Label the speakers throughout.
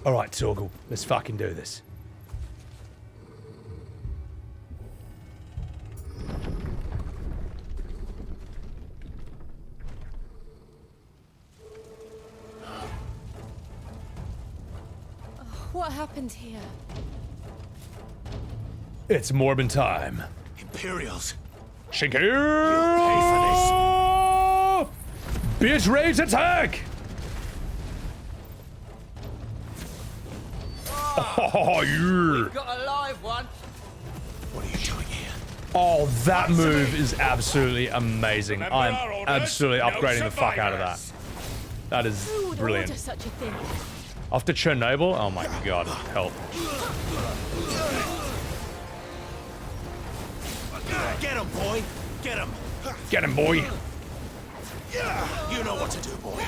Speaker 1: Alright, Torgal, let's fucking do this.
Speaker 2: What happened here?
Speaker 1: It's Morbin time.
Speaker 3: Imperials.
Speaker 1: Shiggy!
Speaker 3: You'll pay for
Speaker 1: Bitch rage attack! Oh, yeah.
Speaker 4: We've got a live one.
Speaker 3: What are you doing here?
Speaker 1: Oh, that move is absolutely amazing. I'm absolutely upgrading the fuck out of that. That is
Speaker 2: Who would
Speaker 1: brilliant.
Speaker 2: order such a thing?
Speaker 1: After Chernobyl? Oh my god, help.
Speaker 3: Get him, boy. Get him.
Speaker 1: Get him, boy.
Speaker 3: You know what to do, boy.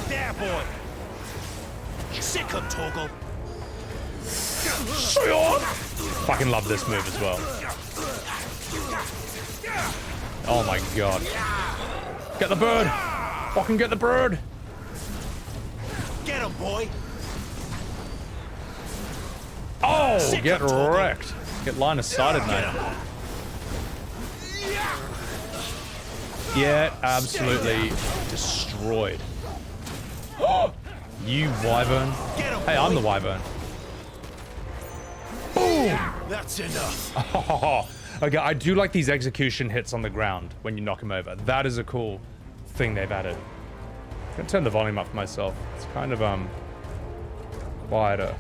Speaker 3: There, boy. Sick him, Torgal.
Speaker 1: Fucking love this move as well. Oh my god. Get the bird! Fucking get the bird!
Speaker 3: Get him, boy.
Speaker 1: Oh, get wrecked. Get line of sighted, mate. Get absolutely destroyed. You wyvern. Hey, I'm the wyvern. Boom!
Speaker 3: That's enough.
Speaker 1: Oh, okay, I do like these execution hits on the ground when you knock him over. That is a cool thing they've added. I'm gonna turn the volume up for myself. It's kind of quieter.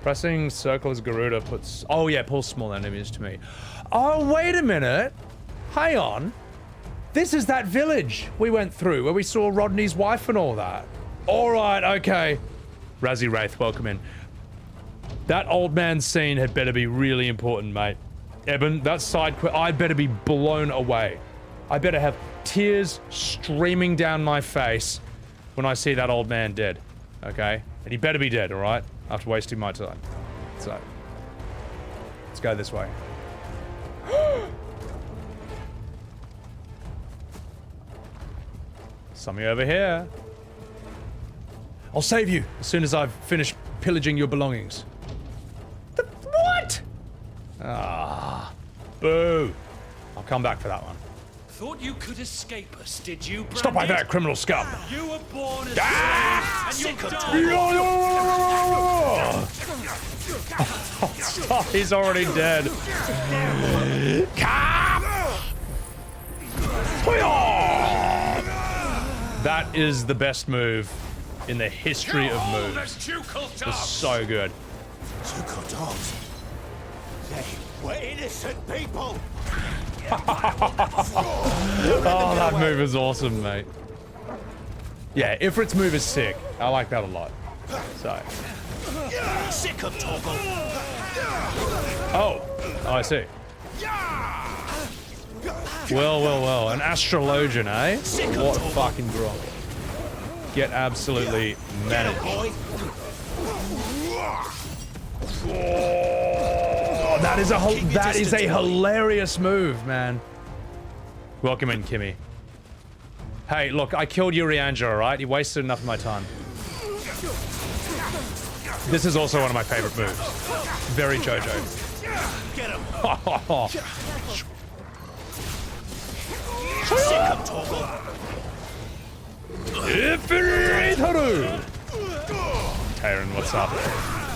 Speaker 1: Pressing circle as Garuda puts... Oh yeah, pulls small enemies to me. Oh, wait a minute. Hang on. This is that village we went through where we saw Rodney's wife and all that. All right, okay. Razzie Wraith, welcome in. That old man scene had better be really important, mate. Eben, that side quest, I better be blown away. I better have tears streaming down my face when I see that old man dead, okay? And he better be dead, all right? After wasting my time. So, let's go this way. Something over here. I'll save you as soon as I've finished pillaging your belongings. What? Ah, boo. I'll come back for that one.
Speaker 5: Thought you could escape us, did you, Brandy?
Speaker 1: Stop by there, criminal scum.
Speaker 5: You were born as
Speaker 1: Ah!
Speaker 5: and you'll die.
Speaker 1: Stop, he's already dead. That is the best move in the history of moves. It's so good.
Speaker 3: Juco dogs. They were innocent people.
Speaker 1: Oh, that move is awesome, mate. Yeah, Ifrit's move is sick. I like that a lot. So.
Speaker 3: Sick of Torgal.
Speaker 1: Oh, I see. Well. An astrologian, eh? What a fucking Gronk. Get absolutely managed. Oh, that is a hilarious move, man. Welcome in, Kimmy. Hey, look, I killed Urianger, alright? You wasted enough of my time. This is also one of my favorite moves. Very JoJo.
Speaker 3: Get him.
Speaker 1: Infiltration! Typhon, what's up?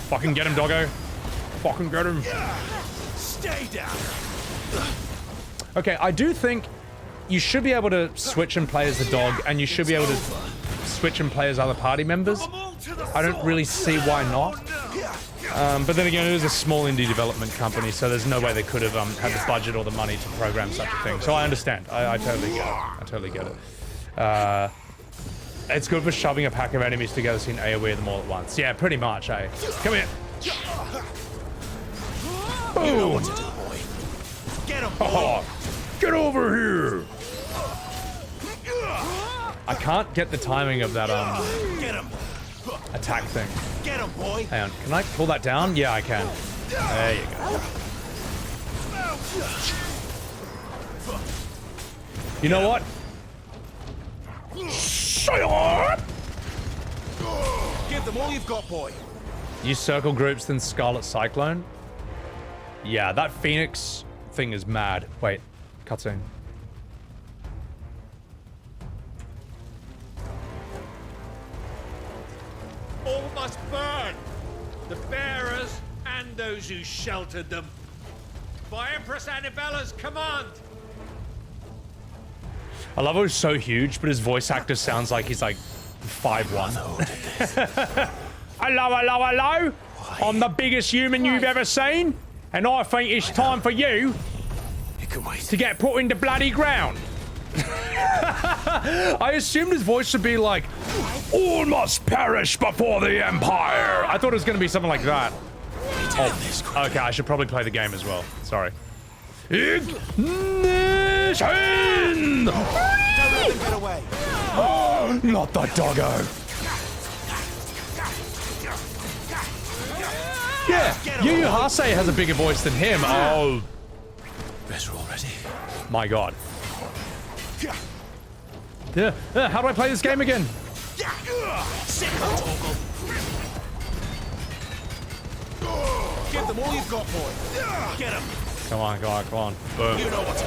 Speaker 1: Fucking get him, doggo. Fucking get him.
Speaker 3: Stay down.
Speaker 1: Okay, I do think you should be able to switch and play as the dog, and you should be able to switch and play as other party members. I don't really see why not. But then again, it is a small indie development company, so there's no way they could have had the budget or the money to program such a thing. So I understand. I totally get it. I totally get it. It's good for shoving a pack of enemies together so you can AoE them all at once. Yeah, pretty much, eh? Come here. Boom.
Speaker 3: You know what to do, boy. Get him, boy.
Speaker 1: Oh, get over here. I can't get the timing of that
Speaker 3: Get him.
Speaker 1: attack thing.
Speaker 3: Get him, boy.
Speaker 1: Hang on, can I pull that down? Yeah, I can. There you go. You know what?
Speaker 3: Give them all you've got, boy.
Speaker 1: Use circle groups than Scarlet Cyclone? Yeah, that Phoenix thing is mad. Wait, cutscene.
Speaker 5: All must burn. The bearers and those who sheltered them. By Empress Annabella's command.
Speaker 1: I love how he's so huge, but his voice actor sounds like he's like 5'1". Hello, hello, hello. I'm the biggest human you've ever seen, and I think it's time for you to get put in the bloody ground. I assumed his voice would be like, all must perish before the Empire. I thought it was going to be something like that. Oh, okay, I should probably play the game as well. Sorry. Ignition!
Speaker 3: Don't let them get away.
Speaker 1: Oh, not the doggo. Yeah, Yu Yu Hase has a bigger voice than him. Oh.
Speaker 3: Better already.
Speaker 1: My god. Yeah, how do I play this game again?
Speaker 3: Sit down, Torgal. Give them all you've got, boy. Get him.
Speaker 1: Come on, come on, come on. Boom.
Speaker 3: You know what to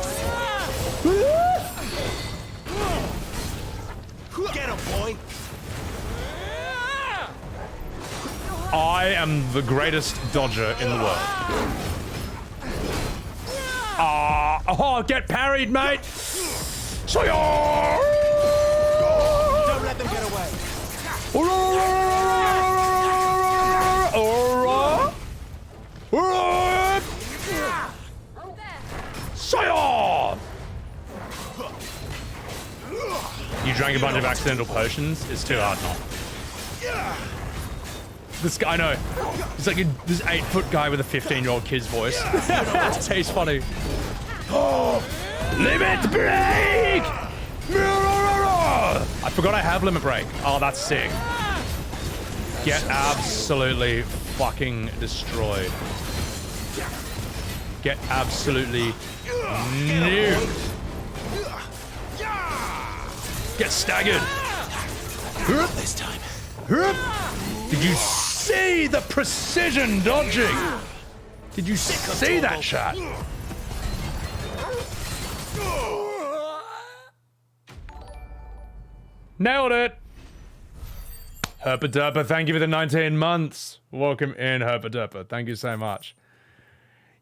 Speaker 3: do. Get him, boy.
Speaker 1: I am the greatest dodger in the world. Oh, get parried, mate.
Speaker 3: Don't let them get away.
Speaker 1: You drank a bunch of accidental potions? It's too hard not. This guy, I know. He's like this 8-foot guy with a 15-year-old kid's voice. Tastes funny. Limit break! I forgot I have limit break. Oh, that's sick. Get absolutely fucking destroyed. Get absolutely nuked. Get staggered.
Speaker 3: This time.
Speaker 1: Did you see the precision dodging? Did you see that shot? Nailed it. Herpa thank you for the 19 months. Welcome in, Herpa. Thank you so much.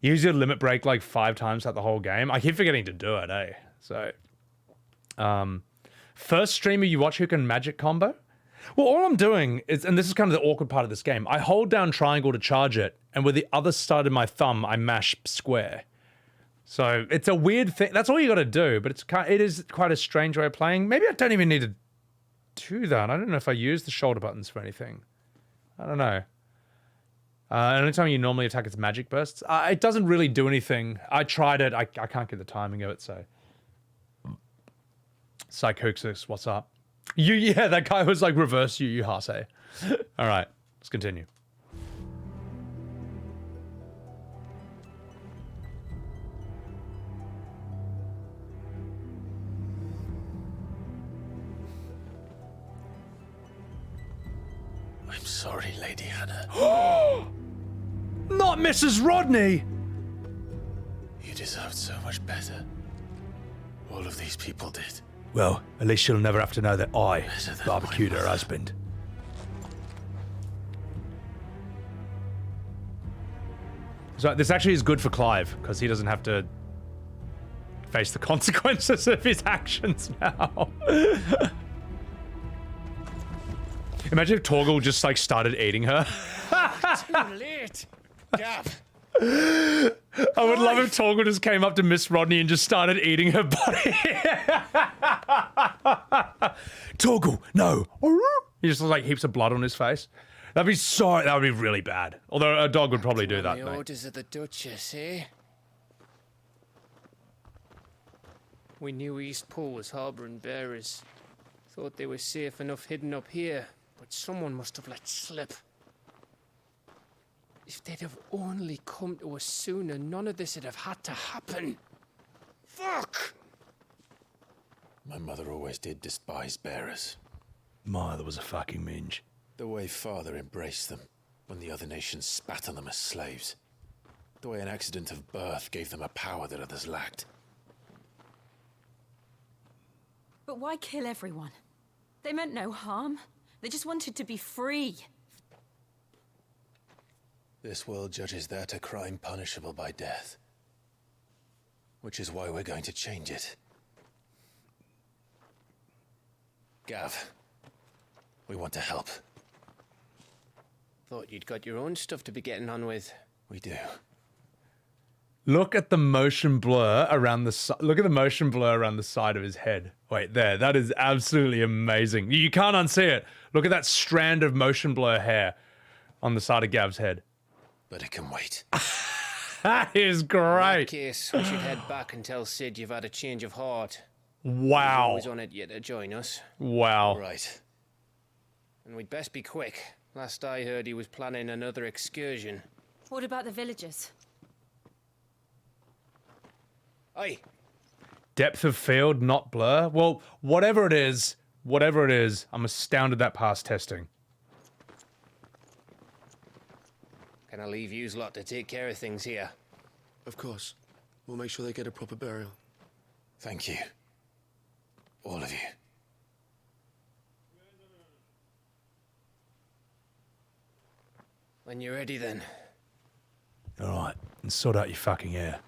Speaker 1: Use your limit break like 5 times throughout the whole game. I keep forgetting to do it, eh? So, first streamer you watch who can magic combo? Well, all I'm doing is, and this is kind of the awkward part of this game, I hold down triangle to charge it, and with the other side of my thumb, I mash square. So it's a weird thing. That's all you got to do, but it is quite a strange way of playing. Maybe I don't even need to do that. I don't know if I use the shoulder buttons for anything. I don't know. Anytime you normally attack, it's magic bursts. It doesn't really do anything. I tried it. I can't get the timing of it, so. Psychosis, what's up? Yeah, that guy was like reverse Yu Yu Hase. All right, let's continue.
Speaker 3: I'm sorry, Lady Hannah.
Speaker 1: Not Mrs. Rodney!
Speaker 3: You deserved so much better. All of these people did.
Speaker 1: Well, at least she'll never have to know that I
Speaker 3: Better than
Speaker 1: barbecued
Speaker 3: my
Speaker 1: her
Speaker 3: mother.
Speaker 1: husband. So this actually is good for Clive, because he doesn't have to face the consequences of his actions now. Imagine if Torgal just like started eating her.
Speaker 5: Too late. Gap.
Speaker 1: I would love if Torgal just came up to Miss Rodney and just started eating her body. Torgal, no. He just like heaps of blood on his face. That would be really bad. Although a dog would probably do that.
Speaker 2: The
Speaker 1: Mate.
Speaker 2: orders of the Duchess, eh? We knew East Pool was harbouring bearers. Thought they were safe enough hidden up here, but someone must have let slip. If they'd have only come to us sooner, none of this would have had to happen. Fuck!
Speaker 4: My mother always did despise bearers.
Speaker 1: Mother was a fucking minge.
Speaker 4: The way father embraced them when the other nations spat on them as slaves. The way an accident of birth gave them a power that others lacked.
Speaker 6: But why kill everyone? They meant no harm. They just wanted to be free.
Speaker 4: This world judges that a crime punishable by death. Which is why we're going to change it. Gav, we want to help.
Speaker 2: Thought you'd got your own stuff to be getting on with.
Speaker 4: We do.
Speaker 1: Look at the motion blur around the look at the motion blur around the side of his head. Wait, there. That is absolutely amazing. You can't unsee it. Look at that strand of motion blur hair on the side of Gav's head.
Speaker 4: But it can wait.
Speaker 1: That is
Speaker 2: In
Speaker 1: great.
Speaker 2: that case, we should head back and tell Sid you've had a change of heart.
Speaker 1: Wow.
Speaker 2: He's always on it yet to join us.
Speaker 1: Wow.
Speaker 4: Right.
Speaker 2: And we'd best be quick. Last I heard, he was planning another excursion.
Speaker 6: What about the villagers?
Speaker 2: Aye.
Speaker 1: Depth of field, not blur. Well, whatever it is, I'm astounded that passed testing.
Speaker 2: Can I leave yous lot to take care of things here?
Speaker 7: Of course. We'll make sure they get a proper burial.
Speaker 4: Thank you. All of you.
Speaker 2: When you're ready, then.
Speaker 1: All right, and sort out your fucking hair.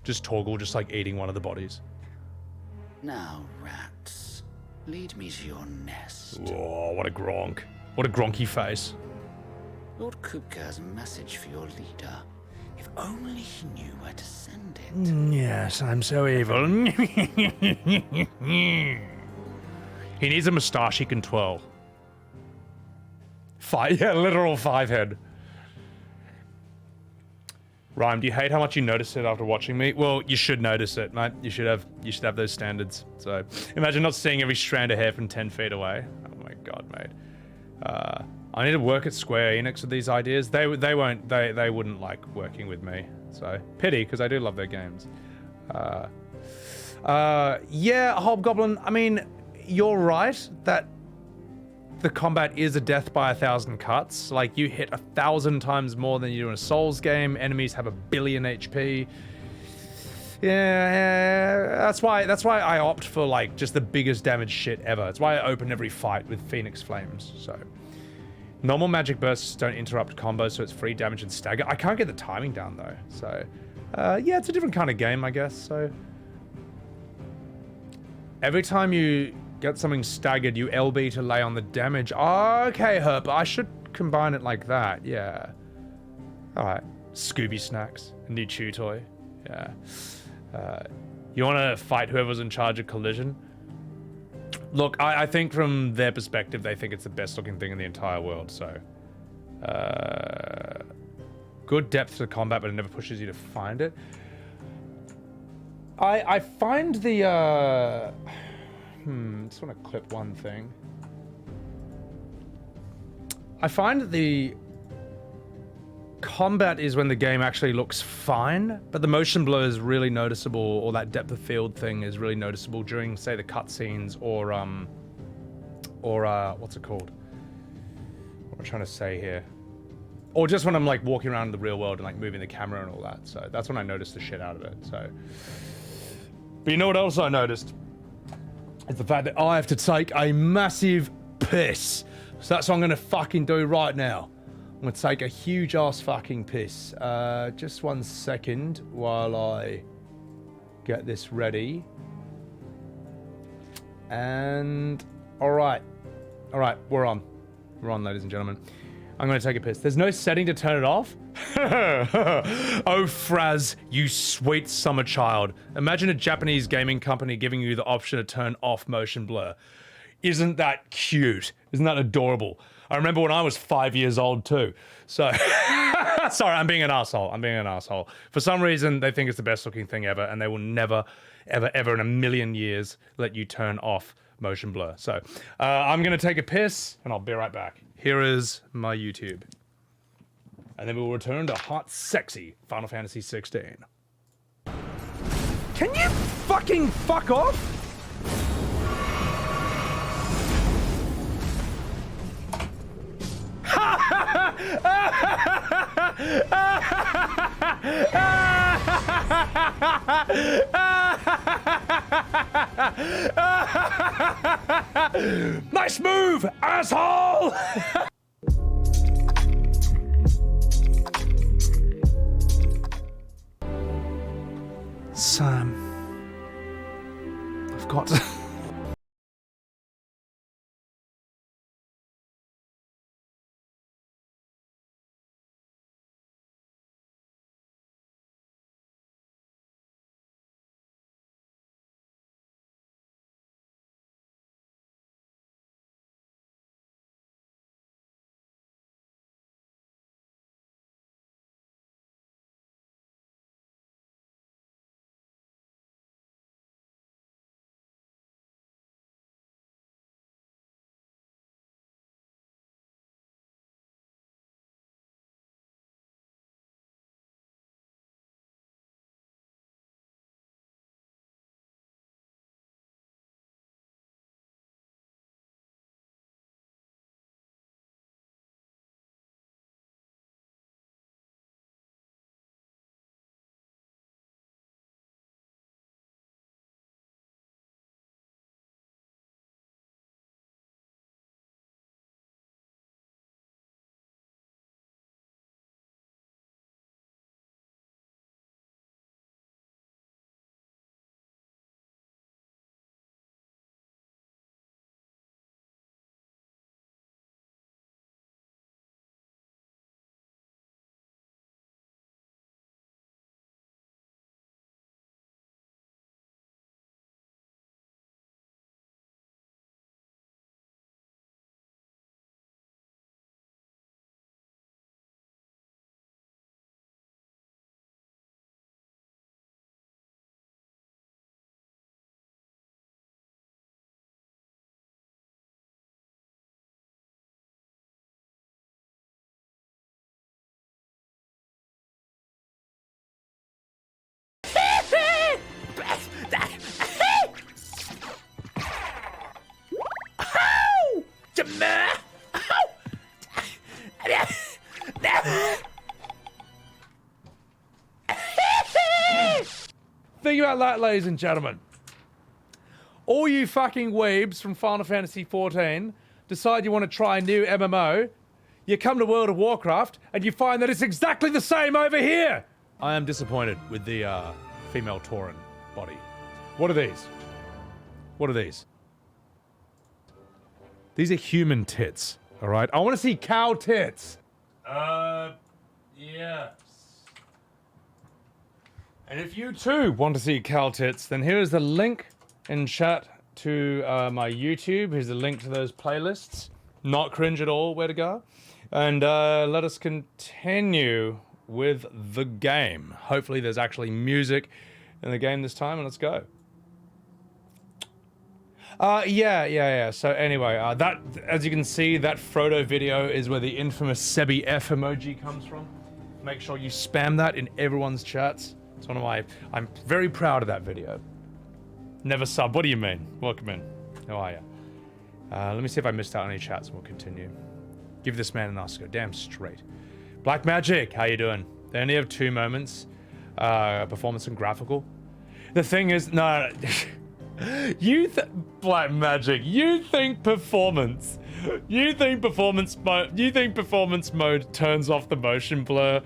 Speaker 1: Just Torgal, just like eating one of the bodies.
Speaker 8: Now, rats, lead me to your nest.
Speaker 1: Oh, what a Gronk. What a Gronky face.
Speaker 8: Lord Kupka has a message for your leader. If only he knew where to send it.
Speaker 1: Yes, I'm so evil. He needs a moustache he can twirl. Yeah, literal 5-head. Rhyme, do you hate how much you notice it after watching me? Well, you should notice it, mate. You should have those standards. So imagine not seeing every strand of hair from 10 feet away. Oh my god, mate. I need to work at Square Enix with these ideas. They wouldn't like working with me. So pity, because I do love their games. Yeah, Hobgoblin. I mean, you're right that the combat is a death by 1,000 cuts. Like, you hit 1,000 times more than you do in a Souls game. Enemies have 1 billion HP. Yeah, that's why I opt for like just the biggest damage shit ever. It's why I open every fight with Phoenix Flames. So normal magic bursts don't interrupt combos, so it's free damage and stagger. I can't get the timing down though. So yeah, it's a different kind of game, I guess. So every time you get something staggered, you LB to lay on the damage. Okay, Herb, I should combine it like that. Yeah. All right. Scooby Snacks, a new chew toy. Yeah. You want to fight whoever's in charge of Collision? Look, I think from their perspective, they think it's the best looking thing in the entire world, so... good depth to combat, but it never pushes you to find it. I find the... just want to clip one thing. I find the... combat is when the game actually looks fine, but the motion blur is really noticeable, or that depth of field thing is really noticeable during, say, the cutscenes, or what's it called? What am I trying to say here? Or just when I'm like walking around the real world and like moving the camera and all that. So that's when I noticed the shit out of it. So, but you know what else I noticed? It's the fact that I have to take a massive piss. So that's what I'm gonna fucking do right now. I'm gonna take a huge ass fucking piss. Just 1 second while I get this ready. And all right, we're on, ladies and gentlemen. I'm gonna take a piss. There's no setting to turn it off. Oh, Fraz, you sweet summer child. Imagine a Japanese gaming company giving you the option to turn off motion blur. Isn't that cute? Isn't that adorable? I remember when I was 5 years old too. So, sorry, I'm being an asshole. For some reason, they think it's the best looking thing ever, and they will never, ever, ever in a million years let you turn off motion blur. So I'm gonna take a piss and I'll be right back. Here is my YouTube. And then we'll return to hot, sexy Final Fantasy XVI. Can you fucking fuck off? Nice move, asshole! Sam, I've got to... Think about that, ladies and gentlemen. All you fucking weebs from Final Fantasy XIV decide you want to try a new MMO, you come to World of Warcraft, and you find that it's exactly the same over here! I am disappointed with the, female Tauren body. What are these? What are these? These are human tits, alright? I want to see cow tits! Yeah. And if you too want to see cow tits, then here is the link in chat to my YouTube. Here's the link to those playlists. Not cringe at all, where to go. And let us continue with the game. Hopefully there's actually music in the game this time, and let's go. Yeah. So anyway, that, as you can see, that Frodo video is where the infamous Sebbywebz emoji comes from. Make sure you spam that in everyone's chats. It's one of my... I'm very proud of that video. Never sub. What do you mean? Welcome in. How are you? Let me see if I missed out any chats and we'll continue. Give this man an Oscar. Damn straight. Black Magic, how you doing? They only have 2 moments. Performance and graphical. The thing is... No. Black Magic, you think performance mode turns off the motion blur?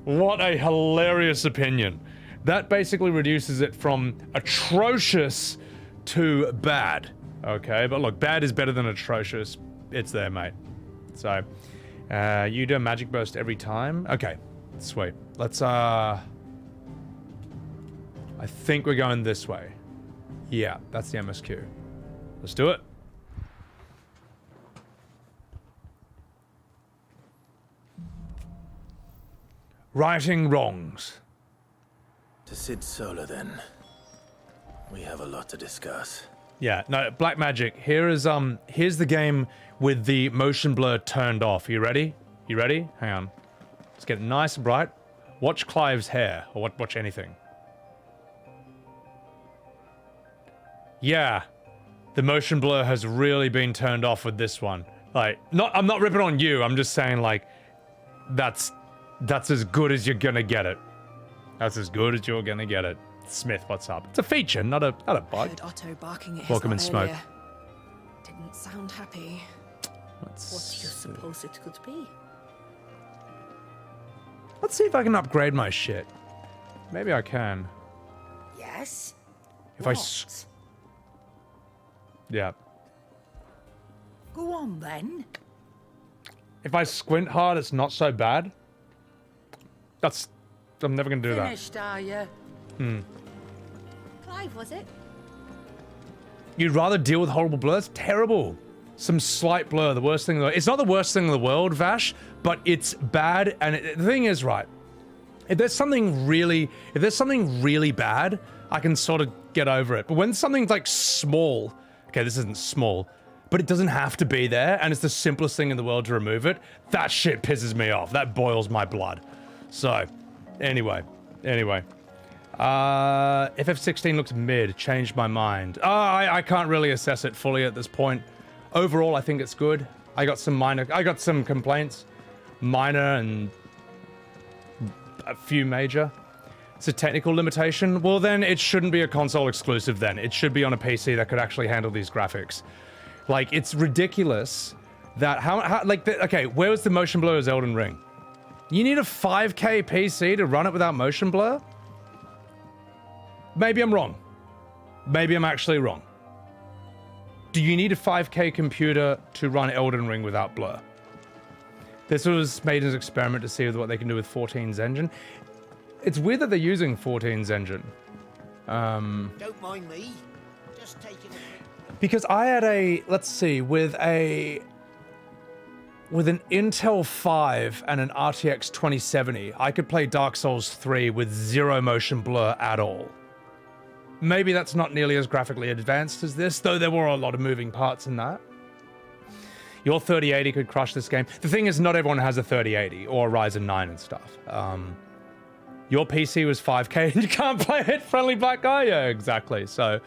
Speaker 1: What a hilarious opinion. That basically reduces it from atrocious to bad. Okay, but look, bad is better than atrocious. It's there, mate. So, you do a magic burst every time? Okay, sweet. Let's, I think we're going this way. Yeah, that's the MSQ. Let's do it. Righting wrongs.
Speaker 4: To Sid Solar, then. We have a lot to discuss.
Speaker 1: Yeah, no, Black Magic. Here's the game with the motion blur turned off. You ready? You ready? Hang on. Let's get it nice and bright. Watch Clive's hair, or watch anything. Yeah, the motion blur has really been turned off with this one. Like, I'm not ripping on you. I'm just saying, like, that's as good as you're gonna get it. That's as good as you're gonna get it. Smith, what's up? It's a feature, not a bug.
Speaker 6: Heard Otto barking at his
Speaker 1: Welcome in
Speaker 6: lot
Speaker 1: smoke.
Speaker 6: earlier. Didn't sound happy.
Speaker 9: What do you suppose it could be?
Speaker 1: Let's see if I can upgrade my shit. Maybe I can.
Speaker 9: Yes?
Speaker 1: If
Speaker 9: What?
Speaker 1: Yeah.
Speaker 9: Go on then.
Speaker 1: If I squint hard, it's not so bad. I'm never gonna do that.
Speaker 9: Finished, are you?
Speaker 6: Clive, was it?
Speaker 1: You'd rather deal with horrible blur? It's terrible. Some slight blur, the worst thing in the world. It's not the worst thing in the world, Vash, but it's bad. And the thing is, right, if there's something really bad, I can sort of get over it. But when something's like small, okay, this isn't small, but it doesn't have to be there, and it's the simplest thing in the world to remove it, that shit pisses me off. That boils my blood. So, anyway. FF16 looks mid, changed my mind. I can't really assess it fully at this point. Overall, I think it's good. I got some complaints. Minor and a few major. It's a technical limitation. Well, then it shouldn't be a console exclusive then. It should be on a PC that could actually handle these graphics. Like, it's ridiculous that okay, where was the motion blur as Elden Ring? You need a 5K PC to run it without motion blur? Maybe I'm wrong. Maybe I'm actually wrong. Do you need a 5K computer to run Elden Ring without blur? This was made as an experiment to see what they can do with 14's engine. It's weird that they're using 14's engine.
Speaker 3: Don't mind me. Just taking a...
Speaker 1: Because I had let's see, with an Intel 5 and an RTX 2070, I could play Dark Souls 3 with zero motion blur at all. Maybe that's not nearly as graphically advanced as this, though there were a lot of moving parts in that. Your 3080 could crush this game. The thing is, not everyone has a 3080 or a Ryzen 9 and stuff. Your PC was 5K and you can't play it, friendly black guy? Yeah, exactly. So,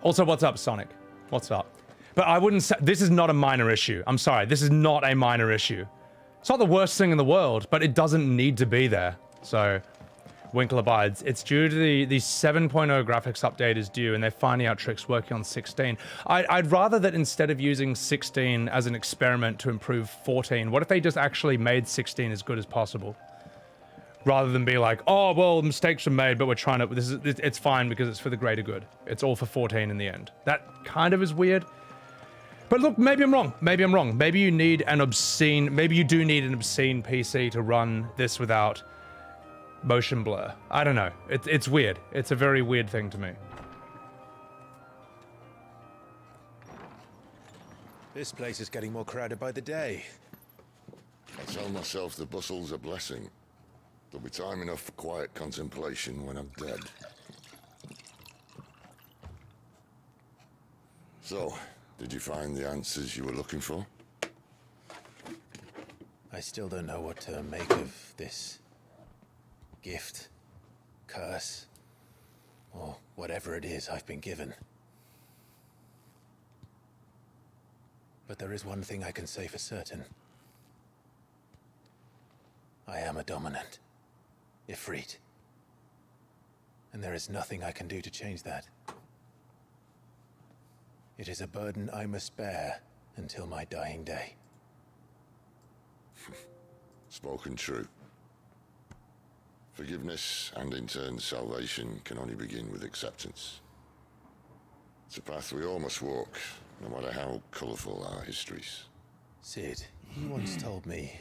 Speaker 1: also, what's up, Sonic? What's up? But I wouldn't say, this is not a minor issue. I'm sorry, this is not a minor issue. It's not the worst thing in the world, but it doesn't need to be there. So, Winkle abides. It's due to the 7.0 graphics update is due, and they're finding out tricks working on 16. I'd rather that instead of using 16 as an experiment to improve 14, what if they just actually made 16 as good as possible? Rather than be like, oh, well, mistakes were made, but we're trying to, it's fine because it's for the greater good. It's all for 14 in the end. That kind of is weird. But look, maybe I'm wrong. Maybe I'm wrong. Maybe you need an obscene, maybe you do need an obscene PC to run this without motion blur. I don't know. It's weird. It's a very weird thing to me.
Speaker 4: This place is getting more crowded by the day.
Speaker 10: I tell myself the bustle's a blessing. There'll be time enough for quiet contemplation when I'm dead. So, did you find the answers you were looking for?
Speaker 4: I still don't know what to make of this gift, curse, or whatever it is I've been given. But there is one thing I can say for certain. I am a dominant, Ifrit. And there is nothing I can do to change that. It is a burden I must bear until my dying day.
Speaker 10: Spoken true. Forgiveness, and in turn salvation, can only begin with acceptance. It's a path we all must walk, no matter how colourful our histories.
Speaker 4: Sid, you once told me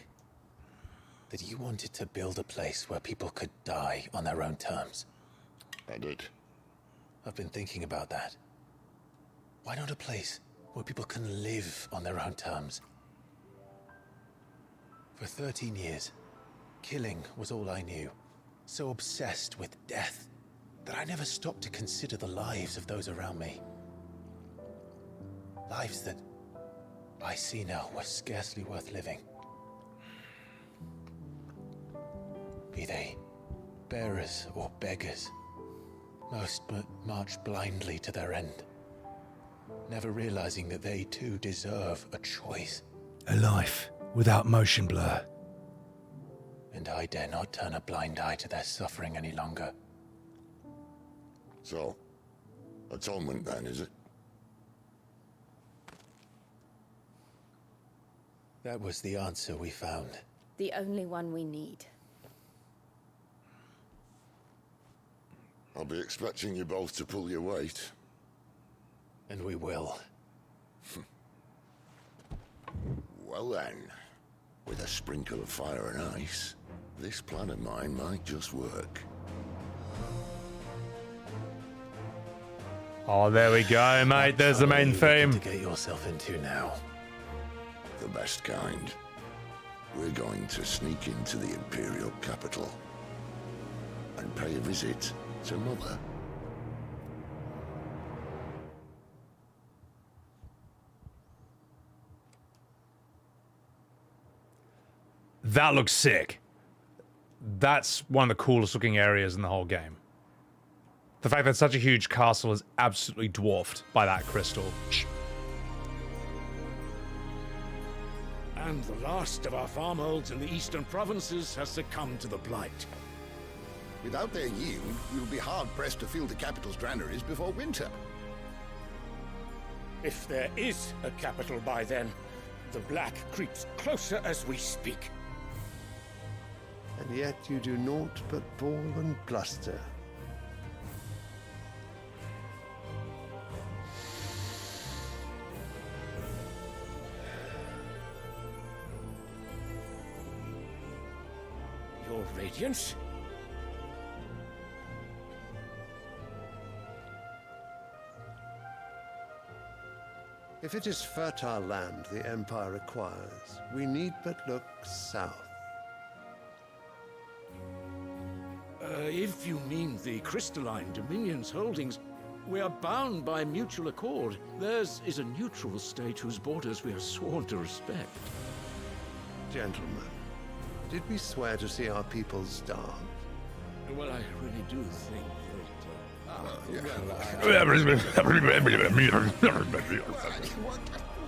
Speaker 4: that you wanted to build a place where people could die on their own terms.
Speaker 10: I did.
Speaker 4: I've been thinking about that. Why not a place where people can live on their own terms? For 13 years, killing was all I knew. So obsessed with death. that I never stopped to consider the lives of those around me. Lives that I see now were scarcely worth living. Be they bearers or beggars, most march blindly to their end, never realizing that they too deserve a choice.
Speaker 1: A life without motion blur.
Speaker 4: And I dare not turn a blind eye to their suffering any longer.
Speaker 10: So, atonement then, is it?
Speaker 4: That was the answer we found.
Speaker 6: The only one we need.
Speaker 10: I'll be expecting you both to pull your weight.
Speaker 4: And we will.
Speaker 10: Well then, with a sprinkle of fire and ice, this plan of mine might just work.
Speaker 1: Oh, there we go, mate. There's the main theme.
Speaker 4: To get yourself into now.
Speaker 10: The best kind. We're going to sneak into the Imperial capital and pay a visit to Mother.
Speaker 1: That looks sick. That's one of the coolest looking areas in the whole game. The fact that such a huge castle is absolutely dwarfed by that crystal.
Speaker 3: And the last of our farmholds in the eastern provinces has succumbed to the blight.
Speaker 11: Without their yield, we will be hard-pressed to fill the capital's granaries before winter.
Speaker 3: If there is a capital by then, the black creeps closer as we speak.
Speaker 12: And yet you do naught but bawl and bluster.
Speaker 3: Your Radiance?
Speaker 12: If it is fertile land the Empire requires, we need but look south.
Speaker 3: If you mean the crystalline Dominion's holdings, we are bound by mutual accord. Theirs is a neutral state whose borders we are sworn to respect.
Speaker 12: Gentlemen, did we swear to see our people starve?
Speaker 3: Well, I really do think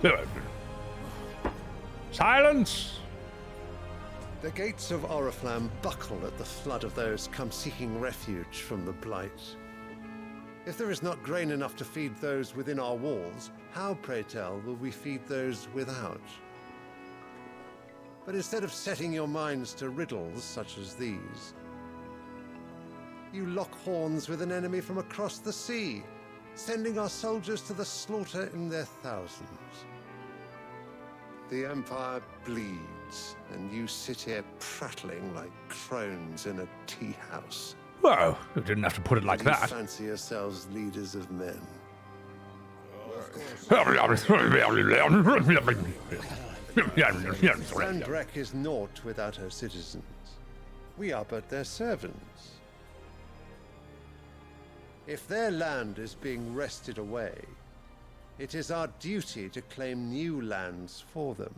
Speaker 1: that... Silence!
Speaker 12: The gates of Oriflamme buckle at the flood of those come seeking refuge from the blight. If there is not grain enough to feed those within our walls, how, pray tell, will we feed those without? But instead of setting your minds to riddles such as these, you lock horns with an enemy from across the sea, sending our soldiers to the slaughter in their thousands. The Empire bleeds, and you sit here prattling like crones in a tea house.
Speaker 1: Well, you didn't have to put it like that.
Speaker 12: You fancy yourselves leaders of men. Sandrek is naught without her citizens. We are but their servants. If their land is being wrested away, it is our duty to claim new lands for them.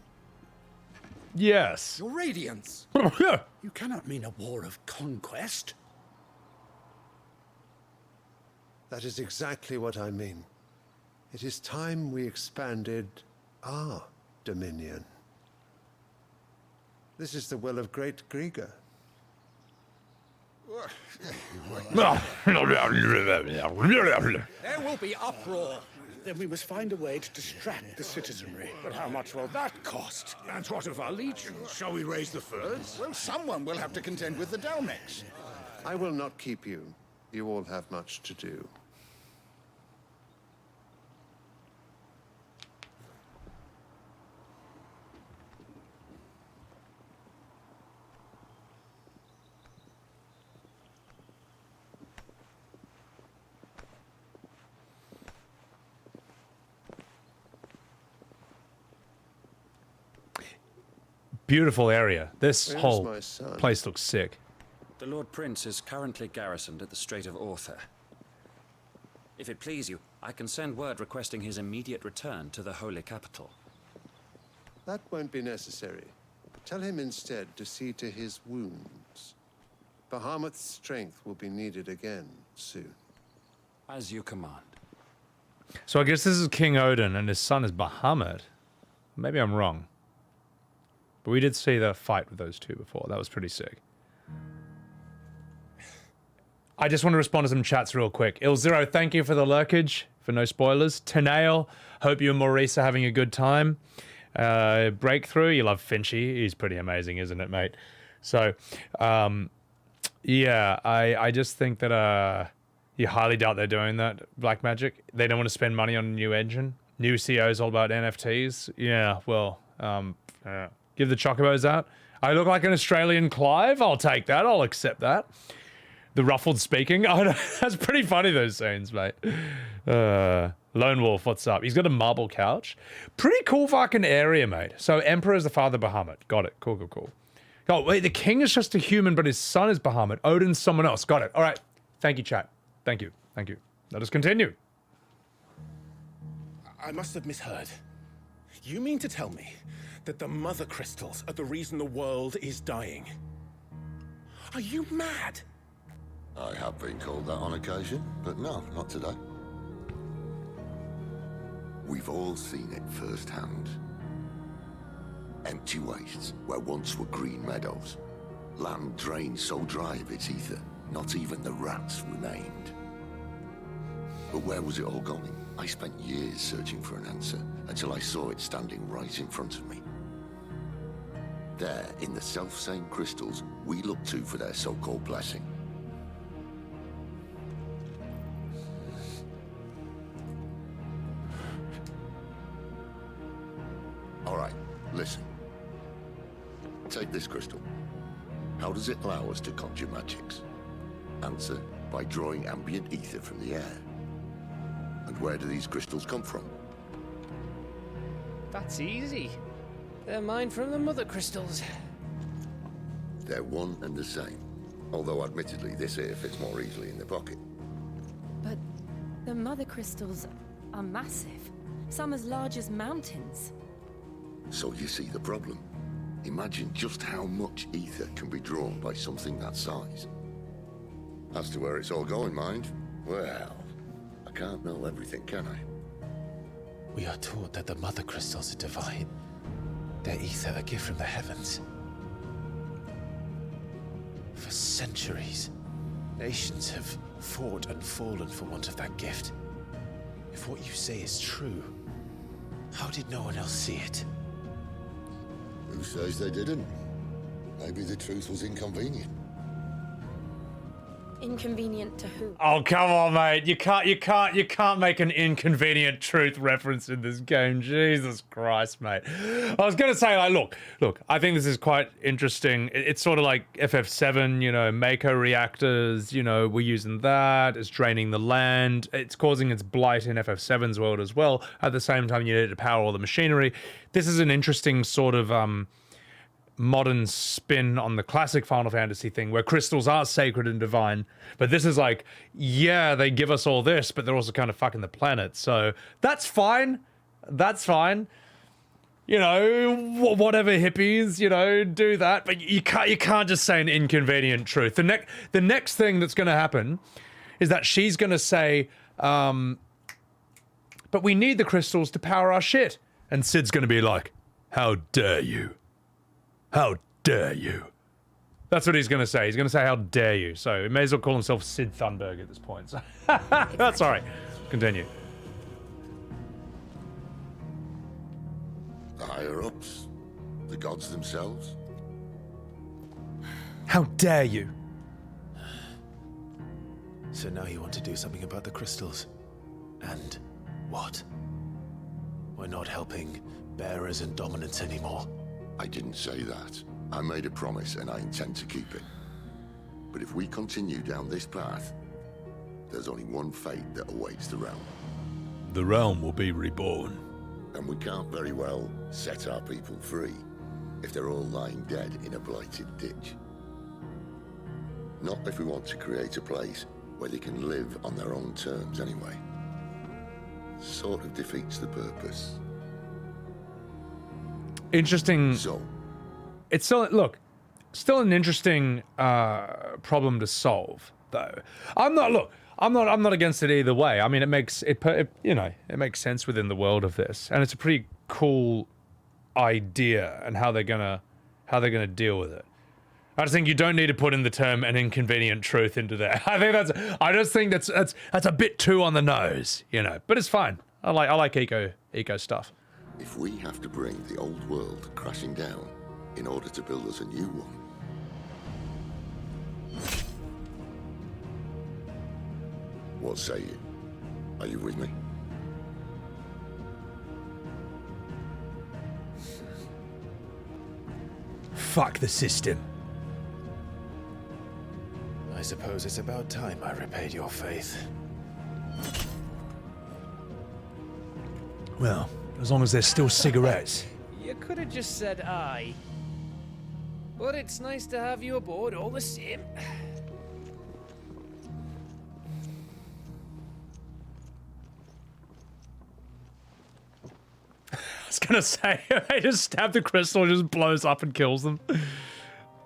Speaker 1: Yes.
Speaker 11: Your Radiance! You cannot mean a war of conquest.
Speaker 12: That is exactly what I mean. It is time we expanded our dominion. This is the will of great Grieger.
Speaker 11: There will be uproar. Then we must find a way to distract the citizenry.
Speaker 3: But how much will that cost? And what of our legions? Shall we raise the furs?
Speaker 11: Well, someone will have to contend with the Dalmex.
Speaker 12: I will not keep you. You all have much to do.
Speaker 1: Beautiful area. This
Speaker 12: Where's
Speaker 1: whole
Speaker 12: my son?
Speaker 1: place looks sick.
Speaker 13: The Lord Prince is currently garrisoned at the Strait of Author. If it please you, I can send word requesting his immediate return to the Holy Capital.
Speaker 12: That won't be necessary. Tell him instead to see to his wounds. Bahamut's strength will be needed again soon.
Speaker 13: As you command.
Speaker 1: So I guess this is King Odin and his son is Bahamut. Maybe I'm wrong. But we did see the fight with those two before. That was pretty sick. I just want to respond to some chats real quick. Il0, thank you for the lurkage, for no spoilers. Tenail, hope you and Maurice are having a good time. Breakthrough, you love Finchy. He's pretty amazing, isn't it, mate? So, yeah, I just think that you highly doubt they're doing that, Black Magic. They don't want to spend money on a new engine. New CEO is all about NFTs. Yeah, well, give the chocobos out. I look like an Australian Clive. I'll take that. I'll accept that. The ruffled speaking. Oh, that's pretty funny, those scenes, mate. Lone Wolf, what's up? He's got a marble couch. Pretty cool fucking area, mate. So Emperor is the father of Bahamut. Got it. Cool, cool, cool. Oh, wait, the king is just a human, but his son is Bahamut. Odin's someone else. Got it. All right. Thank you, chat. Thank you. Thank you. Let us continue.
Speaker 14: I must have misheard. You mean to tell me that the Mothercrystals are the reason the world is dying? Are you mad?
Speaker 10: I have been called that on occasion, but no, not today. We've all seen it firsthand. Empty wastes where once were green meadows. Land drained so dry of its ether, not even the rats remained. But where was it all going? I spent years searching for an answer, until I saw it standing right in front of me. There, in the self-same crystals we look to for their so-called blessing. All right, listen. Take this crystal. How does it allow us to conjure magics? Answer, by drawing ambient ether from the air. And where do these crystals come from?
Speaker 2: That's easy. They're mined from the Mothercrystals.
Speaker 10: They're one and the same. Although admittedly this here fits more easily in the pocket.
Speaker 6: But the Mothercrystals are massive. Some as large as mountains.
Speaker 10: So you see the problem. Imagine just how much ether can be drawn by something that size. As to where it's all going, mind? Well, I can't know everything, can I?
Speaker 4: We are taught that the Mothercrystals are divine. Their ether a gift from the heavens. For centuries, nations have fought and fallen for want of that gift. If what you say is true, how did no one else see it?
Speaker 10: Who says they didn't? Maybe the truth was inconvenient.
Speaker 6: Inconvenient to who?
Speaker 1: Oh, come on, mate. You can't make an inconvenient truth reference in this game. Jesus Christ, mate. I was going to say, like, look, I think this is quite interesting. It's sort of like FF7, you know, Mako reactors, you know, we're using that. It's draining the land. It's causing its blight in FF7's world as well. At the same time, you need to power all the machinery. This is an interesting sort of modern spin on the classic Final Fantasy thing where crystals are sacred and divine, but this is like, yeah, they give us all this, but they're also kind of fucking the planet. So that's fine. That's fine. You know, whatever, hippies, you know, do that, but you can't just say an inconvenient truth. The next thing that's going to happen is that she's going to say, but we need the crystals to power our shit. And Sid's going to be like, how dare you? How dare you? That's what he's going to say. He's going to say, how dare you? So he may as well call himself Sid Thunberg at this point. So that's all right. Continue.
Speaker 10: The higher-ups? The gods themselves?
Speaker 1: How dare you?
Speaker 4: So now you want to do something about the crystals. And what? We're not helping bearers and dominants anymore.
Speaker 10: I didn't say that. I made a promise and I intend to keep it. But if we continue down this path, there's only one fate that awaits the realm.
Speaker 1: The realm will be reborn.
Speaker 10: And we can't very well set our people free if they're all lying dead in a blighted ditch. Not if we want to create a place where they can live on their own terms anyway. Sort of defeats the purpose.
Speaker 1: Interesting.
Speaker 10: So,
Speaker 1: it's still, look, still an interesting problem to solve, though. I'm not against it either way. I mean, it makes sense within the world of this, and it's a pretty cool idea and how they're gonna deal with it. I just think you don't need to put in the term "an inconvenient truth" into there. I just think that's a bit too on the nose, you know. But it's fine. I like eco stuff.
Speaker 10: if we have to bring the old world crashing down in order to build us a new one, what say you? Are you with me?
Speaker 1: Fuck the system.
Speaker 4: I suppose it's about time I repaid your faith.
Speaker 1: Well, as long as there's still cigarettes.
Speaker 2: You could have just said aye. But it's nice to have you aboard all the same.
Speaker 1: I was gonna say, they just stab the crystal and just blows up and kills them.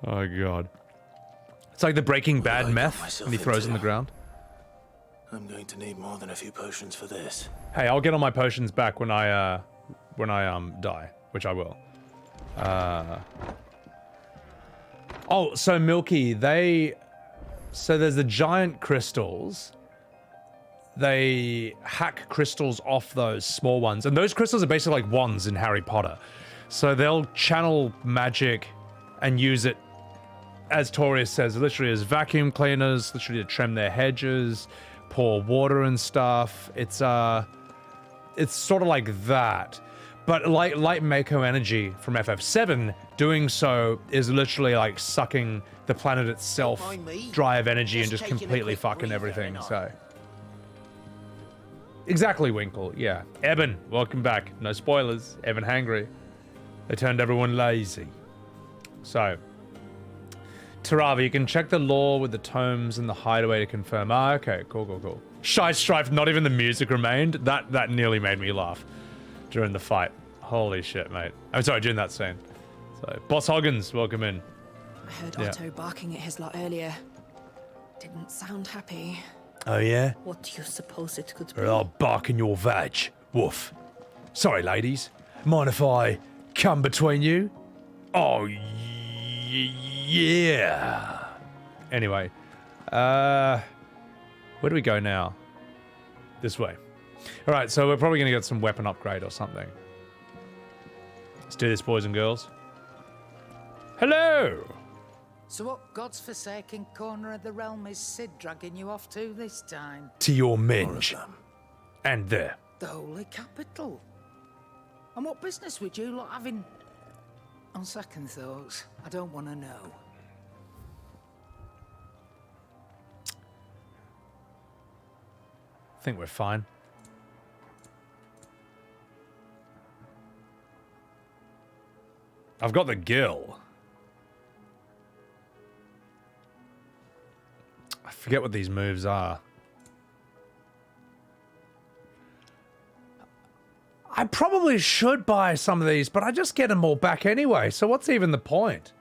Speaker 1: Oh god. It's like the Breaking Bad meth when he throws in the ground.
Speaker 4: I'm going to need more than a few potions for this.
Speaker 1: Hey, I'll get all my potions back when I die, which I will. Oh, so Milky, so there's the giant crystals. They hack crystals off those small ones, and those crystals are basically like wands in Harry Potter. So they'll channel magic and use it, as Torius says, literally as vacuum cleaners, literally to trim their hedges, pour water and stuff. It's sort of like that. But like Mako energy from FF7, doing so is literally like sucking the planet itself dry of energy and just completely fucking everything, so. Exactly, Winkle, yeah. Eben, welcome back. No spoilers, Evan hangry. They turned everyone lazy. So, Tarava, you can check the lore with the tomes and the hideaway to confirm. Ah, okay, cool. Shy Strife, not even the music remained. That nearly made me laugh during the fight. Holy shit, mate. I'm sorry, during that scene. So, Boss Hoggins, welcome in.
Speaker 9: I heard Otto barking at his lot earlier. Didn't sound happy.
Speaker 1: Oh, yeah?
Speaker 9: What do you suppose it could be?
Speaker 1: Or I'll bark in your vag. Woof. Sorry, ladies. Mind if I come between you? Oh, yeah. Anyway, where do we go now? This way. All right, so we're probably going to get some weapon upgrade or something. Let's do this, boys and girls. Hello!
Speaker 15: So what god's forsaken corner of the realm is Sid dragging you off to this time?
Speaker 1: To your minge. And there.
Speaker 15: The holy capital. And what business would you lot having? On second thoughts, I don't want to know.
Speaker 1: I think we're fine. I've got the gill. I forget what these moves are. I probably should buy some of these, but I just get them all back anyway, so what's even the point?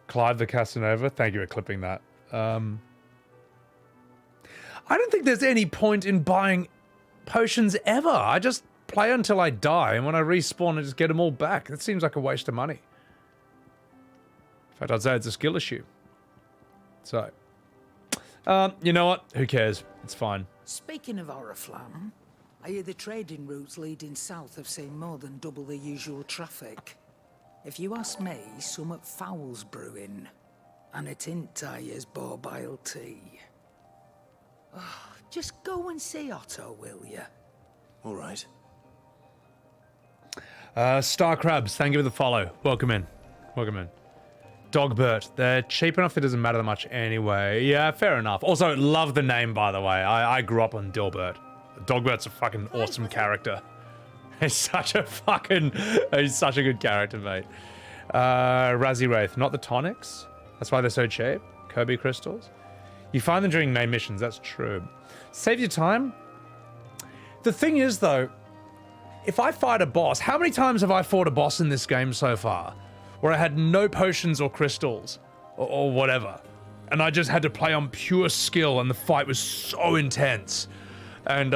Speaker 1: Clive the Casanova, thank you for clipping that. I don't think there's any point in buying potions ever. I just play until I die, and when I respawn, I just get them all back. That seems like a waste of money. In fact, I'd say it's a skill issue. So, you know what? Who cares? It's fine.
Speaker 15: Speaking of Oriflamme, I hear the trading routes leading south have seen more than double the usual traffic. If you ask me, somewhat foul's brewing. And it ain't Tyre's borbile tea. Oh, just go and see Otto, will you?
Speaker 4: All right.
Speaker 1: Star Crabs, thank you for the follow. Welcome in. Welcome in. Dogbert, they're cheap enough it doesn't matter that much anyway. Yeah, fair enough. Also, love the name, by the way. I grew up on Dilbert. Dogbert's a fucking awesome character. He's such a good character, mate. Razzie Wraith, not the tonics? That's why they're so cheap? Kobe crystals. You find them during main missions, that's true. Save your time. The thing is, though, if I fight a boss, how many times have I fought a boss in this game so far where I had no potions or crystals or whatever, and I just had to play on pure skill and the fight was so intense, and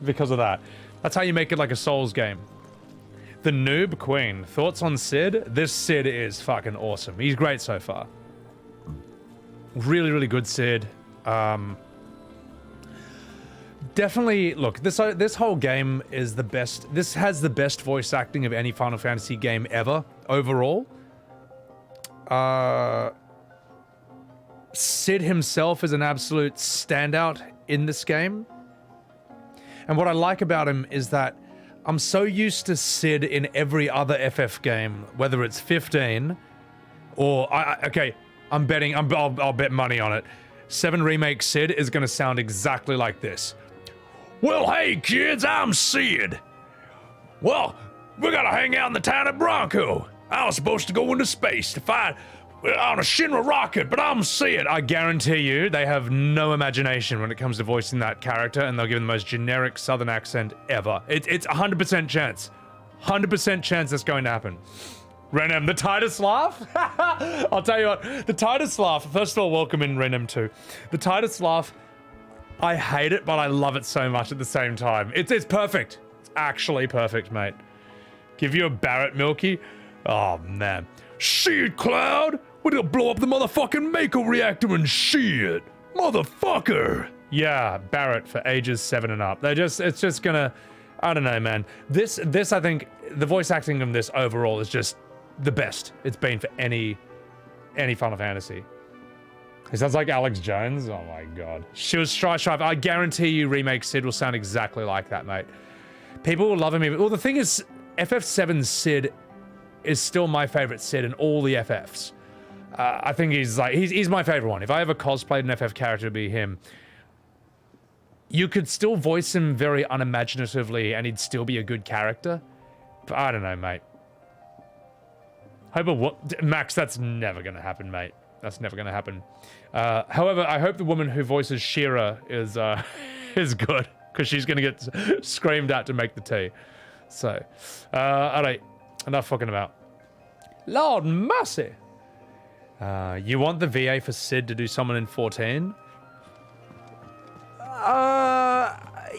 Speaker 1: because of that. That's how you make it like a Souls game. The Noob Queen. Thoughts on Sid? This Sid is fucking awesome. He's great so far. Really, really good Sid. Definitely, look, this whole game is the best. This has the best voice acting of any Final Fantasy game ever, overall. Sid himself is an absolute standout in this game. And what I like about him is that I'm so used to Sid in every other FF game, whether it's 15 or okay, I'm betting. I'll bet money on it. 7 Remake Sid is going to sound exactly like this. Well, hey kids, I'm Sid. Well, we gotta hang out in the town of Bronco. I was supposed to go into space to fight on a Shinra rocket, but I'm Sid. I guarantee you, they have no imagination when it comes to voicing that character, and they'll give him the most generic southern accent ever. It's 100% chance. 100% chance that's going to happen. Renem, the Titus laugh? I'll tell you what, the Titus laugh, first of all, welcome in Renem 2. The Titus laugh, I hate it, but I love it so much at the same time. It's perfect. It's actually perfect, mate. Give you a Barrett Milky? Oh, man. Shit, Cloud! We're gonna blow up the motherfucking Mako reactor and shit! Motherfucker! Yeah, Barrett for ages 7 and up. It's just gonna, I don't know, man. This, I think, the voice acting of this overall is just the best it's been for any Final Fantasy. He sounds like Alex Jones. Oh my god. She was Strive. I guarantee you Remake Sid will sound exactly like that, mate. People will love him. Well, the thing is, FF7 Sid is still my favorite Sid in all the FFs. I think he's my favorite one. If I ever cosplayed an FF character, it'd be him. You could still voice him very unimaginatively and he'd still be a good character. But I don't know, mate. Max, that's never gonna happen, mate. That's never gonna happen. However, I hope the woman who voices Shira is good, because she's gonna get screamed at to make the tea. So, alright, enough fucking about. Lord mercy! You want the VA for Sid to do someone in 14?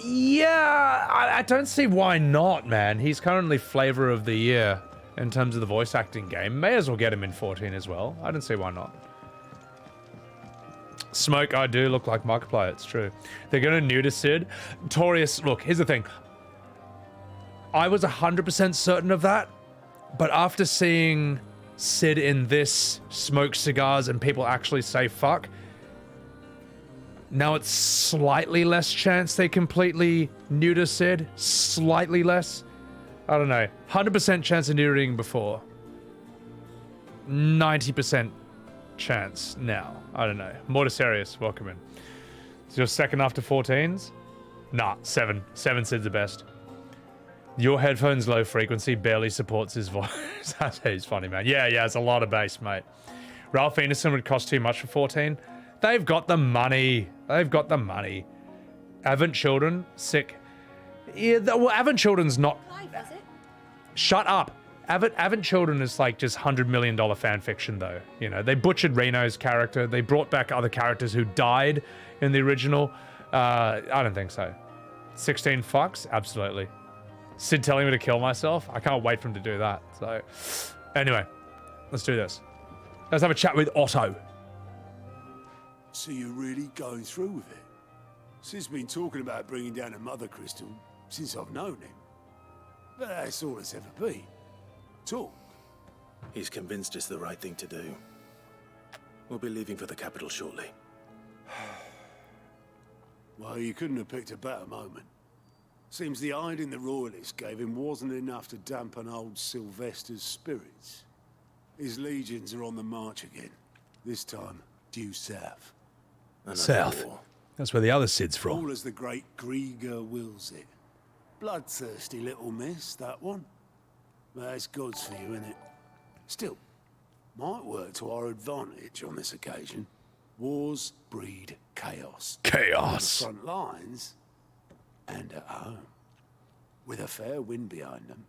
Speaker 1: Yeah, I don't see why not, man. He's currently flavor of the year in terms of the voice acting game. May as well get him in 14 as well. I don't see why not. Smoke, I do look like Markiplier, it's true. They're gonna neuter Sid. Torius, look, here's the thing. I was 100% certain of that, but after seeing Sid in this, smoke cigars, and people actually say fuck, now it's slightly less chance they completely neuter Sid. Slightly less. I don't know. 100% chance of neutering before. 90% chance now. I don't know. Mortisarius, welcome in. Is your second after 14s? Nah, 7. 7 Sid's the best. Your headphones low frequency barely supports his voice. He's funny, man. Yeah, it's a lot of bass, mate. Ralph Ineson would cost too much for 14. They've got the money. They've got the money. Avent Children, sick. Yeah, well, Avent Children's not...
Speaker 6: Clive, is it?
Speaker 1: Shut up. Avent Children is like just $100 million fan fiction, though. You know, they butchered Reno's character. They brought back other characters who died in the original. I don't think so. 16 fucks? Absolutely. Sid telling me to kill myself? I can't wait for him to do that. So, anyway, let's do this. Let's have a chat with Otto.
Speaker 16: So you're really going through with it? Sid's been talking about bringing down a Mothercrystal since I've known him. But that's all it's ever been. Talk.
Speaker 14: He's convinced it's the right thing to do. We'll be leaving for the capital shortly.
Speaker 16: Well, you couldn't have picked a better moment. Seems the hiding the Royalists gave him wasn't enough to dampen old Sylvester's spirits. His legions are on the march again. This time, due south.
Speaker 1: South? That's where the other Sid's from.
Speaker 16: All as the great Grieger wills it. Bloodthirsty little miss, that one. But it's God's for you, innit? Still, might work to our advantage on this occasion. Wars breed chaos.
Speaker 1: Chaos.
Speaker 16: On the front lines and at home. With a fair wind behind them,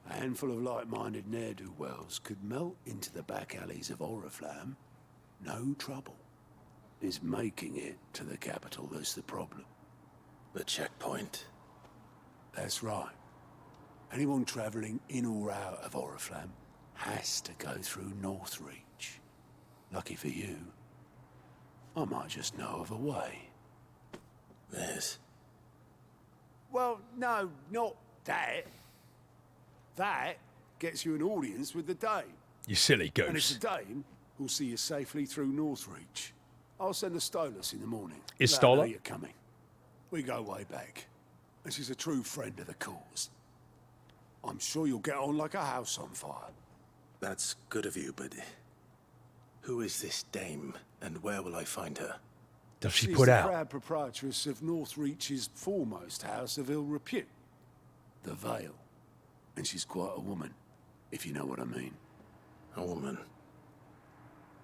Speaker 16: a handful of like-minded ne'er-do-wells could melt into the back alleys of Oriflamme. No trouble. It's making it to the capital that's the problem.
Speaker 14: The checkpoint.
Speaker 16: That's right. Anyone travelling in or out of Oriflamme has to go through Northreach. Lucky for you, I might just know of a way.
Speaker 14: This?
Speaker 16: Well, no, not that. That gets you an audience with the Dame.
Speaker 1: You silly
Speaker 16: And it's
Speaker 1: goose.
Speaker 16: the Dame who'll see you safely through Northreach. I'll send a Stolas in the morning.
Speaker 1: Is
Speaker 16: Let her know
Speaker 1: Stola?
Speaker 16: you're coming. We go way back. And she's a true friend of the cause. I'm sure you'll get on like a house on fire.
Speaker 14: That's good of you, but who is this dame, and where will I find her?
Speaker 1: Does she
Speaker 16: She's
Speaker 1: put
Speaker 16: the
Speaker 1: out?
Speaker 16: proud proprietress of Northreach's foremost house of ill repute, the Vale. And she's quite a woman, if you know what I mean.
Speaker 14: A woman.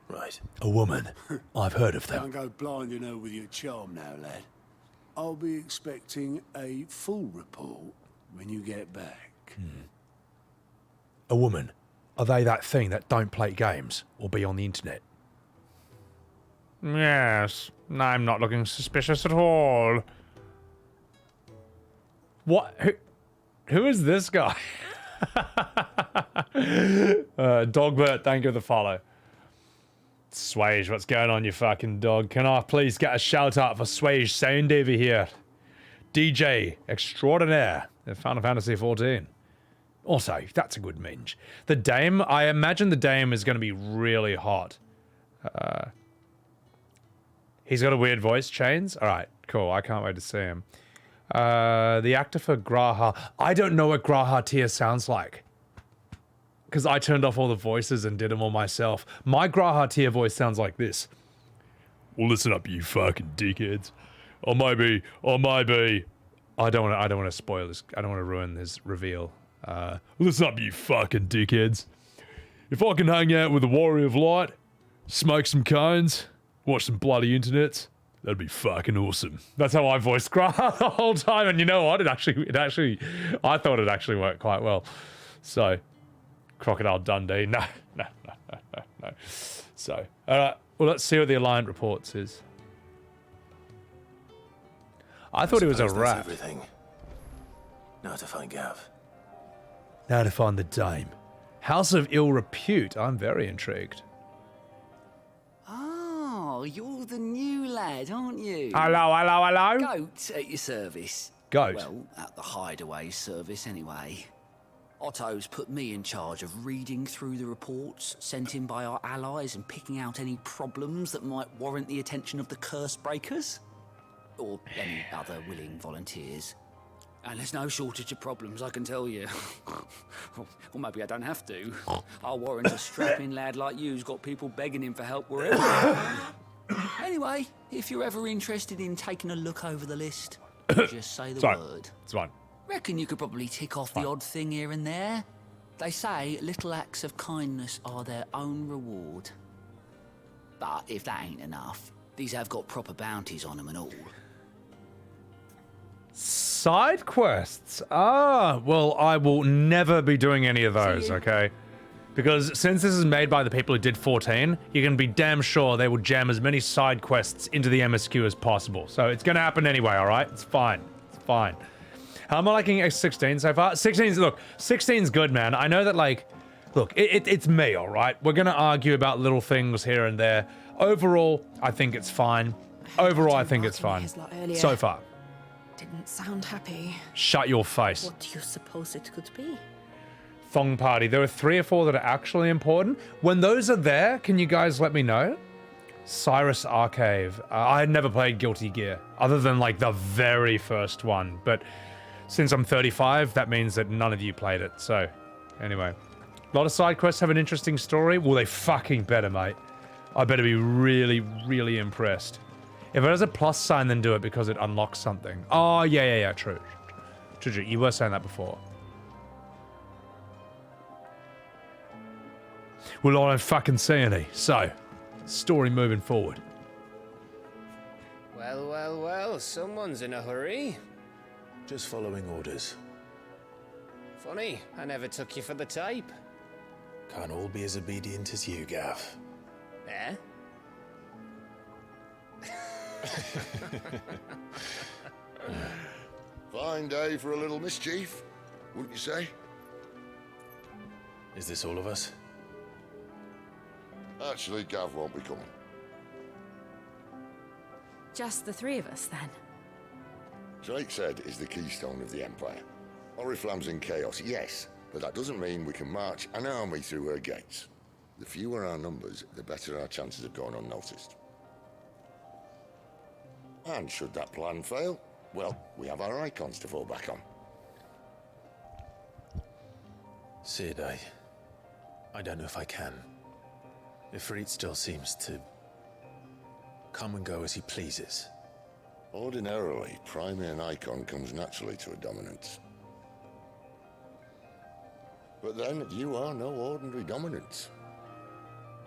Speaker 14: Right.
Speaker 1: A woman. I've heard of
Speaker 16: Don't
Speaker 1: them.
Speaker 16: go blinding her with your charm now, lad. I'll be expecting a full report when you get back.
Speaker 1: A woman. Are they that thing that don't play games or be on the internet? Yes. I'm not looking suspicious at all. What? Who is this guy? Dogbert, thank you for the follow. Swage, what's going on, you fucking dog? Can I please get a shout out for Swage Sound over here? DJ extraordinaire in Final Fantasy XIV. Also, that's a good minge. The Dame, I imagine the Dame is going to be really hot. He's got a weird voice, Chains. All right, cool. I can't wait to see him. The actor for Graha. I don't know what Graha Tia sounds like. Because I turned off all the voices and did them all myself. My Graha Tia voice sounds like this. Well, listen up, you fucking dickheads. Or maybe. I don't want to spoil this. I don't want to ruin his reveal. Listen up, you fucking dickheads. If I can hang out with a warrior of light, smoke some cones, watch some bloody internets, that'd be fucking awesome. That's how I voiced Graha the whole time, and you know what? I thought it actually worked quite well. So, Crocodile Dundee, no. So, alright, well, let's see what the Alliant reports is. I thought he was a rat.
Speaker 14: Everything. Now to find Gav.
Speaker 1: Now to find the Dame. House of Ill Repute. I'm very intrigued.
Speaker 8: Oh, you're the new lad, aren't you?
Speaker 1: Hello.
Speaker 8: Goat at your service.
Speaker 1: Goat?
Speaker 8: Well, at the hideaway service, anyway. Otto's put me in charge of reading through the reports sent in by our allies and picking out any problems that might warrant the attention of the curse breakers. Or any other willing volunteers. And there's no shortage of problems, I can tell you. Or maybe I don't have to. Our warrant's a strapping lad like you's got people begging him for help wherever. Anyway, if you're ever interested in taking a look over the list, just say the word.
Speaker 1: It's fine.
Speaker 8: Reckon you could probably tick off the odd thing here and there. They say little acts of kindness are their own reward. But if that ain't enough, these have got proper bounties on them and all.
Speaker 1: Side quests. Ah, well, I will never be doing any of those, okay? Because since this is made by the people who did 14, you can be damn sure they will jam as many side quests into the MSQ as possible. So it's gonna happen anyway, alright? It's fine. It's fine. How am I liking X16 so far? 16's good, man. I know that, like, look, it's me, alright? We're gonna argue about little things here and there. Overall, I think it's fine. Overall, I think it's fine. So far.
Speaker 9: Didn't sound happy.
Speaker 1: Shut your face.
Speaker 6: What do you suppose it could be?
Speaker 1: Thong Party. There are 3 or 4 that are actually important. When those are there, can you guys let me know? Cyrus Archive. I had never played Guilty Gear, other than, like, the very first one. But since I'm 35, that means that none of you played it. So, anyway. A lot of side quests have an interesting story. Well, they fucking better, mate. I better be really, really impressed. If it has a plus sign, then do it because it unlocks something. Oh, yeah, true. True. You were saying that before. Well, I don't fucking see any. So, story moving forward.
Speaker 2: Well, someone's in a hurry.
Speaker 4: Just following orders.
Speaker 2: Funny, I never took you for the type.
Speaker 4: Can't all be as obedient as you, Gav.
Speaker 2: Eh?
Speaker 10: Fine day for a little mischief, wouldn't you say?
Speaker 4: Is this all of us?
Speaker 10: Actually, Gav won't be coming.
Speaker 6: Just the three of us, then?
Speaker 10: Drake's Head is the keystone of the Empire. Oriflamme's in chaos, yes, but that doesn't mean we can march an army through her gates. The fewer our numbers, the better our chances of going unnoticed. And should that plan fail, well, we have our icons to fall back on.
Speaker 4: Sid, I don't know if I can. Ifrit still seems to come and go as he pleases.
Speaker 10: Ordinarily, priming an icon comes naturally to a dominance. But then, you are no ordinary dominance.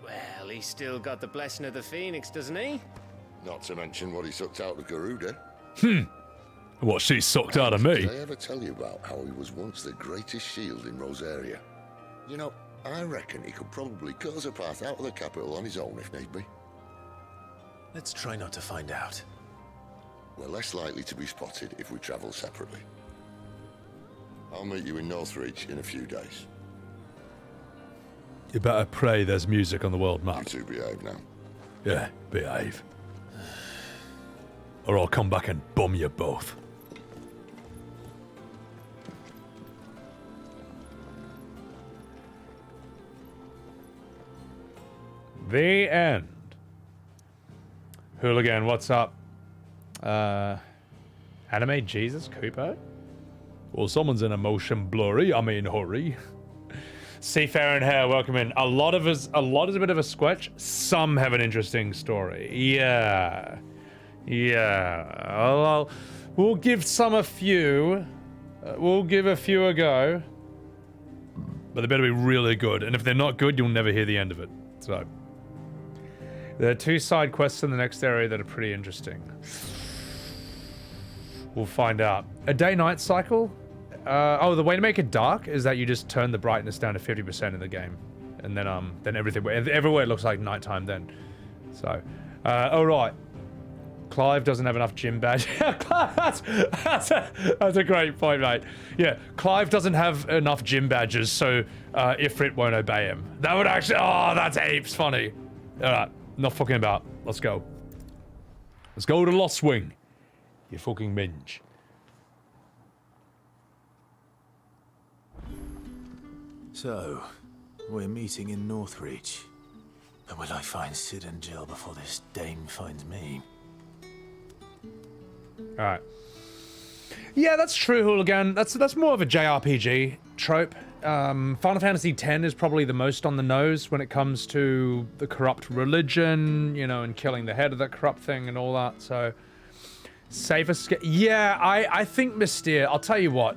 Speaker 2: Well, he's still got the blessing of the Phoenix, doesn't he?
Speaker 10: Not to mention what he sucked out of Garuda.
Speaker 1: What she sucked out of me?
Speaker 10: Did I ever tell you about how he was once the greatest shield in Rosaria? You know, I reckon he could probably cut us a path out of the capital on his own if need be.
Speaker 4: Let's try not to find out.
Speaker 10: We're less likely to be spotted if we travel separately. I'll meet you in Northreach in a few days.
Speaker 1: You better pray there's music on the world map.
Speaker 10: You two behave now.
Speaker 1: Yeah, behave. Or I'll come back and bum you both. The end. Hooligan, what's up? Anime Jesus Cooper? Well, someone's in a motion blurry. I mean, hurry. Seafaring Hair, welcome in. A lot is a bit of a squelch. Some have an interesting story. Yeah. We'll give some a few. We'll give a few a go. But they better be really good. And if they're not good, you'll never hear the end of it. So. There are 2 side quests in the next area that are pretty interesting. We'll find out. A day-night cycle? The way to make it dark is that you just turn the brightness down to 50% in the game. And then everywhere looks like nighttime then. So, alright. Clive doesn't have enough gym badge. that's a great point, mate. Yeah, Clive doesn't have enough gym badges, so Ifrit won't obey him. That would actually... Oh, that's heaps funny. Alright, not fucking about. Let's go. Let's go to Lost Wing. You fucking minge.
Speaker 4: So, we're meeting in Northreach. But will I find Sid and Jill before this dame finds me?
Speaker 1: Alright. Yeah, that's true, Hooligan. That's more of a JRPG trope. Final Fantasy X is probably the most on the nose when it comes to the corrupt religion, you know, and killing the head of that corrupt thing and all that, so... Safe escape. Yeah, I think Mystere, I'll tell you what.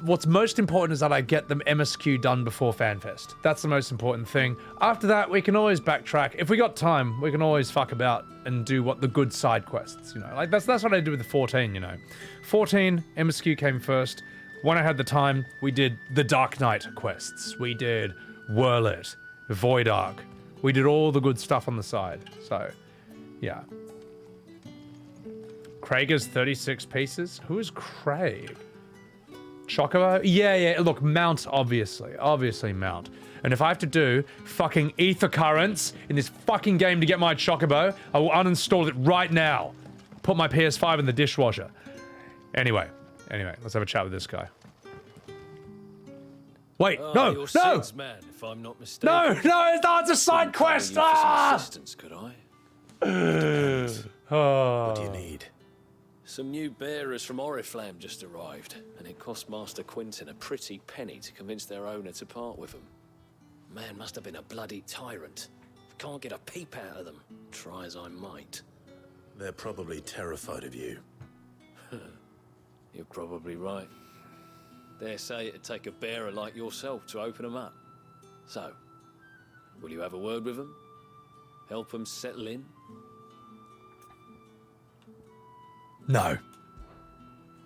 Speaker 1: What's most important is that I get them MSQ done before FanFest. That's the most important thing. After that, we can always backtrack. If we got time, we can always fuck about and do what the good side quests, you know. Like, that's what I did with the 14, you know. 14, MSQ came first. When I had the time, we did the Dark Knight quests. We did Whirl It, Void Arc. We did all the good stuff on the side. So, yeah. Craig is 36 pieces? Who is Craig? Chocobo? Yeah, look, Mount, obviously. Obviously Mount. And if I have to do fucking ether currents in this fucking game to get my Chocobo, I will uninstall it right now. Put my PS5 in the dishwasher. Anyway, let's have a chat with this guy. Wait, no!
Speaker 17: Sid's man, if I'm not mistaken.
Speaker 1: No, it's a side quest! Ah!
Speaker 17: Assistance, could I?
Speaker 4: What do you need?
Speaker 17: Some new bearers from Oriflamme just arrived, and it cost Master Quinton a pretty penny to convince their owner to part with them. Man must have been a bloody tyrant. Can't get a peep out of them, try as I might.
Speaker 4: They're probably terrified of you.
Speaker 17: You're probably right. Dare say it'd take a bearer like yourself to open them up. So, will you have a word with them? Help them settle in?
Speaker 1: No.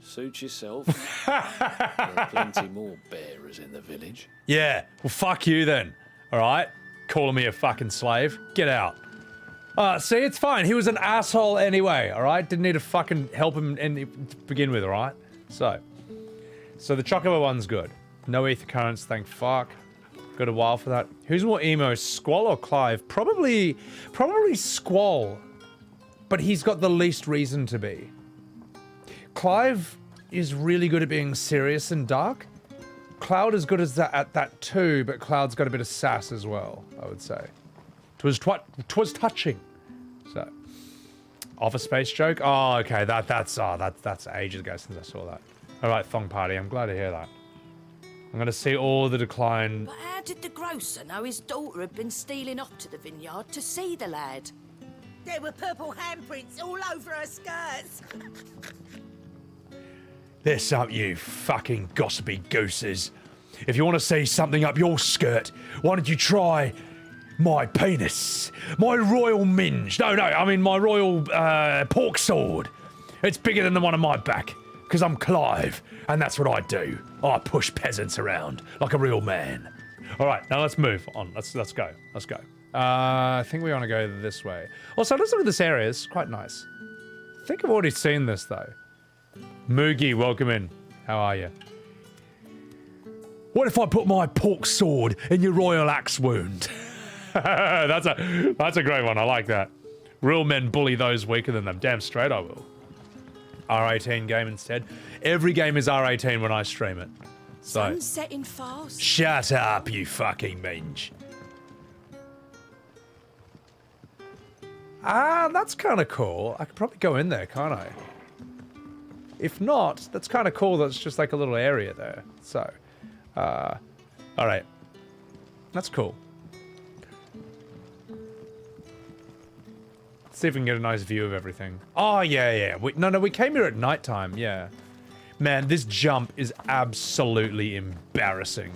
Speaker 17: Suit yourself. There are plenty more bearers in the village.
Speaker 1: Yeah, well, fuck you then. All right? Calling me a fucking slave. Get out. See, it's fine. He was an asshole anyway, all right? Didn't need to fucking help him to begin with, all right? So the Chocobo one's good. No ether currents, thank fuck. Got a while for that. Who's more emo, Squall or Clive? Probably Squall. But he's got the least reason to be. Clive is really good at being serious and dark. Cloud is good at that too, but Cloud's got a bit of sass as well, I would say. 'Twas touching. So, Office Space joke? Oh, okay, that's ages ago since I saw that. Alright, Thong Party, I'm glad to hear that. I'm gonna see all the decline.
Speaker 18: But how did the grocer know his daughter had been stealing off to the vineyard to see the lad?
Speaker 19: There were purple handprints all over her skirts.
Speaker 1: This up, you fucking gossipy gooses. If you want to see something up your skirt, why don't you try my penis? My royal minge. No, I mean my royal pork sword. It's bigger than the one on my back, because I'm Clive, and that's what I do. I push peasants around like a real man. All right, now let's move on. Let's go. Let's go. I think we want to go this way. Also, let's look at this area. It's quite nice. I think I've already seen this, though. Moogie, welcome in. How are you? What if I put my pork sword in your royal axe wound? That's a great one. I like that. Real men bully those weaker than them. Damn straight I will. R18 game instead. Every game is R18 when I stream it. So.
Speaker 18: Sun's setting fast.
Speaker 1: Shut up, you fucking minge. That's kind of cool. I could probably go in there, can't I? If not, that's kind of cool. That's just like a little area there. So, all right. That's cool. Let's see if we can get a nice view of everything. Oh, yeah. We came here at nighttime, yeah. Man, this jump is absolutely embarrassing.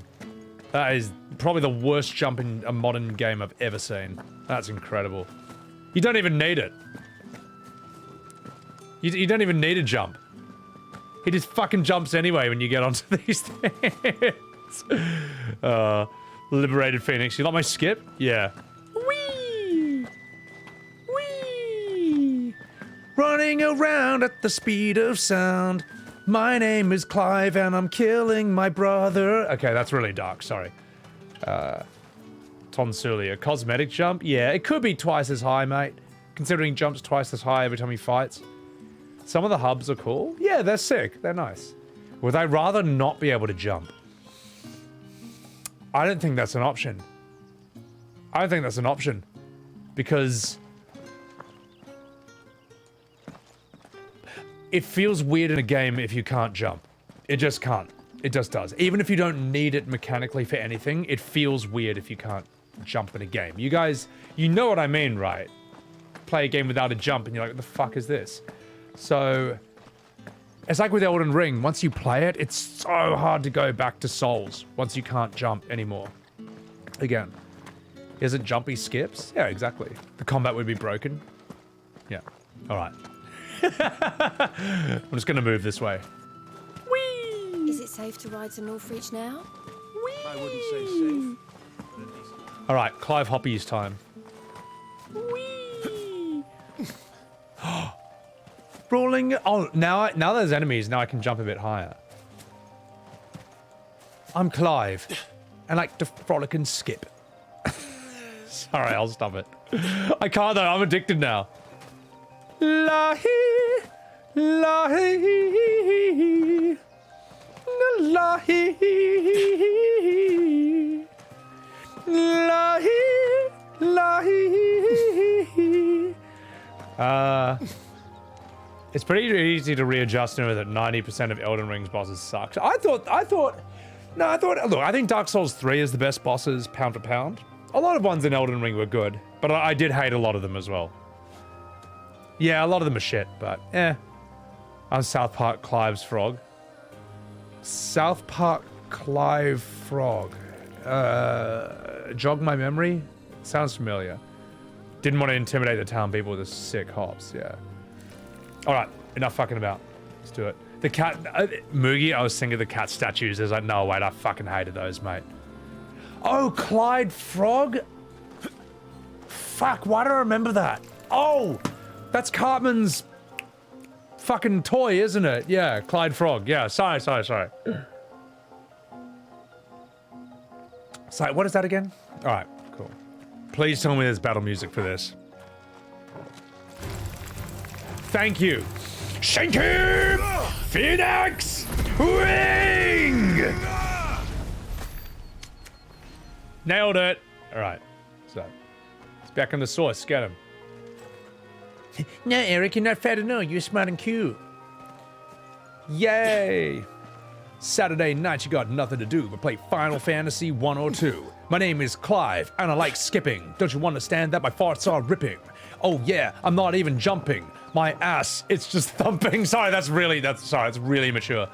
Speaker 1: That is probably the worst jump in a modern game I've ever seen. That's incredible. You don't even need it. You don't even need a jump. He just fucking jumps anyway when you get onto these things. Liberated Phoenix. You like my skip? Yeah. Whee! Whee! Running around at the speed of sound. My name is Clive and I'm killing my brother. Okay, that's really dark. Sorry. Tonsulia. Cosmetic jump? Yeah, it could be twice as high, mate. Considering he jumps twice as high every time he fights. Some of the hubs are cool. Yeah, they're sick. They're nice. Would I rather not be able to jump? I don't think that's an option. I don't think that's an option. Because it feels weird in a game if you can't jump. It just can't. It just does. Even if you don't need it mechanically for anything, it feels weird if you can't jump in a game. You guys, you know what I mean, right? Play a game without a jump and you're like, what the fuck is this? So, it's like with Elden Ring. Once you play it, it's so hard to go back to Souls once you can't jump anymore. Again. Is it jumpy skips? Yeah, exactly. The combat would be broken. Yeah. Alright. I'm just gonna move this way.
Speaker 6: Whee! Is it safe to ride to Northreach now?
Speaker 16: Whee! I wouldn't say safe.
Speaker 1: Alright, Clive Hoppy's time.
Speaker 6: Whee!
Speaker 1: Rolling. Oh, now there's enemies. Now I can jump a bit higher. I'm Clive. I like to frolic and skip. Sorry, I'll stop it. I can't though. I'm addicted now. La-hee, la-hee, la-hee, la-hee, la-hee. It's pretty easy to readjust to know that 90% of Elden Ring's bosses suck. Look, I think Dark Souls 3 is the best bosses pound for pound. A lot of ones in Elden Ring were good, but I did hate a lot of them as well. Yeah, a lot of them are shit, but I'm South Park Clive's frog. South Park Clive frog. Jog my memory? Sounds familiar. Didn't want to intimidate the town people with the sick hops, yeah. Alright, enough fucking about. Let's do it. The cat, Moogie, I was thinking of the cat statues. I was like, no, wait, I fucking hated those, mate. Oh, Clyde Frog? Fuck, why do I remember that? Oh, that's Cartman's fucking toy, isn't it? Yeah, Clyde Frog. Yeah, sorry. Sorry, what is that again? All right, cool. Please tell me there's battle music for this. Thank you. Shanky! Phoenix! Wing! Nailed it. All right, so it's back on the source. Get him. No, Eric, you're not fat enough. You're smart and cute. Yay! Saturday night, you got nothing to do but play Final Fantasy 1 or 2. My name is Clive, and I like skipping. Don't you understand that my farts are ripping? Oh yeah, I'm not even jumping. My ass, it's just thumping. Sorry, that's really immature.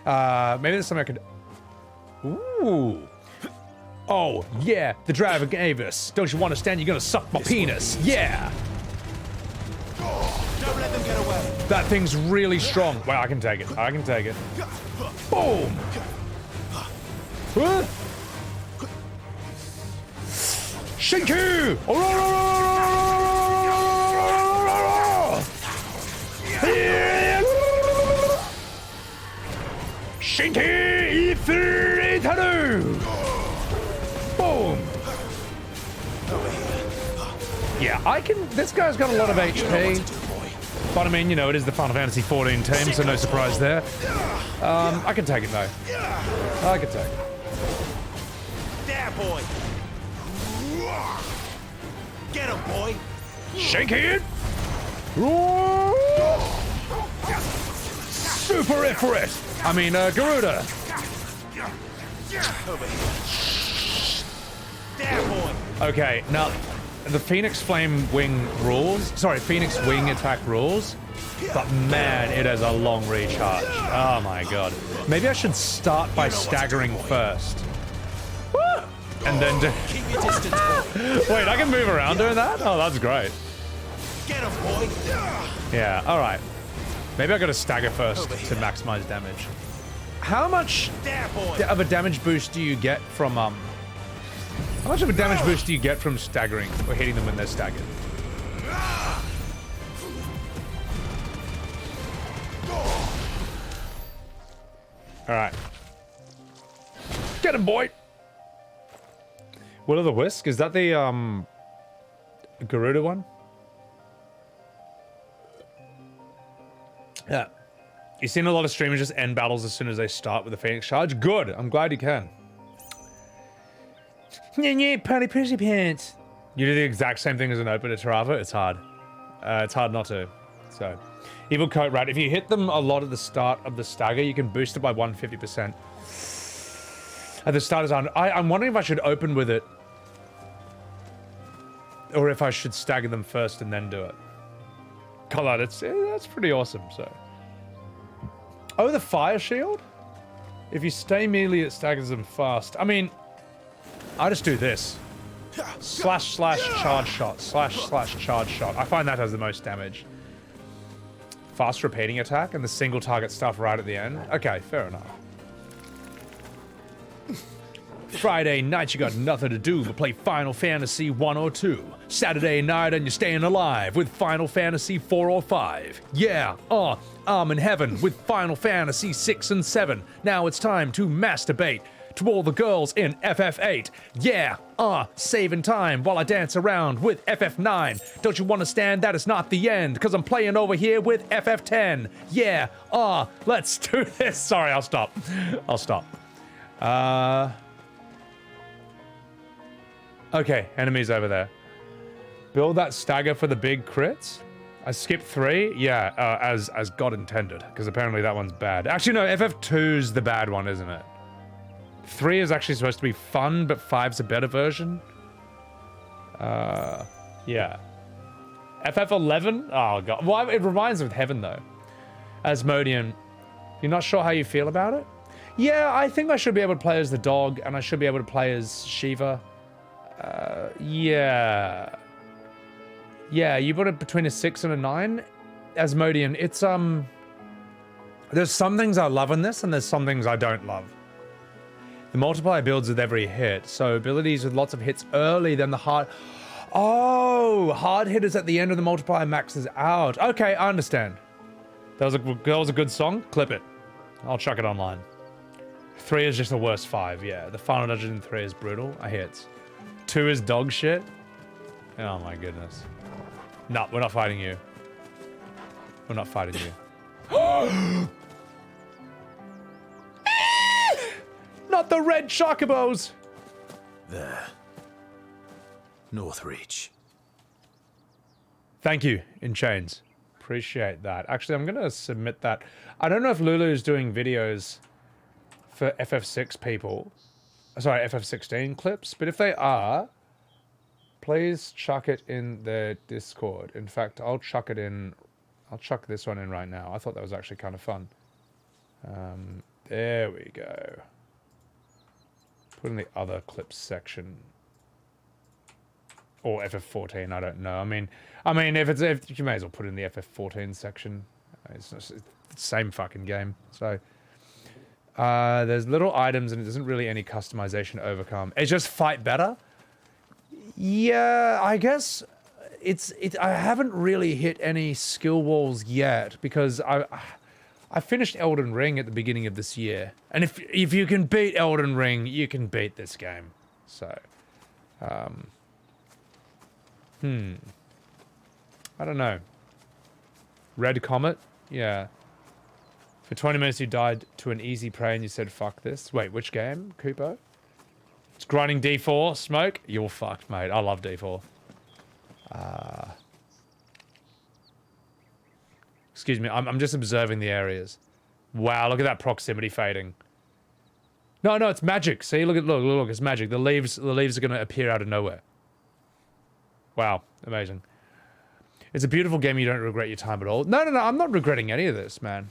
Speaker 1: Maybe there's something I could... Ooh. Oh, yeah, the driver gave us. Don't you understand? You're gonna suck my penis. Yeah.
Speaker 5: Don't let them get away.
Speaker 1: That thing's really strong. Well, I can take it. I can take it. Boom. Huh? Shinku! Shinki Ifrit! Boom! Yeah, I can. This guy's got a lot of HP. But I mean, you know, it is the Final Fantasy XIV team, so no surprise there. I can take it though. I can take it.
Speaker 5: There, boy. Get him, boy.
Speaker 1: Shake it. Super Ifrit. I mean, Garuda.
Speaker 5: There, boy.
Speaker 1: Okay, now the Phoenix Flame Wing rules. Sorry, Phoenix Wing attack rules. But man, it has a long recharge. Oh my god. Maybe I should start by staggering first. And then do...
Speaker 5: Keep your distance, boy.
Speaker 1: Wait, I can move around doing that? Oh, that's great.
Speaker 5: Get him, boy.
Speaker 1: Yeah, alright. Maybe I gotta stagger first to maximize damage. How much of a damage boost do you get from, How much of a damage boost do you get from staggering, or hitting them when they're staggered? Alright. Get him, boy! Will of the Whisk? Is that the, Garuda one? Yeah. You've seen a lot of streamers just end battles as soon as they start with the Phoenix charge? Good! I'm glad you can. Yeah, party pussy pants. You do the exact same thing as an open to Tarava? It's hard. It's hard not to. So, Evil Coat Rat. If you hit them a lot at the start of the stagger, you can boost it by 150%. At the start is on. I'm wondering if I should open with it, or if I should stagger them first and then do it. God, that's pretty awesome. So, oh, the fire shield. If you stay melee, it staggers them fast. I mean, I just do this. Slash charge shot. Slash charge shot. I find that has the most damage. Fast repeating attack and the single target stuff right at the end. Okay, fair enough. Friday night, you got nothing to do but play Final Fantasy 1 or 2. Saturday night, and you're staying alive with Final Fantasy 4 or 5. Yeah, I'm in heaven with Final Fantasy 6 and 7. Now it's time to masturbate to all the girls in FF8. Yeah, saving time while I dance around with FF9. Don't you understand that it's not the end, because I'm playing over here with FF10. Yeah, let's do this. Sorry, I'll stop. Okay, enemies over there. Build that stagger for the big crits. I skipped 3. Yeah, as God intended, because apparently that one's bad. Actually, no, FF2's the bad one, isn't it? 3 is actually supposed to be fun, but 5's a better version. Yeah. FF11? Oh, God. Well, it reminds me of Heaven, though. Asmodean, you're not sure how you feel about it? Yeah, I think I should be able to play as the dog, and I should be able to play as Shiva. Yeah. Yeah, you put it between a 6 and a 9? Asmodean, it's there's some things I love in this, and there's some things I don't love. The multiplier builds with every hit, so abilities with lots of hits early, then the hard... Oh, hard hitters at the end of the multiplier maxes out. Okay, I understand. That was a good song. Clip it. I'll chuck it online. 3 is just the worst 5, yeah. The final dungeon in 3 is brutal. I hit. 2 is dog shit. Oh my goodness. No, we're not fighting you. We're not fighting you. Not the red chocobos!
Speaker 4: There. Northreach.
Speaker 1: Thank you, In Chains. Appreciate that. Actually, I'm gonna submit that. I don't know if Lulu's doing videos for FF6 people. Sorry, FF16 clips, but if they are, please chuck it in the Discord. In fact, I'll chuck this one in right now. I thought that was actually kind of fun. There we go. Put in the other clips section. Or FF14, I don't know. I mean, if you may as well put it in the FF14 section. It's the same fucking game. So, there's little items and it isn't really any customization to overcome. It's just fight better. Yeah, I guess I haven't really hit any skill walls yet because I finished Elden Ring at the beginning of this year. And if you can beat Elden Ring, you can beat this game. So, I don't know. Red Comet? Yeah. For 20 minutes you died to an easy prey and you said, fuck this. Wait, which game, Kupo? It's grinding D4, Smoke? You're fucked, mate. I love D4. Excuse me, I'm just observing the areas. Wow, look at that proximity fading. No, it's magic. See, look, it's magic. The leaves are gonna appear out of nowhere. Wow, amazing. It's a beautiful game, you don't regret your time at all. No, I'm not regretting any of this, man.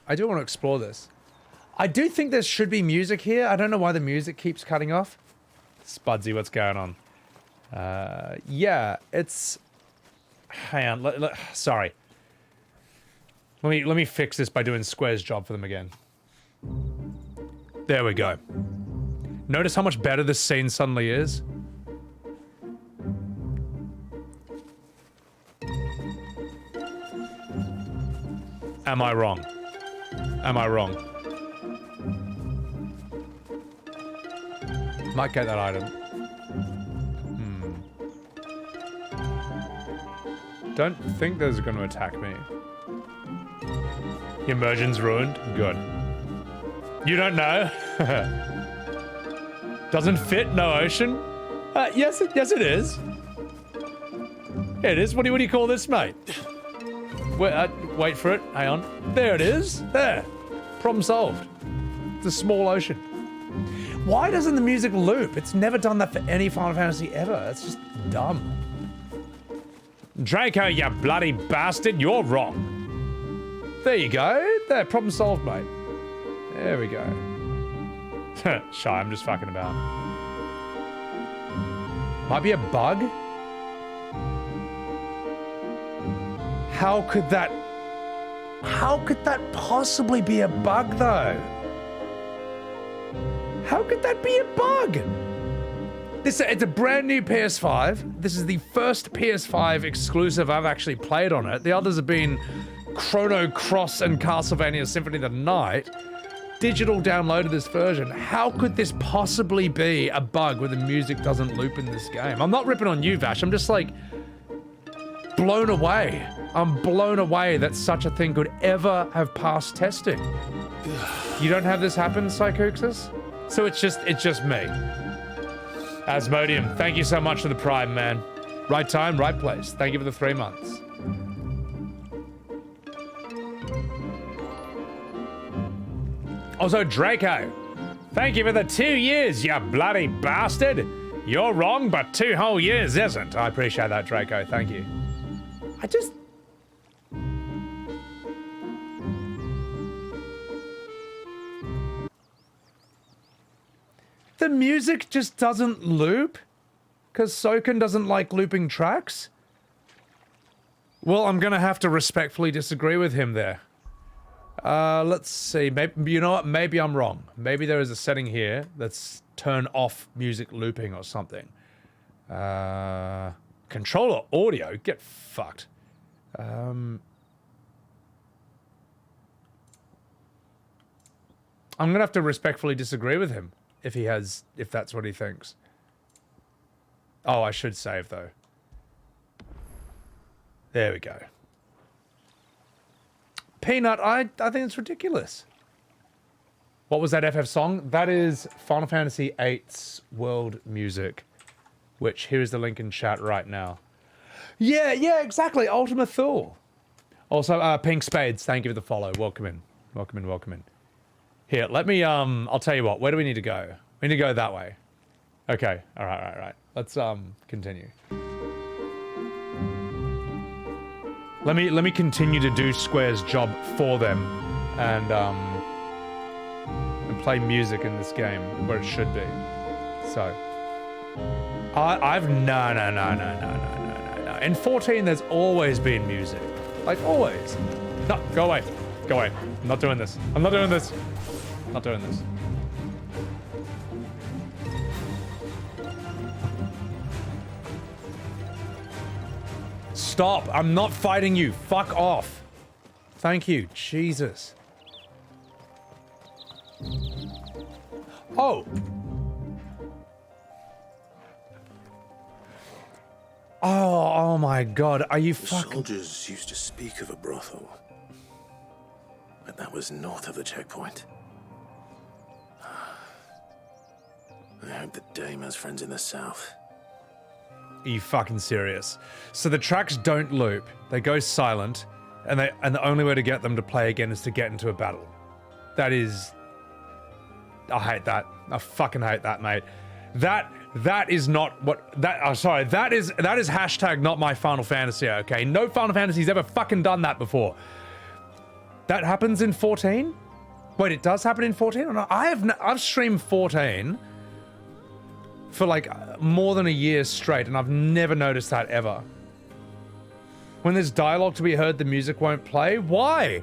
Speaker 1: I do want to explore this. I do think there should be music here. I don't know why the music keeps cutting off. Spudsy, what's going on? Yeah, it's... Hang on, sorry. Let me fix this by doing Square's job for them again. There we go. Notice how much better this scene suddenly is? Am I wrong? Am I wrong? Might get that item. Don't think those are going to attack me. Immersion's ruined? Good. You don't know? Doesn't fit? No ocean? Yes it is. Yeah, it is. What do you call this, mate? Wait for it. Hang on. There it is. There. Problem solved. It's a small ocean. Why doesn't the music loop? It's never done that for any Final Fantasy ever. It's just dumb. Draco, you bloody bastard. You're wrong. There you go. There. Problem solved, mate. There we go. Shy, I'm just fucking about. Might be a bug? How could that possibly be a bug, though? How could that be a bug? It's a brand new PS5. This is the first PS5 exclusive I've actually played on it. The others have been Chrono Cross and Castlevania Symphony of the Night. Digital downloaded this version. How could this possibly be a bug where the music doesn't loop in this game? I'm not ripping on you, Vash. I'm just like blown away. I'm blown away that such a thing could ever have passed testing. You don't have this happen, Psychooxus? So it's just me. Asmodeum, thank you so much for the Prime, man. Right time, right place. Thank you for the 3 months. Also, Draco, thank you for the 2 years, you bloody bastard. You're wrong, but 2 whole years isn't. I appreciate that, Draco. Thank you. The music just doesn't loop? Because Soken doesn't like looping tracks? Well, I'm gonna have to respectfully disagree with him there. Let's see. Maybe, you know what? Maybe I'm wrong. Maybe there is a setting here that's turn off music looping or something. Controller audio? Get fucked. I'm gonna have to respectfully disagree with him if that's what he thinks. Oh, I should save though. There we go. Peanut, I think it's ridiculous. What was that FF song? That is Final Fantasy VIII's world music, which here is the link in chat right now. Yeah, exactly. Ultima Thule. Also, Pink Spades, thank you for the follow. Welcome in. Welcome in, welcome in. Here, let me, I'll tell you what. Where do we need to go? We need to go that way. Okay, all right. Let's, continue. Let me continue to do Square's job for them and play music in this game where it should be. So, no. In 14, there's always been music. Like, always. No, go away. Go away. I'm not doing this. I'm not doing this. Not doing this. Stop. I'm not fighting you. Fuck off. Thank you. Jesus. Oh. Oh my god. Are you fucking...
Speaker 14: Soldiers used to speak of a brothel. But that was north of the checkpoint. I hope the dame has friends in the south.
Speaker 1: Are you fucking serious? So the tracks don't loop, they go silent, and the only way to get them to play again is to get into a battle. That is... I hate that. I fucking hate that, mate. That is not what... sorry, that is hashtag not my Final Fantasy, okay? No Final Fantasy's ever fucking done that before. That happens in 14? Wait, it does happen in 14? Or not? I've streamed 14 for like more than a year straight, and I've never noticed that ever. When there's dialogue to be heard, the music won't play? Why?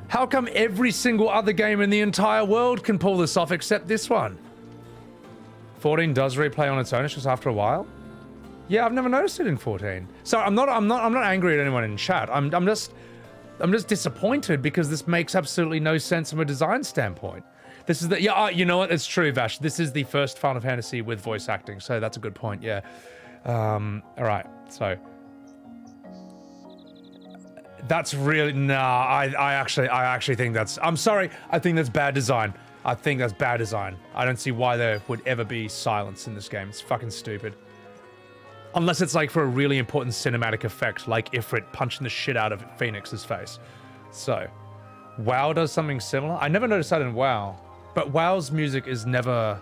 Speaker 1: How come every single other game in the entire world can pull this off except this one? 14 does replay on its own, it's just after a while? Yeah, I've never noticed it in 14. So I'm not angry at anyone in chat. I'm just disappointed because this makes absolutely no sense from a design standpoint. This is the... Yeah, you know what? It's true, Vash. This is the first Final Fantasy with voice acting, so that's a good point, yeah. Alright, so... That's really... Nah, I actually think that's... I'm sorry, I think that's bad design. I think that's bad design. I don't see why there would ever be silence in this game. It's fucking stupid. Unless it's like for a really important cinematic effect, like Ifrit punching the shit out of Phoenix's face. So... WoW does something similar? I never noticed that in WoW. But WoW's music is never...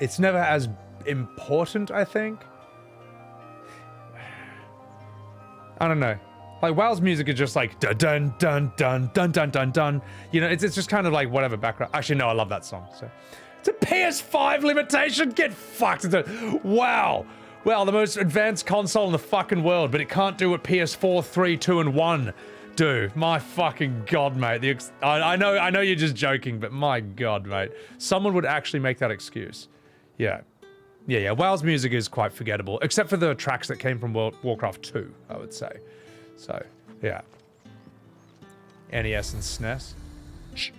Speaker 1: It's never as important, I think. I don't know. Like, WoW's music is just like dun dun dun dun dun dun dun dun. You know, it's just kind of like whatever background. Actually, no, I love that song. So it's a PS5 limitation. Get fucked. Wow. Well, the most advanced console in the fucking world, but it can't do what PS4, 3, 2, and 1 do. My fucking god, mate. I know you're just joking, but my god, mate. Someone would actually make that excuse. Yeah. Yeah. WoW's music is quite forgettable, except for the tracks that came from Warcraft 2, I would say. So, yeah. NES and SNES. Shh.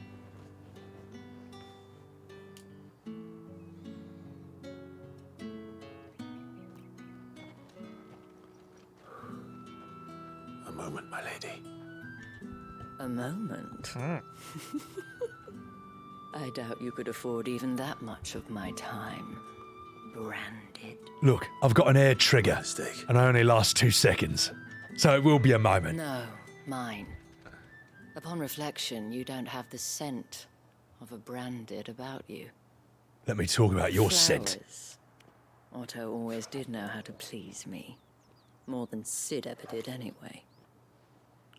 Speaker 14: A moment, my lady.
Speaker 20: A moment? I doubt you could afford even that much of my time. Branded.
Speaker 1: Look, I've got an air trigger, and I only last 2 seconds. So it will be a moment.
Speaker 20: No, mine. Upon reflection, you don't have the scent of a branded about you.
Speaker 1: Let me talk about your
Speaker 20: Flowers.
Speaker 1: scent.
Speaker 20: Otto always did know how to please me. More than Sid ever did anyway.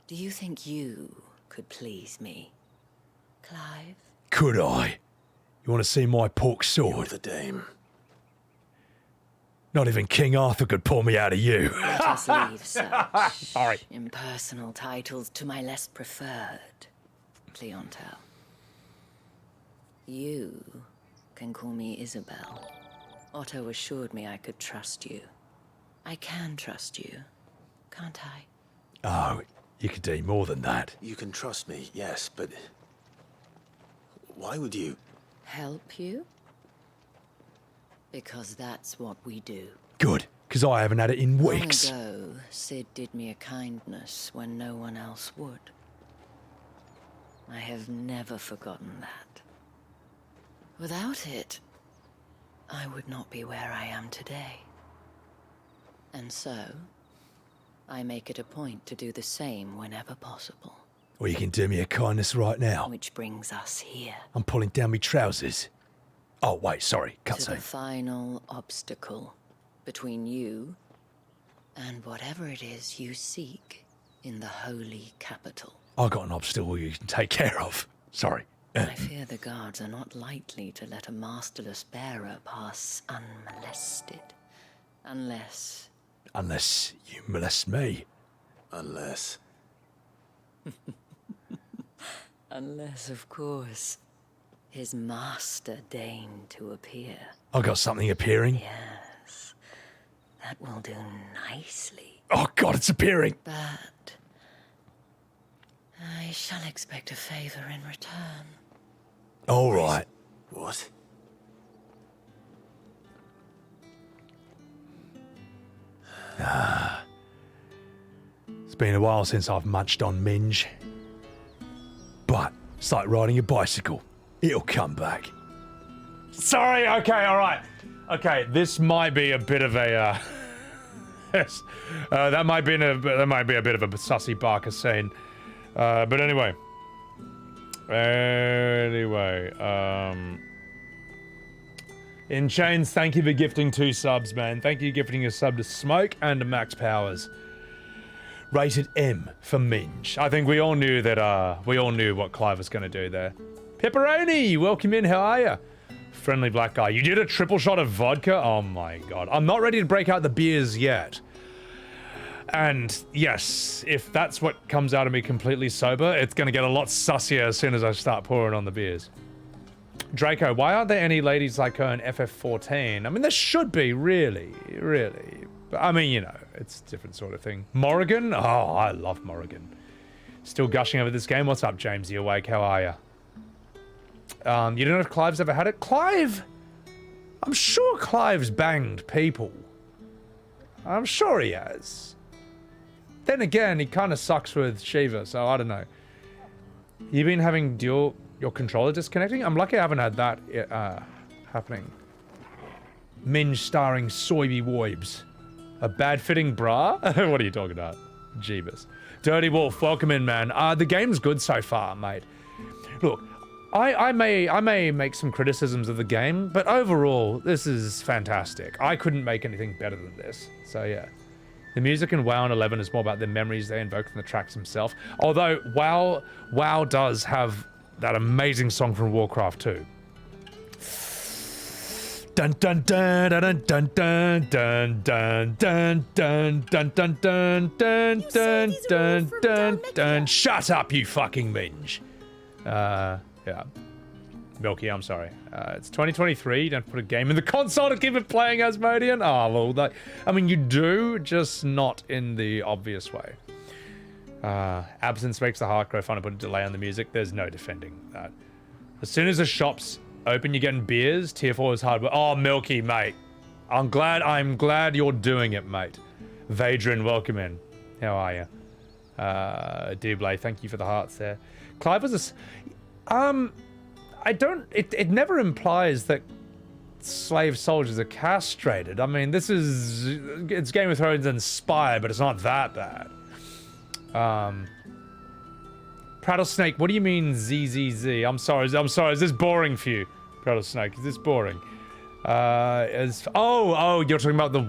Speaker 20: Do you think you could please me, Clive?
Speaker 1: Could I? You want to see my pork sword?
Speaker 14: You're the dame.
Speaker 1: Not even King Arthur could pull me out of you.
Speaker 20: Let us leave such
Speaker 1: Sorry.
Speaker 20: impersonal titles to my less preferred clientele. You can call me Isabel. Otto assured me I could trust you. I can trust you, can't I?
Speaker 1: Oh, you could do more than that.
Speaker 4: You can trust me, yes, but why would you?
Speaker 20: Help you? Because that's what we do.
Speaker 1: Good, because I haven't had it in weeks.
Speaker 20: Long ago, Sid did me a kindness when no one else would. I have never forgotten that. Without it, I would not be where I am today. And so, I make it a point to do the same whenever possible.
Speaker 1: Well, you can do me a kindness right now.
Speaker 20: Which brings us here.
Speaker 1: I'm pulling down my trousers. Oh, wait, sorry,
Speaker 20: To
Speaker 1: cutscene.
Speaker 20: the final obstacle between you and whatever it is you seek in the holy capital.
Speaker 1: I got an obstacle you can take care of. Sorry.
Speaker 20: I fear the guards are not likely to let a masterless bearer pass unmolested. Unless
Speaker 1: you molest me.
Speaker 4: Unless,
Speaker 20: of course, his master deigned to appear.
Speaker 1: I got something appearing.
Speaker 20: Yes, that will do nicely.
Speaker 1: Oh God, it's appearing.
Speaker 20: But I shall expect a favor in return.
Speaker 1: All right.
Speaker 4: what?
Speaker 1: It's been a while since I've munched on minge. But it's like riding a bicycle. It'll come back. Sorry, okay, all right. Okay, this might be a bit of a, yes, that might be a bit of a sussy Barker scene. But anyway. In Chains, thank you for gifting 2 subs, man. Thank you for gifting a sub to Smoke and to Max Powers. Rated M for Minge. I think we all knew that, we all knew what Clive was going to do there. Pepperoni, welcome in, how are you? Friendly black guy. You did a triple shot of vodka? Oh my god. I'm not ready to break out the beers yet. And yes, if that's what comes out of me completely sober, it's going to get a lot sussier as soon as I start pouring on the beers. Draco, why aren't there any ladies like her in FF14? I mean, there should be, really. But, I mean, you know, it's a different sort of thing. Morrigan? Oh, I love Morrigan. Still gushing over this game? What's up, James? You awake? How are you? You don't know if Clive's ever had it? Clive? I'm sure Clive's banged people. I'm sure he has. Then again, he kind of sucks with Shiva, so I don't know. You been having your controller disconnecting? I'm lucky I haven't had that happening. Minge starring Soyby Woibs. A bad-fitting bra? What are you talking about? Jeebus. Dirty Wolf, welcome in, man. The game's good so far, mate. Look, I may make some criticisms of the game, but overall, this is fantastic. I couldn't make anything better than this, so yeah. The music in WoW and 11 is more about the memories they invoke than the tracks themselves. Although WoW does have that amazing song from Warcraft 2. Dun dun dun dun dun dun dun dun dun dun dun dun dun dun dun dun dun dun. Shut up, you fucking minge. Yeah. Milky, I'm sorry. It's 2023. You don't put a game in the console to keep it playing Asmodean. Oh, well, I mean, you do, just not in the obvious way. Absence makes the heart grow fun to put a delay on the music. There's no defending that. As soon as the shops open, you're getting beers. Tier 4 is hard. Oh, Milky, mate. I'm glad you're doing it, mate. Vadrin, welcome in. How are you? Dublé, thank you for the hearts there. Clive was it never implies that slave soldiers are castrated. I mean, it's Game of Thrones inspired, but it's not that bad. Prattlesnake, what do you mean ZZZ? I'm sorry, is this boring for you? Prattlesnake, is this boring? Oh, you're talking about the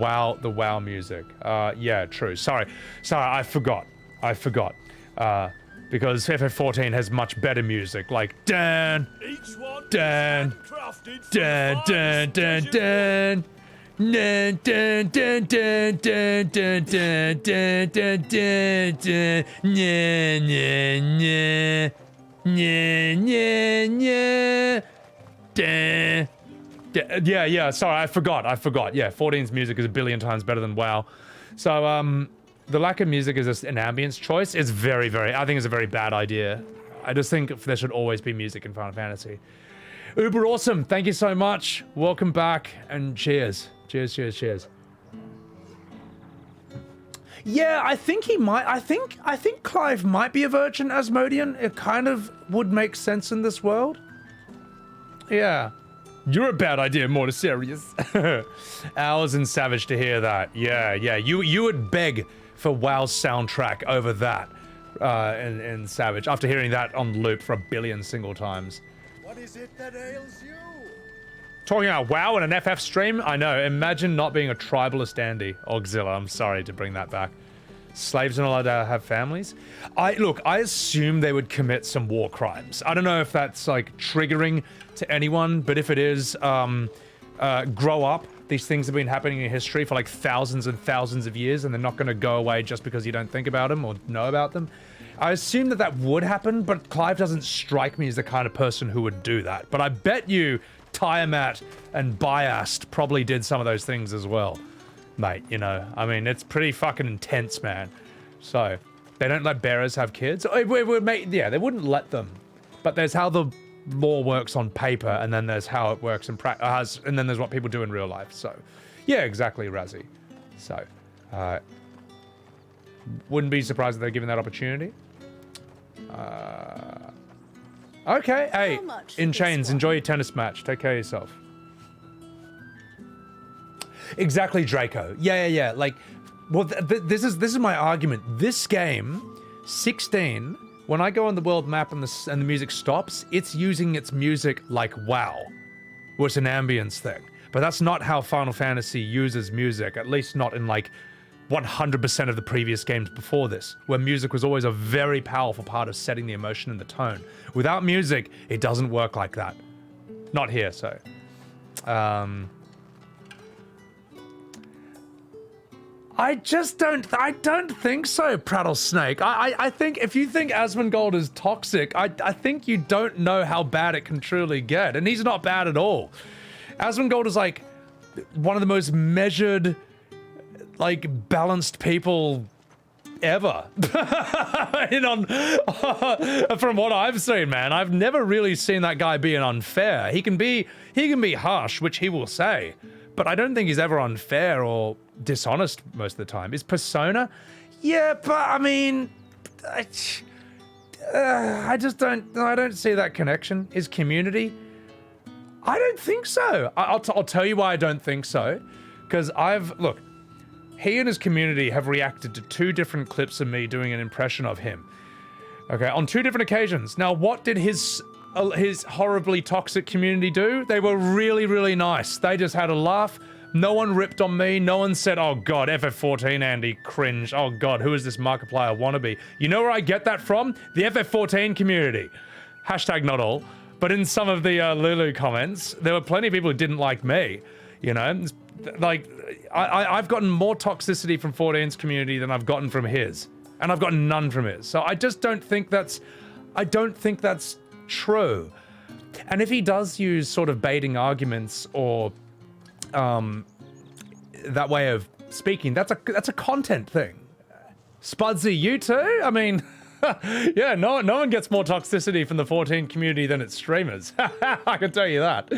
Speaker 1: WoW music. Yeah, true. Sorry, I forgot. Because FF14 has much better music, like Dan, Dan, Dan, Dan, Dan, Dan. Dun, dun, dun, dun, dun, dun, dun, dun, dun, dun, dun. Nya, nya, nya. Nya, nya, nya. Dun. Yeah, sorry, I forgot. Yeah, 14's music is a billion times better than WoW. So, the lack of music is just an ambience choice. It's very, I think it's a very bad idea. I just think there should always be music in Final Fantasy. Uber awesome, thank you so much. Welcome back, and cheers. Cheers. Yeah, I think he might, I think Clive might be a virgin Asmodean. It kind of would make sense in this world. Yeah. You're a bad idea, more serious. Owls and Savage to hear that. Yeah, you would beg for WoW's soundtrack over that in Savage, after hearing that on loop for a billion single times.
Speaker 11: What is it that ails you?
Speaker 1: Talking about WoW in an FF stream? I know, imagine not being a tribalist Andy. Auxilla, I'm sorry to bring that back. Slaves are not allowed to have families? Look, I assume they would commit some war crimes. I don't know if that's, like, triggering to anyone, but if it is, grow up. These things have been happening in history for, like, thousands and thousands of years, and they're not gonna go away just because you don't think about them or know about them. I assume that would happen, but Clive doesn't strike me as the kind of person who would do that. But I bet you Tiamat and Biast probably did some of those things as well. Mate, you know, I mean, it's pretty fucking intense, man. So, they don't let bearers have kids? Yeah, they wouldn't let them. But there's how the law works on paper, and then there's how it works in practice, and then there's what people do in real life. So, yeah, exactly, Razzie. So, wouldn't be surprised if they're given that opportunity. Okay, hey, In Chains, enjoy your tennis match. Take care of yourself. Exactly, Draco. Yeah. Like, well, this is my argument. This game, 16, when I go on the world map and the music stops, it's using its music like WoW, where it's an ambience thing. But that's not how Final Fantasy uses music, at least not in like 100% of the previous games before this, where music was always a very powerful part of setting the emotion and the tone. Without music, it doesn't work like that. Not here, so. I don't think so, Prattlesnake. I think if you think Asmongold is toxic, I think you don't know how bad it can truly get, and he's not bad at all. Asmongold is like one of the most measured, like, balanced people ever. From what I've seen, man, I've never really seen that guy being unfair. He can be harsh, which he will say, but I don't think he's ever unfair or dishonest most of the time. His persona, yeah, but I mean, I don't see that connection. His community, I don't think so. I'll tell you why I don't think so, because look, he and his community have reacted to 2 different clips of me doing an impression of him. Okay, on 2 different occasions. Now, what did his horribly toxic community do? They were really, really nice. They just had a laugh. No one ripped on me. No one said, oh god, FF14 Andy, cringe. Oh god, who is this Markiplier wannabe? You know where I get that from? The FF14 community. Hashtag not all. But in some of the Lulu comments, there were plenty of people who didn't like me. You know, like, I've gotten more toxicity from 14's community than I've gotten from his. And I've gotten none from his. So I just don't think that's true. And if he does use sort of baiting arguments or that way of speaking, that's a content thing. Spudsy, you too? I mean, yeah, no one gets more toxicity from the 14 community than its streamers. I can tell you that.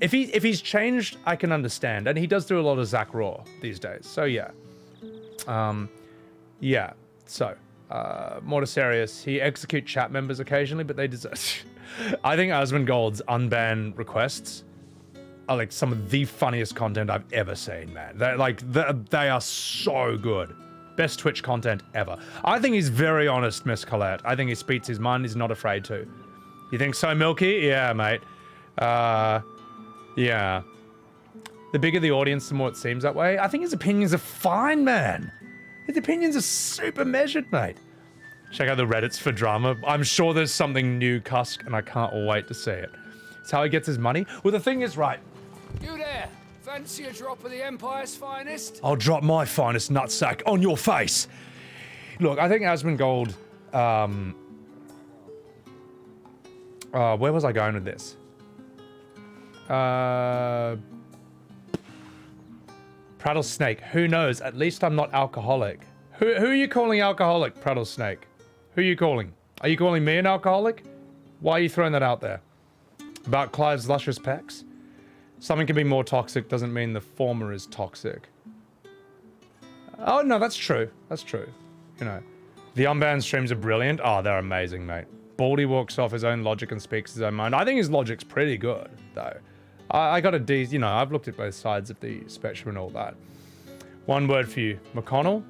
Speaker 1: If he's changed, I can understand, and he does do a lot of Zach Raw these days. So yeah, yeah. So more serious, he executes chat members occasionally, but they deserve. I think Asmongold's unban requests are like some of the funniest content I've ever seen, man. They are so good. Best Twitch content ever. I think he's very honest, Miss Colette. I think he speaks his mind. He's not afraid to. You think so, Milky? Yeah, mate. Yeah. The bigger the audience, the more it seems that way. I think his opinions are fine, man. His opinions are super measured, mate. Check out the Reddits for drama. I'm sure there's something new, Cusk, and I can't wait to see it. It's how he gets his money. Well, the thing is, right.
Speaker 5: You there!
Speaker 21: Fancy a drop of the Empire's finest?
Speaker 1: I'll drop my finest nutsack on your face. Look, I think Asmongold. Where was I going with this? Prattlesnake. Who knows? At least I'm not alcoholic. Who are you calling alcoholic, Prattlesnake? Who are you calling? Are you calling me an alcoholic? Why are you throwing that out there? About Clive's luscious pecs? Something can be more toxic doesn't mean the former is toxic. Oh, no, that's true. That's true. You know. The unbanned streams are brilliant. Oh, they're amazing, mate. Baldy walks off his own logic and speaks his own mind. I think his logic's pretty good, though. I got a you know, I've looked at both sides of the spectrum and all that. One word for you. McConnell?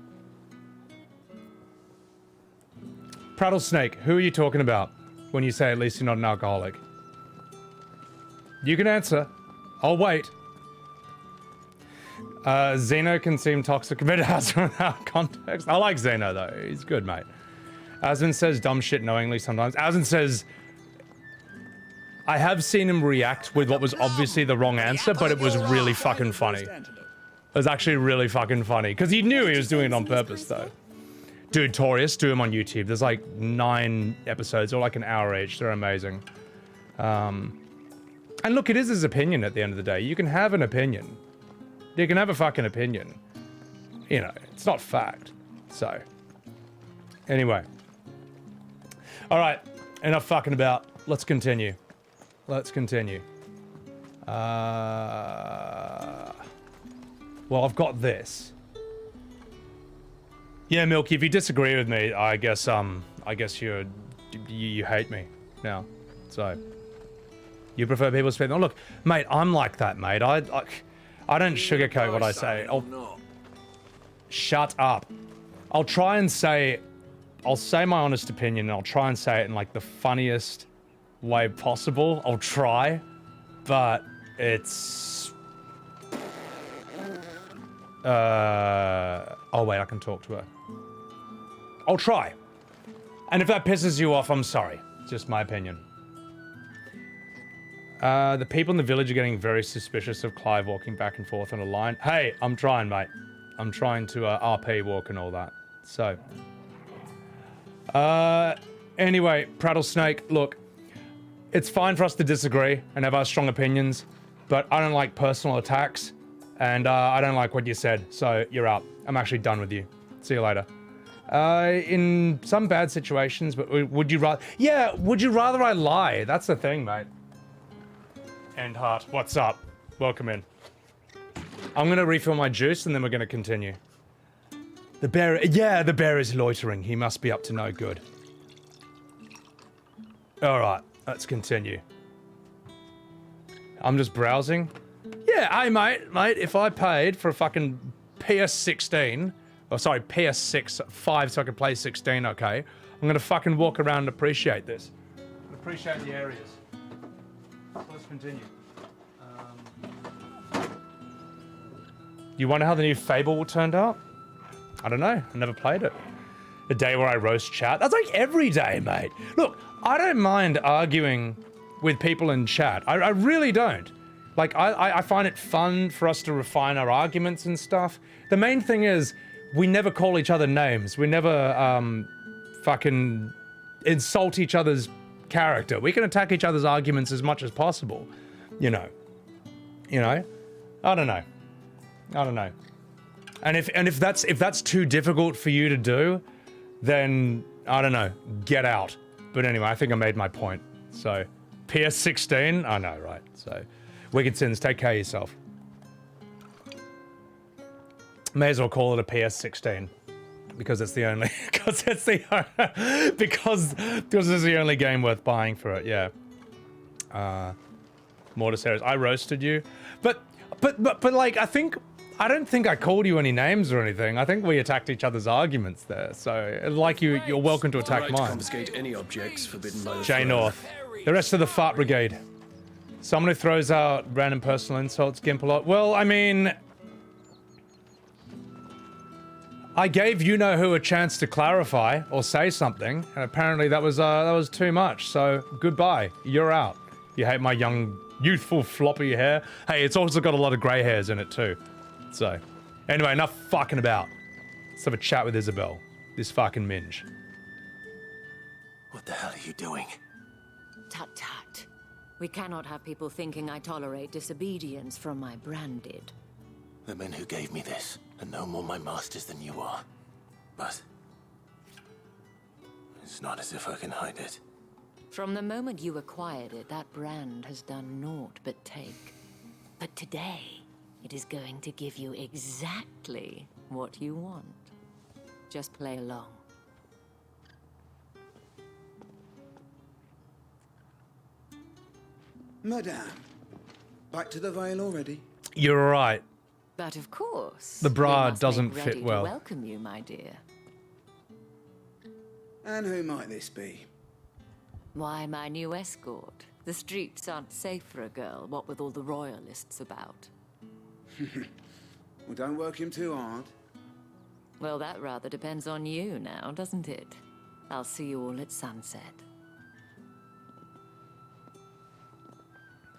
Speaker 1: Prattlesnake, who are you talking about when you say at least you're not an alcoholic? You can answer. I'll wait. Xeno can seem toxic, but it has without context. I like Xeno, though. He's good, mate. Asvin says dumb shit knowingly sometimes. Asvin says... I have seen him react with what was obviously the wrong answer, but it was really fucking funny. It was actually really fucking funny. Because he knew he was doing it on purpose, though. Dude, Torius, do him on YouTube. There's like 9 episodes, or like an hour each. They're amazing. And look, it is his opinion at the end of the day. You can have an opinion. You can have a fucking opinion. You know, it's not fact. So, anyway. Alright, enough fucking about. Let's continue. Let's continue. Well, I've got this. Yeah, Milky, if you disagree with me, I guess you hate me now. So, you prefer people speaking. Oh, look, mate, I'm like that, mate. I don't sugarcoat what I say. Shut up. I'll try and say, I'll say my honest opinion, and I'll try and say it in like the funniest way possible. I'll try, but it's... oh wait, I can talk to her. I'll try. And if that pisses you off, I'm sorry. It's just my opinion. The people in the village are getting very suspicious of Clive walking back and forth on a line. Hey, I'm trying, mate. I'm trying to RP walk and all that. So. Anyway, Prattlesnake, look. It's fine for us to disagree and have our strong opinions, but I don't like personal attacks, and I don't like what you said, so you're out. I'm actually done with you. See you later. In some bad situations, but would you rather... Yeah, would you rather I lie? That's the thing, mate. Endheart, what's up? Welcome in. I'm gonna refill my juice and then we're gonna continue. The bear... Yeah, the bear is loitering. He must be up to no good. Alright, let's continue. I'm just browsing. Yeah, hey mate, if I paid for a fucking PS16... Oh, sorry, PS6 5 so I can play 16, okay? I'm gonna fucking walk around and appreciate this. Appreciate the areas. Let's continue. You wonder how the new Fable turned out? I don't know. I never played it. A day where I roast chat. That's like every day, mate. Look, I don't mind arguing with people in chat. I really don't. Like, I find it fun for us to refine our arguments and stuff. The main thing is, we never call each other names. We never fucking insult each other's character. We can attack each other's arguments as much as possible. You know? I don't know. And if that's too difficult for you to do, then I don't know, get out. But anyway, I think I made my point. So, PS16, I know, right? So, Wicked Sins, take care of yourself. May as well call it a PS16 because it's the only because it's the only game worth buying for it. Yeah. Mortis Harris, I roasted you, but like I don't think I called you any names or anything. I think we attacked each other's arguments there. So like you're welcome to attack mine.
Speaker 7: Confiscate any objects forbidden by the
Speaker 1: J North, the rest of the Fart Brigade. Someone who throws out random personal insults, gimp a lot. Well, I mean, I gave you-know-who a chance to clarify or say something, and apparently that was too much, so goodbye. You're out. You hate my young Youthful floppy hair. Hey, it's also got a lot of grey hairs in it too. So, anyway, enough fucking about. Let's have a chat with Isabel. This fucking minge.
Speaker 3: What the hell are you doing?
Speaker 20: Tut tut. We cannot have people thinking I tolerate disobedience from my branded.
Speaker 3: The men who gave me this are no more my masters than you are. But it's not as if I can hide it.
Speaker 20: From the moment you acquired it, that brand has done naught but take. But today, it is going to give you exactly what you want. Just play along.
Speaker 22: Madame, back to the Vale already?
Speaker 1: You're right.
Speaker 20: But of course,
Speaker 1: The bra
Speaker 20: we must
Speaker 1: doesn't
Speaker 20: make
Speaker 1: fit
Speaker 20: ready
Speaker 1: well.
Speaker 20: To welcome you, my dear.
Speaker 22: And who might this be?
Speaker 20: Why, my new escort. The streets aren't safe for a girl, what with all the royalists about.
Speaker 22: Well, don't work him too hard.
Speaker 20: Well, that rather depends on you now, doesn't it? I'll see you all at sunset.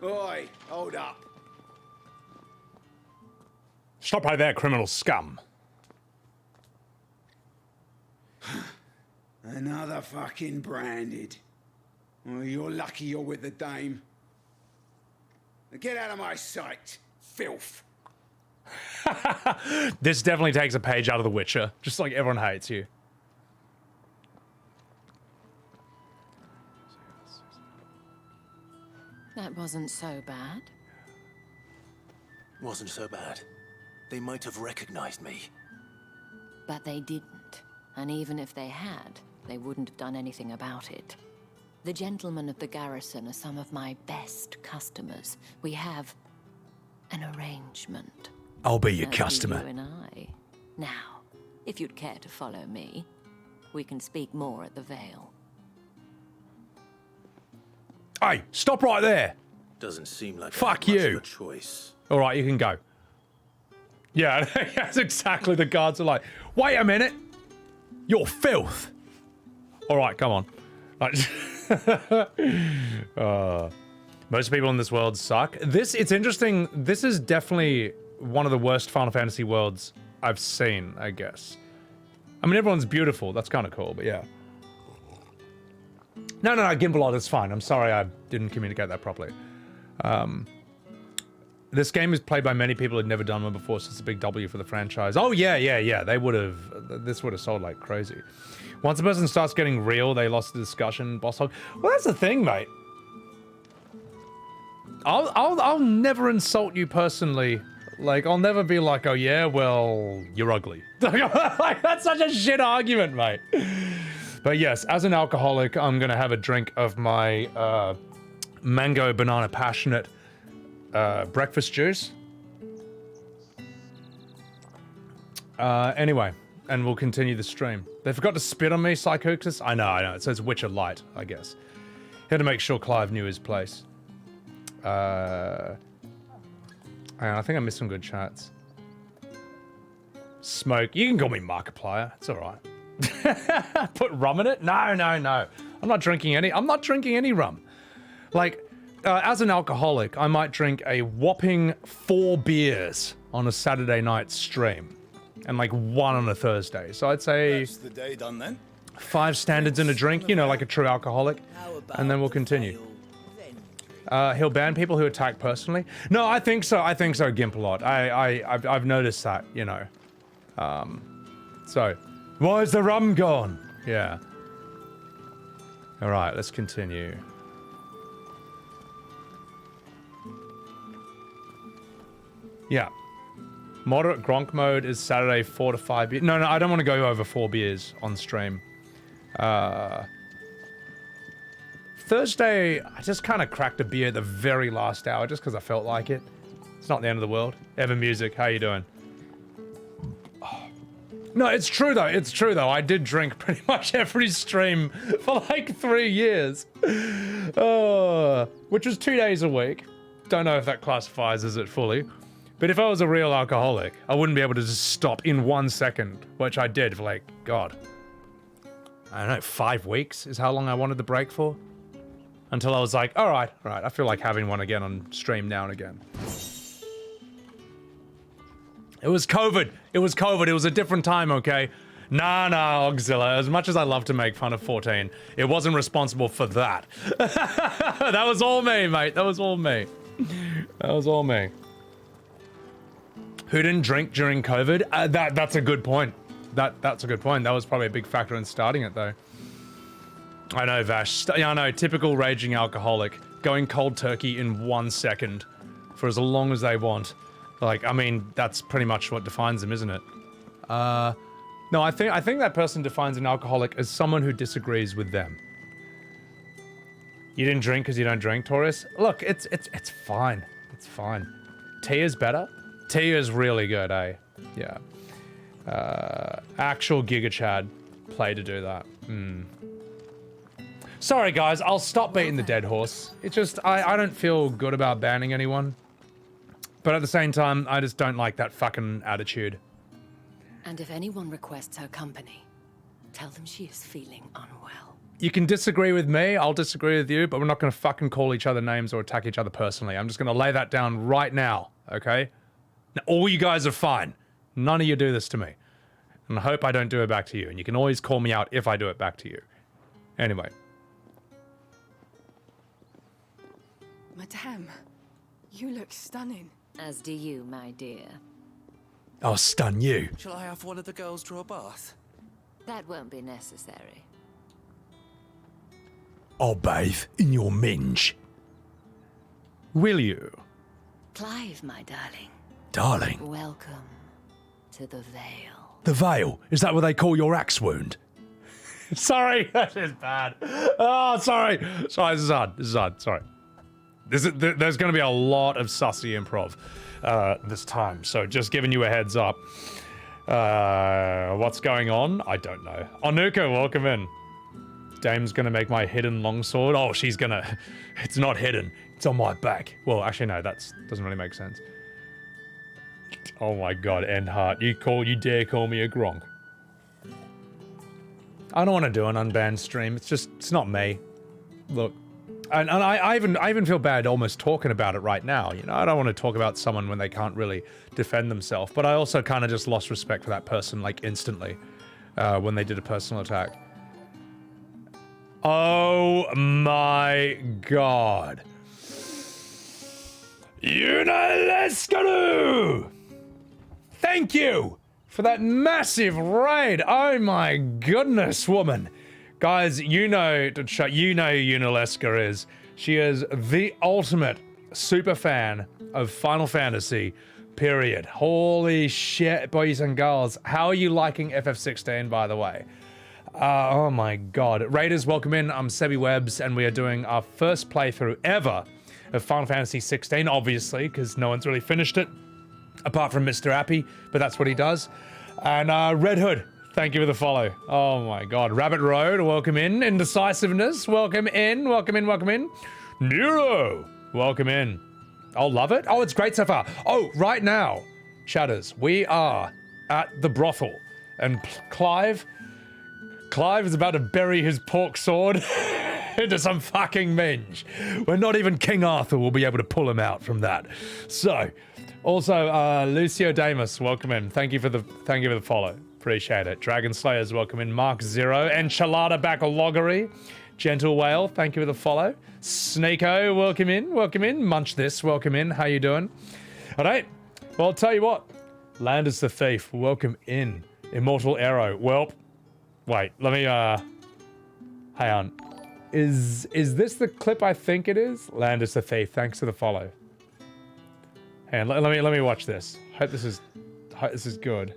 Speaker 22: Oi, hold up.
Speaker 1: Stop right there, criminal scum.
Speaker 22: Another fucking branded. Oh, you're lucky you're with the dame. Now get out of my sight, filth.
Speaker 1: This definitely takes a page out of The Witcher. Just like everyone hates you.
Speaker 20: That wasn't so bad.
Speaker 3: Wasn't so bad. They might have recognized me.
Speaker 20: But they didn't. And even if they had, they wouldn't have done anything about it. The gentlemen of the garrison are some of my best customers. We have an arrangement.
Speaker 1: I'll be your
Speaker 20: As do
Speaker 1: customer.
Speaker 20: You and I. Now, if you'd care to follow me, we can speak more at the Vale.
Speaker 1: Hey, stop right there.
Speaker 3: Doesn't seem like
Speaker 1: Fuck
Speaker 3: I have much
Speaker 1: you.
Speaker 3: of a choice.
Speaker 1: All right, you can go. Yeah, that's exactly the guards are like. Wait a minute. You're filth. All right, come on. Most people in this world suck. It's interesting. This is definitely one of the worst Final Fantasy worlds I've seen, I guess. I mean, everyone's beautiful. That's kind of cool, but yeah. No, Gimbalot is fine. I'm sorry I didn't communicate that properly. This game is played by many people who'd never done one before, so it's a big W for the franchise. Oh, yeah. They would have... This would have sold like crazy. Once a person starts getting real, they lost the discussion. Boss hog. Well, that's the thing, mate. I'll never insult you personally. Like, I'll never be like, oh, yeah, well, you're ugly. Like, that's such a shit argument, mate. But yes, as an alcoholic, I'm going to have a drink of my mango banana passionate breakfast juice. Anyway, and we'll continue the stream. They forgot to spit on me, Psychoxis. I know. It says Witcher Light, I guess. Had to make sure Clive knew his place. I think I missed some good chats. Smoke. You can call me Markiplier. It's all right. Put rum in it? No. I'm not drinking any rum. Like, as an alcoholic, I might drink a whopping 4 beers on a Saturday night stream. And like 1 on a Thursday. So I'd say...
Speaker 23: That's the day done then.
Speaker 1: 5 standards in a drink, you know, like a true alcoholic. And then we'll continue. He'll ban people who attack personally. No, I think so, Gimp a lot. I've noticed that, you know. So, why is the rum gone? Yeah. All right, let's continue. Yeah. Moderate Gronk mode is Saturday 4 to 5 beers. No, I don't want to go over 4 beers on stream. Thursday, I just kind of cracked a beer at the very last hour just because I felt like it. It's not the end of the world. Ever Music, how you doing? Oh. No, it's true though. I did drink pretty much every stream for like 3 years. Which was 2 days a week. Don't know if that classifies as it fully. But if I was a real alcoholic, I wouldn't be able to just stop in 1 second, which I did for like, God. I don't know, 5 weeks is how long I wanted the break for. Until I was like, all right, I feel like having one again on stream now and again. It was COVID. It was COVID. It was a different time, okay? Nah, Ogzilla. As much as I love to make fun of 14, it wasn't responsible for that. That was all me, mate. That was all me. That was all me. Who didn't drink during COVID? That's a good point. That's a good point. That was probably a big factor in starting it, though. I know, Vash. Yeah, I know. Typical raging alcoholic. Going cold turkey in 1 second for as long as they want. Like, I mean, that's pretty much what defines them, isn't it? No, I think that person defines an alcoholic as someone who disagrees with them. You didn't drink because you don't drink, Taurus? Look, it's fine. It's fine. Tea is better. Tea is really good, eh? Yeah. Actual Giga Chad play to do that. Sorry, guys. I'll stop beating the dead horse. It's just, I don't feel good about banning anyone. But at the same time, I just don't like that fucking attitude.
Speaker 6: And if anyone requests her company, tell them she is feeling unwell.
Speaker 1: You can disagree with me, I'll disagree with you, but we're not gonna fucking call each other names or attack each other personally. I'm just gonna lay that down right now, okay? Now, all you guys are fine. None of you do this to me. And I hope I don't do it back to you. And you can always call me out if I do it back to you. Anyway.
Speaker 12: Madame, you look stunning.
Speaker 20: As do you, my dear.
Speaker 1: I'll stun you.
Speaker 7: Shall I have one of the girls draw a bath?
Speaker 20: That won't be necessary.
Speaker 1: I'll bathe in your minge. Will you?
Speaker 20: Clive, my darling.
Speaker 1: Darling?
Speaker 20: Welcome to the Vale.
Speaker 1: The Vale? Is that what they call your axe wound? Sorry, that is bad. Oh, sorry. Sorry, this is hard. Sorry. There's going to be a lot of sussy improv this time, so just giving you a heads up. What's going on? I don't know. Anuka, welcome in. Dame's going to make my hidden longsword. Oh, she's going to... It's not hidden. It's on my back. Well, actually, no, that doesn't really make sense. Oh my god, Endheart. You dare call me a Gronk. I don't want to do an unbanned stream. It's not me. Look. And I even feel bad almost talking about it right now. You know, I don't want to talk about someone when they can't really defend themselves. But I also kind of just lost respect for that person, like, instantly. When they did a personal attack. Oh my god. Unalescaru! Thank you for that massive raid. Oh my goodness, woman. Guys, you know who Unalesca is. She is the ultimate super fan of Final Fantasy, period. Holy shit, boys and girls. How are you liking FF16, by the way? Oh my god. Raiders, welcome in. I'm Sebbywebz, and we are doing our first playthrough ever of Final Fantasy XVI, obviously, because no one's really finished it, apart from Mr. Appy, but that's what he does. And Red Hood, thank you for the follow. Oh my god. Rabbit Road, welcome in. Indecisiveness, welcome in, welcome in, welcome in. Nero, welcome in. I'll love it. Oh, it's great so far. Oh, right now, Shatters, we are at the brothel, and Clive is about to bury his pork sword into some fucking minge. We're not even King Arthur will be able to pull him out from that. So, also, Lucio Damus, welcome in. Thank you for the follow. Appreciate it. Dragon Slayers, welcome in. Mark Zero. Enchilada Bacaloggery. Gentle Whale, thank you for the follow. Sneeko, welcome in. Welcome in. Munch This, welcome in. How you doing? All right. Well, I'll tell you what. Landis the Thief, welcome in. Immortal Arrow. Well, wait. Let me, hang on. Is this the clip I think it is? Landis the Thief, thanks for the follow. Hang on, let me watch this. Hope this is good.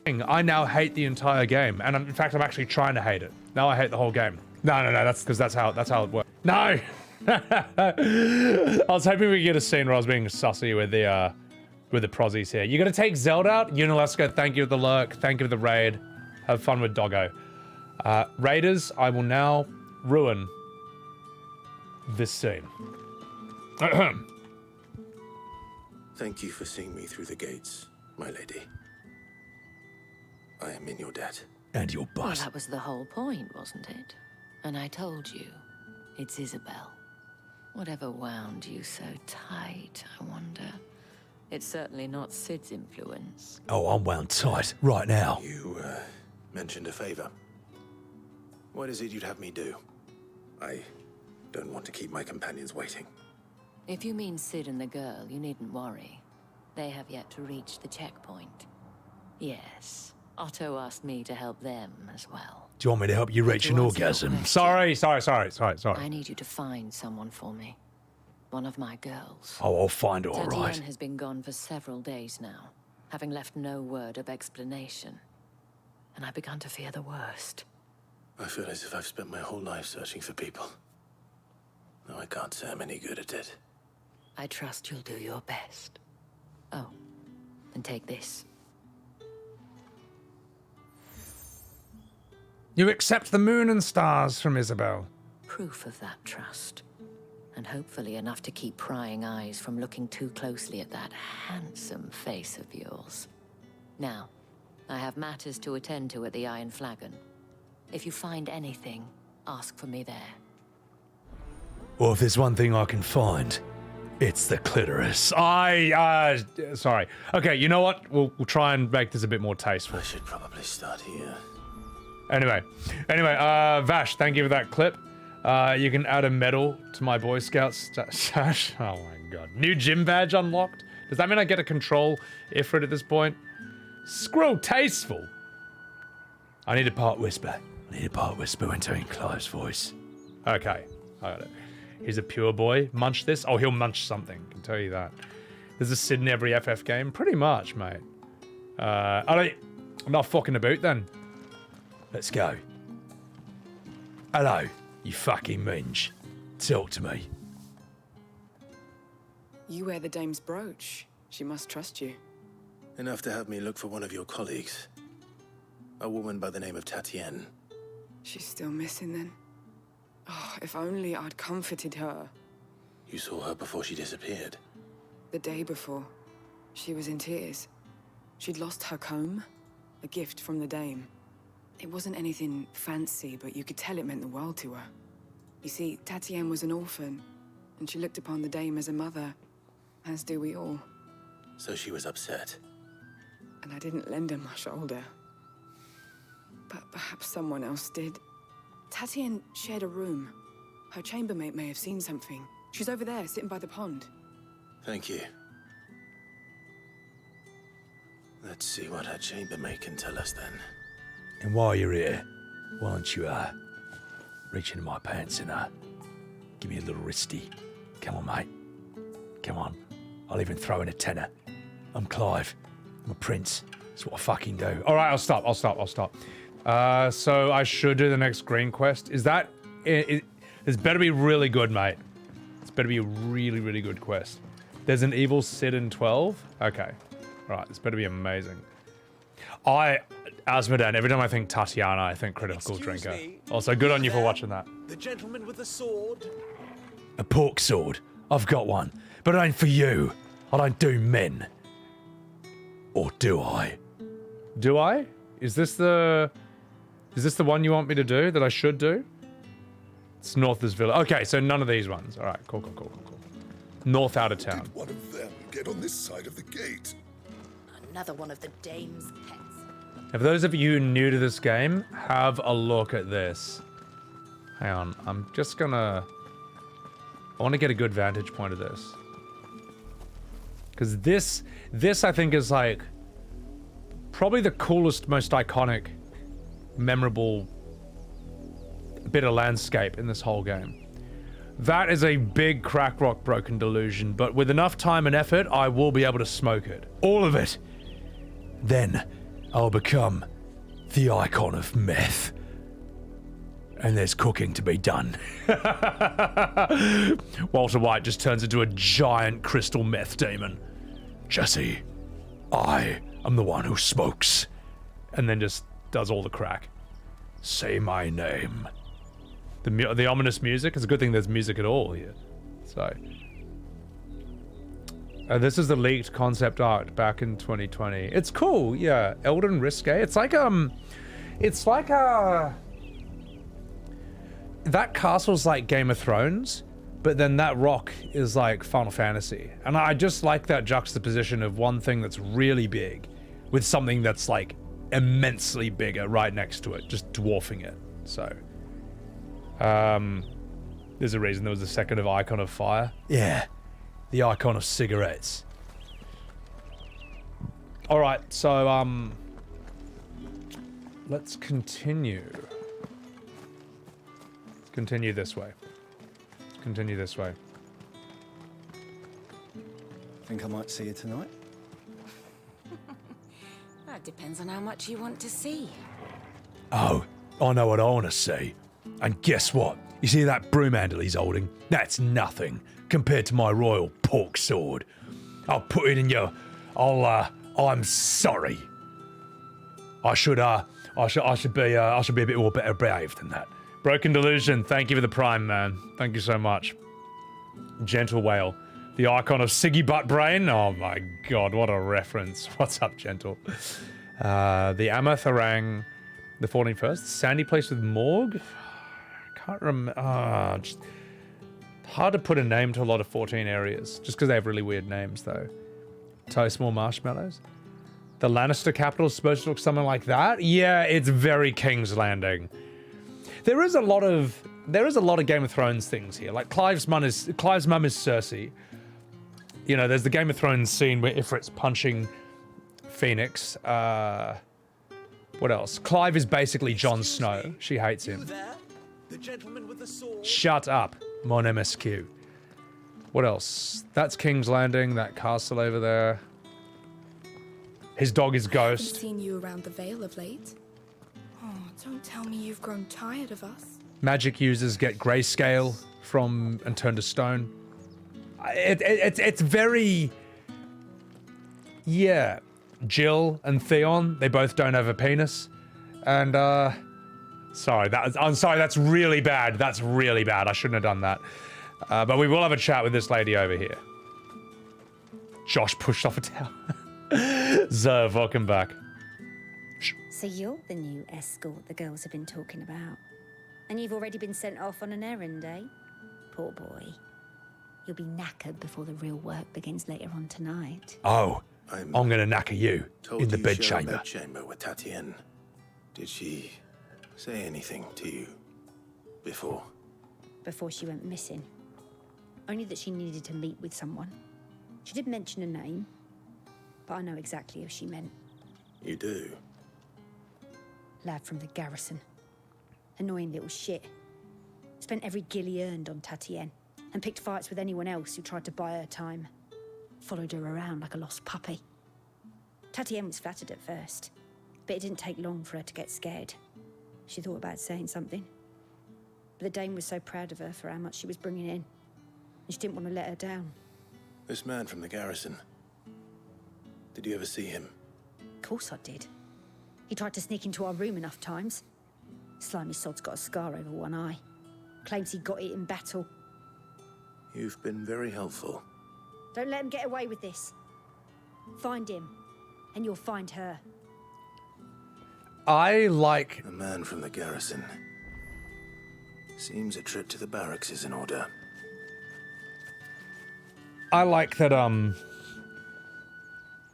Speaker 1: I now hate the entire game, and in fact, I'm actually trying to hate it. Now I hate the whole game. No, that's because that's how it works. No! I was hoping we could get a scene where I was being sussy with the prozzies here. You gonna take Zelda out? Unalesca, thank you for the lurk. Thank you for the raid. Have fun with Doggo. Raiders, I will now ruin this scene.
Speaker 10: Thank you for seeing me through the gates, my lady. I am in your debt.
Speaker 1: And your butt.
Speaker 20: Well, that was the whole point, wasn't it? And I told you. It's Isabel. Whatever wound you so tight, I wonder. It's certainly not Sid's influence.
Speaker 1: Oh, I'm wound tight right now.
Speaker 3: You, mentioned a favor. What is it you'd have me do? I don't want to keep my companions waiting.
Speaker 20: If you mean Sid and the girl, you needn't worry. They have yet to reach the checkpoint. Yes, Otto asked me to help them as well.
Speaker 1: Do you want me to help you reach an orgasm? Sorry.
Speaker 20: I need you to find someone for me. One of my girls.
Speaker 1: Oh, I'll find her, all
Speaker 20: Tatienne
Speaker 1: right.
Speaker 20: has been gone for several days now, having left no word of explanation. And I've begun to fear the worst.
Speaker 3: I feel as if I've spent my whole life searching for people. No, I can't say I'm any good at it.
Speaker 20: I trust you'll do your best. Oh, and take this.
Speaker 1: You accept the moon and stars from Isabel.
Speaker 20: Proof of that trust. And hopefully enough to keep prying eyes from looking too closely at that handsome face of yours. Now, I have matters to attend to at the Iron Flagon. If you find anything, ask for me there.
Speaker 1: Well, if there's one thing I can find, it's the clitoris. Sorry. Okay, you know what? We'll try and make this a bit more tasteful.
Speaker 3: I should probably start here.
Speaker 1: Anyway, Vash, thank you for that clip. You can add a medal to my Boy Scout stash. Oh my god. New gym badge unlocked? Does that mean I get to control Ifrit at this point? Scroll tasteful. I need a part whisper. When doing Clive's voice. Okay, I got it. He's a pure boy. Munch this? Oh, he'll munch something. I can tell you that. There's a Sid in every FF game. Pretty much, mate. I'm not fucking about then. Let's go. Hello, you fucking minge. Talk to me.
Speaker 12: You wear the dame's brooch. She must trust you.
Speaker 3: Enough to have me look for one of your colleagues. A woman by the name of Tatienne.
Speaker 12: She's still missing then. Oh, if only I'd comforted her.
Speaker 3: You saw her before she disappeared?
Speaker 12: The day before. She was in tears. She'd lost her comb. A gift from the dame. It wasn't anything fancy, but you could tell it meant the world to her. You see, Tatienne was an orphan, and she looked upon the dame as a mother, as do we all.
Speaker 3: So she was upset.
Speaker 12: And I didn't lend her my shoulder. But perhaps someone else did. Tatienne shared a room. Her chambermaid may have seen something. She's over there, sitting by the pond.
Speaker 3: Thank you. Let's see what her chambermaid can tell us then.
Speaker 1: And while you're here, why don't you, reach into my pants and, give me a little wristy. Come on, mate. Come on. I'll even throw in a tenner. I'm Clive. I'm a prince. That's what I fucking do. All right, I'll stop. So I should do the next green quest. Is that... This better be really good, mate. It's better be a really, really good quest. There's an evil Sid in 12? Okay. All right, this better be amazing. Asmodan, every time I think Tatiana, I think Critical Drinker. Also, good on you for watching that.
Speaker 5: The gentleman with the sword.
Speaker 1: A pork sword. I've got one. But it ain't for you. I don't do men. Or do I? Do I? Is this the one you want me to do, that I should do? It's north of this village. Okay, so none of these ones. All right, cool. North out of town.
Speaker 10: Did one of them get on this side of the gate?
Speaker 18: Another one of the dame's pets.
Speaker 1: For those of you new to this game, have a look at this. Hang on, I'm just gonna... I want to get a good vantage point of this. Because this I think is like... probably the coolest, most iconic, memorable bit of landscape in this whole game. That is a big crack rock broken delusion, but with enough time and effort, I will be able to smoke it. All of it. Then, I'll become the icon of meth. And there's cooking to be done. Walter White just turns into a giant crystal meth demon. Jesse, I am the one who smokes. And then just does all the crack. Say my name. The ominous music. It's a good thing there's music at all here. So... this is the leaked concept art back in 2020. It's cool, yeah. Elden Risque. It's like that castle's like Game of Thrones, but then that rock is like Final Fantasy. And I just like that juxtaposition of one thing that's really big with something that's like immensely bigger right next to it, just dwarfing it. So, there's a reason there was a second of Icon of Fire. Yeah, the icon of cigarettes. All right, so let's continue. Let's continue this way. Let's continue this way.
Speaker 13: Think I might see you tonight?
Speaker 12: That depends on how much you want to see.
Speaker 1: Oh, I know what I want to see. And guess what? You see that broom handle he's holding? That's nothing compared to my royal pork sword. I'll put it in your... I'm sorry. I should be a bit more better behaved than that. Broken Delusion, thank you for the prime, man. Thank you so much. Gentle Whale, the icon of Siggy Butt Brain. Oh my god, what a reference. What's up, Gentle? The Amatharang, the 41st. Sandy Place with Morgue. I can't remember. Just hard to put a name to a lot of 14 areas, just because they have really weird names, though. Toastmore Marshmallows. The Lannister capital is supposed to look something like that. Yeah, it's very King's Landing. There is a lot of Game of Thrones things here. Like Clive's mum is Cersei. You know, there's the Game of Thrones scene where Ifrit's punching Phoenix. What else? Clive is basically Jon Snow. She hates him.
Speaker 5: The gentleman with the sword.
Speaker 1: Shut up, mon MSQ. What else? That's King's Landing, that castle over there. His dog is
Speaker 9: I
Speaker 1: Ghost.
Speaker 9: haven't seen you around the Vale of late. Oh, don't tell me you've grown tired of us.
Speaker 1: Magic users get grayscale and turn to stone. It's very... Yeah. Jill and Theon, they both don't have a penis. And, sorry, I'm sorry, that's really bad. That's really bad. I shouldn't have done that. But we will have a chat with this lady over here. Josh pushed off a tower. Zerv, welcome back.
Speaker 15: So you're the new escort the girls have been talking about. And you've already been sent off on an errand, eh? Poor boy. You'll be knackered before the real work begins later on tonight.
Speaker 1: Oh, I'm gonna knacker you in the bedchamber.
Speaker 3: Bedchamber with Tatienne. Did she say anything to you before?
Speaker 15: Before she went missing. Only that she needed to meet with someone. She did mention a name, but I know exactly who she meant.
Speaker 3: You do?
Speaker 15: Lad from the garrison. Annoying little shit. Spent every guil he earned on Tatienne, and picked fights with anyone else who tried to buy her time. Followed her around like a lost puppy. Tatienne was flattered at first, but it didn't take long for her to get scared. She thought about saying something. But the Dame was so proud of her for how much she was bringing in, and she didn't want to let her down.
Speaker 3: This man from the garrison. Did you ever see him?
Speaker 15: Of course I did. He tried to sneak into our room enough times. Slimy sod's got a scar over one eye. Claims he got it in battle.
Speaker 3: You've been very helpful.
Speaker 15: Don't let him get away with this. Find him, and you'll find her.
Speaker 1: I like...
Speaker 3: A man from the garrison. Seems a trip to the barracks is in order.
Speaker 1: I like that,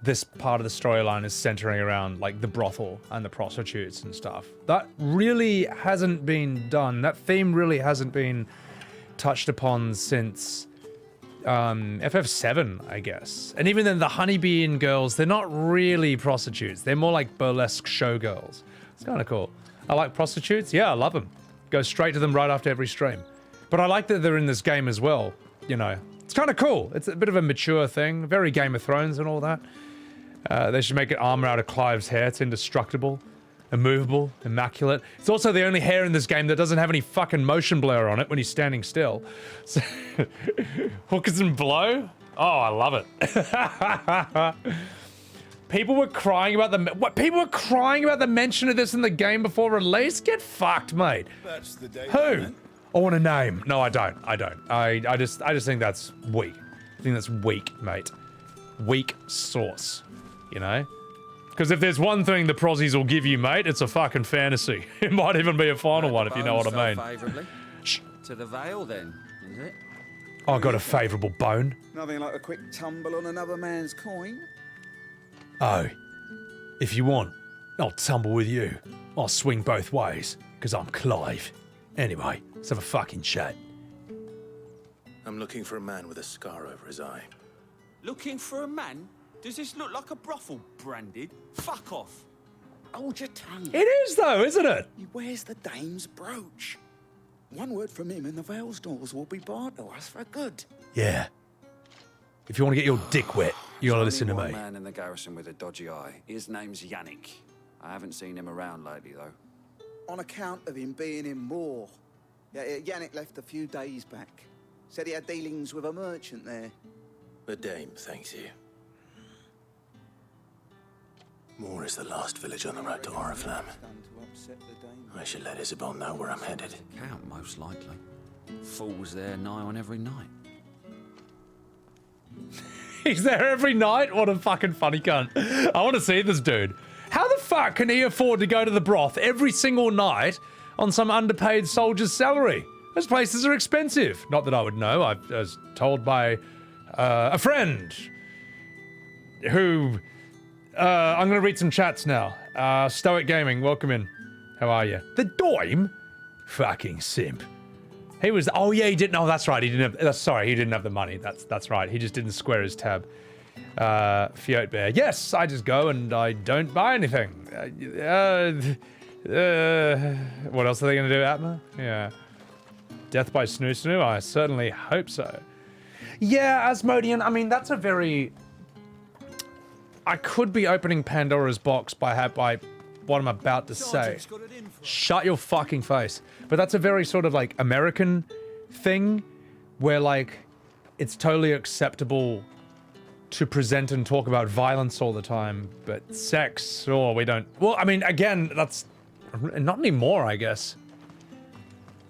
Speaker 1: this part of the storyline is centering around, like, the brothel and the prostitutes and stuff. That really hasn't been done. That theme really hasn't been touched upon since, FF7, I guess. And even then, the Honeybee Inn girls, they're not really prostitutes. They're more like burlesque showgirls. It's kind of cool. I like prostitutes. Yeah, I love them. Go straight to them right after every stream. But I like that they're in this game as well, you know. It's kind of cool. It's a bit of a mature thing. Very Game of Thrones and all that. They should make an armor out of Clive's hair. It's indestructible, immovable, immaculate. It's also the only hair in this game that doesn't have any fucking motion blur on it when he's standing still. So hookers and blow? Oh, I love it. People were crying about people were crying about the mention of this in the game before release? Get fucked, mate.
Speaker 11: That's the day.
Speaker 1: Who? I want a name. No, I don't. I just think that's weak. I think that's weak, mate. Weak sauce. You know? Because if there's one thing the prozzies will give you, mate, it's a fucking fantasy. It might even be a final one, if you know what I mean.
Speaker 2: To the Vale, then, is it?
Speaker 1: I got a favourable bone.
Speaker 2: Nothing like a quick tumble on another man's coin.
Speaker 1: Oh, if you want, I'll tumble with you. I'll swing both ways, because I'm Clive. Anyway, let's have a fucking chat.
Speaker 3: I'm looking for a man with a scar over his eye.
Speaker 2: Looking for a man? Does this look like a brothel, Branded? Fuck off. Hold your tongue.
Speaker 1: It is, though, isn't it?
Speaker 2: He wears the dame's brooch. One word from him and the Vale's doors will be barred to us for good.
Speaker 1: Yeah. If you want to get your dick wet, you gotta listen to me.
Speaker 2: One man in the garrison with a dodgy eye. His name's Yannick. I haven't seen him around lately, though. On account of him being in Moor. Yeah, Yannick left a few days back. Said he had dealings with a merchant there.
Speaker 3: The dame thanks you. Moor is the last village on the road to Oriflamme. I should let Isabel know where I'm headed.
Speaker 2: Count, most likely. Fool's there nigh on every night.
Speaker 1: He's there every night? What a fucking funny cunt. I want to see this dude. How the fuck can he afford to go to the broth every single night on some underpaid soldier's salary? Those places are expensive. Not that I would know. I was told by a friend who... I'm going to read some chats now. Stoic Gaming, welcome in. How are you? The Doim? Fucking simp. He was... Oh, yeah, he didn't... Oh, that's right. He didn't have... Sorry, he didn't have the money. That's right. He just didn't square his tab. Fiat Bear. Yes, I just go and I don't buy anything. What else are they going to do, Atma? Yeah. Death by Snoo Snoo? I certainly hope so. Yeah, Asmodean, I mean, that's a very... I could be opening Pandora's box by what I'm about to say. Shut your fucking face. But that's a very sort of like American thing where like it's totally acceptable to present and talk about violence all the time, but sex, oh, we don't. Well, I mean, again, that's not anymore, I guess.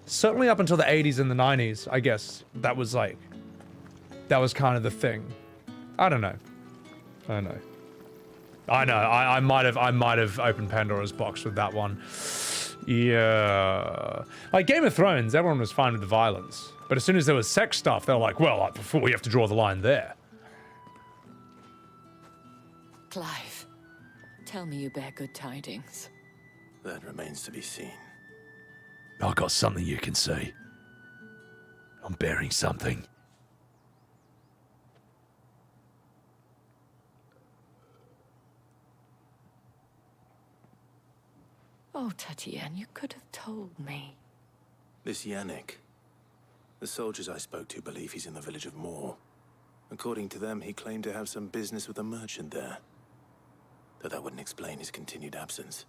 Speaker 1: Certainly up until the 80s and the 90s, I guess that was kind of the thing. I don't know. I know. I might have opened Pandora's box with that one. Yeah. Like Game of Thrones, everyone was fine with the violence. But as soon as there was sex stuff, they were like, well, before we have to draw the line there.
Speaker 20: Clive, tell me you bear good tidings.
Speaker 3: That remains to be seen.
Speaker 1: I got something you can see. I'm bearing something.
Speaker 20: Oh, Tatienne, you could have told me.
Speaker 3: This Yannick. The soldiers I spoke to believe he's in the village of Moor. According to them, he claimed to have some business with a merchant there. Though that wouldn't explain his continued absence.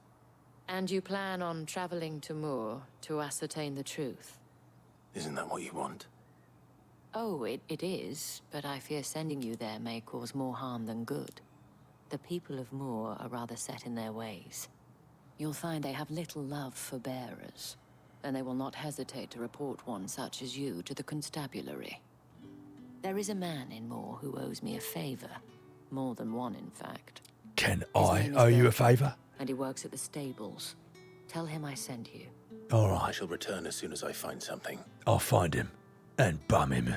Speaker 20: And you plan on traveling to Moor to ascertain the truth?
Speaker 3: Isn't that what you want?
Speaker 20: Oh, it is, but I fear sending you there may cause more harm than good. The people of Moor are rather set in their ways. You'll find they have little love for bearers, and they will not hesitate to report one such as you to the constabulary. There is a man in Moor who owes me a favor. More than one, in fact.
Speaker 1: Can I owe you a favor?
Speaker 20: And he works at the stables. Tell him I sent you.
Speaker 1: All right.
Speaker 3: I shall return as soon as I find something.
Speaker 1: I'll find him and bum him.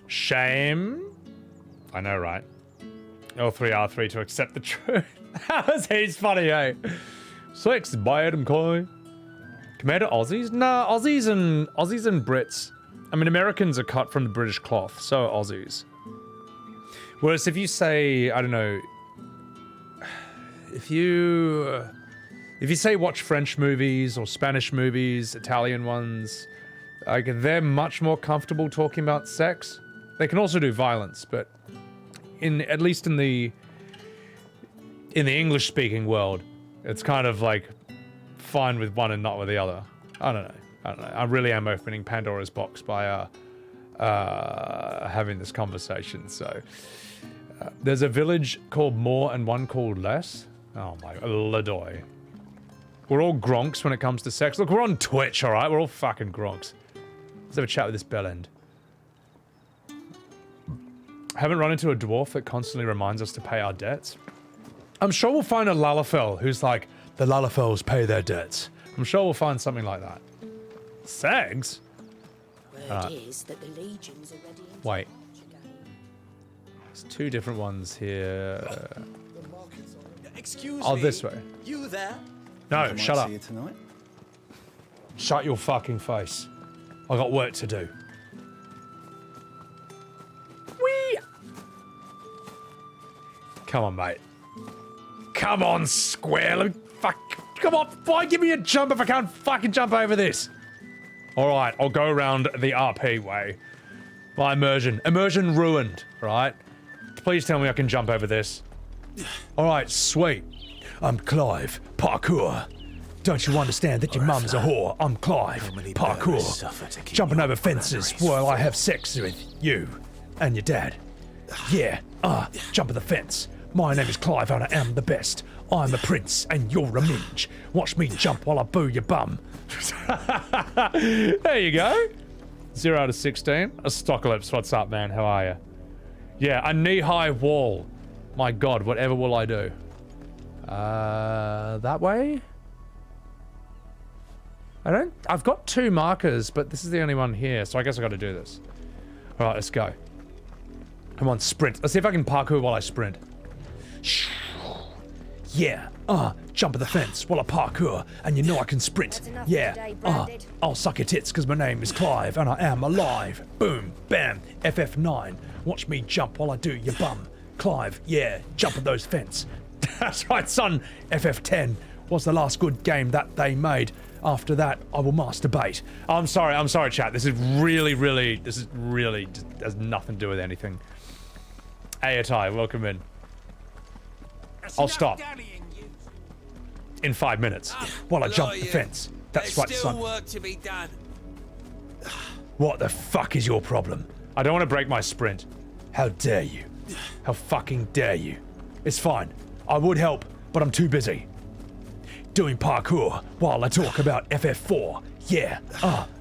Speaker 1: Shame. I know, right? L3R3 to accept the truth. He's funny, eh? 6 by Adam Coy. Compared to Aussies? Nah, Aussies and Brits. I mean, Americans are cut from the British cloth, so are Aussies. Whereas if you say, I don't know, if you say watch French movies or Spanish movies, Italian ones, like they're much more comfortable talking about sex. They can also do violence, but at least in the English-speaking world, it's kind of like fine with one and not with the other. I don't know. I really am opening Pandora's box by having this conversation. So there's a village called More and one called Less. Oh my god, Ladoy. We're all Gronks when it comes to sex. Look, we're on Twitch, all right? We're all fucking Gronks. Let's have a chat with this bellend. Haven't run into a dwarf that constantly reminds us to pay our debts. I'm sure we'll find a Lalafell who's like, the Lalafels pay their debts. I'm sure we'll find something like that. Segs?
Speaker 18: Word is that the legions are ready.
Speaker 1: Wait. There's two different ones here.
Speaker 8: Excuse
Speaker 1: oh,
Speaker 8: me.
Speaker 1: this way.
Speaker 8: You there?
Speaker 1: No, shut up.
Speaker 13: See you tonight.
Speaker 1: Shut your fucking face. I got work to do. Whee! Come on, mate. Come on, square. Let me come on. Why give me a jump if I can't fucking jump over this? Alright, I'll go around the RP way. My immersion. Immersion ruined, right? Please tell me I can jump over this. Alright, sweet. I'm Clive. Parkour. Don't you understand that your mum's a whore? I'm Clive. Parkour. Jumping over fences while I have sex with you and your dad. Yeah, jump at the fence. My name is Clive and I am the best. I'm a prince and you're a minge. Watch me jump while I boo your bum. There you go. 0 out of 16. Astocalypse, what's up, man? How are you? Yeah, a knee-high wall. My god, whatever will I do? That way? I've got 2 markers, but this is the only one here, so I guess I gotta do this. Alright, let's go. Come on, sprint. Let's see if I can parkour while I sprint. Yeah, jump at the fence while I parkour, and you know I can sprint. Yeah, I'll suck your tits because my name is Clive and I am alive. Boom, bam, FF9. Watch me jump while I do your bum. Clive, yeah, jump at those fence. That's right, son. FF10 was the last good game that they made. After that, I will masturbate. I'm sorry, chat. This is really has nothing to do with anything. Ayatai, welcome in. I'll stop. In 5 minutes, while I jump the fence. That's right, son.
Speaker 8: Still work to be done.
Speaker 1: What the fuck is your problem? I don't want to break my sprint. How dare you? How fucking dare you? It's fine. I would help, but I'm too busy. Doing parkour while I talk about FF4. Yeah,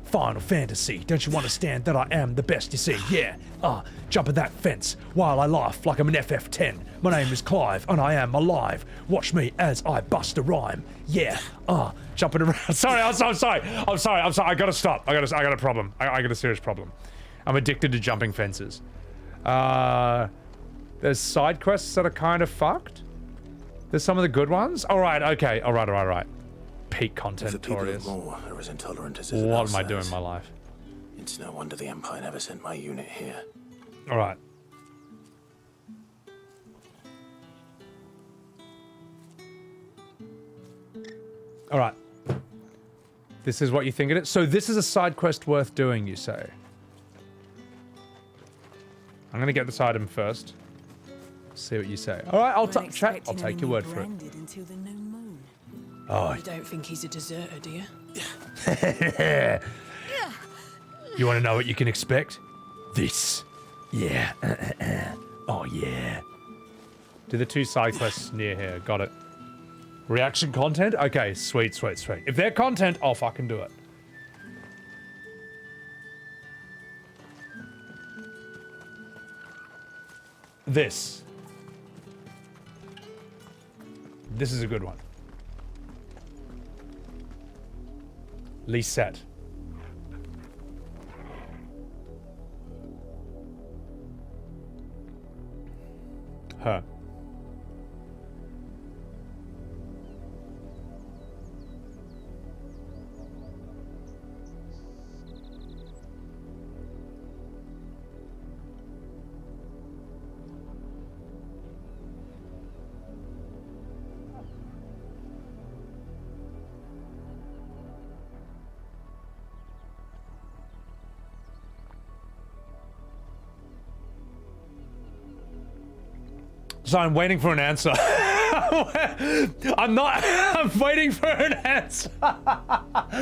Speaker 1: Final Fantasy. Don't you understand that I am the best, you see? Yeah, jump at that fence while I laugh like I'm an FF10. My name is Clive and I am alive. Watch me as I bust a rhyme. Yeah, jumping around. Sorry, I'm sorry. I gotta stop. I got a problem. I got a serious problem. I'm addicted to jumping fences. There's side quests that are kind of fucked. There's some of the good ones. All right, okay. All right. Peak content, Torius.
Speaker 3: Are as intolerant as
Speaker 1: what am I doing in my life?
Speaker 3: It's no wonder the Empire never sent my unit here.
Speaker 1: All right. All right. This is what you think it is. So this is a side quest worth doing, you say? I'm gonna get this item first. See what you say. All right, I'll chat. I'll take your word for it. Oh.
Speaker 9: You don't think he's a deserter, do you?
Speaker 1: You want to know what you can expect? This. Yeah. Oh, yeah. Do the 2 side quests near here. Got it. Reaction content? Okay, sweet. If they're content, I'll fucking do it. This is a good one. Lisette. Her. So I'm waiting for an answer. I'm waiting for an answer. I'm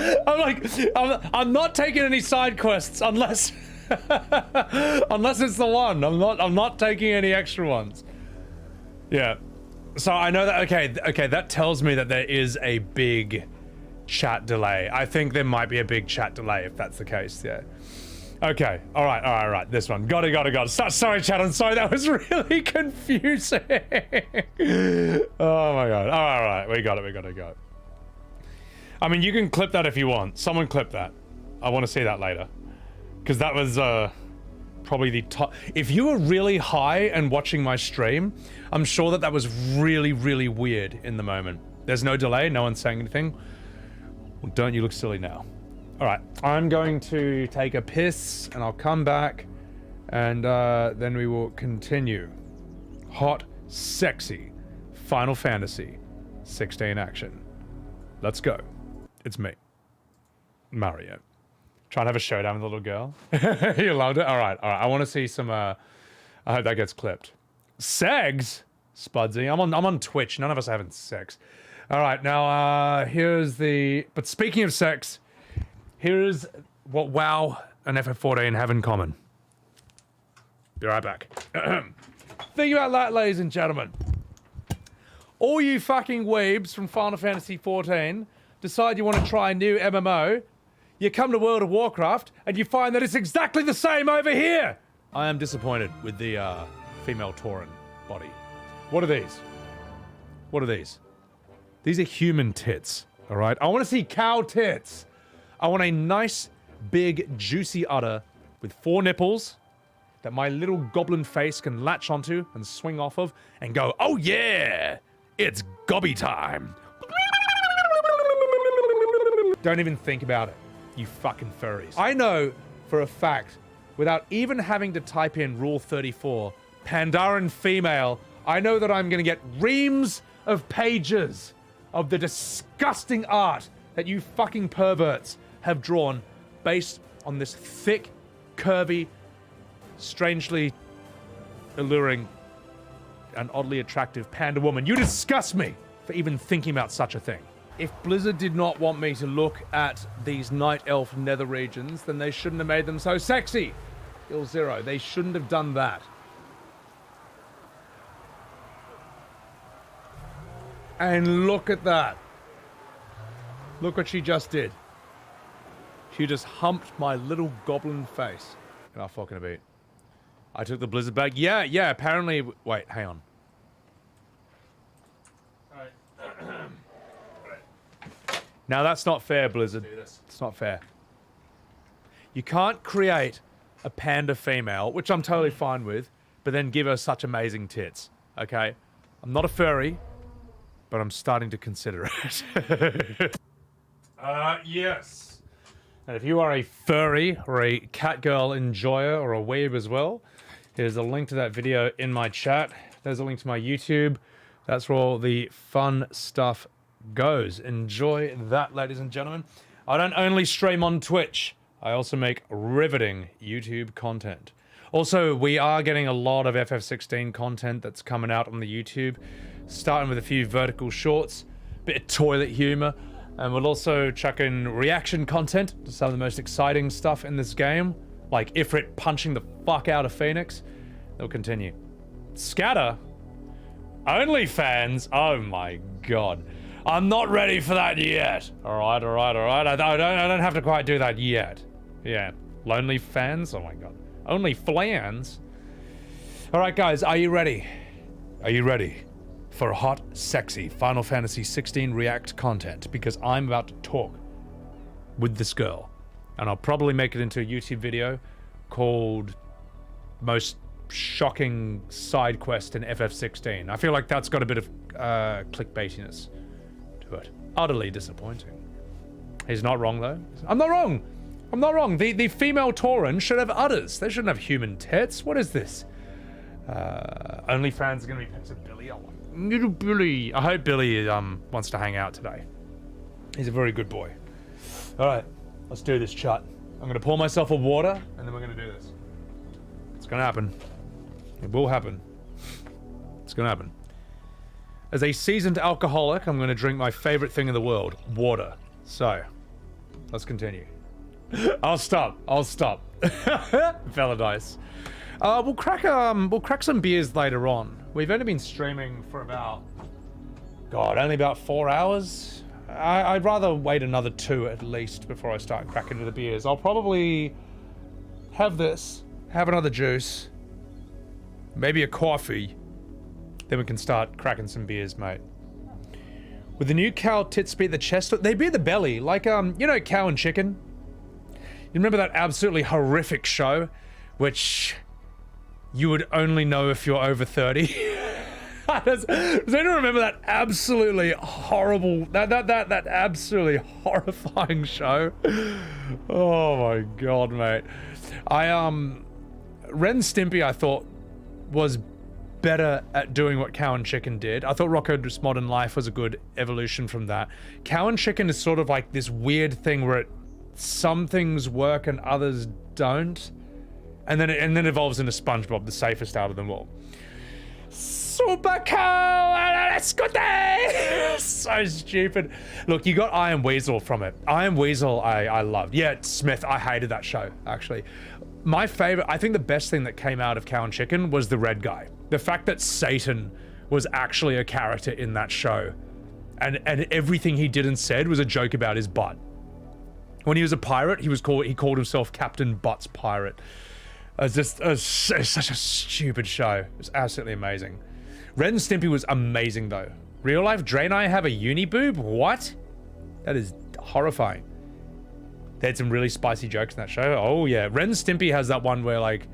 Speaker 1: not taking any side quests unless it's the one. I'm not taking any extra ones. Yeah. So I know that, okay, that tells me that there is a big chat delay. I think there might be a big chat delay if that's the case, yeah. Okay, all right, this one. Got it. Sorry, chat, I'm sorry, that was really confusing. Oh my god, all right, we got it. I mean, you can clip that if you want. Someone clip that. I want to see that later. Because that was, probably the top. If you were really high and watching my stream, I'm sure that that was really, really weird in the moment. There's no delay, no one's saying anything. Well, don't you look silly now. All right, I'm going to take a piss and I'll come back and then we will continue. Hot, sexy, Final Fantasy XVI action. Let's go. It's me, Mario. Try and have a showdown with the little girl. You loved it? All right. I want to see some, I hope that gets clipped. Segs? Spudsy. I'm on Twitch. None of us are having sex. All right, now, here's the... But speaking of sex, here's what WoW and FF14 have in common. Be right back. Think about that, ladies and gentlemen. All you fucking weebs from Final Fantasy XIV decide you want to try a new MMO. You come to World of Warcraft, and you find that it's exactly the same over here! I am disappointed with the, female Tauren body. What are these? What are these? These are human tits, alright? I want to see cow tits! I want a nice, big, juicy udder with 4 nipples that my little goblin face can latch onto and swing off of and go, oh yeah! It's gobby time! Don't even think about it. You fucking furries. I know for a fact, without even having to type in Rule 34, Pandaren female, I know that I'm gonna get reams of pages of the disgusting art that you fucking perverts have drawn based on this thick, curvy, strangely alluring, and oddly attractive panda woman. You disgust me for even thinking about such a thing. If Blizzard did not want me to look at these Night Elf nether regions, then they shouldn't have made them so sexy. Ill Zero, they shouldn't have done that. And look at that. Look what she just did. She just humped my little goblin face. And I'll fucking beat. I took the Blizzard bag. Yeah, apparently... Wait, hang on. Now that's not fair, Blizzard. It's not fair. You can't create a panda female, which I'm totally fine with, but then give her such amazing tits, okay? I'm not a furry, but I'm starting to consider it. Yes. And if you are a furry or a catgirl enjoyer or a weeb as well, here's a link to that video in my chat. There's a link to my YouTube. That's where all the fun stuff goes. Enjoy that, ladies and gentlemen. I don't only stream on Twitch, I also make riveting YouTube content. Also, we are getting a lot of FF16 content that's coming out on the YouTube, starting with a few vertical shorts, bit of toilet humor, and we'll also chuck in reaction content to some of the most exciting stuff in this game, like Ifrit punching the fuck out of Phoenix. They'll continue. Scatter? OnlyFans? Oh my god. I'm not ready for that yet. Alright. I don't have to quite do that yet. Yeah. Lonely fans? Oh my god. Only flans? Alright guys, are you ready? Are you ready for hot, sexy Final Fantasy XVI React content? Because I'm about to talk with this girl. And I'll probably make it into a YouTube video called Most Shocking Side Quest in FF16. I feel like that's got a bit of clickbaitiness to it. Utterly disappointing. He's not wrong though. I'm not wrong! I'm not wrong. The female Tauren should have udders. They shouldn't have human tits. What is this? OnlyFans are gonna be pics of Billy. Oh, little Billy. I hope Billy wants to hang out today. He's a very good boy. Alright, let's do this, chat. I'm gonna pour myself a water and then we're gonna do this. It's gonna happen. It will happen. It's gonna happen. As a seasoned alcoholic, I'm gonna drink my favorite thing in the world, water. So, let's continue. I'll stop. Fella dice. We'll crack some beers later on. We've only been streaming for about, God, only about 4 hours. I'd rather wait another 2 at least before I start cracking into the beers. I'll probably have this, have another juice, maybe a coffee, then we can start cracking some beers, mate. With the new cow, tits beat the chest. They beat the belly, like you know, Cow and Chicken. You remember that absolutely horrific show, which you would only know if you're over 30. Does anyone remember that absolutely horrible, that absolutely horrifying show? Oh my god, mate. Ren Stimpy I thought was better at doing what Cow and Chicken did. I thought Rocko's Modern Life was a good evolution from that. Cow and Chicken is sort of like this weird thing where some things work and others don't. And then it evolves into SpongeBob, the safest out of them all. Super cow! Let's go there! So stupid. Look, you got Iron Weasel from it. Iron Weasel I loved. Yeah, Smith, I hated that show, actually. My favorite, I think the best thing that came out of Cow and Chicken was the red guy. The fact that Satan was actually a character in that show. And everything he did and said was a joke about his butt. When he was a pirate, he called himself Captain Butts Pirate. It's such a stupid show. It was absolutely amazing. Ren and Stimpy was amazing though. Real life Draenei have a uni boob? What? That is horrifying. They had some really spicy jokes in that show. Oh yeah, Ren and Stimpy has that one where like,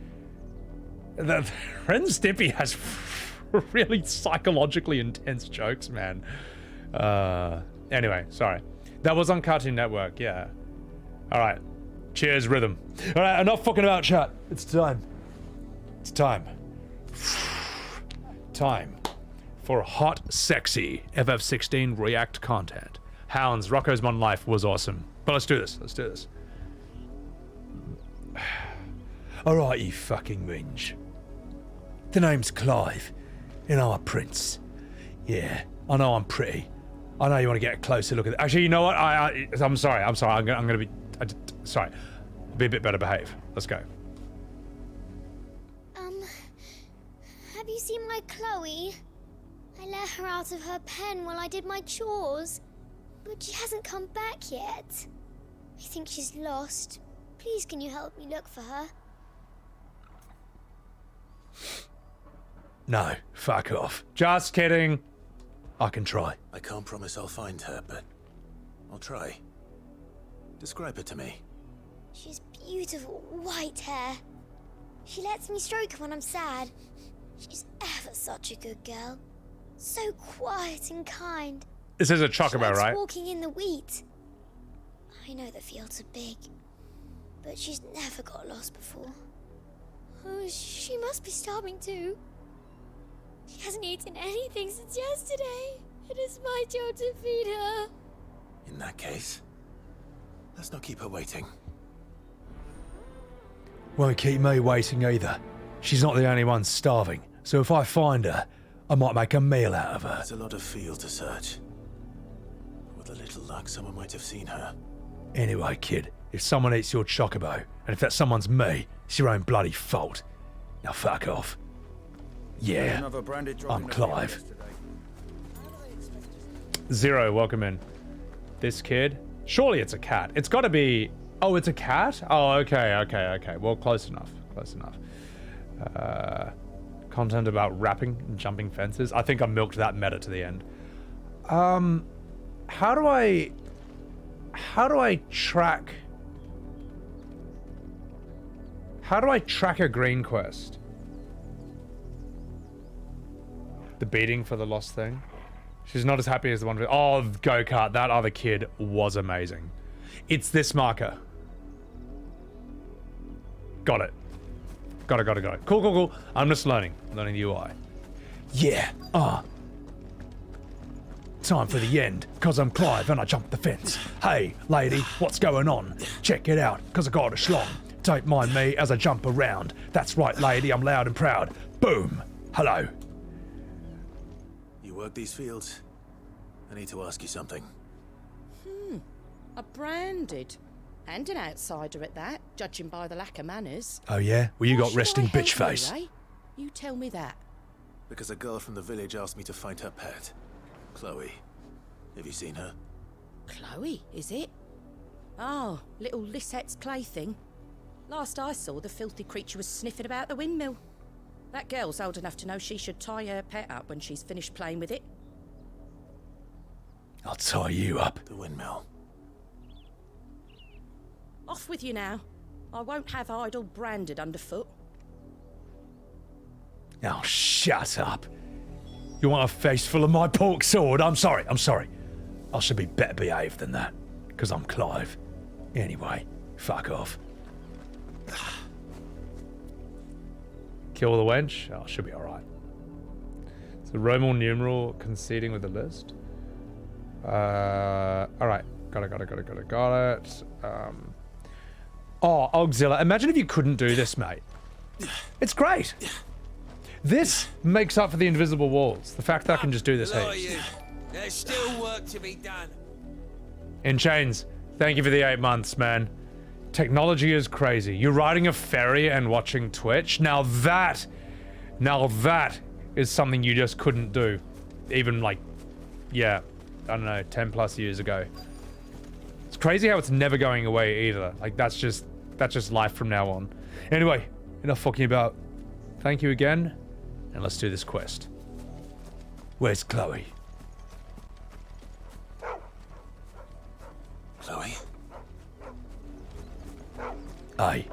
Speaker 1: Ren and Stimpy has really psychologically intense jokes, man. Anyway, sorry. That was on Cartoon Network, yeah. All right, cheers, Rhythm. All right, enough fucking about, chat. It's time. It's time. Time for hot, sexy FF16 React content. Hounds, Rocko's Modern Life was awesome. But let's do this, let's do this. Alright, you fucking whinge. The name's Clive, and I'm a prince. Yeah, I know I'm pretty. I know you want to get a closer look at it. Actually, you know what? I'm sorry. I'm gonna be... sorry. Be a bit better behave. Let's go.
Speaker 8: Have you seen my Chloe? I let her out of her pen while I did my chores, but she hasn't come back yet. I think she's lost. Please, can you help me look for her?
Speaker 1: No, fuck off. Just kidding. I can try.
Speaker 3: I can't promise I'll find her, but I'll try. Describe her to me.
Speaker 8: She's beautiful white hair. She lets me stroke her when I'm sad. She's ever such a good girl. So quiet and kind.
Speaker 1: This is a chocobo, right?
Speaker 8: Walking in the wheat. I know the fields are big, but she's never got lost before. Oh, she must be starving too. She hasn't eaten anything since yesterday. It is my job to feed her.
Speaker 3: In that case, let's not keep her waiting.
Speaker 1: Won't keep me waiting either. She's not the only one starving, so if I find her, I might make a meal out of her.
Speaker 3: There's a lot of field to search. With a little luck, someone might have seen her.
Speaker 1: Anyway, kid, if someone eats your chocobo, and if that someone's me, it's your own bloody fault. Now fuck off. Yeah, I'm Clive. Zero, welcome in. This kid? Surely it's a cat. It's gotta be... Oh, it's a cat? Oh, okay. Well, close enough. Close enough. Content about rapping and jumping fences. I think I milked that meta to the end. How do I track... How do I track a green quest? The beating for the lost thing. She's not as happy as the one. Oh, go-kart. That other kid was amazing. It's this marker. Got it. Got it. Cool. I'm just learning the UI. Yeah, time for the end, cause I'm Clive and I jumped the fence. Hey, lady, what's going on? Check it out, cause I got a schlong. Don't mind me as I jump around. That's right, lady, I'm loud and proud. Boom. Hello.
Speaker 3: You work these fields? I need to ask you something.
Speaker 18: A branded. And an outsider at that, judging by the lack of manners.
Speaker 1: Oh yeah? Well, you got
Speaker 18: Why
Speaker 1: resting
Speaker 18: should I
Speaker 1: bitch
Speaker 18: help
Speaker 1: face.
Speaker 18: You, eh? You tell me that.
Speaker 3: Because a girl from the village asked me to find her pet. Chloe. Have you seen her?
Speaker 18: Chloe, is it? Oh, little Lisette's plaything. Last I saw, the filthy creature was sniffing about the windmill. That girl's old enough to know she should tie her pet up when she's finished playing with it.
Speaker 1: I'll tie you up.
Speaker 3: The windmill.
Speaker 18: Off with you now. I won't have idle branded underfoot.
Speaker 1: Oh, shut up. You want a face full of my pork sword? I'm sorry. I should be better behaved than that, because I'm Clive. Anyway, fuck off. Kill the wench? Oh, should be alright. So Roman numeral conceding with the list. Alright. Got it. Oh, Auxilla, imagine if you couldn't do this, mate. It's great. This makes up for the invisible walls. The fact that I can just do this heaps.
Speaker 17: There's still work to be done.
Speaker 1: In Chains, thank you for the 8 months, man. Technology is crazy. You're riding a ferry and watching Twitch. Now that is something you just couldn't do. Even like, yeah, I don't know, 10 plus years ago. It's crazy how it's never going away either. Like that's just life from now on. Anyway, enough fucking about. Thank you again, and let's do this quest. Where's Chloe?
Speaker 3: Chloe?
Speaker 1: Aye.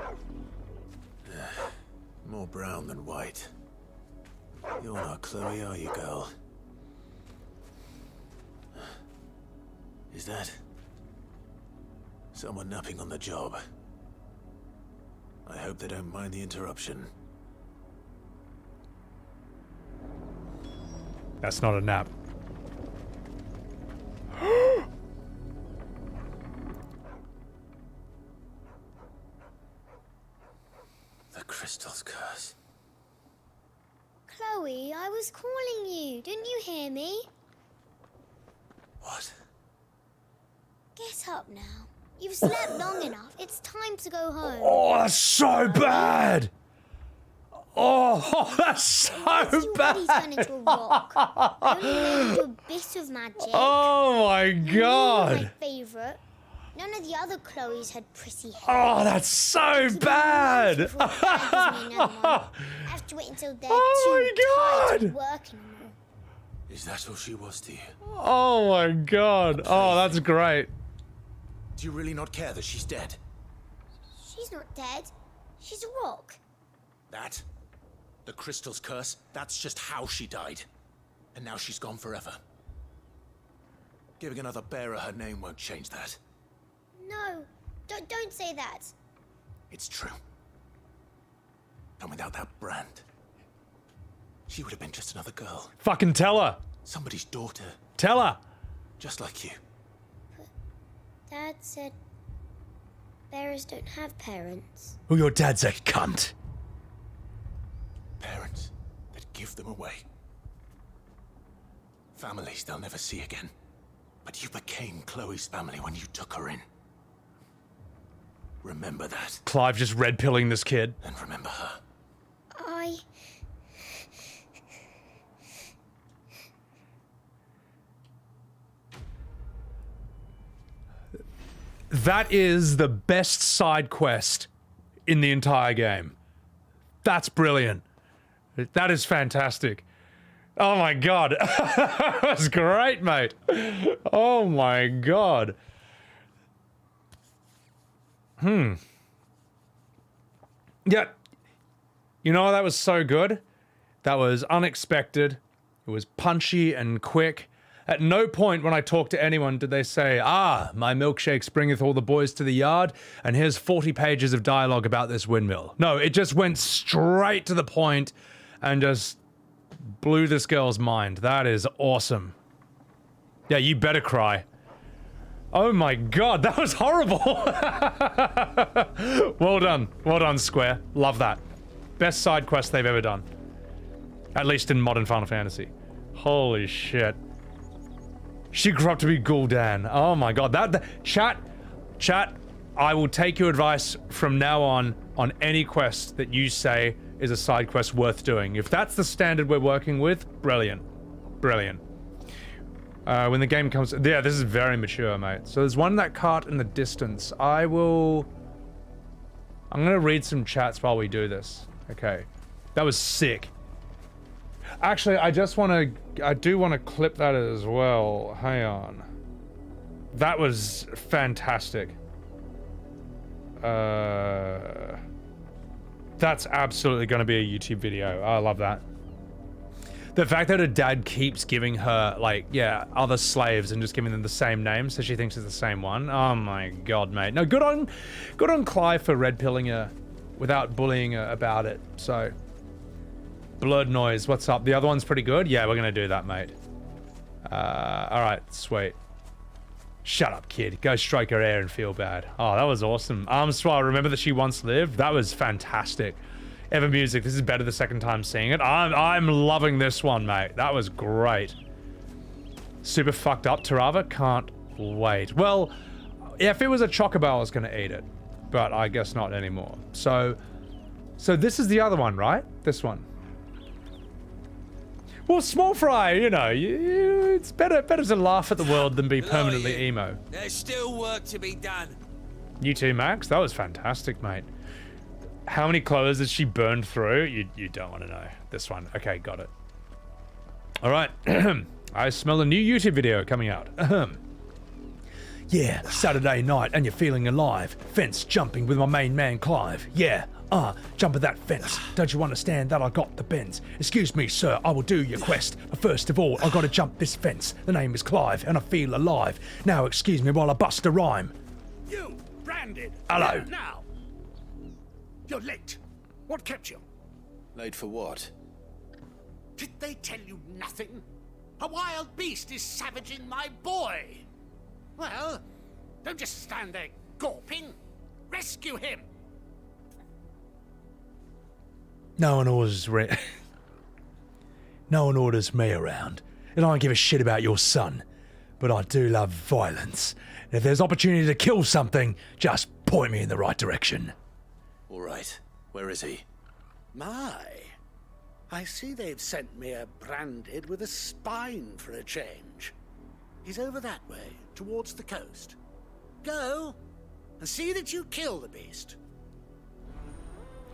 Speaker 3: More brown than white. You're not Chloe, are you, girl? Is that someone napping on the job? I hope they don't mind the interruption.
Speaker 1: That's not a nap.
Speaker 3: The crystal's curse.
Speaker 8: Chloe, I was calling you. Didn't you hear me?
Speaker 3: What?
Speaker 8: Get up now. You've slept long enough. It's time to go home.
Speaker 1: Oh, that's so bad. Oh, that's so bad.
Speaker 8: He's turned into a rock. I only learned to do a bit of magic.
Speaker 1: Oh my god.
Speaker 8: My favourite. None of the other Chloes had pretty hair.
Speaker 1: Oh, that's so bad.
Speaker 8: I have to wait until they're
Speaker 1: Oh
Speaker 8: too
Speaker 1: my
Speaker 8: tired to
Speaker 1: god.
Speaker 8: work anymore.
Speaker 3: Is that all she was to you?
Speaker 1: Oh my god. Oh, that's great.
Speaker 3: Do you really not care that she's dead?
Speaker 8: She's not dead. She's a rock.
Speaker 3: That? The crystal's curse? That's just how she died. And now she's gone forever. Giving another bearer her name won't change that.
Speaker 8: No, don't say that.
Speaker 3: It's true. And without that brand, she would have been just another girl.
Speaker 1: Fucking tell her.
Speaker 3: Somebody's daughter.
Speaker 1: Tell her.
Speaker 3: Just like you.
Speaker 8: Dad said bearers don't have parents.
Speaker 1: Oh, your dad's a cunt.
Speaker 3: Parents that give them away. Families they'll never see again. But you became Chloe's family when you took her in. Remember that.
Speaker 1: Clive just red pilling this kid.
Speaker 3: And remember her.
Speaker 1: That is the best side quest in the entire game. That's brilliant. That is fantastic. Oh my god. That's great, mate. Oh my god. Yeah. You know, that was so good. That was unexpected. It was punchy and quick. At no point when I talked to anyone did they say, "Ah, my milkshakes bringeth all the boys to the yard, and here's 40 pages of dialogue about this windmill." No, it just went straight to the point and just blew this girl's mind. That is awesome. Yeah, you better cry. Oh my god, that was horrible. Well done, Square. Love that. Best side quest they've ever done. At least in modern Final Fantasy. Holy shit. She grew up to be Gul'dan. Oh my god. Chat, I will take your advice from now on any quest that you say is a side quest worth doing. If that's the standard we're working with, brilliant. Brilliant. When the game comes... Yeah, this is very mature, mate. So there's one in that cart in the distance. I'm gonna read some chats while we do this. Okay. That was sick. Actually, I do want to clip that as well. Hang on. That was fantastic. That's absolutely going to be a YouTube video. I love that. The fact that her dad keeps giving her, like, yeah, other slaves and just giving them the same name so she thinks it's the same one. Oh my god, mate. No, good on Clive for red pilling her without bullying her about it. So, Blurred Noise, what's up? The other one's pretty good? Yeah, we're going to do that, mate. Alright, sweet. Shut up, kid. Go stroke her hair and feel bad. Oh, that was awesome. Armswell, remember that she once lived? That was fantastic. Ever Music, this is better the second time seeing it. I'm loving this one, mate. That was great. Super fucked up, Tarava. Can't wait. Well, if it was a chocobo, I was going to eat it. But I guess not anymore. So this is the other one, right? This one. Well, small fry, you know, it's better to laugh at the world than be permanently emo.
Speaker 17: There's still work to be done.
Speaker 1: You too, Max? That was fantastic, mate. How many clothes has she burned through? You don't want to know. This one. Okay, got it. All right. I smell a new YouTube video coming out. Yeah, Saturday night and you're feeling alive. Fence jumping with my main man, Clive. Yeah, jump at that fence. Don't you understand that I got the bends? Excuse me, sir, I will do your quest. But first of all, I gotta jump this fence. The name is Clive and I feel alive. Now excuse me while I bust a rhyme.
Speaker 5: You, branded.
Speaker 1: Hello.
Speaker 5: Now. You're late. What kept you?
Speaker 3: Late for what?
Speaker 5: Did they tell you nothing? A wild beast is savaging my boy. Well, don't just stand there gawping. Rescue him.
Speaker 1: No one orders me around, and I don't give a shit about your son. But I do love violence. And if there's opportunity to kill something, just point me in the right direction.
Speaker 3: All right. Where is he?
Speaker 5: My. I see they've sent me a branded with a spine for a change. He's over that way, towards the coast. Go, and see that you kill the beast.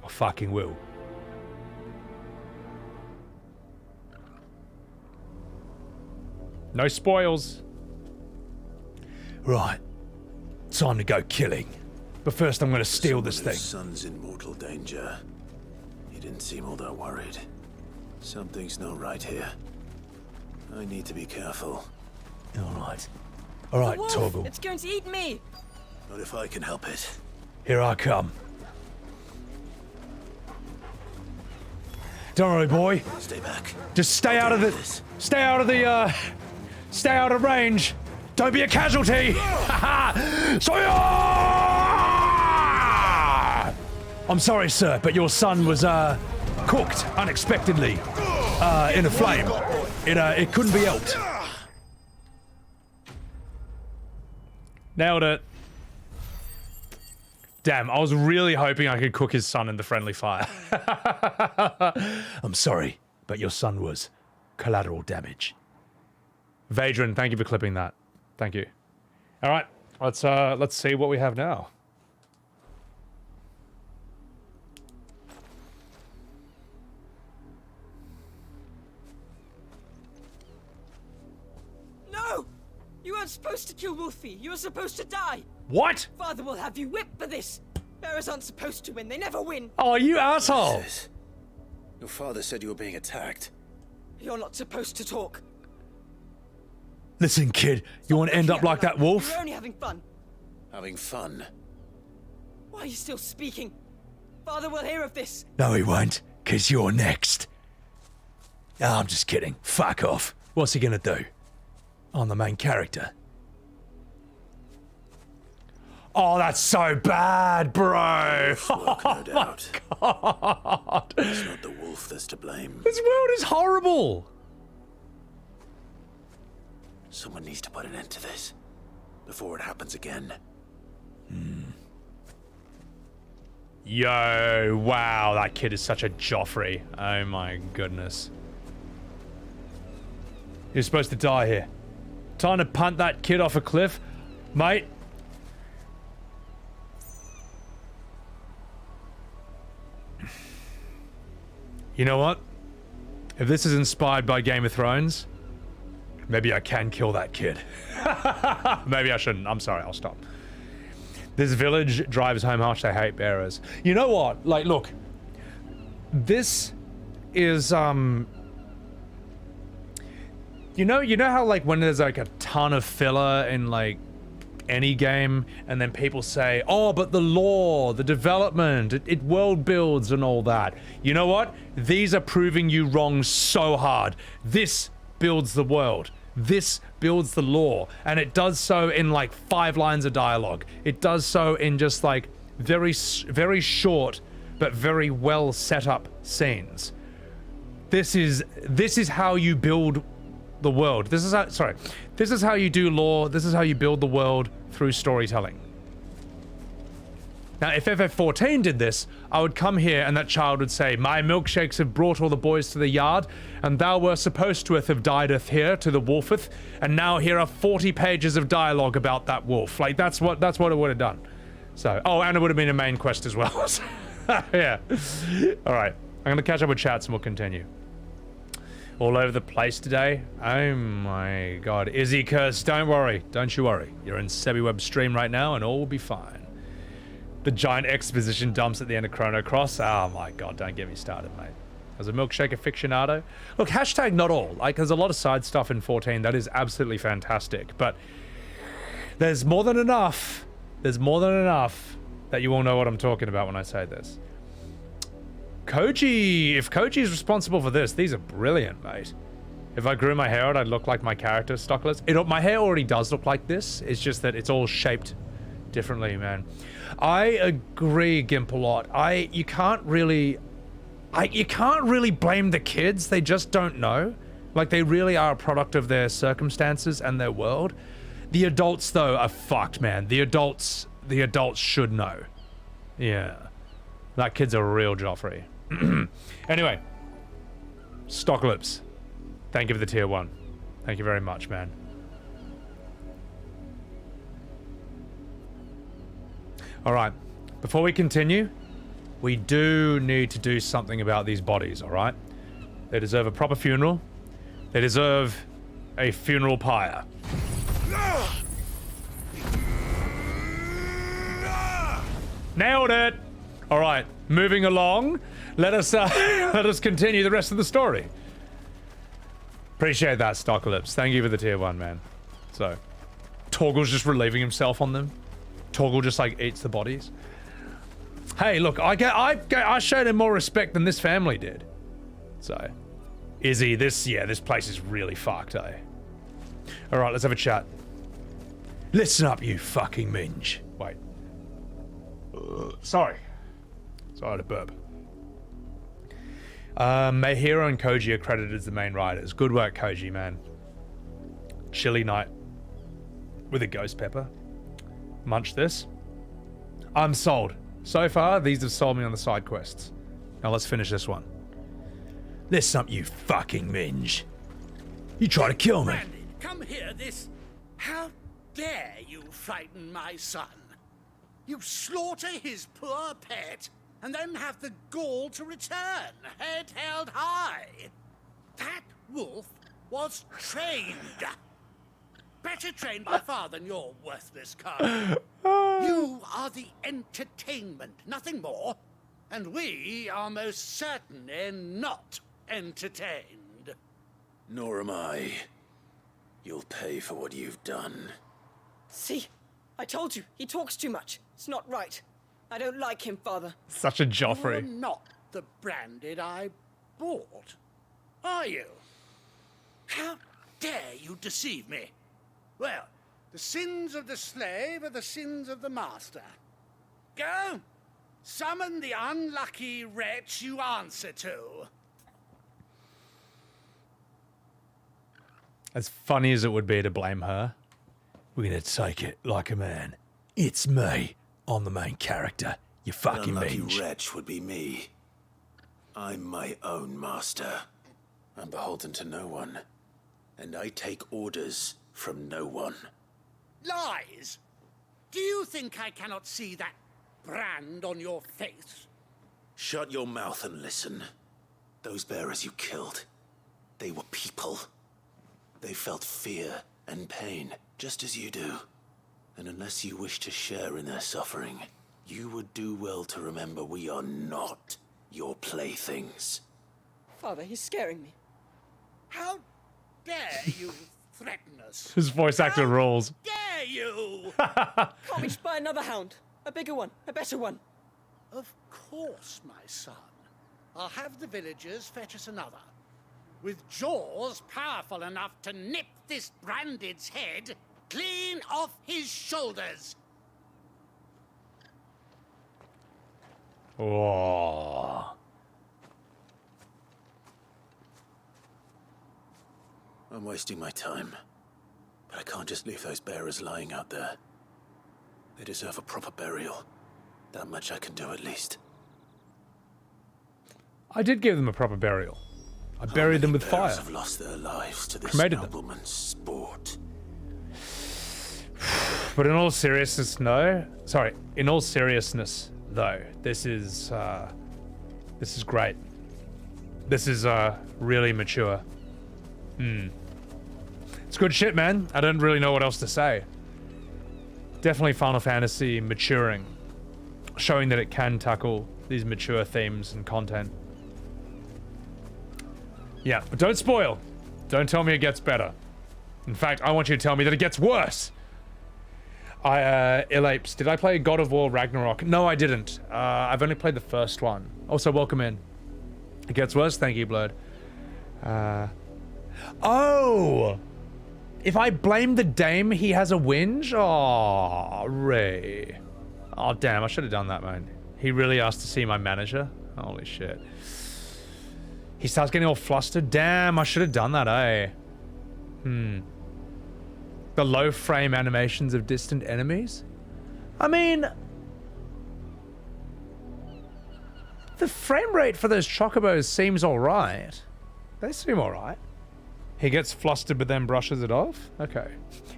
Speaker 1: I fucking will. No spoils. Right. Time to go killing. But first I'm gonna steal this thing.
Speaker 3: His son's in mortal danger. He didn't seem all that worried. Something's not right here. I need to be careful.
Speaker 1: Alright. Alright, Toggle.
Speaker 9: It's going to eat me!
Speaker 3: Not if I can help it.
Speaker 1: Here I come. Don't worry, boy.
Speaker 3: Stay back.
Speaker 1: Just stay out of the... Stay out of the, stay out of range. Don't be a casualty! I'm sorry, sir, but your son was, cooked unexpectedly, in a flame. It couldn't be helped. Nailed it. Damn, I was really hoping I could cook his son in the friendly fire. I'm sorry, but your son was collateral damage. Vadran, thank you for clipping that. Thank you. All right, let's see what we have now.
Speaker 9: No! You weren't supposed to kill Wolfie. You were supposed to die.
Speaker 1: What?
Speaker 9: Father will have you whipped for this. Bearers aren't supposed to win. They never win.
Speaker 1: Oh, you asshole!
Speaker 3: Your father said you were being attacked.
Speaker 9: You're not supposed to talk.
Speaker 1: Listen, kid, you want to end up like that wolf?
Speaker 9: You're only having fun.
Speaker 3: Having fun?
Speaker 9: Why are you still speaking? Father will hear of this.
Speaker 1: No, he won't, because you're next. Oh, I'm just kidding. Fuck off. What's he gonna do? I'm the main character. Oh, that's so bad, bro.
Speaker 3: Work, no doubt.
Speaker 1: God.
Speaker 3: It's not the wolf that's to blame.
Speaker 1: This world is horrible.
Speaker 3: Someone needs to put an end to this before it happens again.
Speaker 1: Yo, wow, that kid is such a Joffrey. Oh my goodness. You're supposed to die here. Time to punt that kid off a cliff, mate. You know what? If this is inspired by Game of Thrones, Maybe I can kill that kid. Maybe I shouldn't. I'm sorry, I'll stop. This village drives home how much they hate bearers. You know what? Like, look. This is, you know how, like, when there's, like, a ton of filler in, like, any game, and then people say, oh, but the lore, the development, it world builds and all that. You know what? These are proving you wrong so hard. This builds the world. This builds the lore, and it does so in like 5 lines of dialogue. It does so in just like very short but very well set up scenes. This is how you build the world. This is how you do lore. This is how you build the world through storytelling. Now, if FF14 did this, I would come here and that child would say, my milkshakes have brought all the boys to the yard, and thou were supposed to have diedeth here to the wolfeth, and now here are 40 pages of dialogue about that wolf. Like, that's what it would have done. So, oh, and it would have been a main quest as well. Yeah. All right. I'm going to catch up with chats and we'll continue. All over the place today. Oh my god. Izzy Curse, don't worry. Don't you worry. You're in Sebbywebz stream right now and all will be fine. The giant exposition dumps at the end of Chrono Cross. Oh my god, don't get me started, mate. As a milkshake aficionado. Look, hashtag not all. Like, there's a lot of side stuff in 14 that is absolutely fantastic, but there's more than enough. There's more than enough that you all know what I'm talking about when I say this. Koji, if Koji is responsible for this, these are brilliant, mate. If I grew my hair out, I'd look like my character, Stockless. My hair already does look like this. It's just that it's all shaped differently, man. I agree, Gimp, a lot. You can't really blame the kids. They just don't know. Like, they really are a product of their circumstances and their world. The adults, though, are fucked, man. The adults should know. Yeah. That kid's a real Joffrey. Anyway. Stocklips. Thank you for the tier 1. Thank you very much, man. Alright. Before we continue, we do need to do something about these bodies, alright? They deserve a proper funeral. They deserve a funeral pyre. Nailed it! Alright, moving along. Let us continue the rest of the story. Appreciate that, Stocklips. Thank you for the tier 1, man. So, Torgal's just relieving himself on them. Torgal just, like, eats the bodies. Hey, look, I showed him more respect than this family did. So, Izzy, this place is really fucked, eh? Alright, let's have a chat. Listen up, you fucking minge. Wait. Sorry to burp. Mayhiro and Koji are credited as the main writers. Good work, Koji, man. Chili night with a ghost pepper. Munch this. I'm sold. So far, these have sold me on the side quests. Now let's finish this one. Listen up, you fucking minge. You try to kill me.
Speaker 5: Randy, come here, How dare you frighten my son? You slaughter his poor pet, and then have the gall to return, head held high. That wolf was trained. Better trained by far than your worthless cub. You are the entertainment, nothing more. And we are most certainly not entertained.
Speaker 3: Nor am I. You'll pay for what you've done.
Speaker 16: See? I told you, he talks too much. It's not right. I don't like him, Father.
Speaker 1: Such a Joffrey.
Speaker 5: You're not the branded I bought, are you? How dare you deceive me? Well, the sins of the slave are the sins of the master. Go, summon the unlucky wretch you answer to.
Speaker 1: As funny as it would be to blame her, we're gonna take it like a man. It's me. I'm the main character. You fucking
Speaker 3: unlucky
Speaker 1: minge.
Speaker 3: wretch would be me. I'm my own master. I'm beholden to no one. And I take orders from no one.
Speaker 5: Lies! Do you think I cannot see that brand on your face?
Speaker 3: Shut your mouth and listen. Those bearers you killed, they were people. They felt fear and pain, just as you do. And unless you wish to share in their suffering, you would do well to remember we are not your playthings.
Speaker 16: Father, he's scaring me.
Speaker 5: How dare you threaten us?
Speaker 1: His voice actor rules.
Speaker 5: Dare you?
Speaker 16: Can't we just buy another hound? A bigger one, a better one.
Speaker 5: Of course, my son. I'll have the villagers fetch us another. With jaws powerful enough to nip this Branded's head clean off his shoulders.
Speaker 1: Oh.
Speaker 3: I'm wasting my time. But I can't just leave those bearers lying out there. They deserve a proper burial. That much I can do at least.
Speaker 1: I did give them a proper burial. I buried them with fire.
Speaker 3: Have lost their lives to this
Speaker 1: Cremated them.
Speaker 3: nobleman's sport.
Speaker 1: But in all seriousness, no. Sorry, in all seriousness, though, this is great. This is really mature. It's good shit, man. I don't really know what else to say. Definitely Final Fantasy maturing, showing that it can tackle these mature themes and content. Yeah, but don't spoil. Don't tell me it gets better. In fact, I want you to tell me that it gets worse. Illapes, did I play God of War Ragnarok? No, I didn't. I've only played the first one. Also, welcome in. It gets worse, thank you, Blood. Oh! If I blame the dame, he has a whinge? Oh, Ray. Oh, damn, I should have done that, man. He really asked to see my manager? Holy shit. He starts getting all flustered. Damn, I should have done that, eh? The low frame animations of distant enemies? I mean... the frame rate for those chocobos seems alright. They seem alright. He gets flustered but then brushes it off? Okay.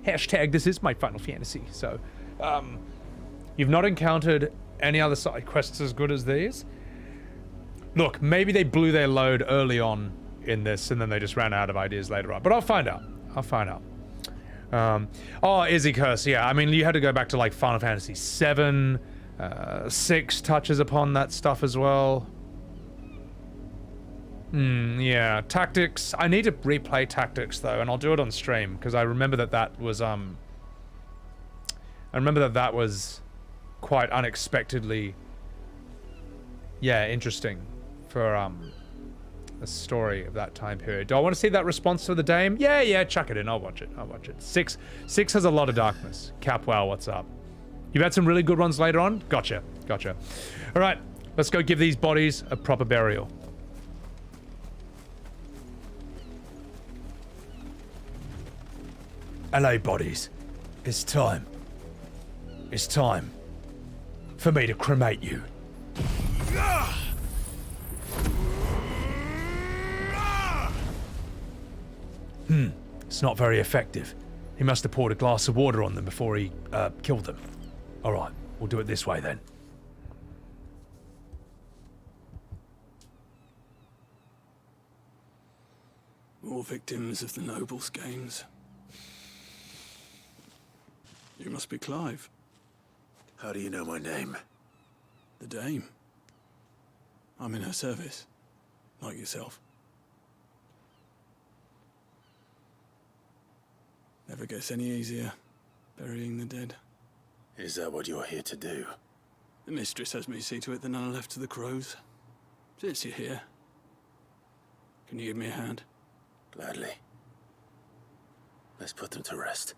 Speaker 1: Hashtag this is my Final Fantasy. So, you've not encountered any other side quests as good as these? Look, maybe they blew their load early on in this and then they just ran out of ideas later on. But I'll find out. I'll find out. Oh, Izzy Curse, yeah. I mean, you had to go back to like Final Fantasy VII. 6 touches upon that stuff as well. Yeah. Tactics. I need to replay Tactics though, and I'll do it on stream because I remember that was I remember that was quite unexpectedly, yeah, interesting for the story of that time period. Do I want to see that response to the dame? Yeah, chuck it in. I'll watch it. 6 has a lot of darkness. Capwell, what's up? You've had some really good ones later on? Gotcha. All right, let's go give these bodies a proper burial. Hello, bodies. It's time. It's time for me to cremate you. It's not very effective. He must have poured a glass of water on them before he killed them. All right, we'll do it this way then.
Speaker 7: More victims of the nobles' games. You must be Clive.
Speaker 3: How do you know my name?
Speaker 7: The dame. I'm in her service, like yourself. Never gets any easier, burying the dead.
Speaker 3: Is that what you're here to do?
Speaker 7: The mistress has me see to it that none are left to the crows. Since you're here, can you give me a hand?
Speaker 3: Gladly. Let's put them to rest.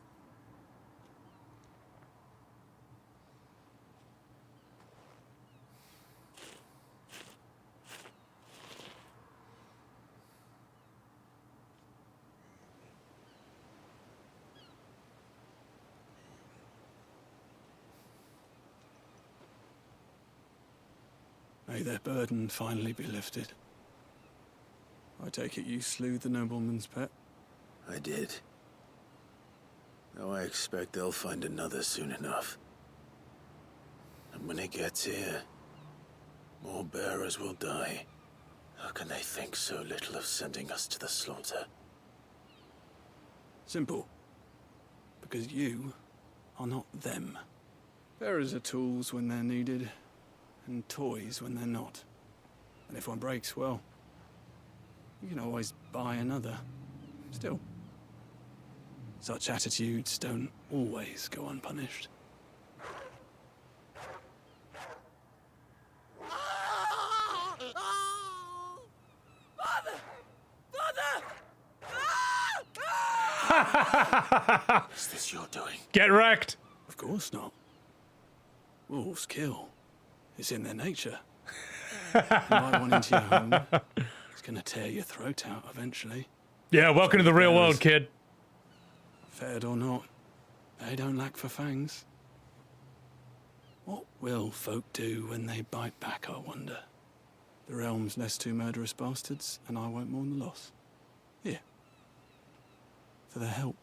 Speaker 7: May their burden finally be lifted. I take it you slew the nobleman's pet?
Speaker 3: I did. Though I expect they'll find another soon enough. And when it gets here, more bearers will die. How can they think so little of sending us to the slaughter?
Speaker 7: Simple. Because you are not them. Bearers are tools when they're needed, and toys when they're not. And if one breaks, well, you can always buy another. Still, such attitudes don't always go unpunished.
Speaker 3: Is this your doing?
Speaker 1: Get wrecked!
Speaker 7: Of course not. Wolves kill. It's in their nature. You might want into your home. It's gonna tear your throat out eventually.
Speaker 1: Yeah, welcome to the real world, kid.
Speaker 7: Fed or not, they don't lack for fangs. What will folk do when they bite back, I wonder? The realm's less two murderous bastards, and I won't mourn the loss. Here. For their help.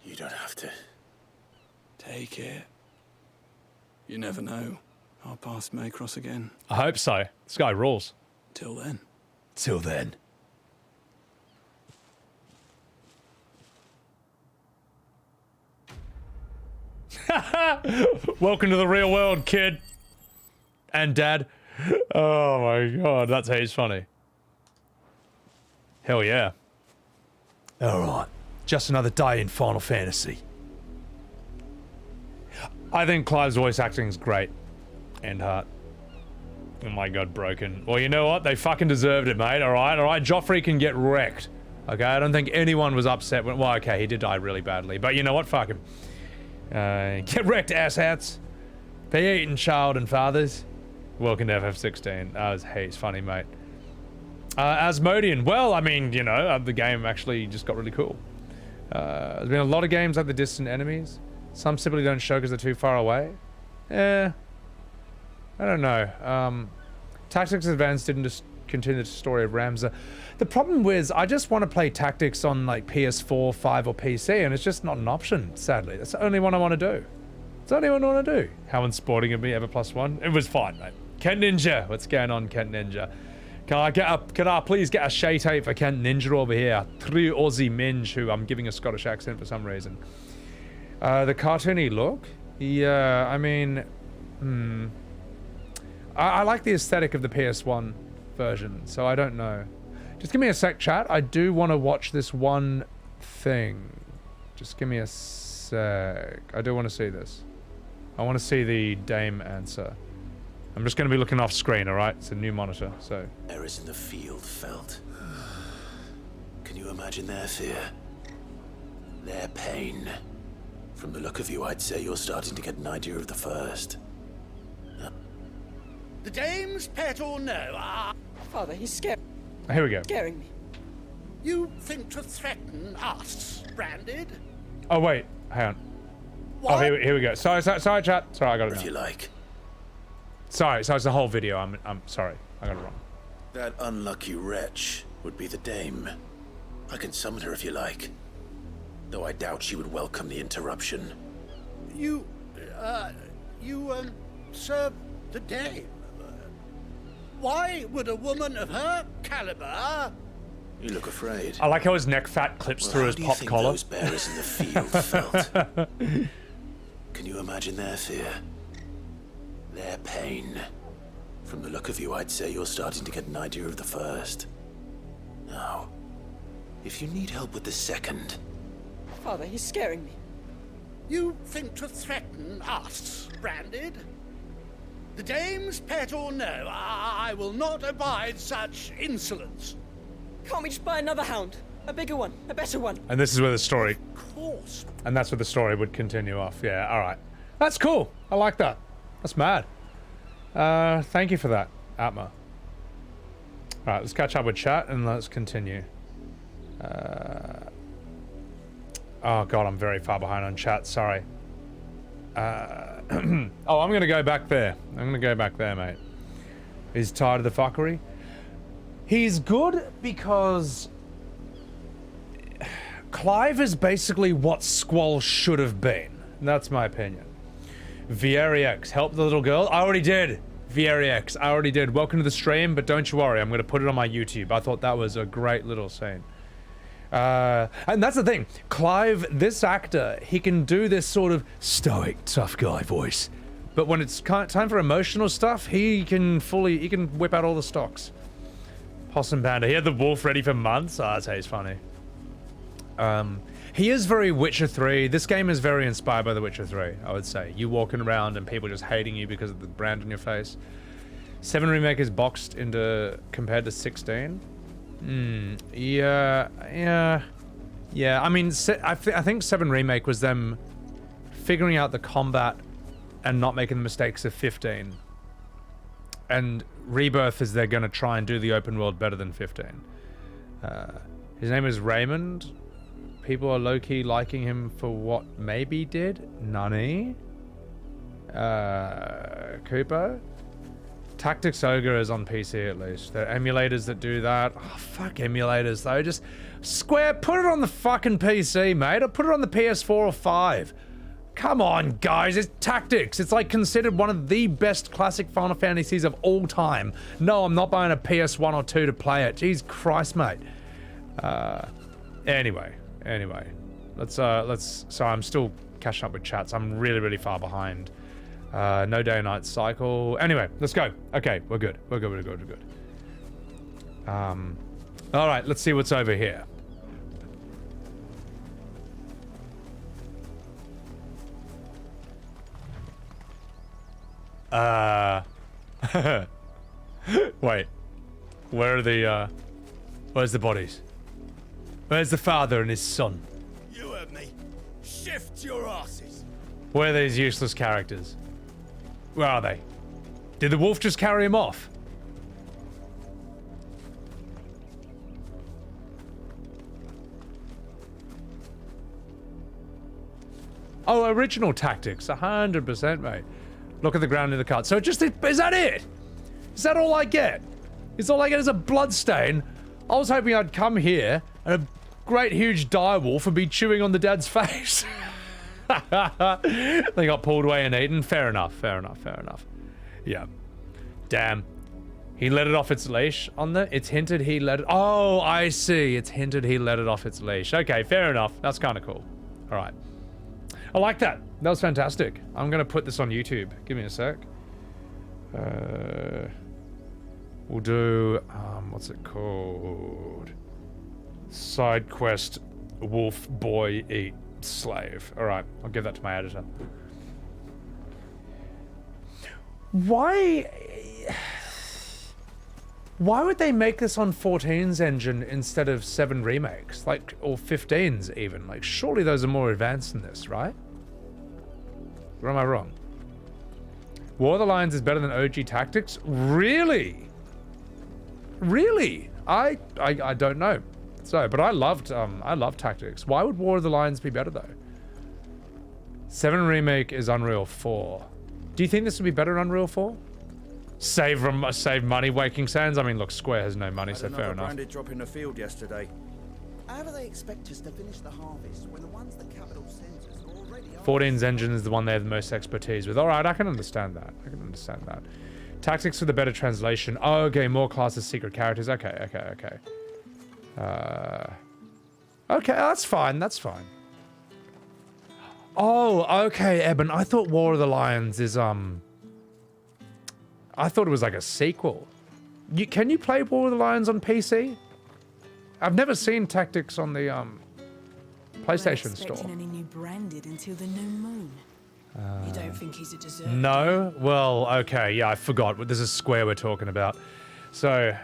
Speaker 3: You don't have to.
Speaker 7: Take it. You never know. Our paths may cross again.
Speaker 1: I hope so. This guy rules.
Speaker 7: Till then.
Speaker 1: Till then. Welcome to the real world, kid. And dad. Oh my god, that's he's funny. Hell yeah. Alright. Just another day in Final Fantasy. I think Clive's voice acting is great. And heart. Oh my god, broken. Well, you know what? They fucking deserved it, mate. Alright, alright. Joffrey can get wrecked. Okay, I don't think anyone was upset when... Well, okay, he did die really badly. But you know what? Fuck him. Get wrecked, asshats. Be eaten, child and fathers. Welcome to FF16. That was he's funny, mate. Asmodean. Well, I mean, you know, the game actually just got really cool. There's been a lot of games like the distant enemies. Some simply don't show because they're too far away. I don't know. Tactics Advanced didn't just continue the story of Ramza. The problem is, I just want to play Tactics on like PS4, 5, or PC, and it's just not an option, sadly. That's the only one I want to do. It's the only one I want to do. How unsporting of me, ever +1. It was fine, mate. Kent Ninja. What's going on, Kent Ninja? Can I please get a shade tape for Kent Ninja over here? True Aussie Minge, who I'm giving a Scottish accent for some reason. The cartoony look? Yeah, I mean... I like the aesthetic of the PS1 version, so I don't know. Just give me a sec, chat. I do want to watch this one thing. Just give me a sec. I do want to see this. I want to see the Dame answer. I'm just going to be looking off screen, alright? It's a new monitor, so...
Speaker 3: There is in the field felt. Can you imagine their fear? Their pain? From the look of you, I'd say you're starting to get an idea of the first.
Speaker 5: The dame's pet or no?
Speaker 16: Father, he's scared.
Speaker 1: Here we go.
Speaker 16: Scaring me.
Speaker 5: You think to threaten us, Branded?
Speaker 1: Oh, wait. Hang on.
Speaker 5: What?
Speaker 1: Oh, here we go. Sorry, chat. Sorry, I got it wrong.
Speaker 3: If you like.
Speaker 1: Sorry, so it's the whole video. I'm sorry. I got it wrong.
Speaker 3: That unlucky wretch would be the dame. I can summon her if you like. Though I doubt she would welcome the interruption.
Speaker 5: You serve the dame? Why would a woman of her caliber...
Speaker 3: You look afraid.
Speaker 1: I like how his neck fat clips through his pop collar.
Speaker 3: Those bearers in the field felt? Can you imagine their fear? Their pain? From the look of you, I'd say you're starting to get an idea of the first. Now, if you need help with the second...
Speaker 16: Father, he's scaring me.
Speaker 5: You think to threaten us, Branded? The dame's pet or no, I will not abide such insolence.
Speaker 16: Can't we just buy another hound? A bigger one, a better one.
Speaker 1: And this is where the story...
Speaker 5: Of course.
Speaker 1: And that's where the story would continue off. Yeah, alright. That's cool. I like that. That's mad. Thank you for that, Atma. Alright, let's catch up with chat and let's continue. Oh god, I'm very far behind on chat, sorry. Oh, I'm gonna go back there. I'm gonna go back there, mate. He's tired of the fuckery. He's good because... Clive is basically what Squall should have been. That's my opinion. VREX, help the little girl. I already did. VREX, I already did. Welcome to the stream, but don't you worry, I'm gonna put it on my YouTube. I thought that was a great little scene. And that's the thing. Clive, this actor, he can do this sort of stoic, tough guy voice. But when it's time for emotional stuff, he can whip out all the stocks. Possum Panda. He had the wolf ready for months. Oh, that's how he's funny. He is very Witcher 3. This game is very inspired by The Witcher 3, I would say. You walking around and people just hating you because of the brand on your face. 7 Remake is boxed into compared to 16. Yeah. I mean, I think 7 Remake was them figuring out the combat and not making the mistakes of 15. And Rebirth is they're going to try and do the open world better than 15. His name is Raymond. People are low-key liking him for what maybe did. Nani. Cooper. Tactics Ogre is on PC at least. There are emulators that do that. Oh, fuck emulators though. Just Square, put it on the fucking PC, mate. Or put it on the PS4 or 5. Come on, guys. It's Tactics. It's like considered one of the best classic Final Fantasies of all time. No, I'm not buying a PS1 or 2 to play it. Jeez Christ, mate. Anyway. So I'm still catching up with chats. I'm really far behind. No day and night cycle. Anyway, let's go. Okay, we're good. We're good. All right, let's see what's over here. Wait. Where's the bodies? Where's the father and his son?
Speaker 17: You heard me. Shift your asses.
Speaker 1: Where are these useless characters? Where are they? Did the wolf just carry him off? Oh, original Tactics, 100%, mate. Look at the ground in the cart. So is that it? Is that all I get? Is all I get is a bloodstain? I was hoping I'd come here and a great huge direwolf would be chewing on the dad's face. They got pulled away and eaten. Fair enough. Yeah. Damn. He let it off its leash on the... It's hinted he let it... Oh, I see. It's hinted he let it off its leash. Okay, fair enough. That's kind of cool. All right. I like that. That was fantastic. I'm going to put this on YouTube. Give me a sec. We'll do... what's it called? Side quest wolf boy eat slave. All right. I'll give that to my editor. Why would they make this on 14's engine instead of 7 remakes? Like, or 15's even? Like, surely those are more advanced than this, right? Or am I wrong? War of the Lions is better than OG Tactics? Really? Really? I don't know. So, but I loved Tactics. Why would War of the Lions be better though? 7 Remake is Unreal 4. Do you think this would be better in Unreal 4? Save money, Waking Sands. I mean, look, Square has no money, so fair enough.
Speaker 2: Branded drop in the field yesterday. How do they expect us to finish the harvest when the ones the capital sends us are already...
Speaker 1: 14's engine is the one they have the most expertise with. All right, I can understand that. Tactics with a better translation. Oh, okay, more classes, secret characters. Okay. Okay, that's fine. Oh, okay, Eben. I thought War of the Lions is, I thought it was like a sequel. Can you play War of the Lions on PC? I've never seen Tactics on the, PlayStation Store.
Speaker 9: Not expecting any new branded until the new moon. You don't think he's a deserter?
Speaker 1: No? Well, okay, yeah, I forgot. This is Square we're talking about. So,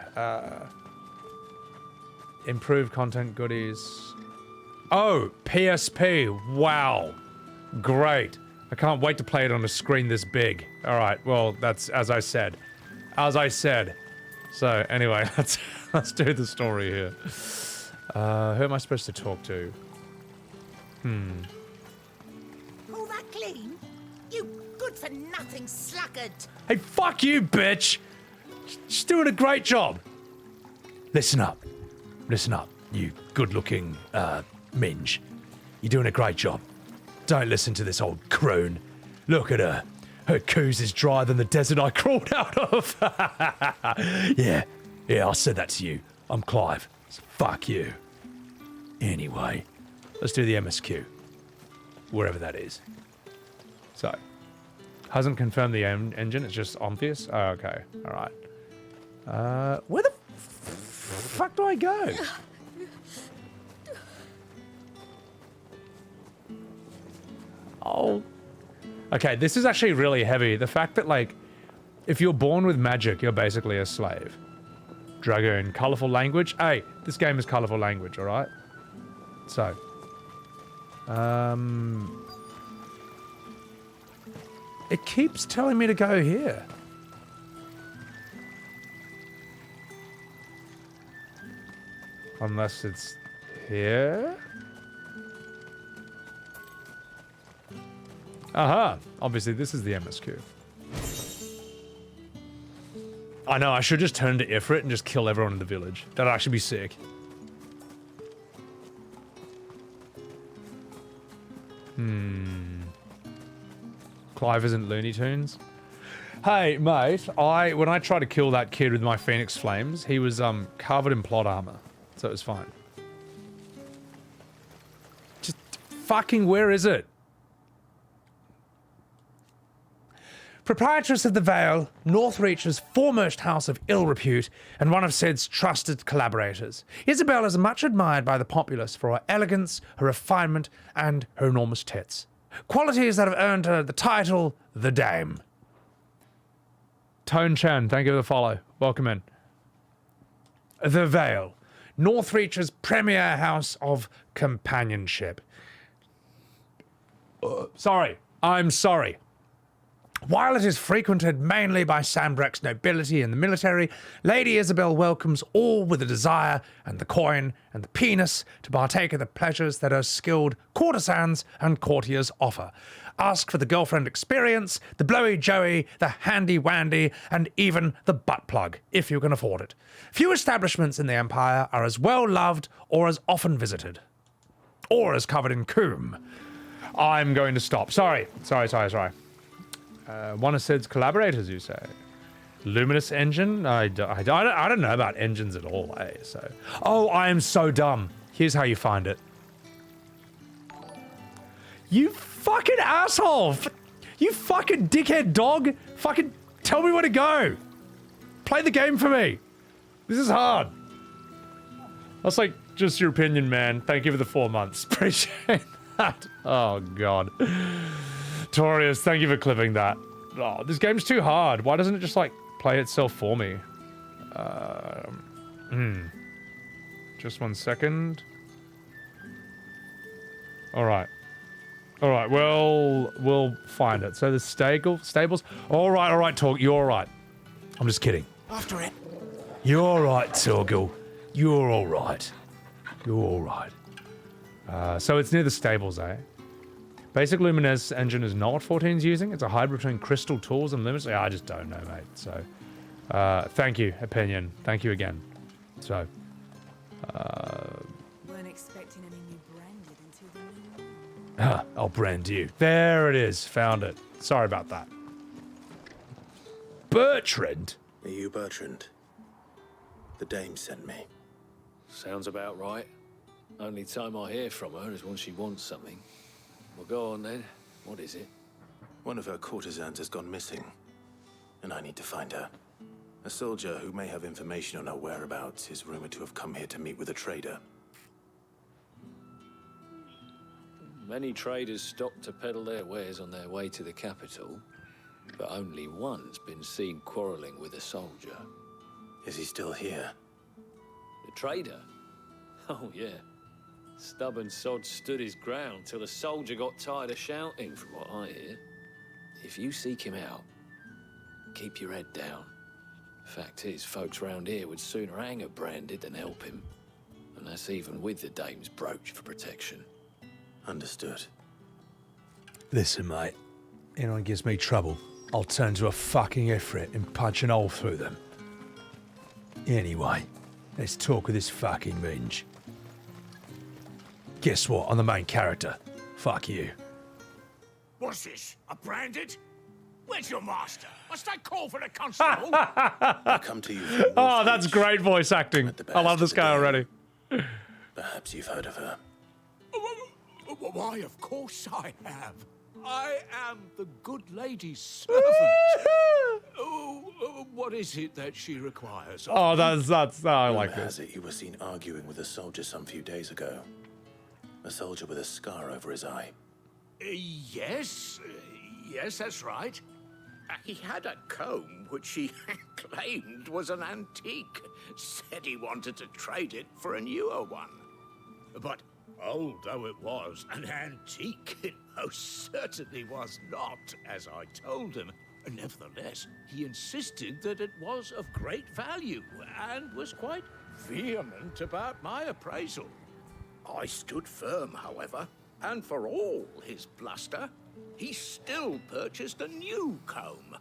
Speaker 1: improved content goodies. Oh, PSP. Wow. Great. I can't wait to play it on a screen this big. All right, well, that's as I said. So, anyway, let's do the story here. Who am I supposed to talk to?
Speaker 18: All that clean? You good-for-nothing sluggard!
Speaker 1: Hey, fuck you, bitch! She's doing a great job. Listen up, you good-looking, minge. You're doing a great job. Don't listen to this old croon. Look at her. Her coos is drier than the desert I crawled out of. Yeah, I said that to you. I'm Clive. So fuck you. Anyway, let's do the MSQ. Wherever that is. So, hasn't confirmed the engine, it's just obvious? Oh, okay. Alright. Where the fuck do I go? Oh. Okay, this is actually really heavy. The fact that, like, if you're born with magic, you're basically a slave. Dragoon, colourful language. Hey, this game is colourful language, alright? So. It keeps telling me to go here. Unless it's here? Aha! Obviously this is the MSQ. I know, I should just turn to Ifrit and just kill everyone in the village. That'd actually be sick. Clive isn't Looney Tunes. Hey, mate, when I tried to kill that kid with my Phoenix Flames, he was covered in plot armor. So it was fine. Just fucking where is it? Proprietress of the Vale, Northreach's foremost house of ill repute, and one of Ced's trusted collaborators. Isabel is much admired by the populace for her elegance, her refinement, and her enormous tits. Qualities that have earned her the title, the Dame. Tone Chan, thank you for the follow. Welcome in. The Vale, Northreach's premier house of companionship. I'm sorry. While it is frequented mainly by Sambrecht's nobility and the military, Lady Isabel welcomes all with the desire and the coin and the penis to partake of the pleasures that her skilled courtesans and courtiers offer. Ask for the girlfriend experience, the blowy joey, the handy-wandy, and even the butt plug, if you can afford it. Few establishments in the Empire are as well loved or as often visited. Or as covered in coom. I'm going to stop. Sorry. One of Ced's collaborators, you say? Luminous engine? I don't know about engines at all, eh? So. Oh, I am so dumb. Here's how you find it. You fucking asshole! You fucking dickhead dog! Fucking tell me where to go! Play the game for me! This is hard. That's like, just your opinion, man. Thank you for the 4 months. Appreciate that. Oh, God. Torius, thank you for clipping that. Oh, this game's too hard. Why doesn't it just, like, play itself for me? Just 1 second. Alright. Alright, well, we'll find it. So the stables? Alright, Torg, you're alright. I'm just kidding.
Speaker 3: After it.
Speaker 1: You're alright, Torgil. You're alright. You're alright. So it's near the stables, eh? Basic Luminous engine is not what 14's using. It's a hybrid between Crystal Tools and Luminous. Yeah, I just don't know, mate. So, thank you, opinion. Thank you again. So,
Speaker 12: weren't expecting any new branded until the new.
Speaker 1: I'll brand you. There it is. Found it. Sorry about that. Bertrand?
Speaker 3: Are you Bertrand? The Dame sent me.
Speaker 14: Sounds about right. Only time I hear from her is when she wants something. Well, go on then. What is it?
Speaker 3: One of her courtesans has gone missing, and I need to find her. A soldier who may have information on her whereabouts is rumored to have come here to meet with a trader.
Speaker 14: Many traders stop to peddle their wares on their way to the capital, but only one's been seen quarreling with a soldier.
Speaker 3: Is he still here?
Speaker 14: The trader? Oh, yeah. Stubborn sod stood his ground till the soldier got tired of shouting, from what I hear. If you seek him out, keep your head down. Fact is, folks round here would sooner hang a branded than help him. And that's even with the Dame's brooch for protection.
Speaker 3: Understood.
Speaker 1: Listen, mate. Anyone gives me trouble, I'll turn to a fucking Ifrit and punch an hole through them. Anyway, let's talk of this fucking minge. Guess what? I'm the main character. Fuck you.
Speaker 17: What's this? A branded? Where's your master? Must I call for the constable?
Speaker 3: I come to you.
Speaker 1: Oh, that's great voice acting. I love this guy already.
Speaker 3: Perhaps you've heard of her.
Speaker 17: Why, of course I have. I am the good lady's servant. What is it that she requires?
Speaker 1: Oh, that's I like
Speaker 3: Rumor
Speaker 1: this.
Speaker 3: has it you were seen arguing with a soldier some few days ago. A soldier with a scar over his eye.
Speaker 17: Yes, that's right. He had a comb which he claimed was an antique. Said he wanted to trade it for a newer one. But old though it was, an antique it most certainly was not, as I told him. Nevertheless, he insisted that it was of great value and was quite vehement about my appraisal. I stood firm, however, and for all his bluster, he still purchased a new comb,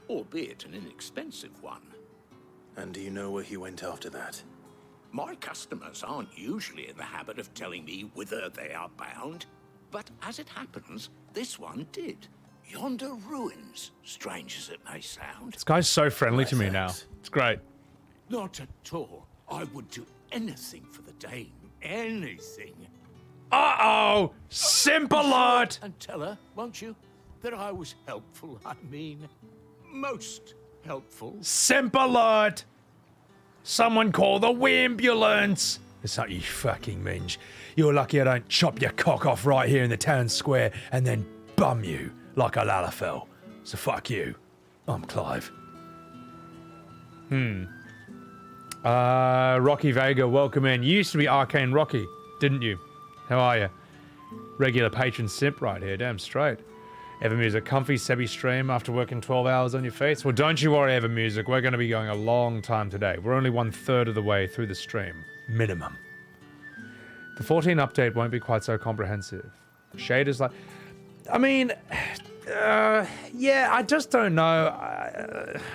Speaker 17: albeit an inexpensive one.
Speaker 3: And do you know where he went after that?
Speaker 17: My customers aren't usually in the habit of telling me whither they are bound, but as it happens, this one did. Yonder ruins, strange as it may sound.
Speaker 1: This guy's so friendly to me now. It's great.
Speaker 17: Not at all. I would do anything for the Dame. Anything.
Speaker 1: Uh-oh! Simp alert!
Speaker 17: And tell her, won't you, that I was helpful. I mean, most helpful.
Speaker 1: Simp alert! Someone call the ambulance! It's like, you fucking minge. You're lucky I don't chop your cock off right here in the town square and then bum you like a lalafell. So fuck you. I'm Clive. Rocky Vega, welcome in. You used to be Arcane Rocky, didn't you? How are you? Regular patron simp right here, damn straight. Ever Music, comfy Sebby stream after working 12 hours on your face? Well, don't you worry, Ever Music. We're going to be going a long time today. We're only 1/3 of the way through the stream. Minimum. The 14 update won't be quite so comprehensive. Shade is like... I mean... yeah, I just don't know.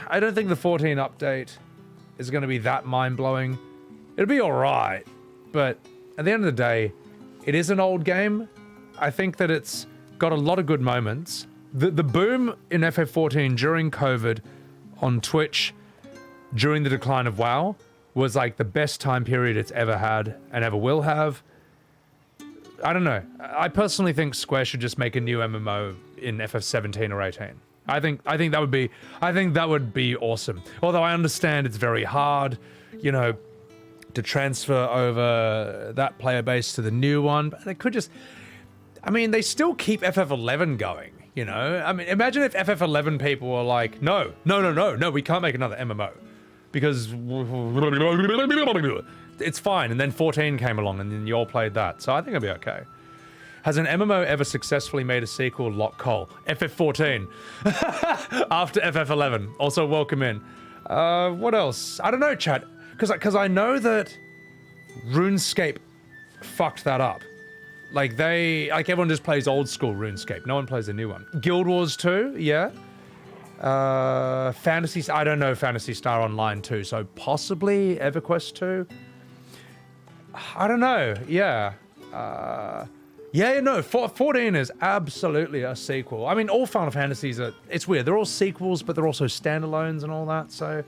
Speaker 1: I don't think the 14 update is going to be that mind-blowing. It'll be alright, but at the end of the day, it is an old game. I think that it's got a lot of good moments. The boom in FF14 during COVID on Twitch, during the decline of WoW, was like the best time period it's ever had and ever will have. I don't know. I personally think Square should just make a new MMO in FF17 or 18. I think that would be awesome. Although I understand it's very hard, you know, to transfer over that player base to the new one, but they could just... I mean, they still keep FF11 going, you know? I mean, imagine if FF11 people were like, no, we can't make another MMO. Because it's fine. And then 14 came along and then you all played that. So I think it'll be okay. Has an MMO ever successfully made a sequel? Lock Cole. FF14. After FF11. Also, welcome in. What else? I don't know, chat. Because I know that RuneScape fucked that up. Like everyone just plays old school RuneScape. No one plays the new one. Guild Wars 2, yeah. Fantasy, I don't know Fantasy Star Online 2, so possibly EverQuest 2. I don't know, yeah. 14 is absolutely a sequel. I mean, all Final Fantasies are, it's weird. They're all sequels, but they're also standalones and all that, so...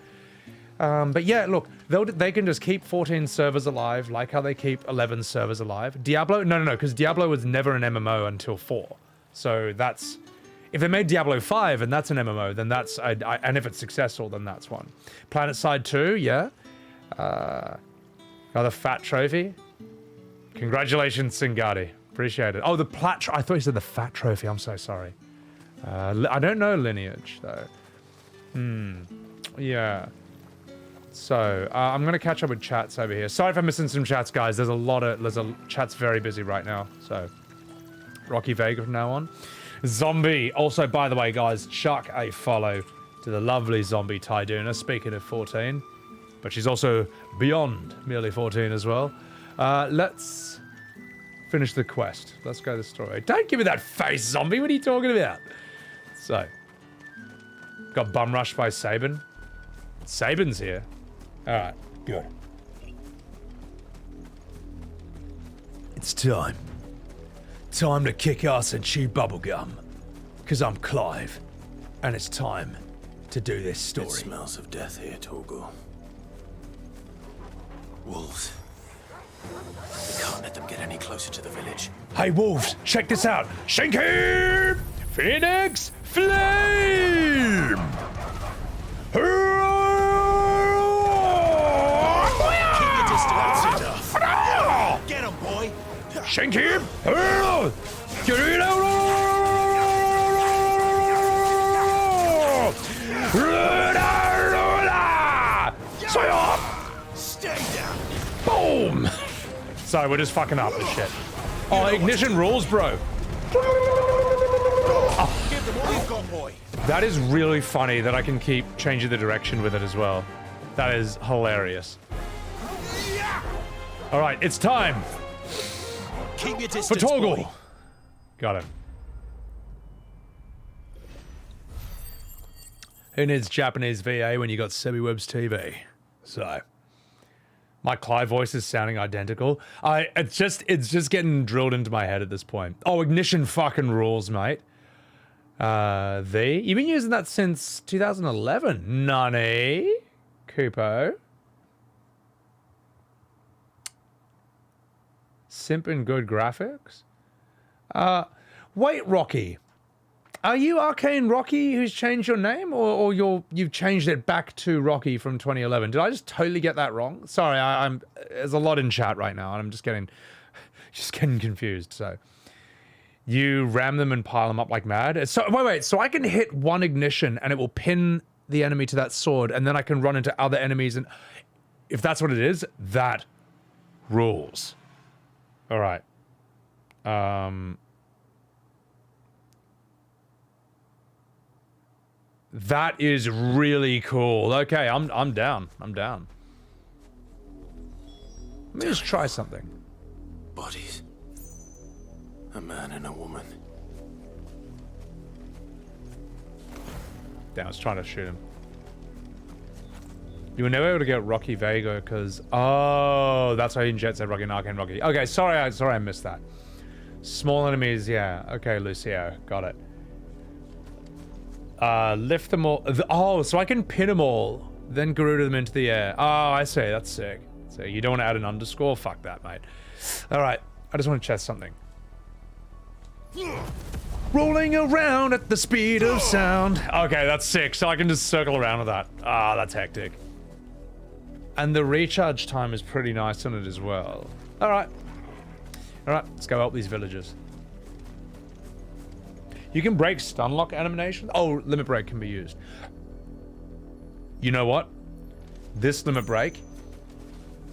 Speaker 1: but yeah, look, they can just keep 14 servers alive, like how they keep 11 servers alive. Diablo? No, because Diablo was never an MMO until 4. So that's... If they made Diablo 5 and that's an MMO, then that's... and if it's successful, then that's one. PlanetSide 2, yeah. Another fat trophy. Congratulations, Singati. Appreciate it. Oh, the plat... I thought you said the fat trophy. I'm so sorry. I don't know Lineage, though. Yeah. So, I'm going to catch up with chats over here. Sorry if I'm missing some chats, guys. Chat's very busy right now, so. Rocky Vega from now on. Zombie. Also, by the way, guys, chuck a follow to the lovely Zombie Tydoona, speaking of 14. But she's also beyond merely 14 as well. Let's finish the quest. Let's go to the story. Don't give me that face, Zombie. What are you talking about? So, got bum rushed by Sabin. Sabin's here. Alright, good. It's time. Time to kick ass and chew bubblegum. Because I'm Clive. And it's time to do this story.
Speaker 3: It smells of death here, Torgal. Wolves. get any closer to the village.
Speaker 1: Hey, wolves, check this out. Shinky! Phoenix Flame!
Speaker 17: Keep your distance. That's enough. Get him, boy.
Speaker 1: Shinky!
Speaker 17: Stay down.
Speaker 1: Boom! Sorry, we're just fucking up this shit. Oh, ignition rules, bro. Oh.
Speaker 17: Give them all you've got, boy.
Speaker 1: That is really funny that I can keep changing the direction with it as well. That is hilarious. All right, it's time.
Speaker 17: Keep your distance,
Speaker 1: for Toggle.
Speaker 17: boy.
Speaker 1: Got it. Who needs Japanese VA when you got Sebbywebz TV? So, my Clive voice is sounding identical. It's just getting drilled into my head at this point. Oh, ignition fucking rules, mate. You've been using that since 2011. Nani? Kupo. Simp and good graphics. Wait, Rocky. Are you Arcane Rocky who's changed your name, or you've changed it back to Rocky from 2011? Did I just totally get that wrong? Sorry, I'm there's a lot in chat right now, and I'm just getting confused. So you ram them and pile them up like mad. So wait, so I can hit one ignition and it will pin the enemy to that sword, and then I can run into other enemies, and if that's what it is, that rules. All right. That is really cool. Okay, I'm down. I'm down. Let me just try something.
Speaker 3: Bodies. A man and a woman.
Speaker 1: Damn, I was trying to shoot him. You were never able to get Rocky Vega because... Oh, that's why you Jet said Rocky and Arcane Rocky. Okay, sorry I missed that. Small enemies, yeah. Okay, Lucio. Got it. Lift them all. Oh, so I can pin them all, then Garuda them into the air. Oh, I see. That's sick. So you don't want to add an underscore? Fuck that, mate. All right. I just want to test something. Rolling around at the speed of sound. Okay, that's sick. So I can just circle around with that. Ah, that's hectic. And the recharge time is pretty nice on it as well. All right. All right, let's go help these villagers. You can break stun lock animations. Oh, limit break can be used. You know what? This limit break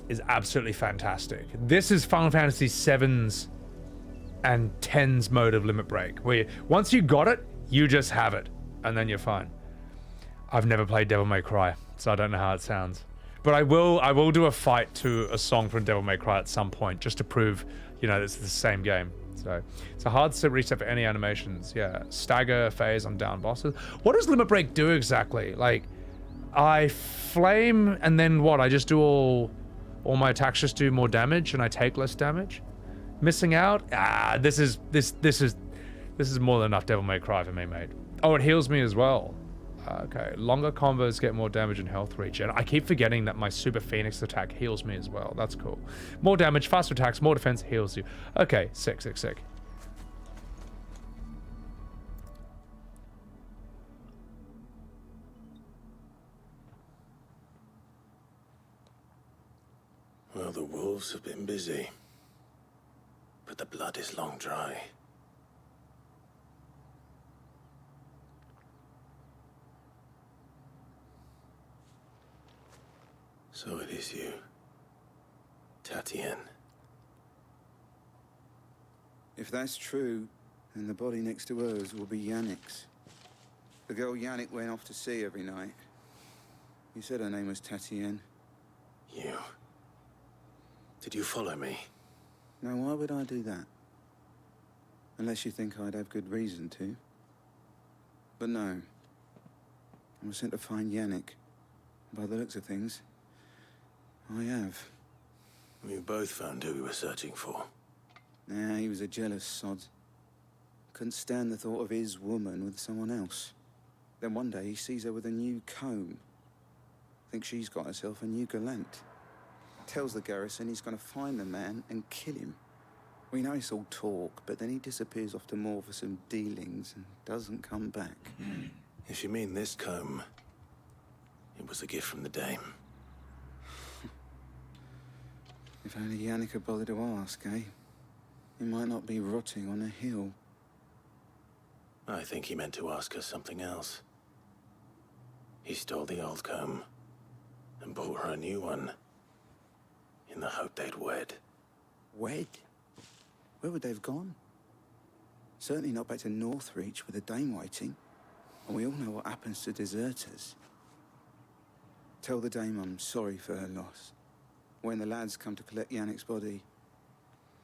Speaker 1: is absolutely fantastic. This is Final Fantasy VII's and 10's mode of limit break, where once you got it, you just have it, and then you're fine. I've never played Devil May Cry, so I don't know how it sounds. But I will do a fight to a song from Devil May Cry at some point, just to prove, you know, it's the same game. So it's a hard reset for any animations. Yeah, stagger phase on down bosses. What does limit break do exactly? Like, I flame and then what? I just do all my attacks just do more damage and I take less damage. Missing out? Ah, this is more than enough Devil May Cry for me, mate. Oh, it heals me as well. Okay, longer combos get more damage and health regen. I keep forgetting that my Super Phoenix attack heals me as well. That's cool. More damage, faster attacks, more defense, heals you. Okay, sick.
Speaker 3: Well, the wolves have been busy, but the blood is long dry. So it is you, Tatienne.
Speaker 2: If that's true, then the body next to hers will be Yannick's. The girl Yannick went off to see every night. You said her name was Tatienne.
Speaker 3: You? Did you follow me?
Speaker 2: Now, why would I do that? Unless you think I'd have good reason to. But no. I was sent to find Yannick. By the looks of things, I have.
Speaker 3: We both found who we were searching for.
Speaker 2: Nah, he was a jealous sod. Couldn't stand the thought of his woman with someone else. Then one day he sees her with a new comb. Thinks she's got herself a new gallant. Tells the garrison he's gonna find the man and kill him. We know it's all talk, but then he disappears off to more for some dealings and doesn't come back.
Speaker 3: If you mean this comb, it was a gift from the Dame.
Speaker 2: If only Yannick had bothered to ask, eh? He might not be rotting on a hill.
Speaker 3: I think he meant to ask her something else. He stole the old comb and bought her a new one in the hope they'd wed.
Speaker 2: Wed? Where would they have gone? Certainly not back to Northreach with the Dame waiting. And we all know what happens to deserters. Tell the Dame I'm sorry for her loss. When the lads come to collect Yannick's body,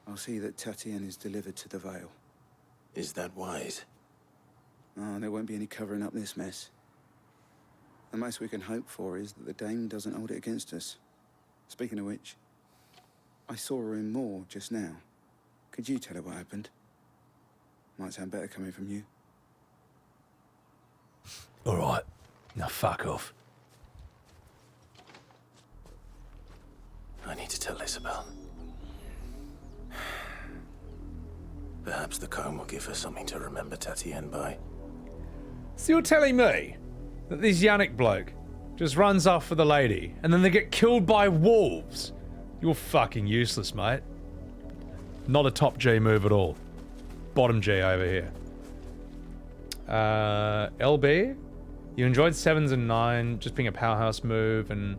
Speaker 2: I'll see that Tatienne is delivered to the Vale.
Speaker 3: Is that wise?
Speaker 2: Oh, there won't be any covering up this mess. The most we can hope for is that the Dame doesn't hold it against us. Speaking of which, I saw her in Moor just now. Could you tell her what happened? Might sound better coming from you.
Speaker 1: All right. Now fuck off.
Speaker 3: I need to tell Isabel. Perhaps the comb will give her something to remember Tatienne by.
Speaker 1: So you're telling me that this Yannick bloke just runs off with a lady and then they get killed by wolves? You're fucking useless, mate. Not a top J move at all. Bottom J over here. LB? You enjoyed 7s and 9 just being a powerhouse move, and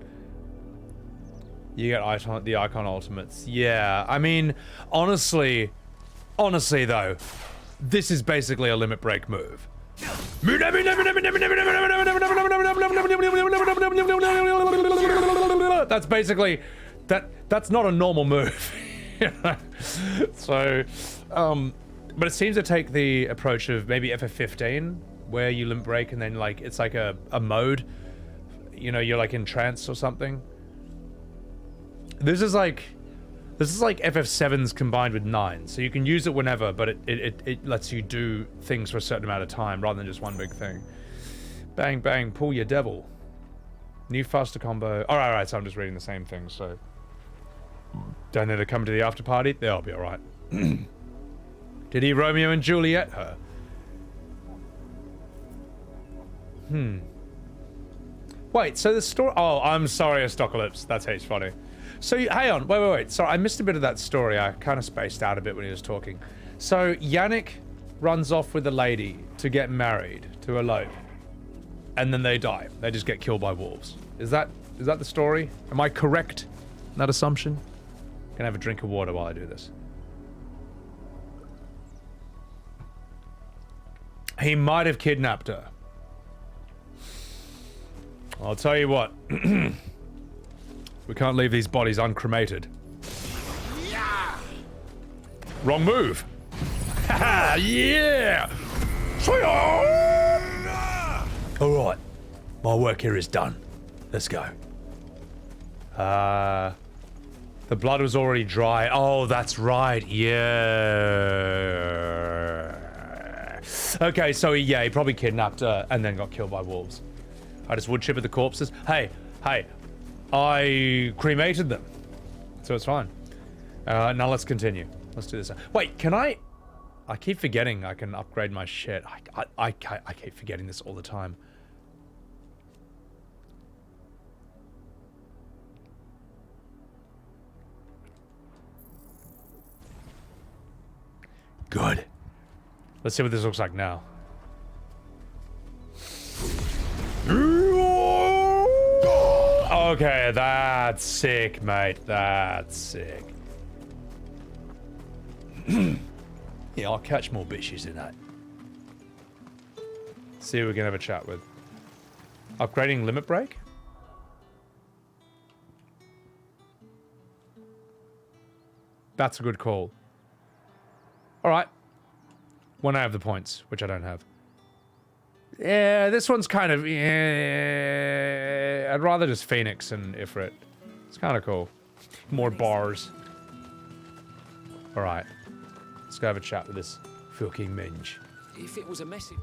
Speaker 1: you get the icon ultimates. Yeah, I mean, honestly though, this is basically a limit break move. That's basically that's not a normal move. So, but it seems to take the approach of maybe FF15, where you limit break and then like it's like a mode. You know, you're like in trance or something. This is like FF7s combined with 9, so you can use it whenever, but it lets you do things for a certain amount of time rather than just one big thing. Bang bang, pull your devil. New faster combo. Alright, so I'm just reading the same thing, so don't need to come to the after party? They'll be alright. Did he Romeo and Juliet her? Wait, so the story... Oh, I'm sorry, Astocalypse. That's how it's funny. So, hang on. Wait. Sorry, I missed a bit of that story. I kind of spaced out a bit when he was talking. So, Yannick runs off with a lady to get married, to elope. And then they die. They just get killed by wolves. Is that the story? Am I correct in that assumption? Can I have a drink of water while I do this? He might have kidnapped her. I'll tell you what. We can't leave these bodies uncremated. Yeah! Wrong move. Haha, yeah! Alright. My work here is done. Let's go. The blood was already dry. Oh, that's right. Yeah. Okay, so he probably kidnapped her and then got killed by wolves. I just wood chippered the corpses. Hey, I cremated them, so it's fine. Now let's continue. Let's do this. Wait, can I keep forgetting I can upgrade my shit. I keep forgetting this all the time. Good. Let's see what this looks like now. Okay, that's sick, mate. That's sick. Yeah, I'll catch more bitches in that. See who we can have a chat with. Upgrading limit break? That's a good call. Alright. When I have the points, which I don't have. Yeah, this one's kind of... Yeah, I'd rather just Phoenix and Ifrit. It's kind of cool. More bars. Alright. Let's go have a chat with this fucking minge.
Speaker 14: If it was a message...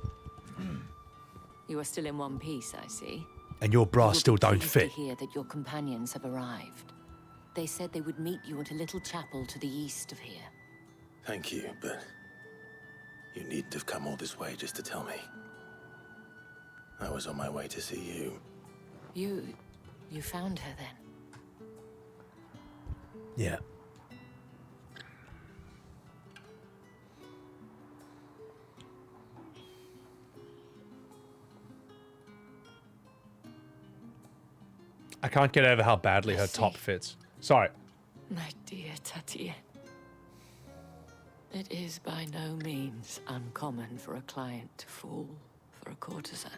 Speaker 20: You are still in one piece, I see.
Speaker 1: And your bra still don't
Speaker 20: Pleased
Speaker 1: fit.
Speaker 20: to hear that your companions have arrived. They said they would meet you at a little chapel to the east of here.
Speaker 3: Thank you, but you needn't have come all this way just to tell me. I was on my way to see you.
Speaker 20: You found her then?
Speaker 1: Yeah. I can't get over how badly her top fits. Sorry.
Speaker 20: My dear Tatienne, it is by no means uncommon for a client to fall for a courtesan.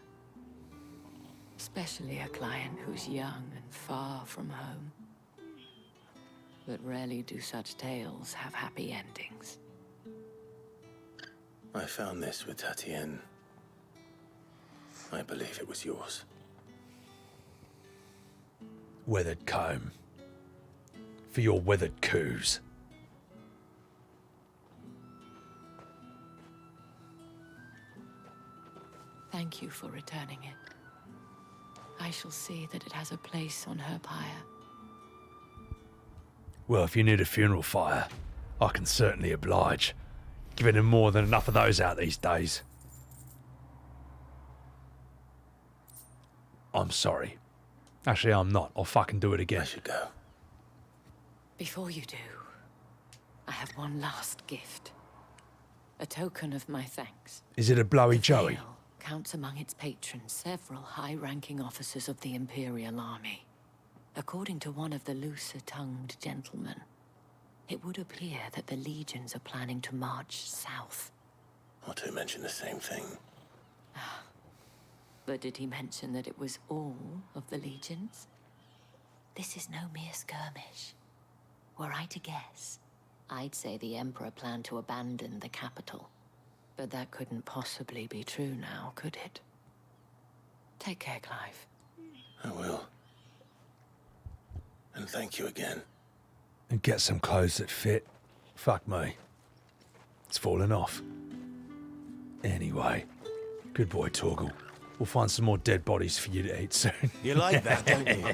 Speaker 20: Especially a client who's young and far from home. But rarely do such tales have happy endings.
Speaker 3: I found this with Tatienne. I believe it was yours.
Speaker 1: Weathered comb. For your weathered coups.
Speaker 20: Thank you for returning it. I shall see that it has a place on her pyre.
Speaker 1: Well, if you need a funeral fire, I can certainly oblige. Giving him more than enough of those out these days. I'm sorry. Actually, I'm not. I'll fucking do it again.
Speaker 3: I should go.
Speaker 20: Before you do, I have one last gift. A token of my thanks.
Speaker 1: Is it a blowy joey?
Speaker 20: Veil counts among its patrons several high-ranking officers of the Imperial army. According to one of the looser-tongued gentlemen, it would appear that the legions are planning to march south.
Speaker 3: Otto mentioned the same thing.
Speaker 20: But did he mention that it was all of the legions? This is no mere skirmish. Were I to guess, I'd say the Emperor planned to abandon the capital. But that couldn't possibly be true now, could it? Take care, Clive.
Speaker 3: I will. And thank you again.
Speaker 1: And get some clothes that fit. Fuck me. It's falling off. Anyway, good boy, Torgal. We'll find some more dead bodies for you to eat soon.
Speaker 3: You like that, don't you?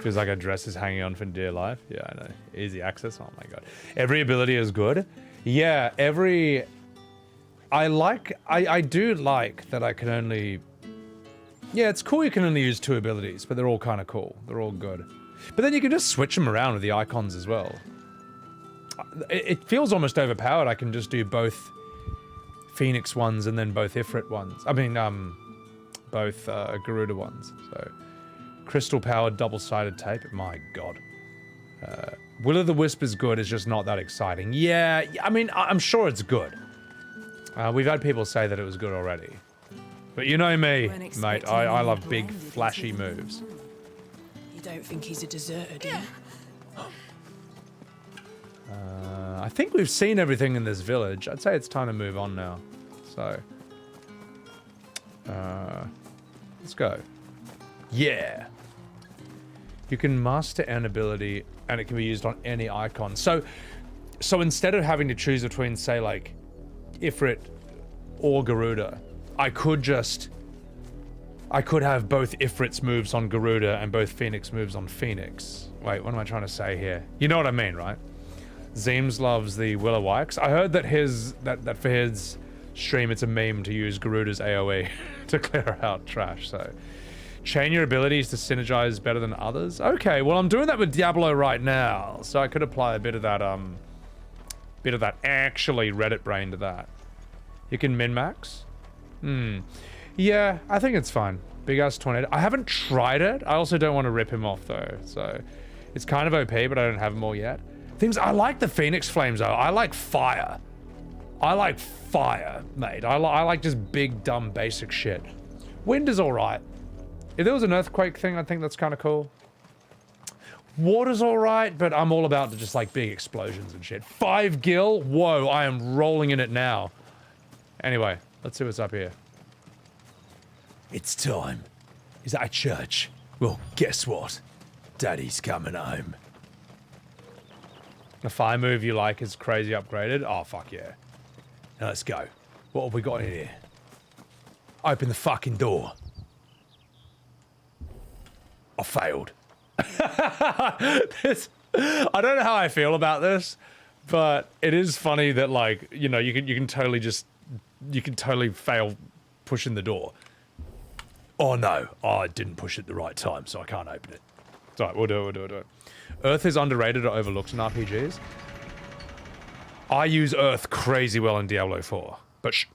Speaker 1: Feels like our dress is hanging on for dear life. Yeah, I know. Easy access. Oh my god. Every ability is good. Yeah, every... I do like that I can only... Yeah, it's cool you can only use 2 abilities, but they're all kind of cool. They're all good. But then you can just switch them around with the icons as well. It feels almost overpowered. I can just do both Phoenix ones and then both Ifrit ones. I mean, both Garuda ones. So, crystal-powered double-sided tape. My god. Will-o'-the-Wisp is good. It's just not that exciting. Yeah, I mean, I'm sure it's good. We've had people say that it was good already. But you know me, mate. I love big, flashy moves.
Speaker 9: You don't think he's a deserter, do you?
Speaker 1: I think we've seen everything in this village. I'd say it's time to move on now. So, let's go. Yeah. You can master an ability, and it can be used on any icon. So instead of having to choose between, say, like, Ifrit or Garuda, I could have both Ifrit's moves on Garuda and both Phoenix moves on Phoenix. Wait, what am I trying to say here? You know what I mean, right? Zeems loves the Will-o'-Wikes. I heard that that for his stream it's a meme to use Garuda's AoE to clear out trash, so... Chain your abilities to synergize better than others? Okay, well I'm doing that with Diablo right now, so I could apply a bit of that actually Reddit brain to that. You can min-max? Yeah, I think it's fine. Big ass tornado. I haven't tried it. I also don't want to rip him off though, so it's kind of OP, but I don't have them all yet. I like the Phoenix Flames though. I like fire. I like fire, mate. I like just big, dumb, basic shit. Wind is alright. If there was an earthquake thing, I think that's kind of cool. Water's alright, but I'm all about just like big explosions and shit. 5 gil? Whoa, I am rolling in it now. Anyway, let's see what's up here. It's time. Is that a church? Well, guess what? Daddy's coming home. A fire move you like is crazy upgraded? Oh, fuck yeah. Now let's go. What have we got in here? Open the fucking door. I failed. I don't know how I feel about this, but it is funny that, like, you know, you can totally fail pushing the door. Oh no, I didn't push it the right time, so I can't open it. It's alright, we'll do it. Earth is underrated or overlooked in RPGs. I use Earth crazy well in Diablo 4, but shh.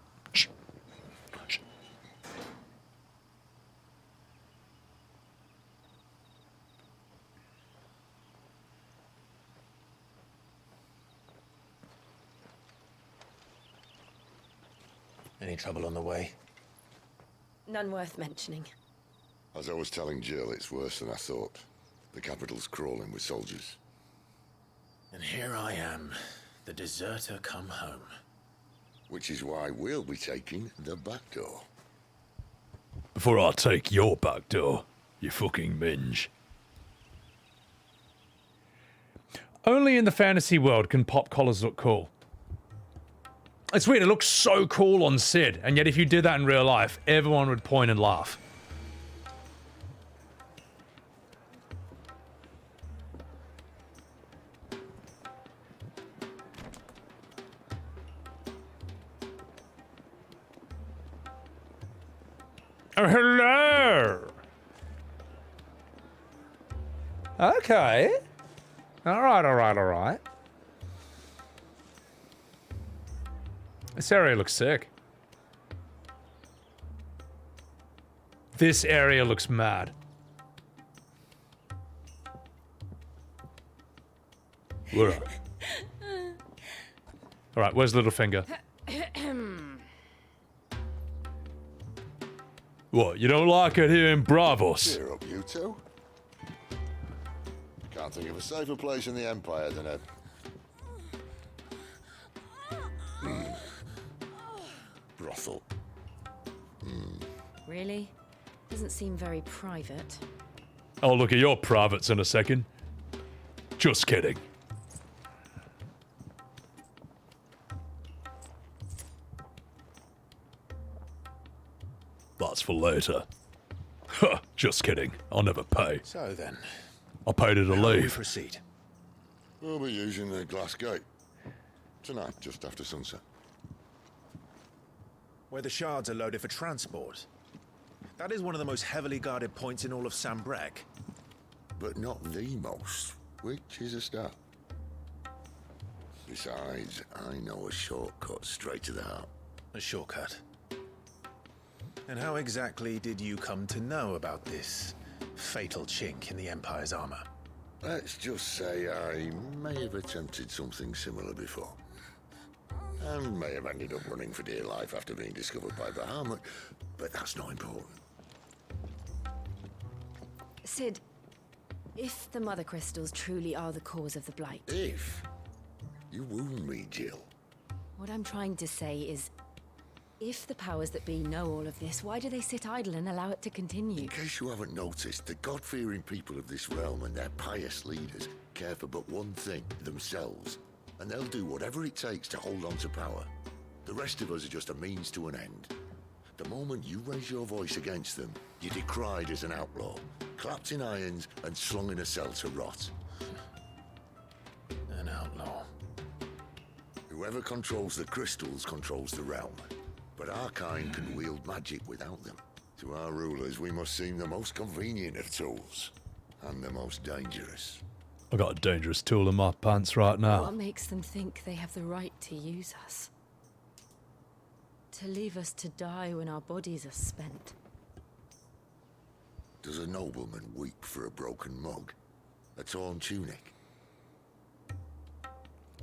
Speaker 3: Any trouble on the way?
Speaker 6: None worth mentioning.
Speaker 10: As I was telling Jill, it's worse than I thought. The capital's crawling with soldiers.
Speaker 3: And here I am, the deserter come home.
Speaker 10: Which is why we'll be taking the back door.
Speaker 1: Before I take your back door, you fucking minge. Only in the fantasy world can pop collars look cool. It's weird, it looks so cool on Sid, and yet if you did that in real life, everyone would point and laugh. Oh, hello! Okay. Alright. This area looks sick. This area looks mad. Alright, where's Littlefinger? What, you don't like it here in Bravos?
Speaker 10: Cheer up, you two. Can't think of a safer place in the Empire than a... brothel.
Speaker 6: Really? Doesn't seem very private.
Speaker 1: I'll look at your privates in a second. Just kidding. That's for later. Huh, just kidding. I'll never pay.
Speaker 3: So then,
Speaker 1: I paid her to
Speaker 3: how do we
Speaker 1: leave.
Speaker 3: proceed?
Speaker 10: We'll be using the glass gate. Tonight, just after sunset.
Speaker 3: Where the shards are loaded for transport. That is one of the most heavily guarded points in all of Sambrek.
Speaker 10: But not the most, which is a start. Besides, I know a shortcut straight to the heart.
Speaker 3: A shortcut? And how exactly did you come to know about this fatal chink in the Empire's armor?
Speaker 10: Let's just say I may have attempted something similar before. And may have ended up running for dear life after being discovered by Bahamut, but that's not important.
Speaker 6: Sid, if the Mothercrystals truly are the cause of the Blight...
Speaker 10: If? You wound me, Jill.
Speaker 6: What I'm trying to say is, if the powers that be know all of this, why do they sit idle and allow it to continue?
Speaker 10: In case you haven't noticed, the God-fearing people of this realm and their pious leaders care for but one thing, themselves. And they'll do whatever it takes to hold on to power. The rest of us are just a means to an end. The moment you raise your voice against them, you're decried as an outlaw, clapped in irons and slung in a cell to rot.
Speaker 3: An outlaw.
Speaker 10: Whoever controls the crystals controls the realm. But our kind can wield magic without them. To our rulers, we must seem the most convenient of tools. And the most dangerous.
Speaker 1: I got a dangerous tool in my pants right now.
Speaker 6: What makes them think they have the right to use us? To leave us to die when our bodies are spent?
Speaker 10: Does a nobleman weep for a broken mug? A torn tunic?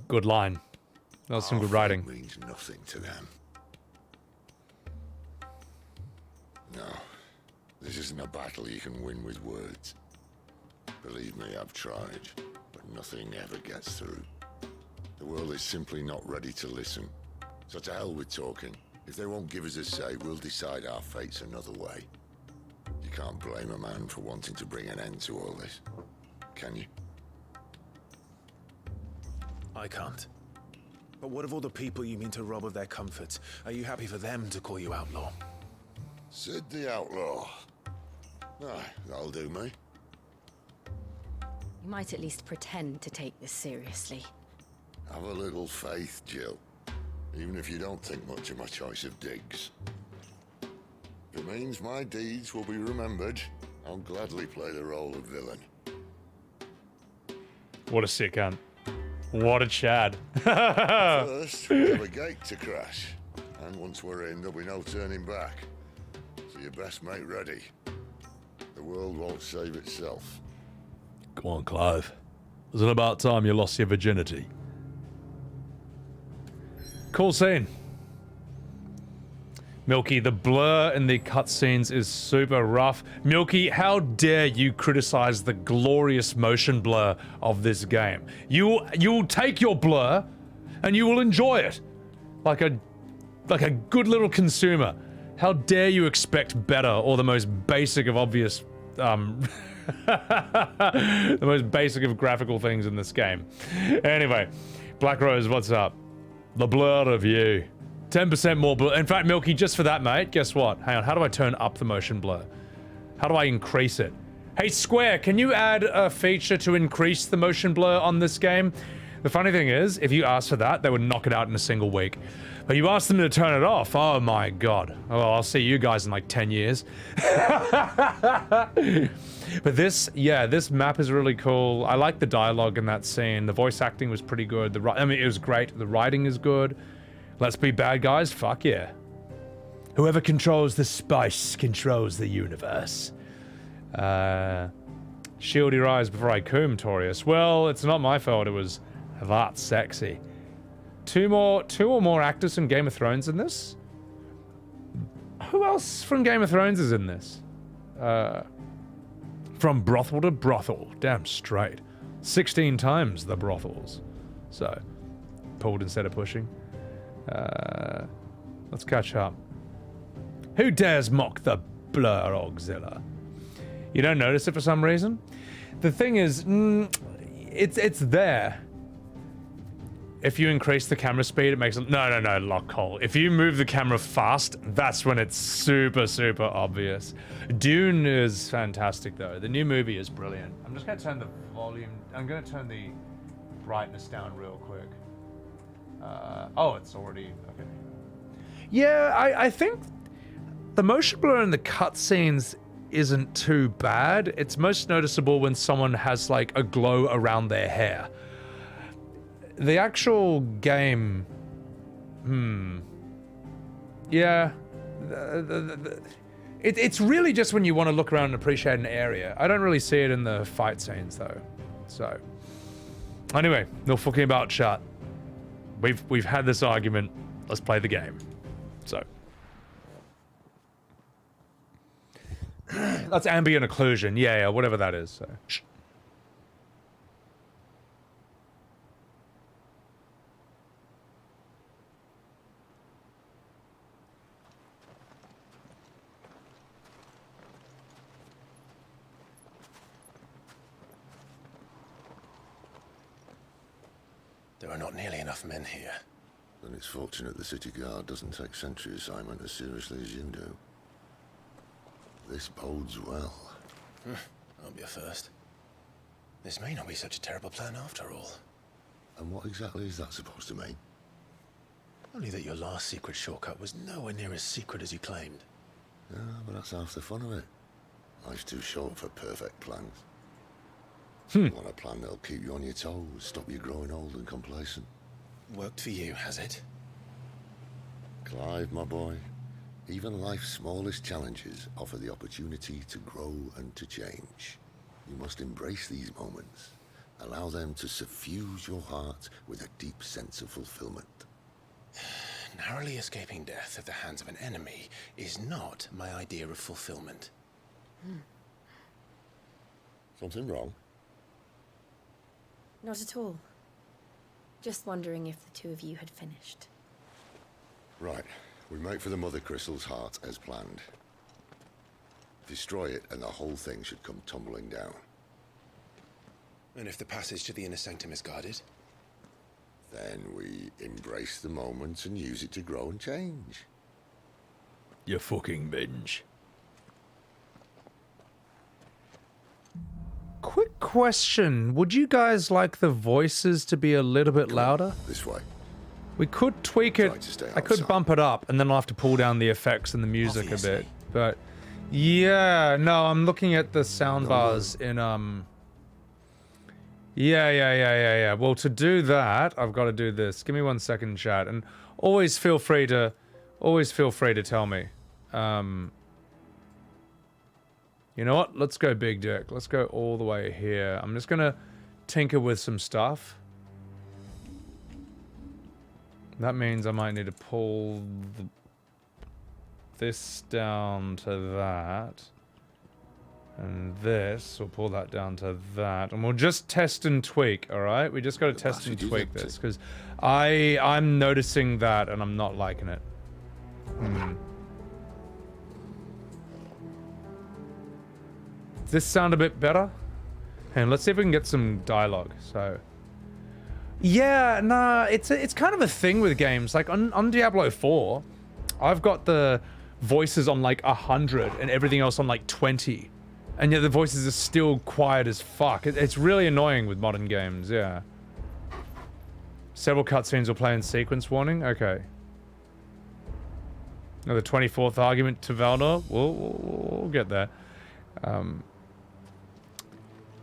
Speaker 1: Good line. That was some good writing.
Speaker 10: Means nothing to them. No, this isn't a battle you can win with words. Believe me, I've tried, but nothing ever gets through. The world is simply not ready to listen. So to hell with talking. If they won't give us a say, we'll decide our fates another way. You can't blame a man for wanting to bring an end to all this, can you?
Speaker 3: I can't. But what of all the people you mean to rob of their comforts? Are you happy for them to call you outlaw?
Speaker 10: Sid the Outlaw. Aye, that'll do me.
Speaker 6: You might at least pretend to take this seriously.
Speaker 10: Have a little faith, Jill. Even if you don't think much of my choice of digs. If it means my deeds will be remembered, I'll gladly play the role of villain.
Speaker 1: What a sick cunt. What a Chad.
Speaker 10: First, we have a gate to crash. And once we're in, there'll be no turning back. So you best make ready. The world won't save itself.
Speaker 1: Come on, Clive. Isn't it about time you lost your virginity? Cool scene. Milky, the blur in the cutscenes is super rough. Milky, how dare you criticize the glorious motion blur of this game? You'll take your blur and you will enjoy it like a good little consumer. How dare you expect better or the most basic of obvious the most basic of graphical things in this game. Anyway, Black Rose, what's up? The blur of you. 10% more blur. In fact, Milky, just for that, mate, guess what? Hang on, how do I turn up the motion blur? How do I increase it? Hey, Square, can you add a feature to increase the motion blur on this game? The funny thing is, if you ask for that, they would knock it out in a single week. But you ask them to turn it off, oh my god. Oh, I'll see you guys in like 10 years. But this map is really cool. I like the dialogue in that scene. The voice acting was pretty good. I mean, it was great. The writing is good. Let's be bad guys? Fuck yeah. Whoever controls the spice controls the universe. Shieldy rise before I come, Torius. Well, it's not my fault. It was that sexy. Two or more actors from Game of Thrones in this? Who else from Game of Thrones is in this? From brothel to brothel. Damn straight. 16 times the brothels. So, pulled instead of pushing. Let's catch up. Who dares mock the blur, Auxilla? You don't notice it for some reason? The thing is, it's there. If you increase the camera speed, it makes it... No, Lockhole. If you move the camera fast, that's when it's super, super obvious. Dune is fantastic, though. The new movie is brilliant. I'm just going to turn the volume... I'm going to turn the brightness down real quick. Oh, it's already... Okay. Yeah, I think the motion blur in the cutscenes isn't too bad. It's most noticeable when someone has, like, a glow around their hair. The actual game... Yeah. It's really just when you want to look around and appreciate an area. I don't really see it in the fight scenes, though. So... Anyway, no fucking about chat. We've had this argument. Let's play the game. So... That's ambient occlusion. Yeah, whatever that is. So...
Speaker 3: There are not nearly enough men here.
Speaker 10: Then it's fortunate the city guard doesn't take sentry assignment as seriously as you do. This bodes well.
Speaker 3: That'll be a first. This may not be such a terrible plan after all.
Speaker 10: And what exactly is that supposed to mean?
Speaker 3: Only that your last secret shortcut was nowhere near as secret as you claimed.
Speaker 10: Yeah, but that's half the fun of it. Life's too short for perfect plans. You want a plan that'll keep you on your toes, stop you growing old and complacent.
Speaker 3: Worked for you, has it?
Speaker 10: Clive, my boy, even life's smallest challenges offer the opportunity to grow and to change. You must embrace these moments. Allow them to suffuse your heart with a deep sense of fulfillment.
Speaker 3: Narrowly escaping death at the hands of an enemy is not my idea of fulfillment.
Speaker 10: Something wrong?
Speaker 15: Not at all. Just wondering if the two of you had finished.
Speaker 10: Right. We make for the Mothercrystal's heart as planned. Destroy it and the whole thing should come tumbling down.
Speaker 3: And if the passage to the inner sanctum is guarded?
Speaker 10: Then we embrace the moment and use it to grow and change.
Speaker 1: You fucking binge. Quick question. Would you guys like the voices to be a little bit louder?
Speaker 10: This way.
Speaker 1: We could tweak it. I could bump it up, and then I'll have to pull down the effects and the music a bit. But yeah, no, I'm looking at the sound bars in Yeah. Well, to do that, I've got to do this. Give me 1 second, chat, and always feel free to tell me. You know what? Let's go big dick. Let's go all the way here. I'm just gonna tinker with some stuff. That means I might need to pull this down to that. And this, we'll pull that down to that. And we'll just test and tweak, alright? We just gotta test and tweak this, because I'm noticing that and I'm not liking it. Does this sound a bit better? And let's see if we can get some dialogue, so... Yeah, nah, it's kind of a thing with games. Like, on Diablo 4, I've got the voices on, like, 100 and everything else on, like, 20. And yet the voices are still quiet as fuck. It's really annoying with modern games, yeah. Several cutscenes will play in sequence warning? Okay. Now the 24th argument to Valdor? We'll get there.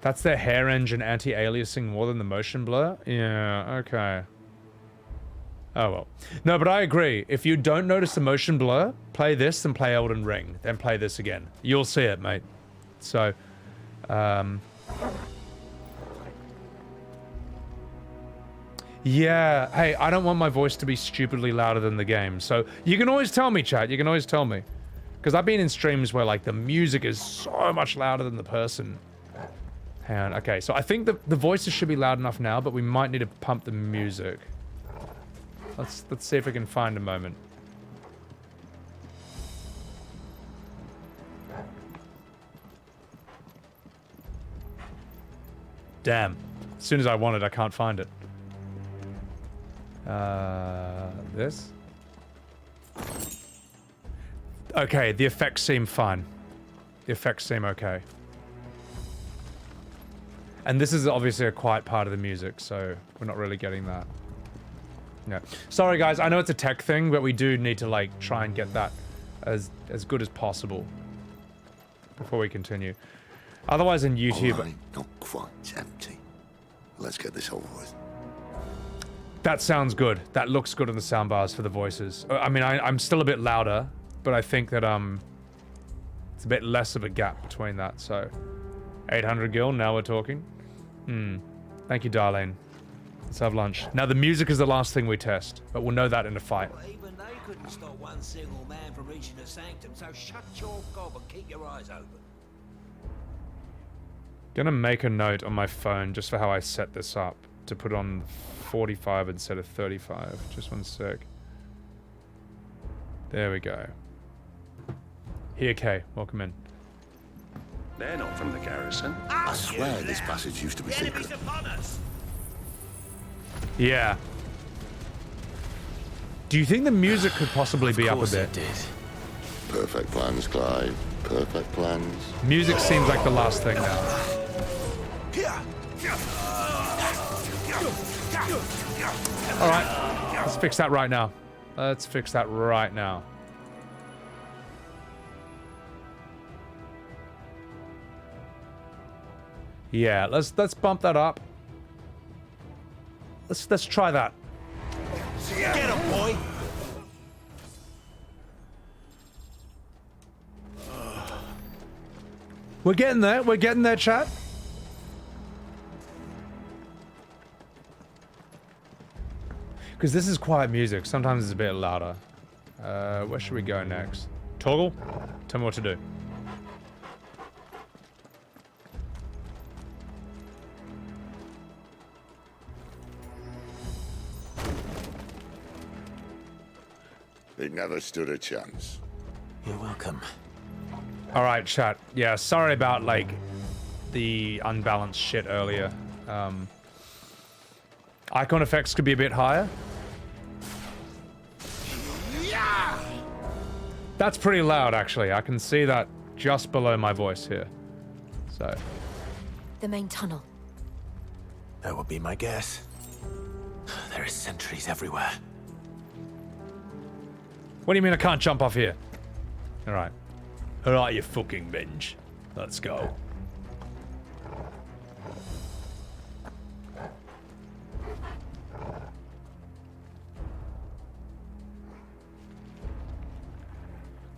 Speaker 1: That's their hair engine anti-aliasing more than the motion blur? Yeah, okay. Oh well. No, but I agree. If you don't notice the motion blur, play this and play Elden Ring. Then play this again. You'll see it, mate. So, yeah, hey, I don't want my voice to be stupidly louder than the game. So, you can always tell me, chat. You can always tell me. Because I've been in streams where, like, the music is so much louder than the person. Hang on, okay, so I think the voices should be loud enough now, but we might need to pump the music. Let's see if we can find a moment. Damn. As soon as I want it, I can't find it. This? Okay, the effects seem fine. The effects seem okay. And this is obviously a quiet part of the music, so we're not really getting that. Yeah. Sorry guys, I know it's a tech thing, but we do need to like try and get that as good as possible before we continue. Otherwise in YouTube...
Speaker 10: All right, not quite empty. Let's get this over with.
Speaker 1: That sounds good. That looks good on the sound bars for the voices. I mean, I'm still a bit louder, but I think that it's a bit less of a gap between that, so... 800 gil, now we're talking. Thank you, Darlene. Let's have lunch. Now, the music is the last thing we test, but we'll know that in a fight.
Speaker 4: Well, even they couldn't stop one single man from reaching the sanctum, so shut your gob and keep your eyes open.
Speaker 1: Gonna make a note on my phone just for how I set this up to put on 45 instead of 35. Just 1 sec. There we go. Here, Kay. Welcome in.
Speaker 19: They're not from the garrison.
Speaker 10: I swear this passage used to be secret.
Speaker 1: Yeah. Do you think the music could possibly be up a bit?
Speaker 10: Perfect plans, Clive. Perfect plans.
Speaker 1: Music seems like the last thing now. Alright. Let's fix that right now. Let's fix that right now. Yeah, let's bump that up. Let's try that.
Speaker 4: Get him, boy!
Speaker 1: We're getting there. We're getting there, chat. Because this is quiet music. Sometimes it's a bit louder. Where should we go next? Toggle? Tell me what to do.
Speaker 10: It never stood a chance.
Speaker 3: You're welcome.
Speaker 1: Alright, chat. Yeah, sorry about, like, the unbalanced shit earlier. Icon effects could be a bit higher. That's pretty loud, actually. I can see that just below my voice here. So,
Speaker 6: The main tunnel.
Speaker 3: That would be my guess. There are sentries everywhere.
Speaker 1: What do you mean I can't jump off here? Alright. Alright, you fucking binge. Let's go.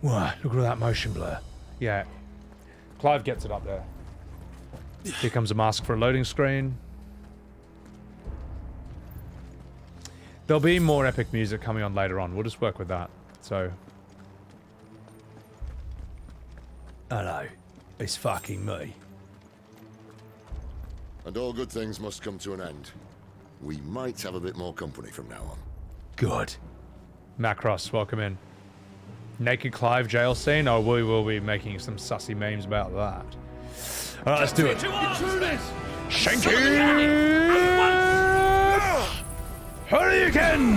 Speaker 1: Wow, look at that motion blur. Yeah. Clive gets it up there. Here comes a mask for a loading screen. There'll be more epic music coming on later on. We'll just work with that. So. Hello. It's fucking me.
Speaker 10: And all good things must come to an end. We might have a bit more company from now on.
Speaker 1: Good. Macross, welcome in. Naked Clive jail scene? Oh, we will be making some sussy memes about that. Alright, let's do it. Shanky! Hurricane!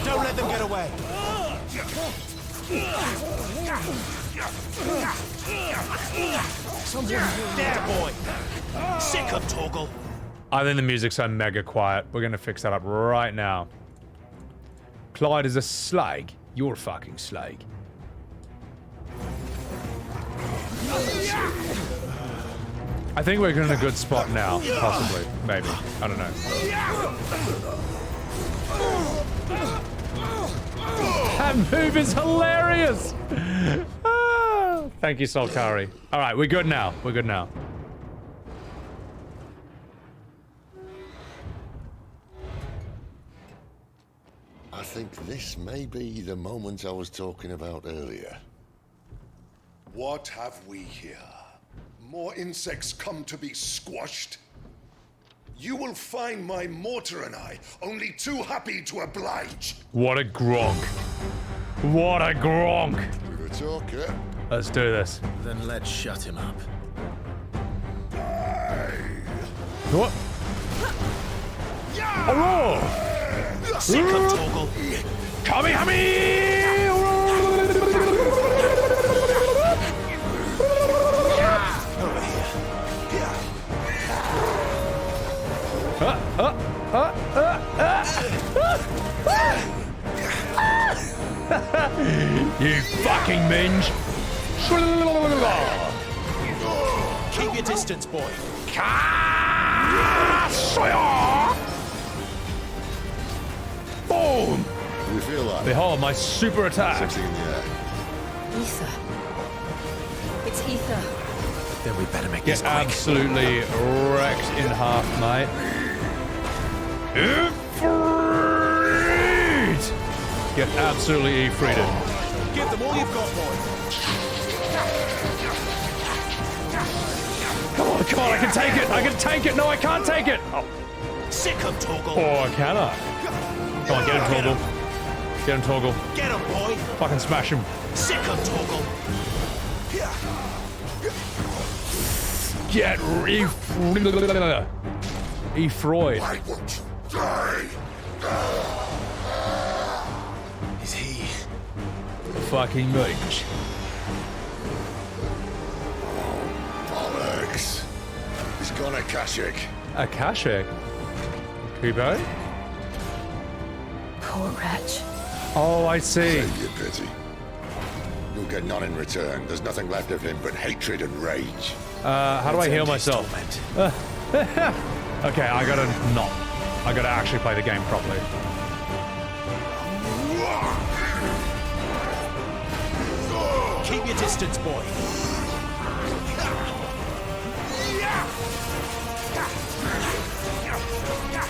Speaker 3: Don't let them get away. There, boy. Sick of Torgal.
Speaker 1: I think the music's so mega quiet. We're gonna fix that up right now. Clyde is a slag. You're a fucking slag. I think we're in a good spot now. Possibly. Maybe. I don't know. That move is hilarious! Ah, thank you, Solkari. Alright, we're good now. We're good now.
Speaker 10: I think this may be the moment I was talking about earlier.
Speaker 11: What have we here? More insects come to be squashed? You will find my mortar and I only too happy to oblige.
Speaker 1: What a Gronk. What a Gronk.
Speaker 10: We're a talker.
Speaker 1: Let's do this.
Speaker 3: Then let's shut him up.
Speaker 1: What? Hello!
Speaker 3: Sick of Torgal.
Speaker 1: Kamehame!
Speaker 3: Over
Speaker 1: here. You fucking minge!
Speaker 3: Keep your distance, boy.
Speaker 1: Boom!
Speaker 10: You feel that?
Speaker 1: Behold my super attack.
Speaker 10: 16 in the air.
Speaker 6: Ether. It's ether.
Speaker 3: Then we better make this
Speaker 1: Get
Speaker 3: quick.
Speaker 1: absolutely wrecked in half, mate. Ifrit! Get absolutely Ifrited.
Speaker 3: Give them all you've got, boy.
Speaker 1: Come on, I can take it! I can take it! No, I can't take it! Oh.
Speaker 3: Sick of Torgal.
Speaker 1: Or can I? Come on, get him, Torgal. Get him, Torgal.
Speaker 3: Get him, boy.
Speaker 1: Fucking smash him.
Speaker 3: Sick of Torgal.
Speaker 1: Get Efroid.
Speaker 10: Why won't you die?
Speaker 3: Is he?
Speaker 1: Fucking mage.
Speaker 10: Bollocks. He's gone Akashic.
Speaker 1: Akashic? Kubo?
Speaker 6: Poor wretch.
Speaker 1: Oh, I see.
Speaker 10: Save your pity. You'll get none in return. There's nothing left of him but hatred and rage.
Speaker 1: How do I heal myself? Okay, I gotta not. I gotta actually play the game properly.
Speaker 3: Keep your distance, boy.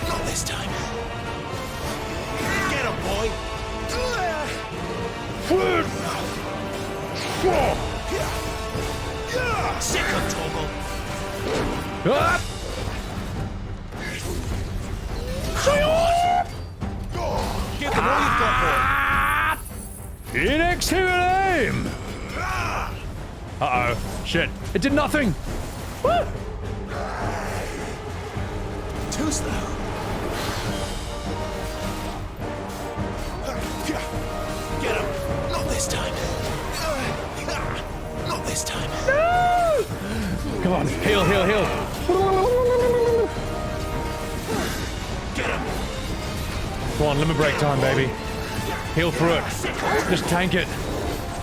Speaker 3: Not this time. Get him, boy. Sick of Torgal.
Speaker 1: Ah!
Speaker 3: Give them all you've got, boy.
Speaker 1: Phoenix to an aim! Uh-oh. Shit. It did nothing! Woo!
Speaker 3: Too slow. Get him. Not this time. this time.
Speaker 1: No! Come on, heal, heal, heal.
Speaker 3: Get him.
Speaker 1: Come on, limit break time, baby. Heal through it. Just tank it.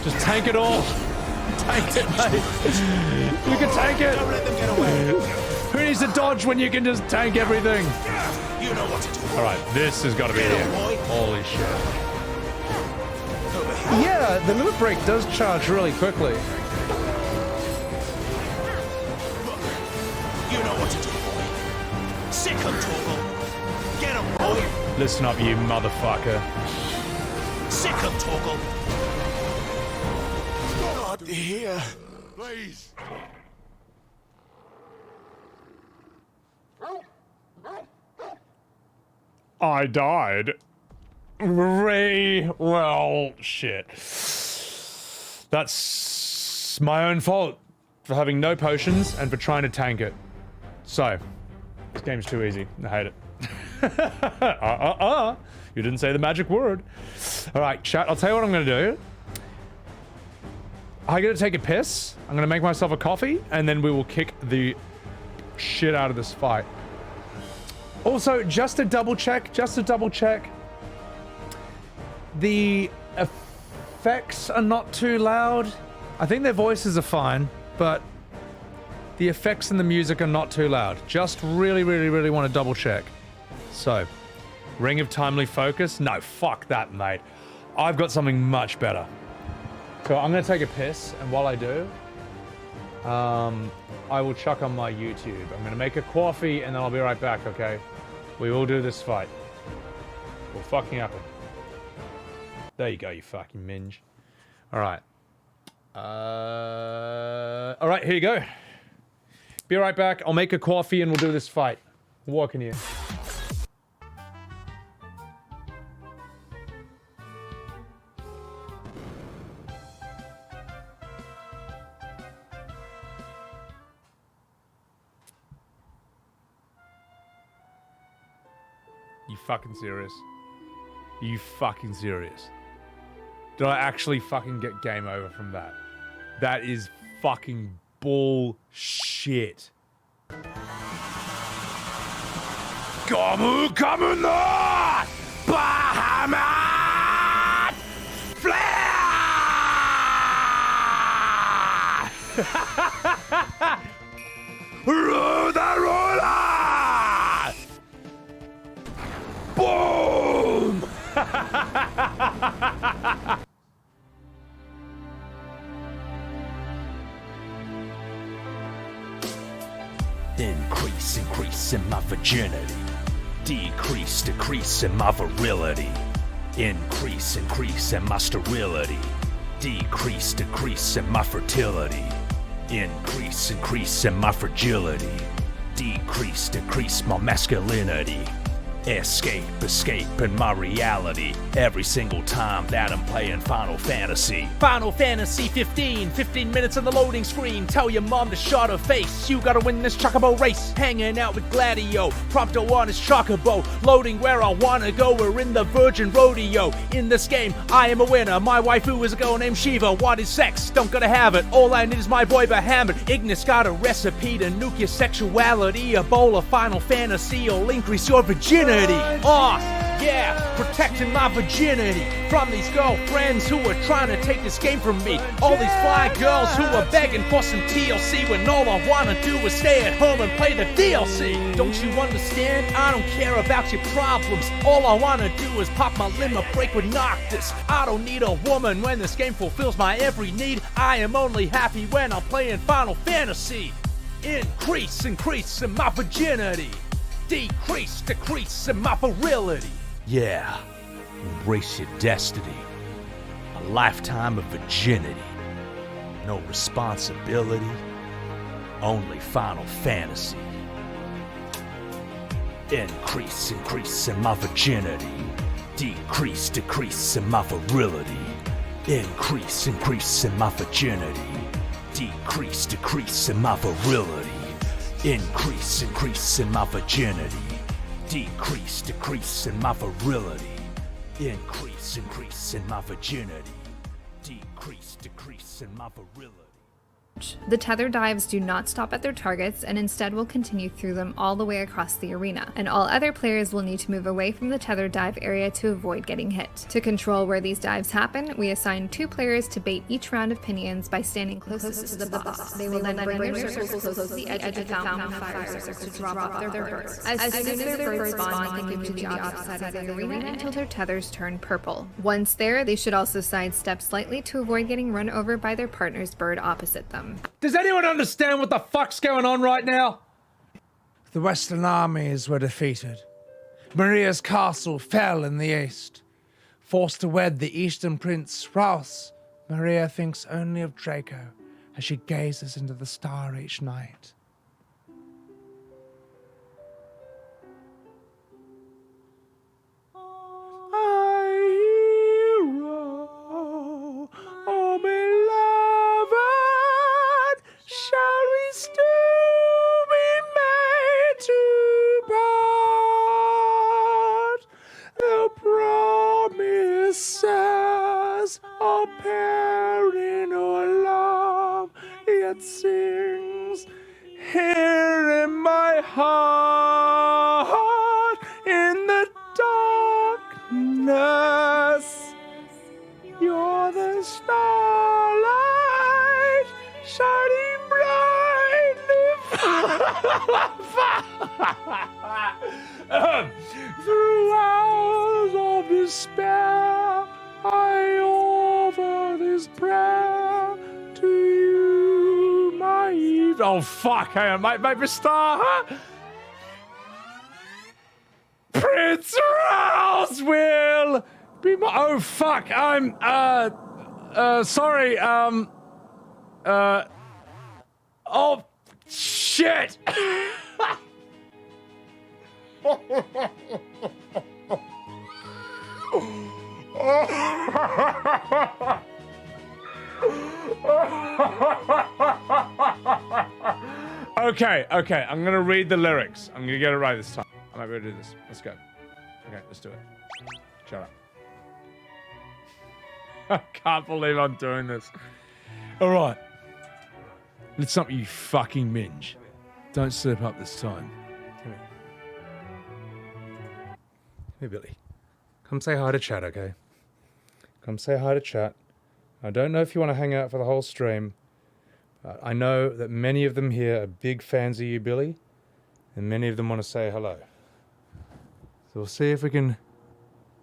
Speaker 1: Just tank it all. Tank it, mate. You can tank it.
Speaker 3: Don't let them get away.
Speaker 1: Who needs to dodge when you can just tank everything?
Speaker 3: You know what to do.
Speaker 1: All right, this has got to be it. Holy shit. Yeah, the limit break does charge really quickly.
Speaker 3: You know what to do, boy. Sick him, Torgal. Get him, boy.
Speaker 1: Listen up, you motherfucker.
Speaker 3: Sick him, Torgal. God, here. Please.
Speaker 1: I died. Well, shit. That's my own fault for having no potions and for trying to tank it. So, this game's too easy. I hate it. You didn't say the magic word. Alright, chat, I'll tell you what I'm gonna do. I'm gonna take a piss, I'm gonna make myself a coffee, and then we will kick the shit out of this fight. Also, just to double check, the effects are not too loud. I think their voices are fine, but the effects and the music are not too loud. Just really want to double check. So, Ring of Timely Focus? No, fuck that, mate. I've got something much better. So I'm gonna take a piss, and while I do, I will chuck on my YouTube. I'm gonna make a coffee, and then I'll be right back, okay? We will do this fight. Will fucking happen. There you go, you fucking minge. Alright. Alright, here you go. Be right back. I'll make a coffee and we'll do this fight. What can you? You fucking serious? You fucking serious? Did I actually fucking get game over from that? That is fucking bullshit. Come on! Bahamut! Flare! Roll the roller! Boom! Increase in my virginity. Decrease in my virility. Increase in my sterility. Decrease in my fertility. Increase in my fragility. Decrease my masculinity. Escape in my reality. Every single time that I'm playing Final Fantasy. Final Fantasy 15 minutes on the loading screen. Tell your mom to shut her face. You gotta win this chocobo race. Hanging out with Gladio, Prompto on his chocobo. Loading where I wanna go, we're in the Virgin Rodeo. In this game, I am a winner. My waifu is a girl named Shiva. What is sex? Don't gotta have it. All I need is my boy Bahamut. Ignis got a recipe to nuke your sexuality. A bowl of Final Fantasy will increase your virginity. Oh, yeah, protecting my virginity from these girlfriends who are trying to take this game from me. All these fly girls who are begging for some TLC when all I wanna do is stay at home and play the DLC. Don't you understand? I don't care about your problems. All I wanna do is pop my limit break with Noctis. I don't need a woman when this game fulfills my every need. I am only happy when I'm playing Final Fantasy. Increase in my virginity. Decrease in my virility. Yeah, embrace your destiny. A lifetime of virginity. No responsibility. Only Final Fantasy. Increase in my virginity. Decrease in my virility. Increase in my virginity. Decrease in my virility. Increase in my virginity. Decrease in my virility. Increase in my virginity. Decrease in my virility.
Speaker 21: The tether dives do not stop at their targets and instead will continue through them all the way across the arena, and all other players will need to move away from the tether dive area to avoid getting hit. To control where these dives happen, we assign 2 players to bait each round of pinions by standing closest to the boss. They will then bring their circles close to the edge of the fountain fire circle to drop off their birds. As soon as their birds spawn, they move to the opposite side of the arena until their tethers turn purple. Once there, they should also sidestep slightly to avoid getting run over by their partner's bird opposite them.
Speaker 1: Does anyone understand what the fuck's going on right now? The Western armies were defeated. Maria's castle fell in the east. Forced to wed the Eastern Prince Rouse, Maria thinks only of Draco as she gazes into the star each night. Oh, beloved, shall we still be made to part? The promises of pairing or love, yet sings here in my heart, in the darkness. You're the starlight shining brightly through hours of despair. I offer this prayer to you, my Eve. Oh fuck! Hang on, my star. Prince Rouse will be my. Oh fuck! I'm sorry. Oh shit! Okay, I'm gonna read the lyrics. I'm gonna get it right this time. I might be able to do this. Let's go. Okay, let's do it. Shut up. I can't believe I'm doing this. Alright. Let's not you fucking minge. Don't slip up this time. Come here. Come here, Billy. Come say hi to chat, okay? Come say hi to chat. I don't know if you want to hang out for the whole stream, but I know that many of them here are big fans of you, Billy, and many of them want to say hello. So we'll see if we can...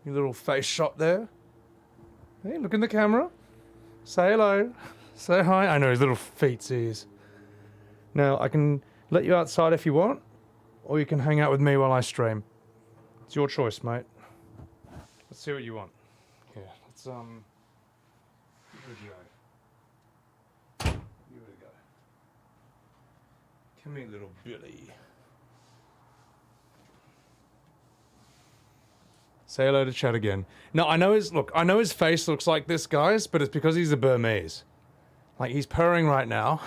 Speaker 1: Your little face shot there. Hey, look in the camera. Say hello. Say hi. I know his little feetsies. Now, I can let you outside if you want, or you can hang out with me while I stream. It's your choice, mate. Let's see what you want. Here, let's, Here we go. Here we go. Come here, little Billy. Say hello to chat again. No, I know his face looks like this, guys, but it's because he's a Burmese. Like, he's purring right now.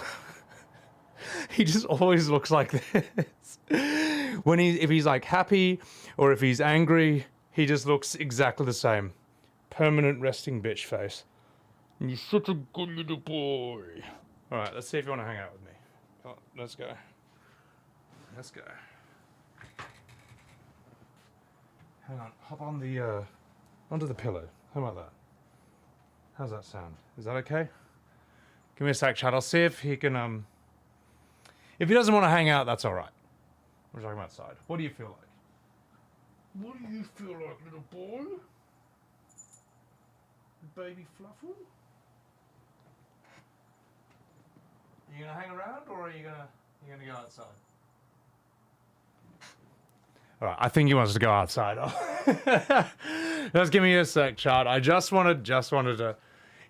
Speaker 1: He just always looks like this. If he's like happy or if he's angry, he just looks exactly the same. Permanent resting bitch face. And you're such a good little boy. All right, let's see if you want to hang out with me. Oh, let's go. Let's go. Hang on, hop on the, onto the pillow. How about that? How's that sound? Is that okay? Give me a sec, chat. I'll see if he can, if he doesn't want to hang out, that's all right. We're talking about outside. What do you feel like? What do you feel like, little boy? Baby Fluffle? Are you gonna hang around, or are you gonna go outside? All right, I think he wants to go outside. Just give me a sec, chat. I just wanted to.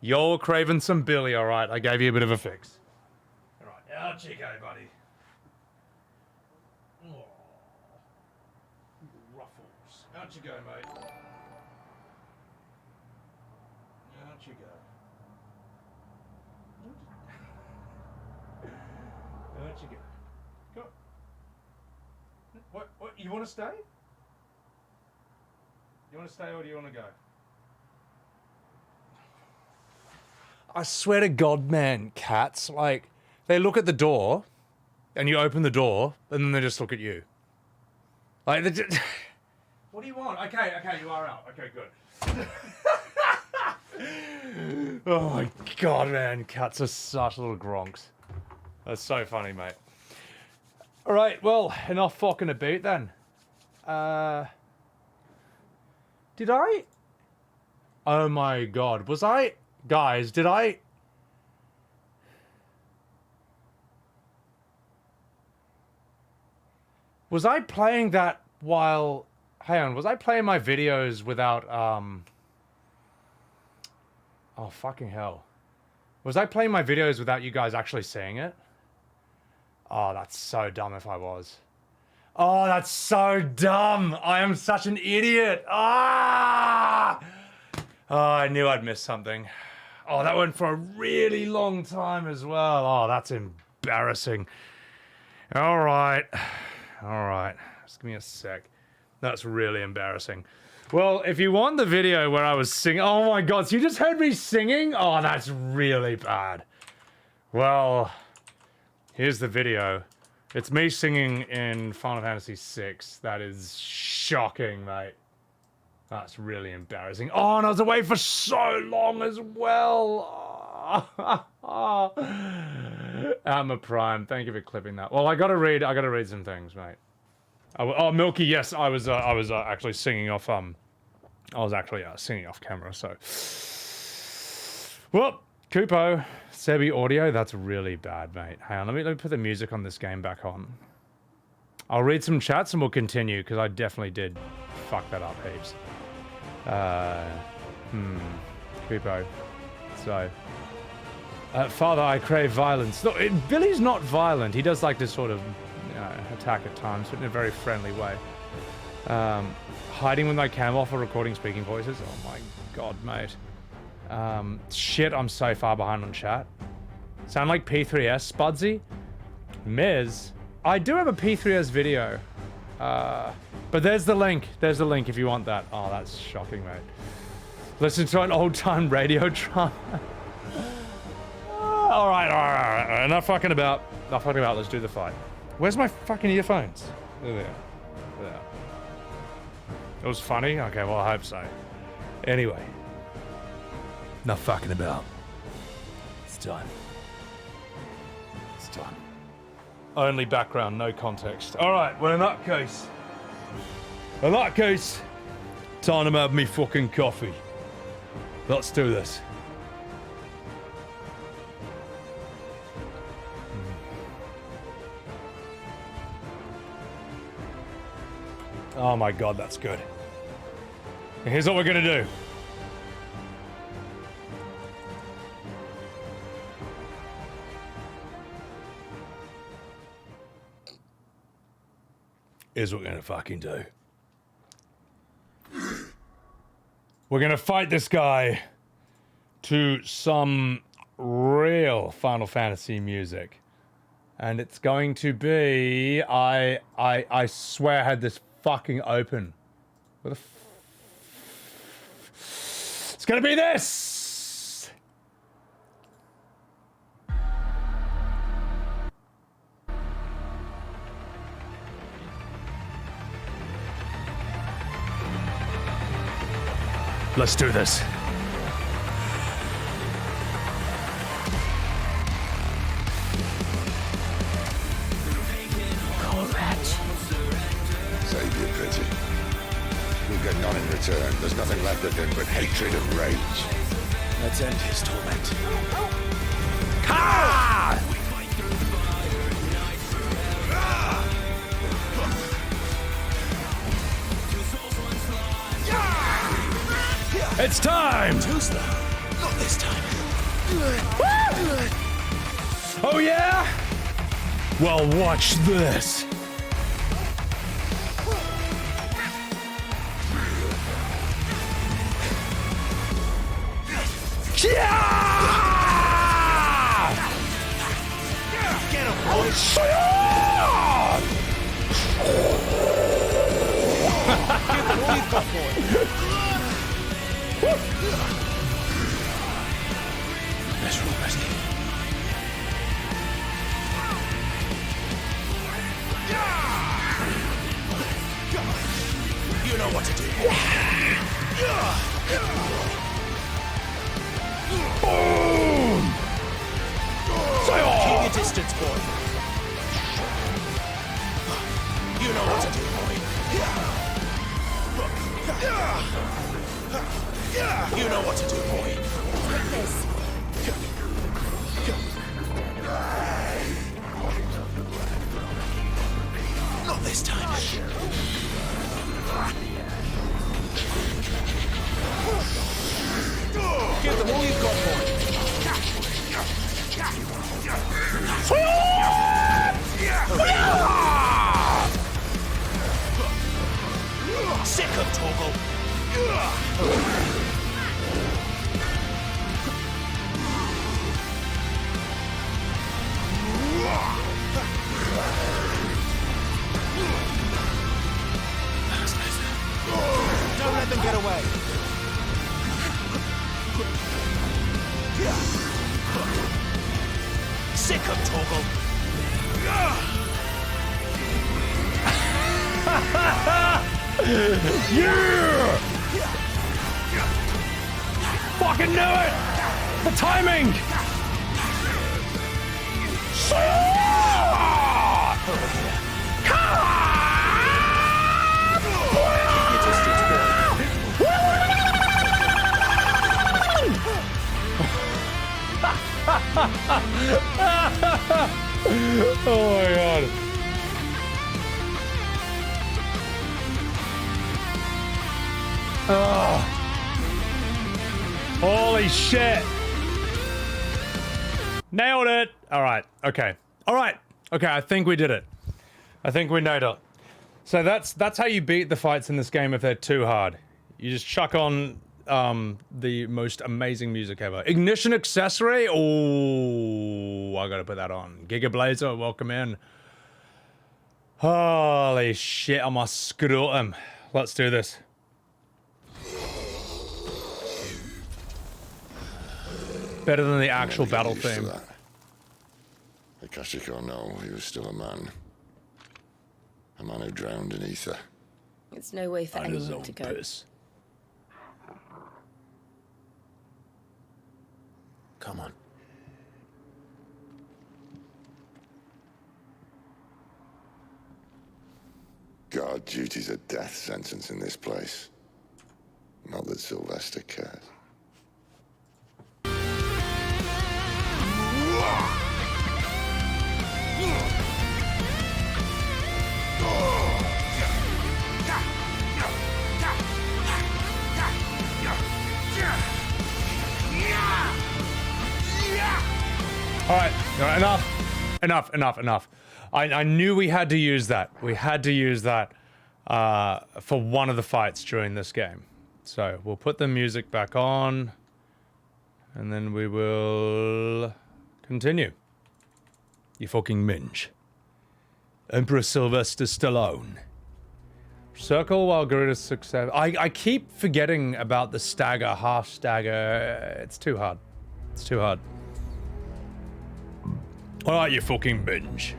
Speaker 1: You're craving some Billy, all right? I gave you a bit of a fix. All right, out you go, buddy. Oh, ruffles. Out you go, mate. Out you go. Out you go. Go. What? You want to stay? You want to stay or do you want to go? I swear to God, man, cats, like, They look at the door, and you open the door, and then they just look at you. Like, they just... What do you want? Okay, you are out. Okay, good. Oh my god, man. Cats are such little gronks. That's so funny, mate. Alright, well, enough fucking about then. Did I? Oh my god. Was I? Guys, did I? Was I playing that while... Hang on, was I playing my videos without, Oh, fucking hell. Was I playing my videos without you guys actually seeing it? Oh, that's so dumb if I was. Oh, that's so dumb. I am such an idiot. Ah! Oh, I knew I'd missed something. Oh, that went for a really long time as well. Oh, that's embarrassing. All right. All right. Just give me a sec. That's really embarrassing. Well, if you want the video where I was singing... Oh my god, so you just heard me singing? Oh, that's really bad. Well, here's the video. It's me singing in Final Fantasy VI. That is shocking, mate. That's really embarrassing. Oh, and I was away for so long as well. Atma Prime, thank you for clipping that. Well, I gotta read some things, mate. Oh, Milky, yes, I was actually singing off. I was actually singing off camera. So, well, Kupo, Sebby audio. That's really bad, mate. Hang on, let me put the music on this game back on. I'll read some chats and we'll continue because I definitely did fuck that up heaps. Kupo. So, Father, I crave violence. No, Billy's not violent. He does like this sort of. Attack at times, but in a very friendly way. Hiding with my cam off or recording speaking voices. Oh my god, mate. Shit, I'm so far behind on chat. Sound like P3S, Spudsy? Miz? I do have a P3S video. But there's the link. There's the link if you want that. Oh, that's shocking, mate. Listen to an old-time radio drama. Alright. Enough fucking about. Let's do the fight. Where's my fucking earphones? There. It was funny? Okay, well, I hope so. Anyway. Not fucking about. It's time. It's time. Only background, no context. Alright, well, in that case, time to have me fucking coffee. Let's do this. Oh my god, that's good. Here's what we're gonna do. Here's what we're gonna fucking do. We're gonna fight this guy to some real Final Fantasy music. And it's going to be... I swear I had this fucking open. What the It's gonna be this! Let's do this.
Speaker 10: Save your pity. You'll get none in return. There's nothing left of him but hatred and rage.
Speaker 3: Let's end his torment.
Speaker 10: Ha!
Speaker 1: It's time!
Speaker 3: Not this time.
Speaker 1: Oh yeah? Well, watch this.
Speaker 10: Get him, boys!
Speaker 3: Let's roll, Rusty.
Speaker 17: Torgal.
Speaker 13: Don't let them get away.
Speaker 17: Sick of Torgal.
Speaker 1: Yeah! Fucking knew it! The timing! Oh my god. Oh. Holy shit. Nailed it. All right. Okay. All right. Okay, I think we did it. I think we nailed it. So that's how you beat the fights in this game if they're too hard. You just chuck on the most amazing music ever. Ignition accessory? Oh, I gotta put that on. Giga Blazer, welcome in. Holy shit, I'm a scrotum. Let's do this. Better than the actual battle theme.
Speaker 10: Akashic or no, he was still a man. A man who drowned in ether.
Speaker 18: It's no way for anyone to go.
Speaker 3: Come on.
Speaker 10: Guard duty's a death sentence in this place. Not that Sylvester cares.
Speaker 1: All right, enough. I knew we had to use that. We had to use that for one of the fights during this game. So we'll put the music back on, and then we will continue. You fucking minge. Emperor Sylvester Stallone. Circle while Garuda's success. I keep forgetting about the stagger, half stagger. It's too hard. It's too hard. Alright, you fucking binge.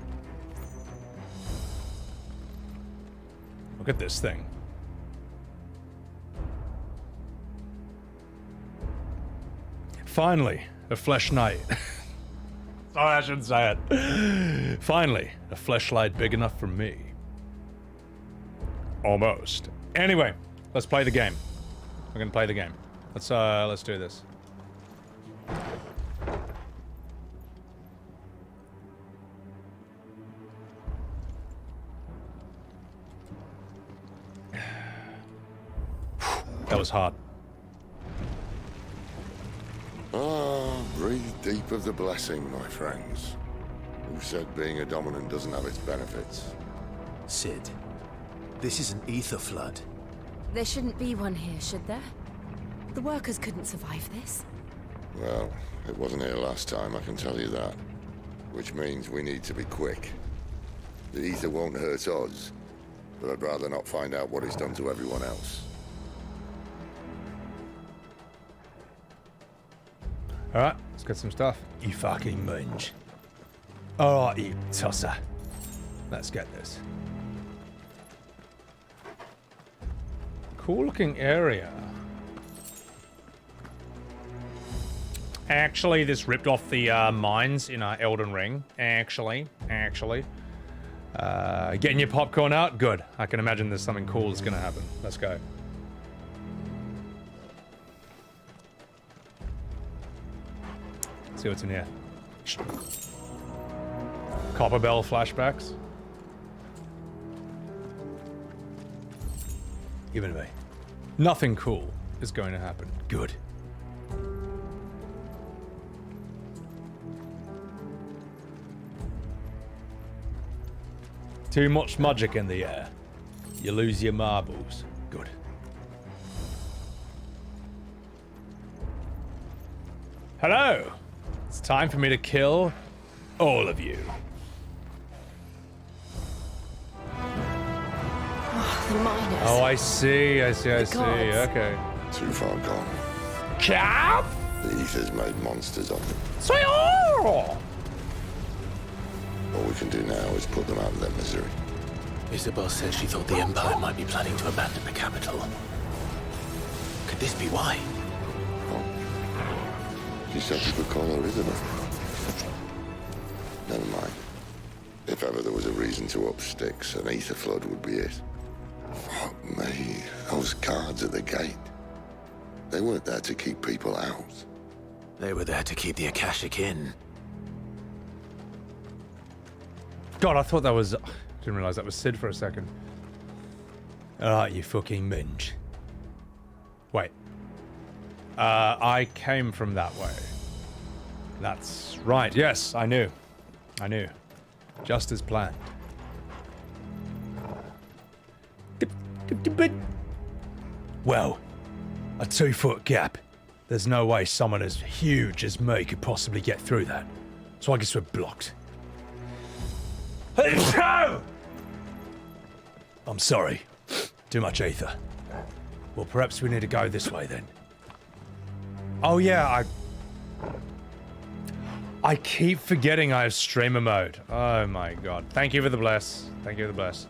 Speaker 1: Look at this thing. Finally, a flesh knight. Sorry, I shouldn't say it. Finally, a fleshlight big enough for me. Almost. Anyway, let's play the game. We're gonna play the game. Let's do this. That was hard.
Speaker 10: Ah, breathe deep of the blessing, my friends. Who said being a dominant doesn't have its benefits?
Speaker 13: Sid, this is an ether flood.
Speaker 6: There shouldn't be one here, should there? The workers couldn't survive this.
Speaker 10: Well, it wasn't here last time, I can tell you that. Which means we need to be quick. The ether won't hurt us, but I'd rather not find out what it's done to everyone else.
Speaker 1: Alright, let's get some stuff. You fucking munch. Alright, you tosser. Let's get this. Cool looking area. Actually, this ripped off the mines in Elden Ring. Actually. Getting your popcorn out? Good. I can imagine there's something cool that's gonna happen. Let's go. See what's in here. Copper Bell flashbacks. Even me. Nothing cool is going to happen. Good. Too much magic in the air. You lose your marbles. Good. Hello. It's time for me to kill all of you.
Speaker 6: Oh, the miners.
Speaker 1: Oh, I see. Okay.
Speaker 10: Too far gone.
Speaker 1: Cap?
Speaker 10: The Ether's made monsters of them.
Speaker 1: All
Speaker 10: we can do now is put them out of their misery.
Speaker 3: Isabel said she thought the Empire might be planning to abandon the capital. Could this be why?
Speaker 10: She said you could call her Isabel. Never mind. If ever there was a reason to up sticks, an ether flood would be it. Fuck me. Those guards at the gate. They weren't there to keep people out.
Speaker 3: They were there to keep the Akashic in.
Speaker 1: God, I thought that was... Didn't realize that was Sid for a second. Alright, you fucking minge. Wait. I came from that way. That's right. Yes, I knew. Just as planned. Well, a 2-foot gap. There's no way someone as huge as me could possibly get through that. So I guess we're blocked. I'm sorry. Too much ether. Well, perhaps we need to go this way then. Oh yeah, I keep forgetting I have streamer mode. Oh my god. Thank you for the bless. Thank you for the bless.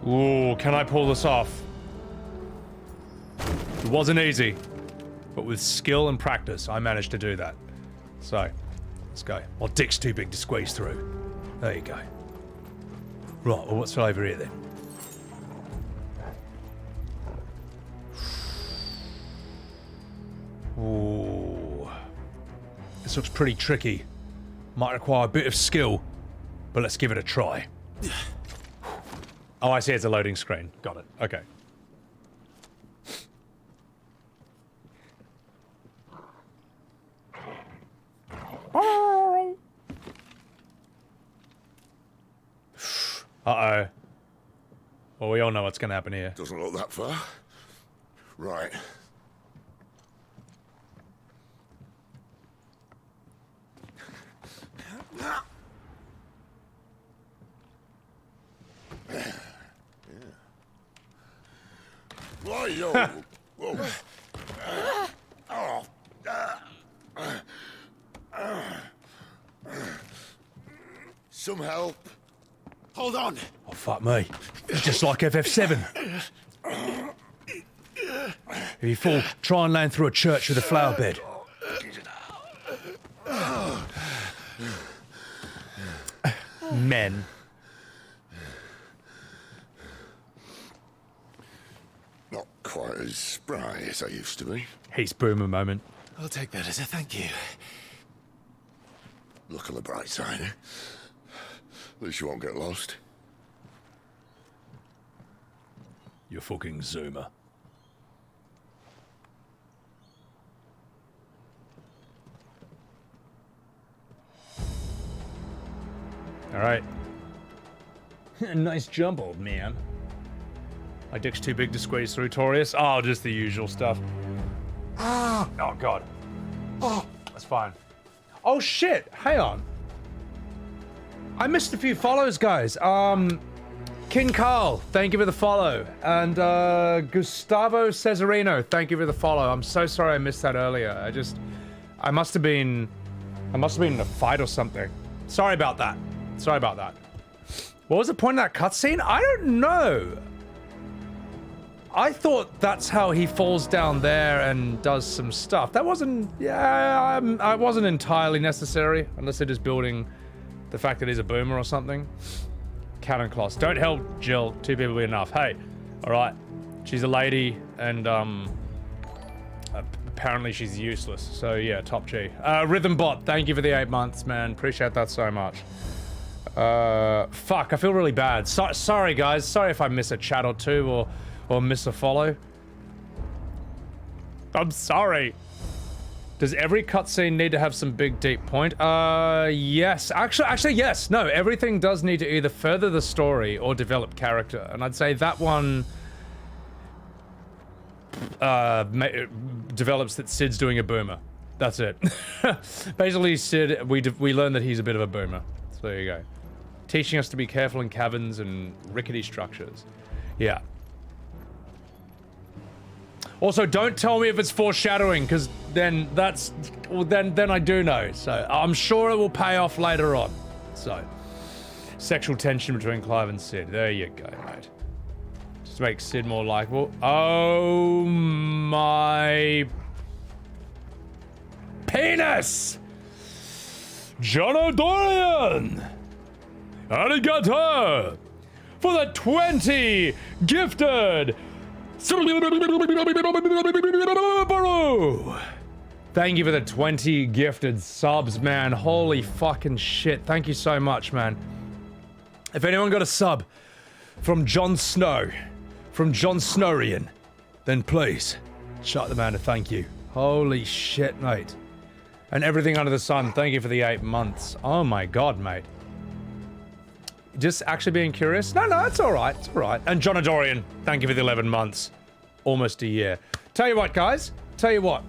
Speaker 1: Ooh, can I pull this off? It wasn't easy, but with skill and practice, I managed to do that. So, let's go. My dick's too big to squeeze through. There you go. Right, well, what's over here then? Ooh. This looks pretty tricky. Might require a bit of skill, but let's give it a try. Oh, I see, it's a loading screen. Got it. Okay. Uh-oh. Well, we all know what's going to happen here.
Speaker 10: Doesn't look that far. Right. Why, yo? Whoa. Some help. Hold on.
Speaker 1: Oh, fuck me. It's just like FF7. If you fall, try and land through a church with a flower bed. Men.
Speaker 10: Not quite as spry as I used to be.
Speaker 1: He's boomer moment.
Speaker 3: I'll take that as a thank you.
Speaker 10: Look on the bright side, eh? At least you won't get lost.
Speaker 1: You fucking zoomer. Alright. Nice jump, old man. My dick's too big to squeeze through, Torius. Oh, just the usual stuff. Oh, God. Oh, that's fine. Oh, shit. Hang on. I missed a few follows, guys. King Carl, thank you for the follow. And Gustavo Cesarino, thank you for the follow. I'm so sorry I missed that earlier. I must have been in a fight or something. Sorry about that. What was the point of that cutscene? I don't know. I thought that's how he falls down there and does some stuff. That wasn't, I wasn't entirely necessary, unless it is building the fact that he's a boomer or something. Cannon Closs. Don't help Jill. 2 people be enough. Hey, all right. She's a lady, and apparently she's useless. So yeah, top G. Rhythmbot, thank you for the 8 months, man. Appreciate that so much. Fuck, I feel really bad. Sorry, guys. Sorry if I miss a chat or two or miss a follow. I'm sorry. Does every cutscene need to have some big deep point? Yes. Actually, yes. No, everything does need to either further the story or develop character. And I'd say that one develops that Sid's doing a boomer. That's it. Basically, Sid, we learned that he's a bit of a boomer. So there you go. Teaching us to be careful in caverns and rickety structures. Yeah. Also, don't tell me if it's foreshadowing, because then that's... Well, then I do know. So I'm sure it will pay off later on. So, sexual tension between Clive and Sid. There you go, mate. Just to make Sid more likable. Oh my... penis! John O'Dorian! Arigato! For the 20 gifted... Thank you for the 20 gifted subs, man. Holy fucking shit. Thank you so much, man. If anyone got a sub from Jon Snow, from Jon Snowrian, then please shout the man a thank you. Holy shit, mate. And everything under the sun, thank you for the 8 months. Oh my god, mate. Just actually being curious? No, it's alright, it's alright. And John O'Dorian, thank you for the 11 months. Almost a year. Tell you what, guys. Tell you what.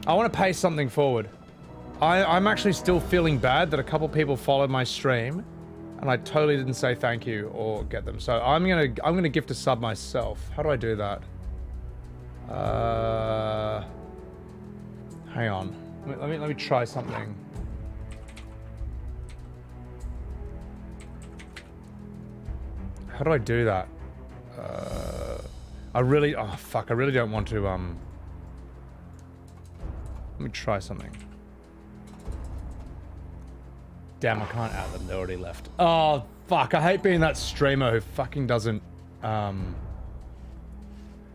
Speaker 1: I want to pay something forward. I'm actually still feeling bad that a couple people followed my stream and I totally didn't say thank you or get them. So I'm gonna gift a sub myself. How do I do that? Hang on. Let me try something. How do I do that? I really don't want to, let me try something. Damn, I can't add them, they already left. Oh, fuck, I hate being that streamer who fucking doesn't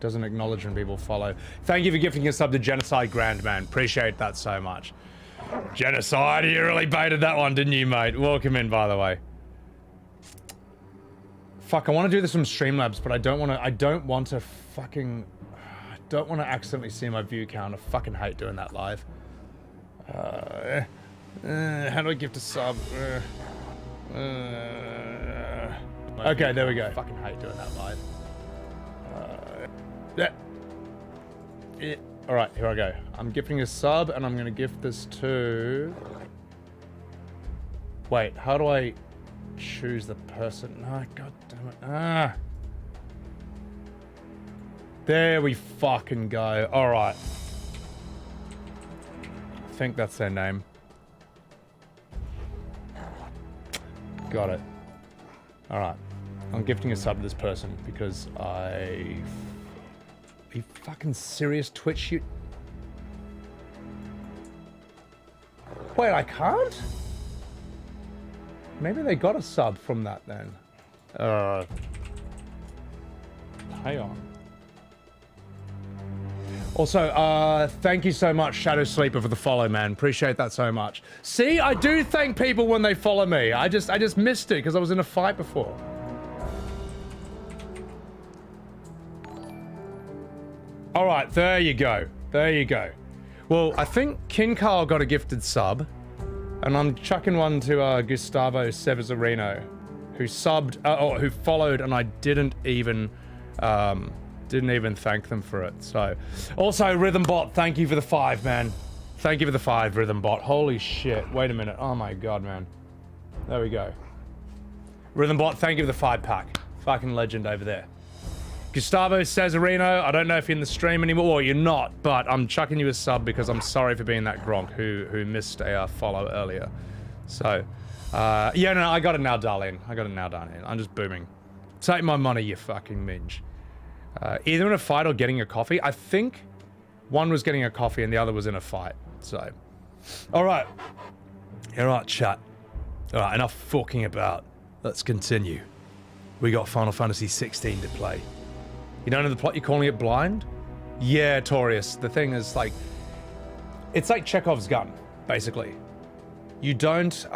Speaker 1: acknowledge when people follow. Thank you for gifting a sub to Genocide Grandman. Appreciate that so much. Genocide, you really baited that one, didn't you, mate? Welcome in, by the way. Fuck, I want to do this from Streamlabs, but I don't want to accidentally see my view count. I fucking hate doing that live. How do I gift a sub? Okay, there we go. I fucking hate doing that live. Yeah. Alright, here I go. I'm gifting a sub, and I'm gonna gift this to... Wait, how do I choose the person? No, god damn it. There we fucking go. Alright. I think that's their name. Got it. Alright. I'm gifting a sub to this person because Are you fucking serious, Twitch? You... Wait, I can't? Maybe they got a sub from that then. Hang on. Also, thank you so much, Shadow Sleeper, for the follow, man. Appreciate that so much. See, I do thank people when they follow me. I just missed it because I was in a fight before. All right, there you go. There you go. Well, I think King Carl got a gifted sub, and I'm chucking one to Gustavo Severzarino, who subbed, or who followed, and I didn't even thank them for it. So, also Rhythmbot, thank you for the 5, man. Thank you for the 5, Rhythmbot. Holy shit! Wait a minute. Oh my god, man. There we go. Rhythmbot, thank you for the 5-pack. Fucking legend over there. Gustavo Cesarino, I don't know if you're in the stream anymore, or you're not, but I'm chucking you a sub because I'm sorry for being that Gronk who missed a follow earlier. So, yeah, no, I got it now, darling. I got it now, darling. I'm just booming. Take my money, you fucking minge. Either in a fight or getting a coffee. I think one was getting a coffee and the other was in a fight. So, all right. All right, chat. All right, enough fucking about. Let's continue. We got Final Fantasy XVI to play. You don't know the plot, you're calling it blind? Yeah, Torius. The thing is, like, it's like Chekhov's gun, basically. You don't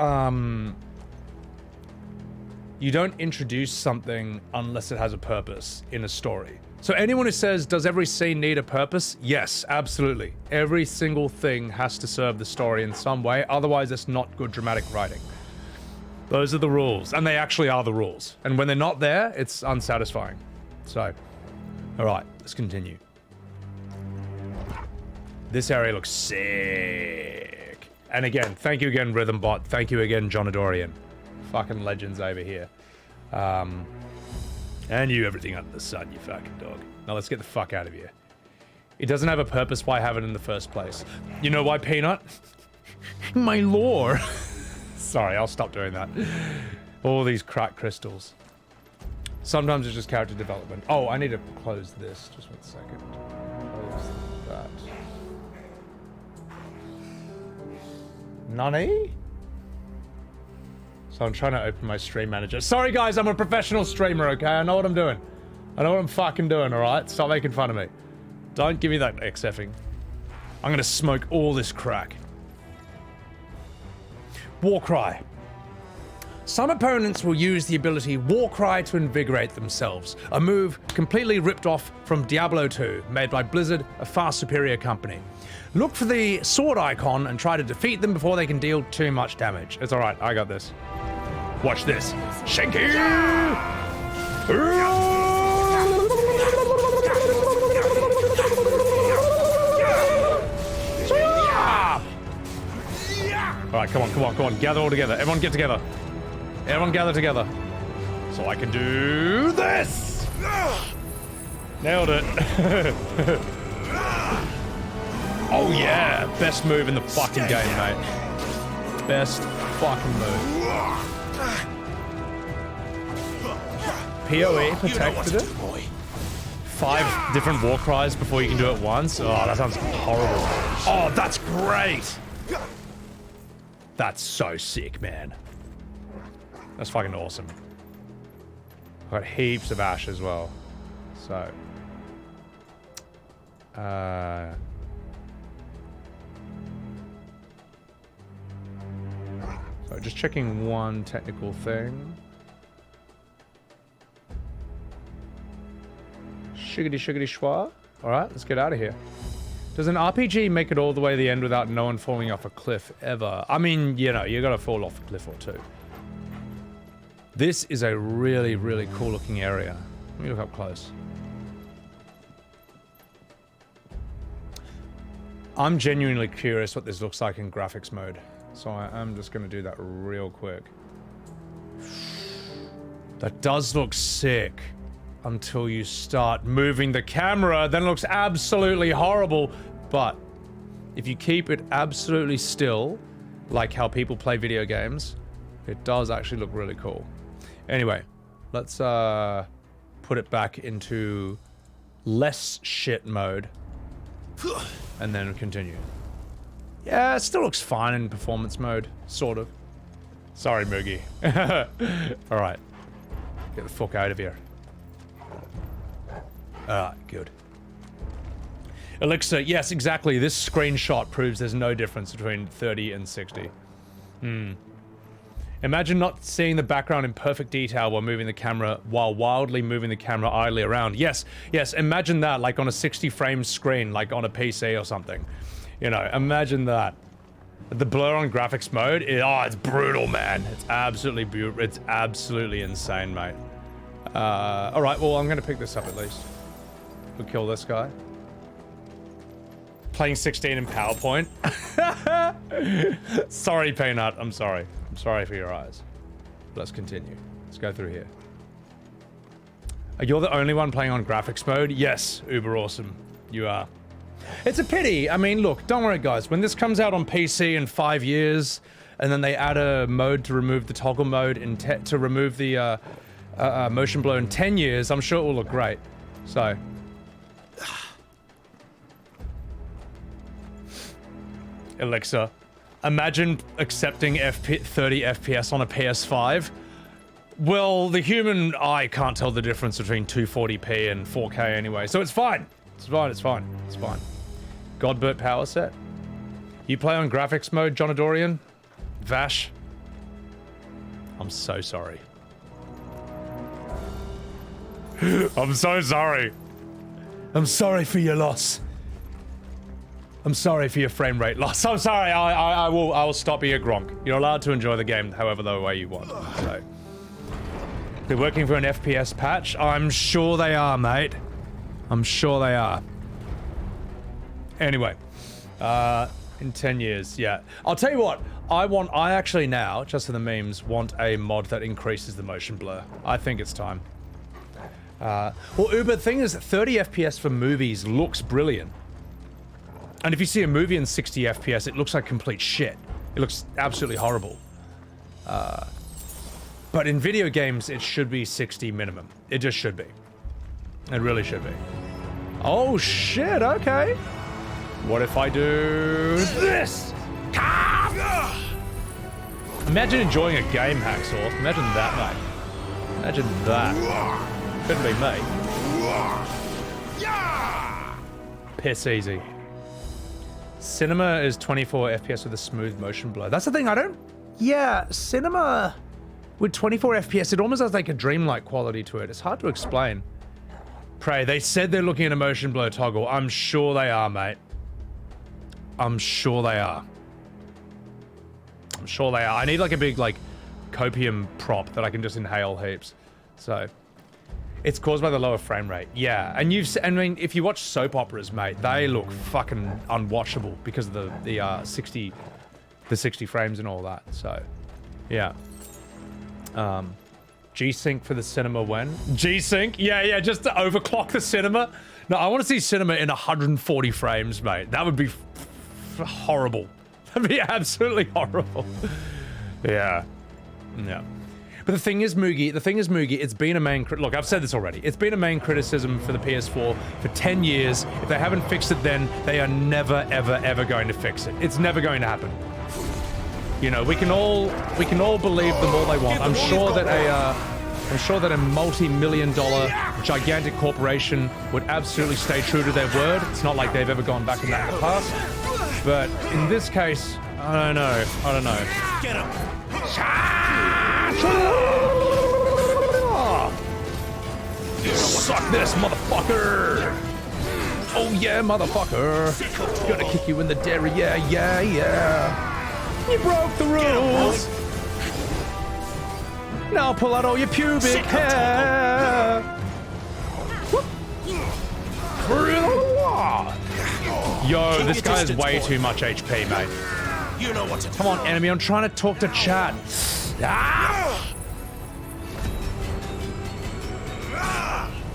Speaker 1: introduce something unless it has a purpose in a story. So anyone who says, does every scene need a purpose? Yes, absolutely. Every single thing has to serve the story in some way, otherwise it's not good dramatic writing. Those are the rules, and they actually are the rules. And when they're not there, it's unsatisfying. So, all right, let's continue. This area looks sick. And again, thank you again, Rhythmbot. Thank you again, John Adorian. Fucking legends over here. And you everything under the sun, you fucking dog. Now let's get the fuck out of here. It doesn't have a purpose. Why have it in the first place? You know why, Peanut? My lore. Sorry, I'll stop doing that. All these cracked crystals. Sometimes it's just character development. Oh, I need to close this. Just 1 second. Close that. Nani? So I'm trying to open my stream manager. Sorry guys, I'm a professional streamer, okay? I know what I'm doing. I know what I'm fucking doing, alright? Stop making fun of me. Don't give me that XFing. I'm gonna smoke all this crack. Warcry. Some opponents will use the ability Warcry to invigorate themselves, a move completely ripped off from Diablo 2, made by Blizzard, a far superior company. Look for the sword icon and try to defeat them before they can deal too much damage. It's alright, I got this. Watch this. Shanky! Alright, come on. Gather all together. Everyone get together. Everyone gather together. So I can do this! Nailed it. Oh yeah! Best move in the fucking game, mate. Best fucking move. PoE protected it? 5 different war cries before you can do it once? Oh, that sounds horrible. Oh, that's great! That's so sick, man. That's fucking awesome. I've got heaps of ash as well. So. So just checking one technical thing. Shiggity shiggity schwa. Alright, let's get out of here. Does an RPG make it all the way to the end without no one falling off a cliff ever? I mean, you know, you gotta fall off a cliff or two. This is a really, really cool looking area. Let me look up close. I'm genuinely curious what this looks like in graphics mode. So I am just gonna do that real quick. That does look sick. Until you start moving the camera, then it looks absolutely horrible. But if you keep it absolutely still, like how people play video games, it does actually look really cool. Anyway, let's put it back into less shit mode and then continue. Yeah, it still looks fine in performance mode, sort of. Sorry, Moogie. Alright, get the fuck out of here. Good. Elixir, yes, exactly. This screenshot proves there's no difference between 30 and 60. Imagine not seeing the background in perfect detail while wildly moving the camera idly around. Yes, imagine that, like on a 60 frame screen, like on a PC or something. You know, imagine that. The blur on graphics mode, it's brutal, man. It's absolutely beautiful. It's absolutely insane, mate. Alright, well, I'm gonna pick this up at least. We'll kill this guy. Playing 16 in PowerPoint. Sorry, Peanut. I'm sorry. I'm sorry for your eyes. Let's continue. Let's go through here. You're the only one playing on graphics mode? Yes, uber awesome. You are. It's a pity. I mean, look, don't worry, guys. When this comes out on PC in 5 years, and then they add a mode to remove the toggle mode and to remove the motion blur in 10 years, I'm sure it will look great. So. Elixir. Imagine accepting 30 FPS on a PS5. Well, the human eye can't tell the difference between 240p and 4K anyway, so it's fine. It's fine. Godbert power set. You play on graphics mode, John Adorian? Vash? I'm so sorry. I'm so sorry. I'm sorry for your loss. I'm sorry for your frame rate loss. I'm sorry. I will stop you, Gronk. You're allowed to enjoy the game however the way you want. So they're working for an FPS patch. I'm sure they are, mate. I'm sure they are. Anyway, In 10 years, yeah. I'll tell you what, I actually now, just for the memes, want a mod that increases the motion blur. I think it's time. Well, Uber, the thing is, 30 FPS for movies looks brilliant. And if you see a movie in 60 FPS, it looks like complete shit. It looks absolutely horrible. But in video games, it should be 60 minimum. It just should be. It really should be. Oh shit, okay. What if I do this? Imagine enjoying a game, Hacksaw. Imagine that, mate. Imagine that. Couldn't be me. Piss easy. Cinema is 24 FPS with a smooth motion blur. That's the thing, I don't... Yeah, cinema with 24 FPS, it almost has like a dreamlike quality to it. It's hard to explain. Prey, they said they're looking at a motion blur toggle. I'm sure they are, mate. I'm sure they are. I'm sure they are. I need like a big like copium prop that I can just inhale heaps. So it's caused by the lower frame rate. Yeah, and I mean, if you watch soap operas, mate, they look fucking unwatchable because of the 60 frames and all that. So yeah. G-Sync for the cinema when? G-Sync? Yeah, just to overclock the cinema. No, I want to see cinema in 140 frames, mate. That would be horrible. That'd be absolutely horrible. Yeah. But the thing is, Moogie, it's been a main... Look, I've said this already. It's been a main criticism for the PS4 for 10 years. If they haven't fixed it then, they are never, ever, ever going to fix it. It's never going to happen. You know, we can all believe them all they want. I'm sure that a multi-million-dollar gigantic corporation would absolutely stay true to their word. It's not like they've ever gone back on that in the past. But in this case, I don't know.
Speaker 17: Get him.
Speaker 1: Suck this, motherfucker! Oh yeah, motherfucker! Gonna kick you in the dairy, yeah. You broke the rules! Now pull out all your pubic hair! Yo, this guy has way too much HP, mate.
Speaker 17: You know what to do.
Speaker 1: Come on, enemy, I'm trying to talk to chat.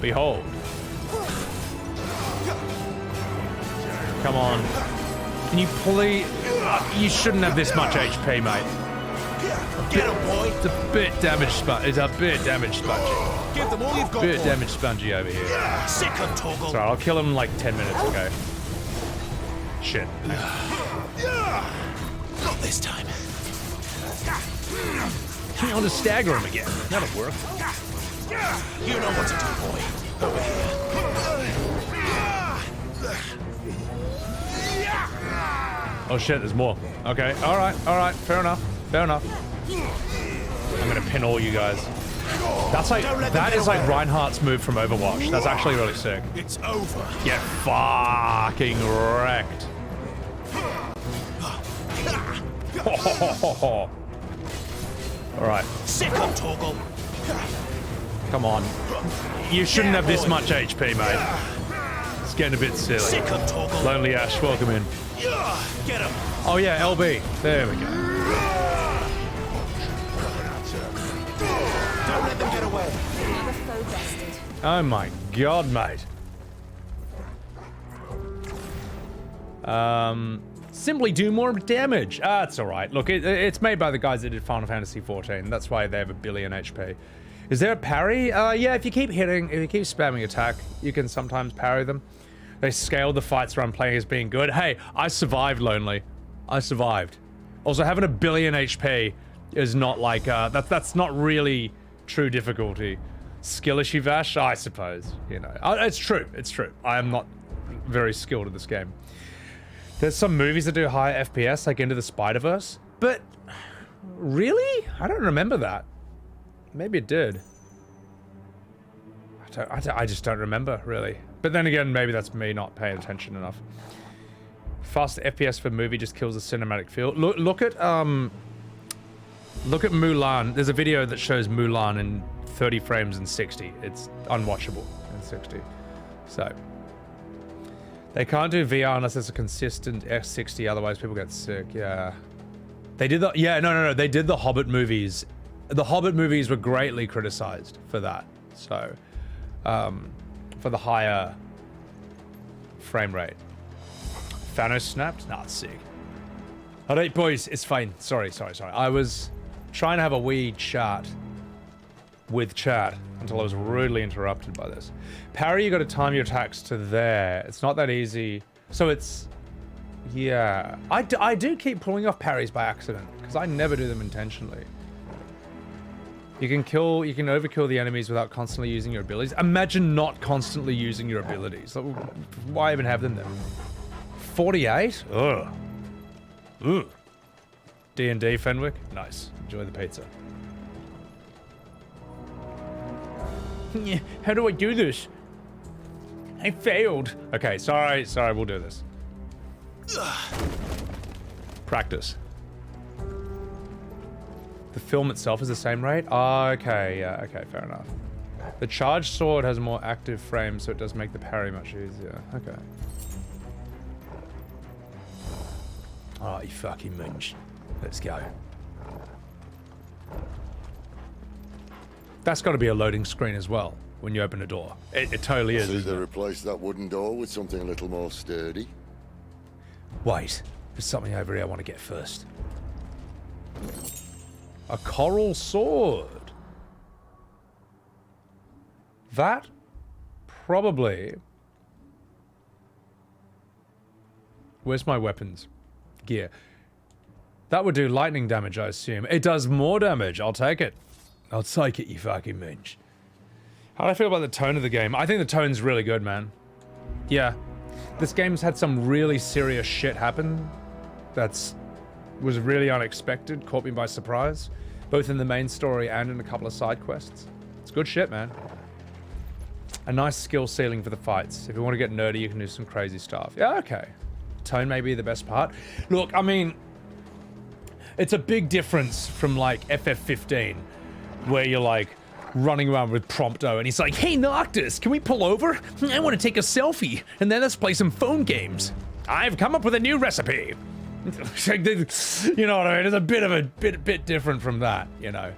Speaker 1: Behold. Come on. Can you please... you shouldn't have this much HP, mate.
Speaker 17: Get him, boy.
Speaker 1: It's a bit damaged, spongy.
Speaker 17: Give them all you've got.
Speaker 1: Bit damaged, spongy over here.
Speaker 17: Sick of toggle.
Speaker 1: Sorry, I'll kill him like 10 minutes ago. Shit.
Speaker 17: Not this time.
Speaker 1: I'll just stagger him again. That'll work.
Speaker 17: You know what to do, boy. Over here.
Speaker 1: Oh shit, there's more. Okay, alright, fair enough. I'm gonna pin all you guys. That's like, that is like Reinhardt's move from Overwatch. That's actually really sick.
Speaker 17: It's over.
Speaker 1: Get fucking wrecked. Alright.
Speaker 17: Sick of toggle.
Speaker 1: Come on. You shouldn't have this much HP, mate. It's getting a bit silly.
Speaker 17: Sick of toggle.
Speaker 1: Lonely Ash, welcome in.
Speaker 17: Get him.
Speaker 1: Oh yeah, LB. There we go.
Speaker 17: Don't let them get away.
Speaker 1: Oh my god, mate. Simply do more damage. It's alright. Look, it's made by the guys that did Final Fantasy XIV. That's why they have 1 billion HP. Is there a parry? Yeah, if you keep spamming attack, you can sometimes parry them. They scaled the fights around playing as being good. Hey, I survived, Lonely. I survived. Also, having 1 billion HP is not like, that's not really true difficulty. Skill issue, Vash? I suppose, you know. It's true. I am not very skilled in this game. There's some movies that do higher FPS, like Into the Spider-Verse, but really? I don't remember that. Maybe it did. I just don't remember, really. But then again, maybe that's me not paying attention enough. Fast FPS for movie just kills the cinematic feel. Look at Mulan. There's a video that shows Mulan in 30 frames and 60. It's unwatchable in 60. So They can't do VR unless it's a consistent X60, otherwise people get sick. Yeah. They did the no. They did the Hobbit movies. The Hobbit movies were greatly criticized for that. So, for the higher frame rate. Thanos snapped? Nah, it's sick. Alright, boys, it's fine. Sorry. I was trying to have a wee chat with chat until I was rudely interrupted by this. Parry, you got to time your attacks to there. It's not that easy. So it's... Yeah. I do keep pulling off parries by accident, because I never do them intentionally. You can overkill the enemies without constantly using your abilities. Imagine not constantly using your abilities. Like, why even have them then? 48? Ugh. Ugh. D&D, Fenwick? Nice. Enjoy the pizza. How do I do this? I failed. Okay, sorry, we'll do this. Practice. The film itself is the same rate? Okay, yeah, okay, fair enough. The charged sword has a more active frame, so it does make the parry much easier. Okay. Oh, you fucking munch. Let's go. That's got to be a loading screen as well when you open a door. It totally is.
Speaker 10: See, they replaced that wooden door with something a little more sturdy.
Speaker 1: Wait, there's something over here I want to get first. A coral sword. That probably... Where's my weapons? Gear. That would do lightning damage, I assume. It does more damage. I'll take it. I'll take it, you fucking minch. How do I feel about the tone of the game? I think the tone's really good, man. Yeah. This game's had some really serious shit happen was really unexpected, caught me by surprise, both in the main story and in a couple of side quests. It's good shit, man. A nice skill ceiling for the fights. If you want to get nerdy, you can do some crazy stuff. Yeah, okay. Tone may be the best part. Look, I mean, it's a big difference from like FF15, where you're like running around with Prompto and he's like, hey Noctis, can we pull over? I want to take a selfie and then let's play some phone games. I've come up with a new recipe. You know what I mean? It's a bit different from that, you know.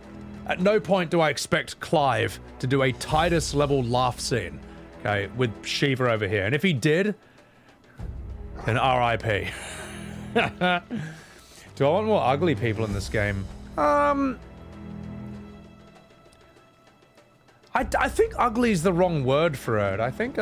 Speaker 1: At no point do I expect Clive to do a Titus level laugh scene, okay, with Shiva over here. And if he did, then RIP. Do I want more ugly people in this game? I think ugly is the wrong word for it. I think,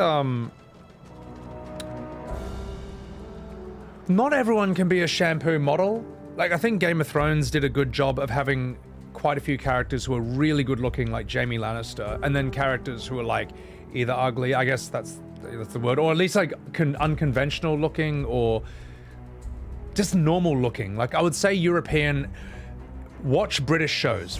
Speaker 1: not everyone can be a shampoo model. Like, I think Game of Thrones did a good job of having quite a few characters who are really good looking, like Jaime Lannister, and then characters who are like either ugly, I guess that's the word, or at least like unconventional looking, or just normal looking. Like, I would say European. Watch British shows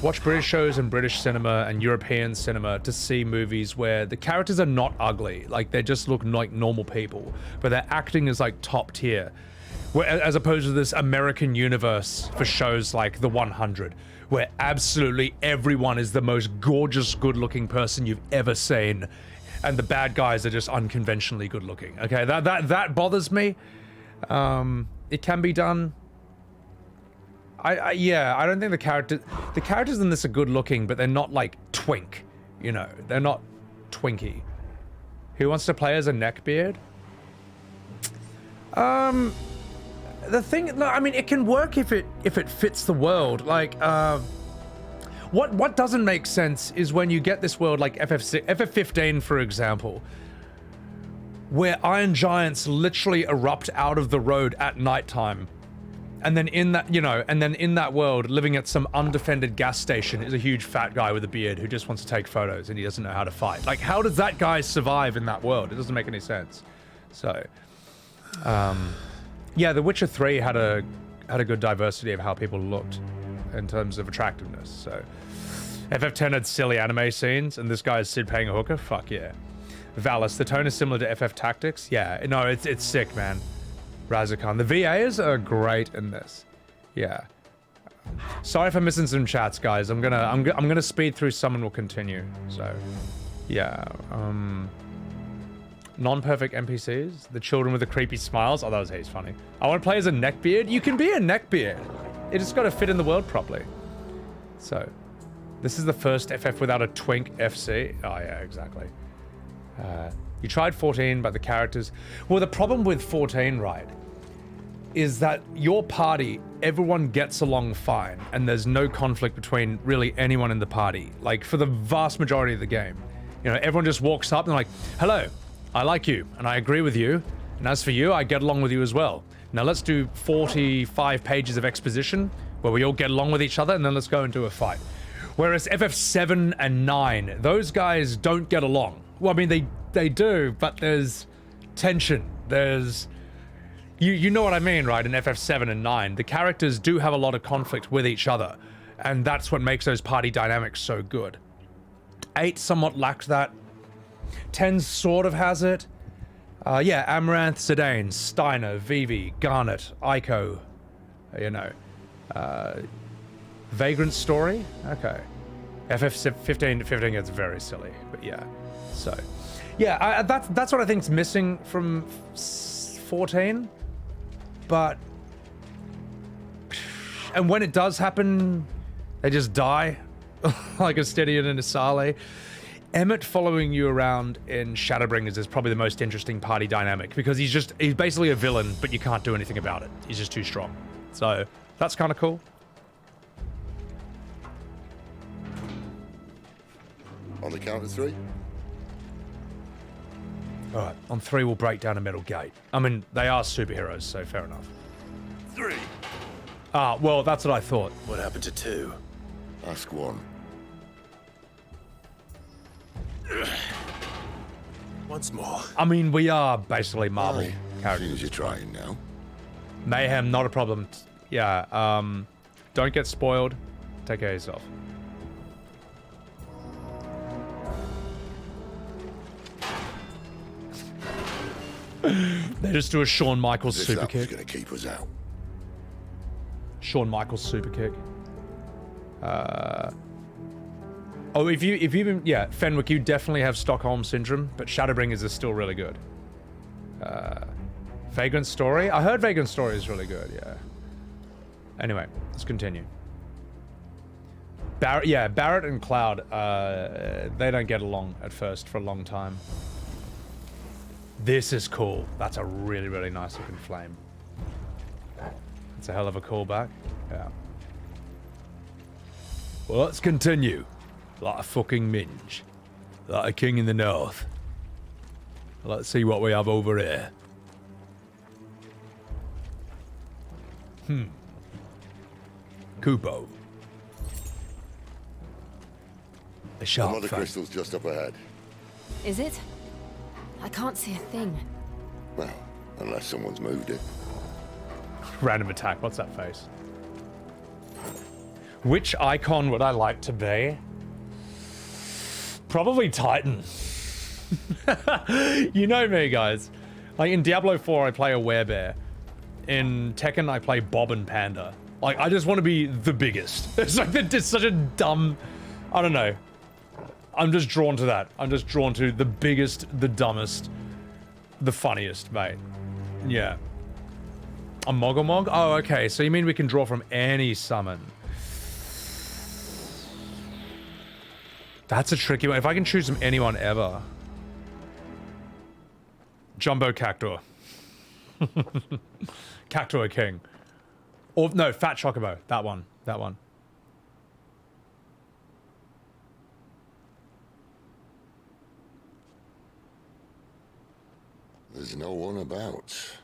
Speaker 1: and British cinema and European cinema to see movies where the characters are not ugly, like they just look like normal people, but their acting is like top tier, as opposed to this American universe for shows like The 100, where absolutely everyone is the most gorgeous, good-looking person you've ever seen, and the bad guys are just unconventionally good-looking. Okay, that bothers me. It can be done. Yeah, I don't think the characters in this are good looking, but they're not like twink, you know, they're not twinky. Who wants to play as a neckbeard? The thing, no, I mean, it can work if it fits the world. Like, what doesn't make sense is when you get this world like FF15, for example, where iron giants literally erupt out of the road at nighttime. And then in that, you know, in that world, living at some undefended gas station is a huge fat guy with a beard who just wants to take photos and he doesn't know how to fight. Like, how does that guy survive in that world? It doesn't make any sense. So, yeah, The Witcher 3 had a good diversity of how people looked in terms of attractiveness. So, FF10 had silly anime scenes, and this guy is Sid paying a hooker. Fuck yeah. Valis, the tone is similar to FF Tactics. Yeah, no, it's sick, man. Razakhan. The VAs are great in this. Yeah. Sorry for missing some chats, guys. I'm gonna speed through some and we'll continue. So, yeah. Non-perfect NPCs. The children with the creepy smiles. Oh, that was he's funny. I want to play as a neckbeard. You can be a neckbeard. It just got to fit in the world properly. So, this is the first FF without a twink FC. Oh yeah, exactly. You tried 14, but the characters... Well, the problem with 14, right, is that your party, everyone gets along fine, and there's no conflict between really anyone in the party. Like, for the vast majority of the game. You know, everyone just walks up and they're like, hello, I like you, and I agree with you, and as for you, I get along with you as well. Now let's do 45 pages of exposition, where we all get along with each other, and then let's go and do a fight. Whereas FF7 and 9, those guys don't get along. Well, I mean, they do, but there's tension. There's... You know what I mean, right? In FF7 and 9, the characters do have a lot of conflict with each other, and that's what makes those party dynamics so good. 8 somewhat lacked that. 10 sort of has it. Yeah, Amaranth, Zidane, Steiner, Vivi, Garnet, Aiko, you know. Vagrant Story? Okay. FF15 gets very silly, but yeah. So, yeah, that's what I think's missing from 14. But... And when it does happen, they just die. Like Astedian and Asale. Emmett following you around in Shadowbringers is probably the most interesting party dynamic, because he's basically a villain, but you can't do anything about it. He's just too strong. So, that's kind of cool.
Speaker 10: On the count of 3?
Speaker 1: Alright, on 3 we'll break down a metal gate. I mean, they are superheroes, so fair enough.
Speaker 10: 3.
Speaker 1: Ah, well, that's what I thought.
Speaker 3: What happened to 2?
Speaker 10: Ask 1.
Speaker 3: Once more.
Speaker 1: I mean, we are basically Marvel characters.
Speaker 10: As soon as you're trying now.
Speaker 1: Mayhem, not a problem. Yeah, don't get spoiled. Take care of yourself. They just do a Shawn Michaels super kick.
Speaker 10: Gonna keep us out.
Speaker 1: Shawn Michaels super kick. Oh, if you even, yeah, Fenwick, you definitely have Stockholm Syndrome, but Shadowbringers is still really good. Vagrant Story? I heard Vagrant Story is really good, yeah. Anyway, let's continue. Barrett and Cloud, they don't get along at first for a long time. This is cool. That's a really, really nice looking flame. It's a hell of a callback. Yeah. Well, let's continue. Like a fucking minge. Like a king in the north. Let's see what we have over here. Kupo. A sharp
Speaker 10: The Mothercrystal's just up ahead.
Speaker 6: Is it? I can't see a thing.
Speaker 10: Well, unless someone's moved it.
Speaker 1: Random attack. What's that face? Which icon would I like to be? Probably Titan. You know me, guys. Like in Diablo 4, I play a werebear. In Tekken, I play Bob and Panda. Like, I just want to be the biggest. It's like, it's such a dumb... I don't know. I'm just drawn to that. I'm just drawn to the biggest, the dumbest, the funniest, mate. Yeah. A Mogomog? Oh, okay. So you mean we can draw from any summon? That's a tricky one. If I can choose from anyone ever. Jumbo Cactuar. Cactuar King. Or, no, Fat Chocobo. That one. That one.
Speaker 10: There's no one about.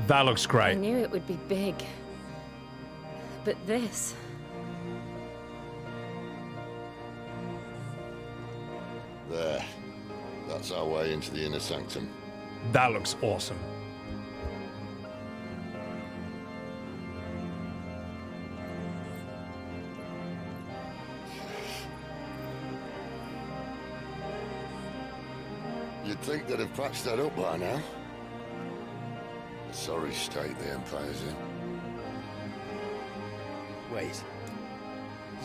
Speaker 1: That looks great.
Speaker 6: I knew it would be big. But this...
Speaker 10: There. That's our way into the inner sanctum.
Speaker 1: That looks awesome.
Speaker 10: You'd think they'd have patched that up by now. Sorry state the Empire's in.
Speaker 13: Wait.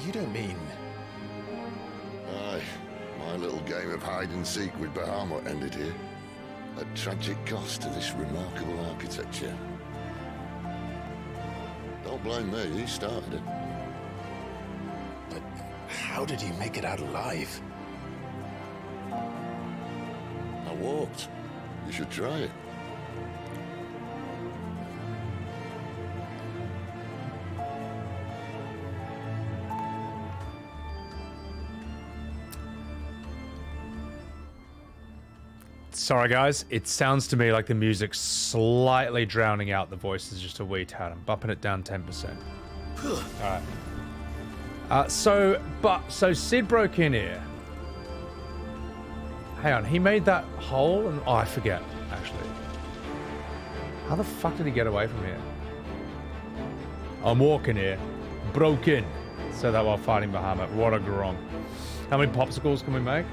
Speaker 13: You don't mean...
Speaker 10: Aye. My little game of hide-and-seek with Bahamut ended here. At tragic cost to this remarkable architecture. Don't blame me, he started it.
Speaker 13: But how did he make it out alive?
Speaker 10: I walked. You should try it.
Speaker 1: Sorry guys, it sounds to me like the music's slightly drowning out the voices just a wee tad. I'm bumping it down 10%. Alright. So Sid broke in here. Hang on, he made that hole and... Oh, I forget, actually. How the fuck did he get away from here? I'm walking here. Broke in. Said that while fighting Bahamut. What a Gronk. How many popsicles can we make?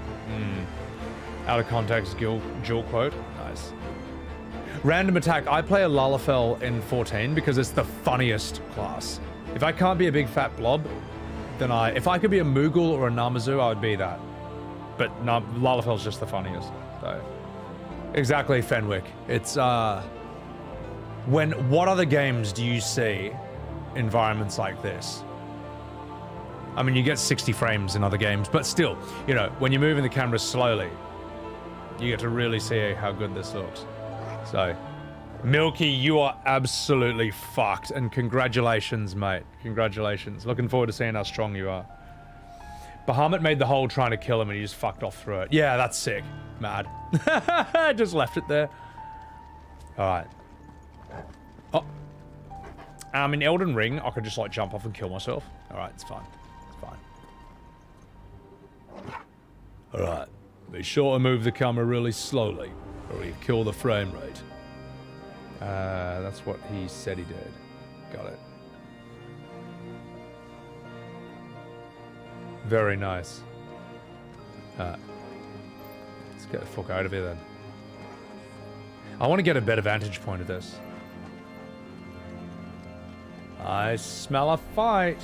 Speaker 1: Out of context, dual quote. Nice. Random attack. I play a Lalafell in 14 because it's the funniest class. If I can't be a big fat blob, then if I could be a Moogle or a Namazu, I would be that. But Lalafell's just the funniest. So, exactly, Fenwick. It's what other games do you see environments like this? I mean, you get 60 frames in other games, but still, you know, when you're moving the camera slowly, you get to really see how good this looks. So, Milky, you are absolutely fucked, and congratulations, mate. Congratulations. Looking forward to seeing how strong you are. Bahamut made the hole trying to kill him, and he just fucked off through it. Yeah, that's sick. Mad. Just left it there. Alright. Oh. In Elden Ring, I could just, like, jump off and kill myself. Alright, it's fine. It's fine. Alright. Be sure to move the camera really slowly, or you kill the frame rate. That's what he said he did. Got it. Very nice. Let's get the fuck out of here then. I want to get a better vantage point of this. I smell a fight.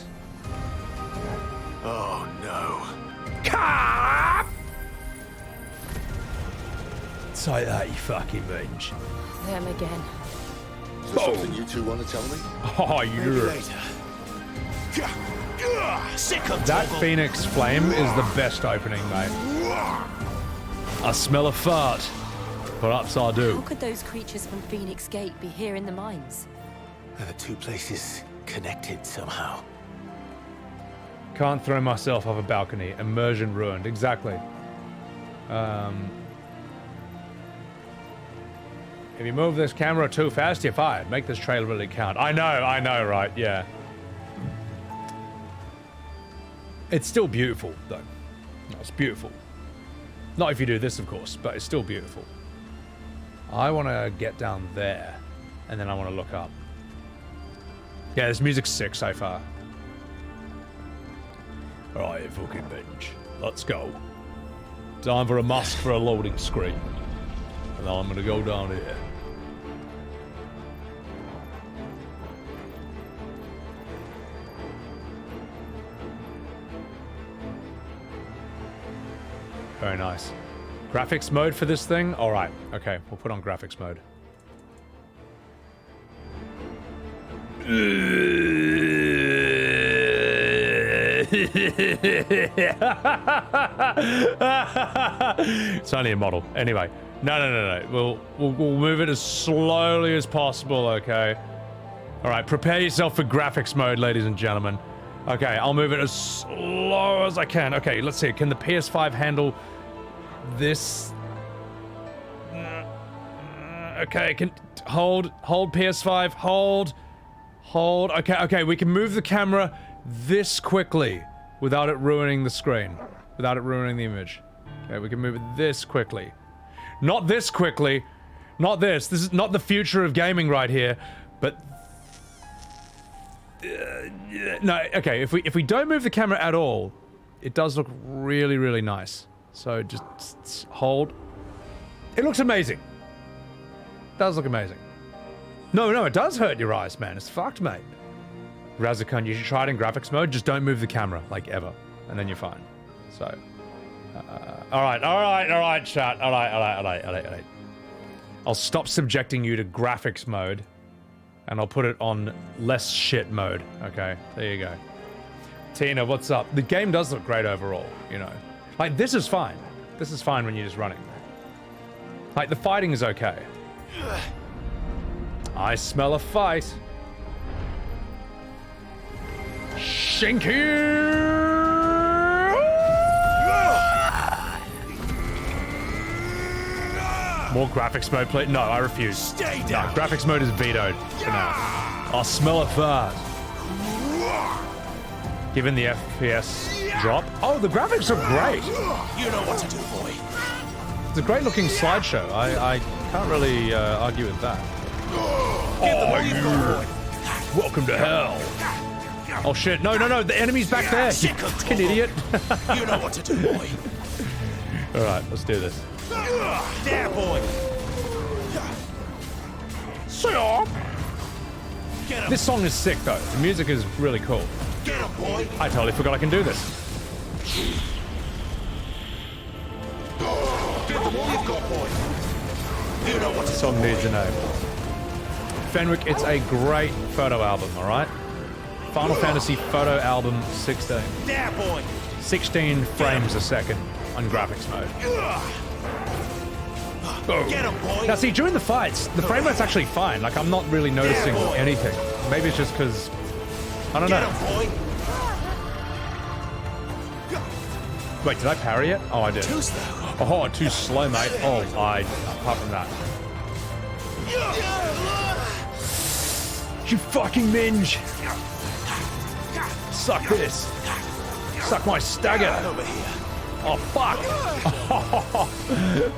Speaker 13: Oh no.
Speaker 1: Cap! Say that, you fucking binge.
Speaker 6: Them again.
Speaker 10: Is there something you two want to tell me?
Speaker 1: Oh, you're... That Phoenix Flame is the best opening, mate. I smell a fart. Perhaps I do.
Speaker 6: How could those creatures from Phoenix Gate be here in the mines?
Speaker 13: Are the two places connected somehow?
Speaker 1: Can't throw myself off a balcony. Immersion ruined. Exactly. If you move this camera too fast, you're fired. Make this trailer really count. I know, right? Yeah. It's still beautiful, though. No, it's beautiful. Not if you do this, of course, but it's still beautiful. I want to get down there, and then I want to look up. Yeah, this music's sick so far. Alright, fucking bench. Let's go. Time for a mask for a loading screen. And I'm going to go down here. Very nice. Graphics mode for this thing? Alright, okay, we'll put on graphics mode. It's only a model. Anyway, no. We'll move it as slowly as possible, okay? Alright, prepare yourself for graphics mode, ladies and gentlemen. Okay, I'll move it as slow as I can. Okay, let's see. Can the PS5 handle this? Okay, can hold PS5, hold. Okay, we can move the camera this quickly without it ruining the screen, without it ruining the image. Okay, we can move it this quickly. Not this quickly, not this. This is not the future of gaming right here, but no, okay, if we don't move the camera at all, it does look really, really nice. So just hold. It looks amazing. It does look amazing. No, it does hurt your eyes, man. It's fucked, mate. Razakun, you should try it in graphics mode. Just don't move the camera, like, ever. And then you're fine. So, all right, chat. All right. I'll stop subjecting you to graphics mode, and I'll put it on less shit mode. Okay, there you go. Tina, what's up? The game does look great overall, you know. Like, this is fine. This is fine when you're just running. Like, the fighting is okay. I smell a fight. Shinky! More graphics mode, please. No, I refuse.
Speaker 17: Stay
Speaker 1: No,
Speaker 17: down.
Speaker 1: graphics mode is vetoed for now. I'll smell it first. Given the FPS drop. Oh, the graphics are great.
Speaker 17: You know what to do, boy.
Speaker 1: It's a great looking slideshow. I can't really argue with that. Oh, you. Welcome to hell. Oh shit, no, the enemy's back there. You fucking idiot.
Speaker 17: You know what to do, boy.
Speaker 1: Alright, let's do this.
Speaker 17: There, boy.
Speaker 1: This song is sick though. The music is really cool.
Speaker 17: Get him, boy.
Speaker 1: I totally forgot I can do this.
Speaker 17: Give them all you've got, boy. You know what to
Speaker 1: The song needs a name. Fenwick, it's a great photo album, alright? Final Fantasy photo album 16.
Speaker 17: There, boy.
Speaker 1: 16 frames a second on graphics mode. Oh.
Speaker 17: Get him, boy.
Speaker 1: Now see, during the fights, the frame rate's actually fine. Like, I'm not really noticing anything. Maybe it's just because, I don't know. Wait, did I parry it? Oh, I did.
Speaker 17: Too slow.
Speaker 1: Oh, too slow, mate. Oh, apart from that. You fucking minge. Suck this. Suck my stagger. Oh, fuck.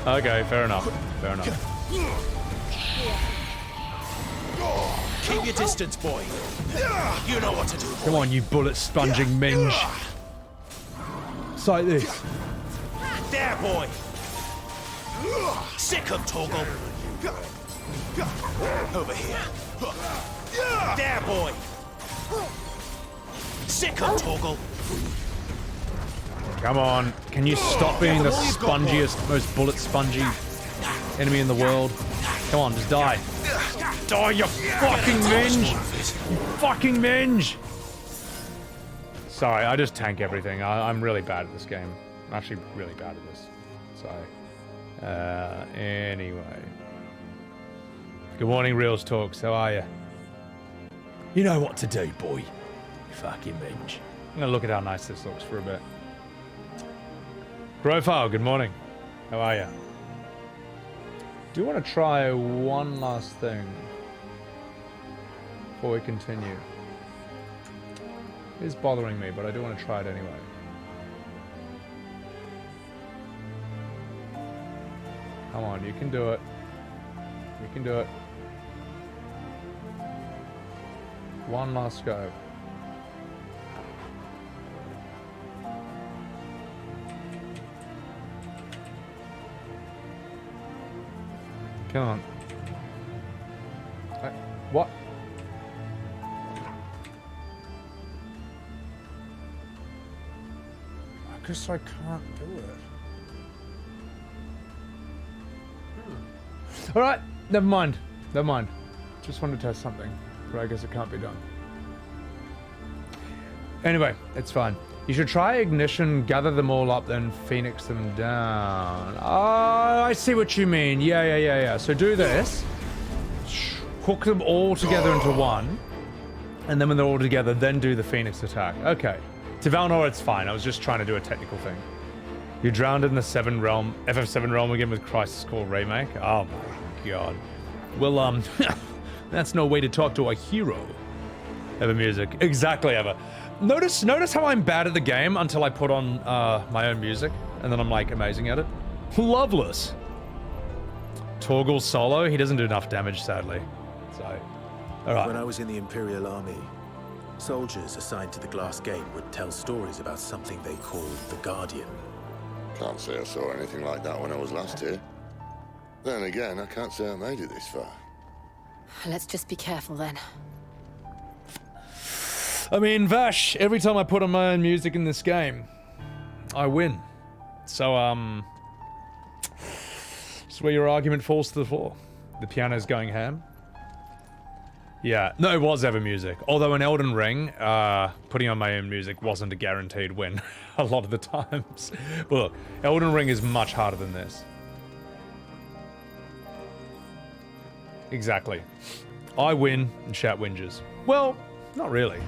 Speaker 1: Okay, fair enough. Fair enough.
Speaker 17: Keep your distance, boy. You know what to do, boy.
Speaker 1: Come on, you bullet sponging minge. It's like this.
Speaker 17: There, boy. Sick of Toggle. Over here. There, boy. Sick of Toggle.
Speaker 1: Come on. Can you stop being the spongiest, most bullet spongy enemy in the world? Come on, just die. Die, you fucking minge! You fucking minge! Sorry, I just tank everything. I'm really bad at this game. I'm actually really bad at this. So, anyway. Good morning, Reels Talks. How are you? You know what to do, boy. You fucking minge. I'm gonna look at how nice this looks for a bit. Profile, good morning. How are you? Do you want to try one last thing before we continue? It is bothering me, but I do want to try it anyway. Come on, you can do it. You can do it. One last go. Come on. What? I guess I can't do it. Alright, never mind. Never mind. Just wanted to test something, but I guess it can't be done. Anyway, it's fine. You should try ignition, gather them all up, then phoenix them down. Oh, I see what you mean. Yeah. So do this. Hook them all together into one. And then when they're all together, then do the phoenix attack. Okay. To Valnor, it's fine. I was just trying to do a technical thing. You drowned in the FF7 realm again with Crisis Core Remake? Oh my god. Well, that's no way to talk to a hero. Ever music. Exactly, Ever. Notice how I'm bad at the game until I put on my own music, and then I'm like amazing at it. Loveless. Torgal solo, he doesn't do enough damage, sadly. So, alright.
Speaker 3: When I was in the Imperial army, soldiers assigned to the Glass Gate would tell stories about something they called the Guardian.
Speaker 10: Can't say I saw anything like that when I was last here. Then again, I can't say I made it this far.
Speaker 9: Let's just be careful then.
Speaker 1: I mean, Vash, every time I put on my own music in this game, I win. So, that's where your argument falls to the floor. The piano's going ham. Yeah, no, it was ever music. Although in Elden Ring, putting on my own music wasn't a guaranteed win a lot of the times. But look, Elden Ring is much harder than this. Exactly. I win and chat whinges. Well, not really.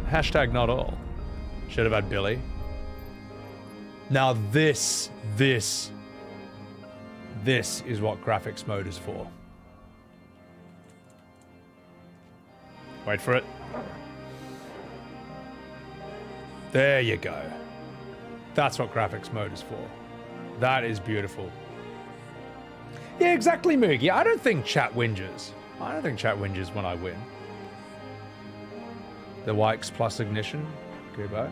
Speaker 1: Hashtag not all. Should have had Billy. Now this is what graphics mode is for. Wait for it. There you go. That's what graphics mode is for. That is beautiful. Yeah, exactly, Moogie. I don't think chat whinges. I don't think chat whinges when I win. The Wikes plus ignition. Kubo.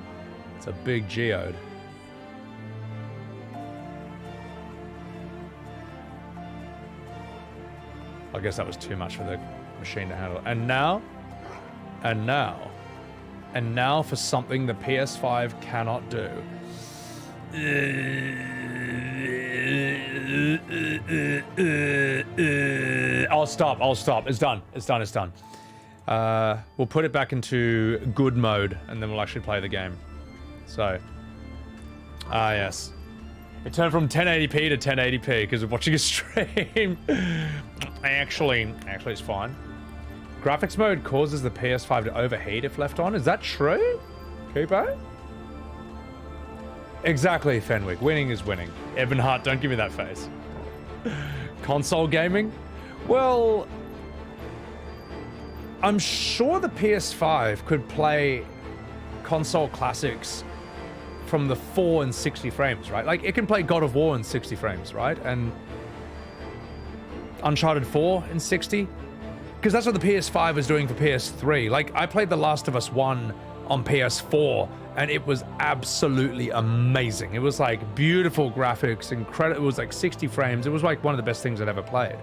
Speaker 1: It's a big geode. I guess that was too much for the machine to handle. And now for something the PS5 cannot do. I'll stop. It's done. We'll put it back into good mode and then we'll actually play the game. So, yes. It turned from 1080p to 1080p because of watching a stream. Actually, it's fine. Graphics mode causes the PS5 to overheat if left on. Is that true? Kubo? Exactly, Fenwick. Winning is winning. Evan Hart, don't give me that face. Console gaming? Well, I'm sure the PS5 could play console classics from the 4 and 60 frames, right? Like, it can play God of War in 60 frames, right? And Uncharted 4 in 60? Because that's what the PS5 is doing for PS3. Like, I played The Last of Us 1 on PS4, and it was absolutely amazing. It was like beautiful graphics, incredible. It was like 60 frames. It was like one of the best things I'd ever played,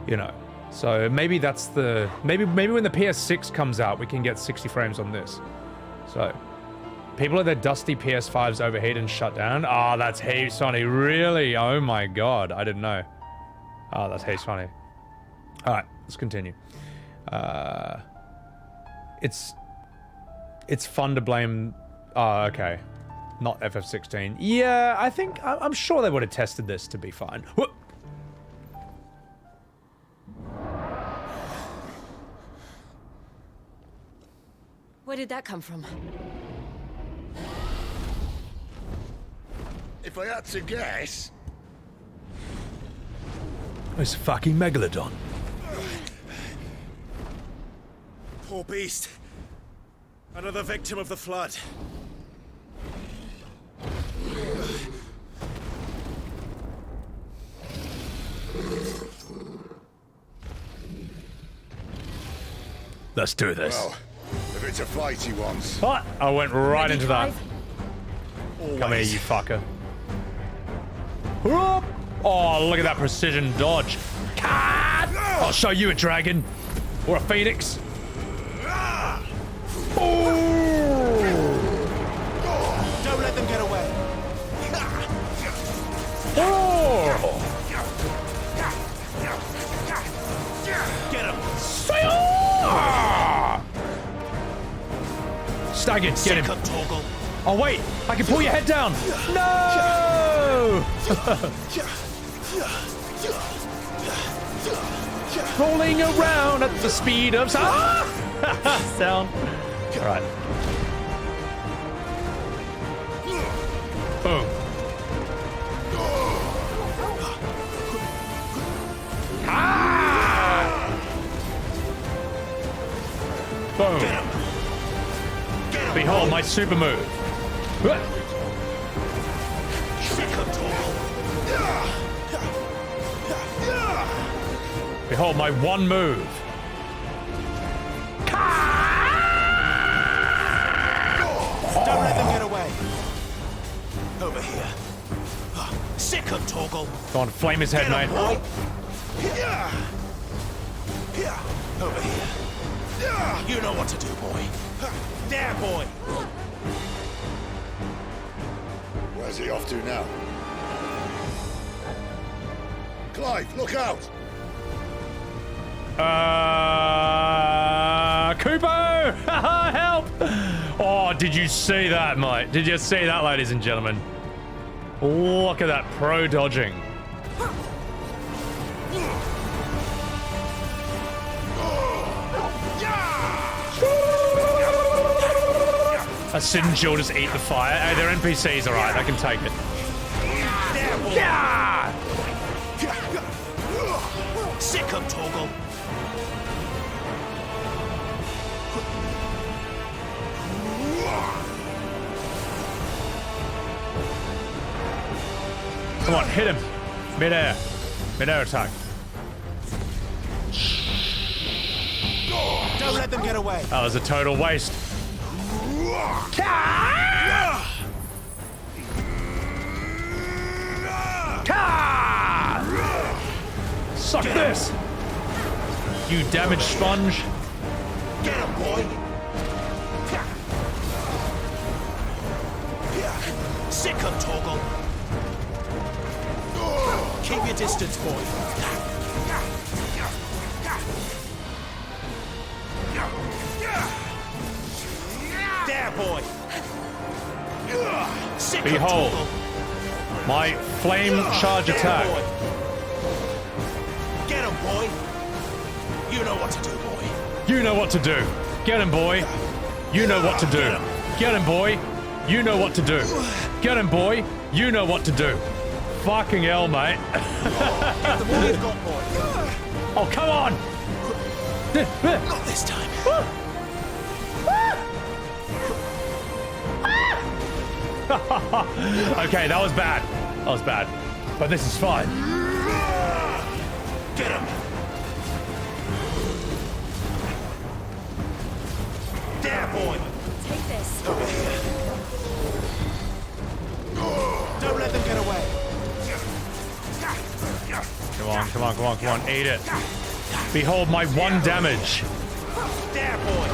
Speaker 1: you know. So maybe that's the maybe when the PS6 comes out, we can get 60 frames on this. So people let their dusty PS5s overheat and shut down. Ah, that's heaps funny. Really? Oh my god, I didn't know. Oh, that's heaps funny. All right, let's continue. It's fun to blame. Oh, okay. Not FF16. Yeah, I'm sure they would have tested this to be fine. Whoop.
Speaker 6: Where did that come from?
Speaker 17: If I had to guess...
Speaker 1: It's fucking Megalodon.
Speaker 8: Poor beast. Another victim of the flood.
Speaker 1: Let's do this.
Speaker 11: Well, if it's a fight he wants.
Speaker 1: What? I went right into that. Come here, you fucker. Oh, look at that precision dodge. I'll show you a dragon. Or a phoenix.
Speaker 8: Don't let them get away. Get him.
Speaker 1: Staggered, get him. Oh wait, I can pull your head down. No! Rolling around at the speed of sound. All right. Boom. Boom. Behold my super move. Behold my one move.
Speaker 8: Don't let them get away. Over here. Sick him, Torgal.
Speaker 1: Go on, flame his head, mate.
Speaker 8: Boy. Over here. You know what to do, boy. There, boy.
Speaker 11: Where's he off to now? Clive, look out!
Speaker 1: Kubo! Help! Oh, did you see that, mate? Did you see that, ladies and gentlemen? Look at that pro dodging. A Sid and Jill just eat the fire. Hey, they're NPCs, alright, they can take it. Yeah!
Speaker 8: Sick him, Torgal.
Speaker 1: Come on, hit him. Mid-air. Mid-air attack.
Speaker 8: Don't let them get away.
Speaker 1: That was a total waste. Suck this! You damaged sponge.
Speaker 8: Get him, boy. Sick him, Torgal. Keep your distance, boy. There, boy. Sick him,
Speaker 1: Behold,
Speaker 8: Torgal.
Speaker 1: my flame charge attack.
Speaker 8: Boy. Get him, boy. You know what to do, boy.
Speaker 1: You know what to do. Get him, boy. You know what to do. Get him, boy. You know what to do. Get him, boy. You know what to do. Fucking hell, mate. Oh, come on.
Speaker 8: Not this time.
Speaker 1: Okay, that was bad. That was bad. But this is fine.
Speaker 8: Get him. There, boy.
Speaker 16: Take this.
Speaker 8: Over here. Don't let them get away.
Speaker 1: Come on, come on, come on, come on. Eat it. Behold my 1 damage.
Speaker 8: There, boy.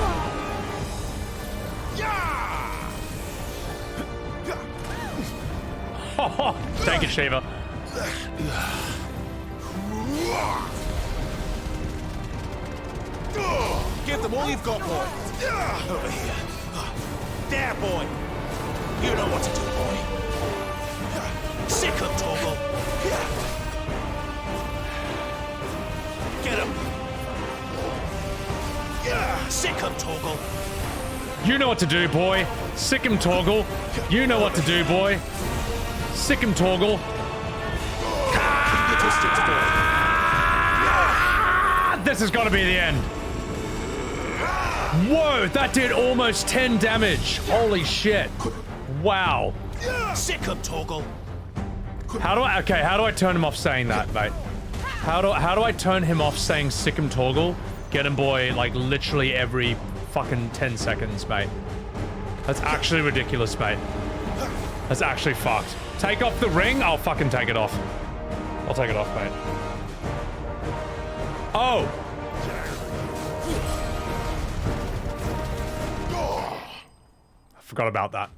Speaker 1: Take it, Shiva.
Speaker 8: Give them all you've got, boy. Over here. There, boy. You know what to do, boy. Sick him, Torgal. Get him. Sick him, Torgal.
Speaker 1: You know what to do, boy. Sick him, Torgal. You know what to do, boy. Sick him, Torgal. This has got to be the end. Whoa, that did almost 10 damage. Holy shit. Wow.
Speaker 8: Sick him, Torgal.
Speaker 1: How do I turn him off saying that, mate? How do I turn him off saying sick him, Torgal? Get him, boy, like literally every fucking 10 seconds, mate. That's actually ridiculous, mate. That's actually fucked. Take off the ring? I'll fucking take it off. I'll take it off, mate. Oh! I forgot about that.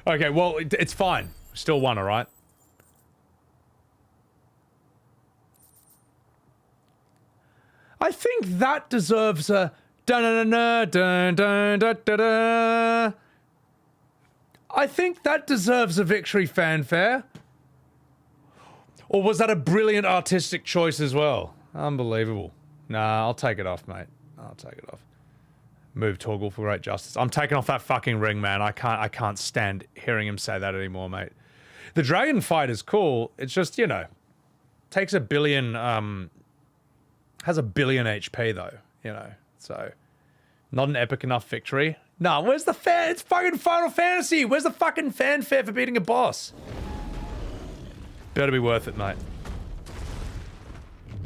Speaker 1: Okay, well, it's fine. Still won, alright? I think that deserves a dun-dun-dun-dun-dun-dun-dun-dun. I think that deserves a victory fanfare. Or was that a brilliant artistic choice as well? Unbelievable. Nah, I'll take it off, mate. I'll take it off. Move Torgal for great justice. I'm taking off that fucking ring, man. I can't stand hearing him say that anymore, mate. The dragon fight is cool. It's just, you know, takes a billion, has a billion HP though, you know, so not an epic enough victory. Nah, where's the fan? It's fucking Final Fantasy. Where's the fucking fanfare for beating a boss? Better be worth it, mate.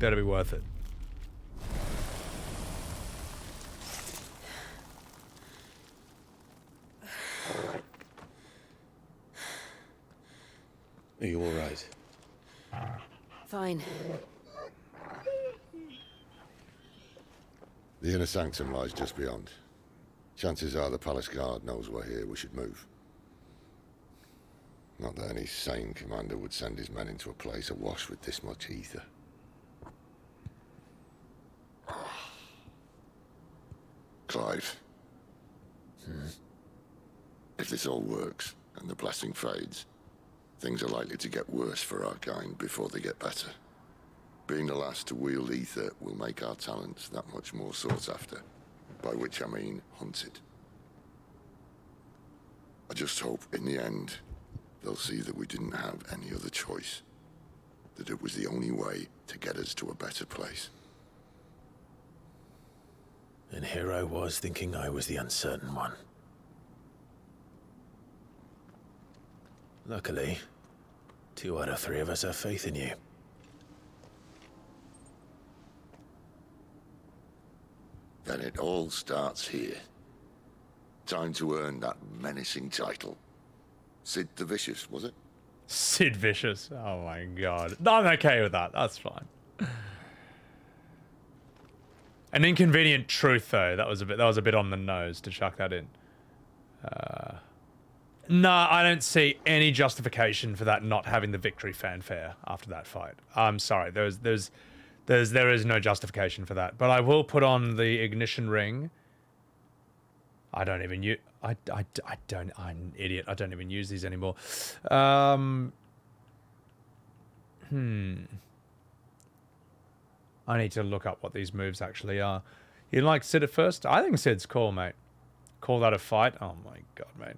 Speaker 1: Better be worth it.
Speaker 13: Are you all right?
Speaker 18: Fine.
Speaker 10: The inner sanctum lies just beyond. Chances are the palace guard knows we're here. We should move. Not that any sane commander would send his men into a place awash with this much ether. Clive. If this all works, and the blessing fades, things are likely to get worse for our kind before they get better. Being the last to wield ether will make our talents that much more sought after, by which I mean hunted. I just hope, in the end, they'll see that we didn't have any other choice, that it was the only way to get us to a better place.
Speaker 13: And here I was thinking I was the uncertain one. Luckily, 2 out of 3 of us have faith in you.
Speaker 10: Then it all starts here. Time to earn that menacing title. Sid the Vicious, was it?
Speaker 1: Sid Vicious. Oh my god. No, I'm okay with that. That's fine. An inconvenient truth, though. That was a bit on the nose to chuck that in. No, I don't see any justification for that not having the victory fanfare after that fight. I'm sorry. There is no justification for that. But I will put on the ignition ring. I don't even use. I'm an idiot. I don't even use these anymore. I need to look up what these moves actually are. You like Sid at first? I think Sid's cool, mate. Call that a fight? Oh my god, mate.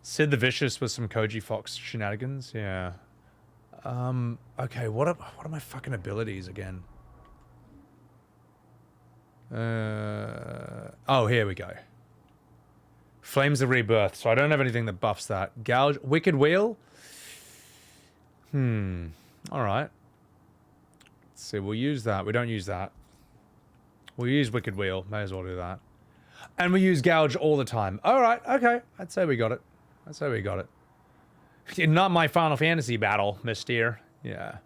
Speaker 1: Sid the Vicious with some Koji Fox shenanigans? Yeah. Okay, what are my fucking abilities again? Oh, here we go. Flames of Rebirth. So I don't have anything that buffs that. Gouge. Wicked Wheel? Alright. Let's see, we'll use that. We don't use that. We'll use Wicked Wheel. May as well do that. And we use Gouge all the time. Alright, okay. I'd say we got it. I'd say we got it. Not my Final Fantasy battle, Mystere. Yeah.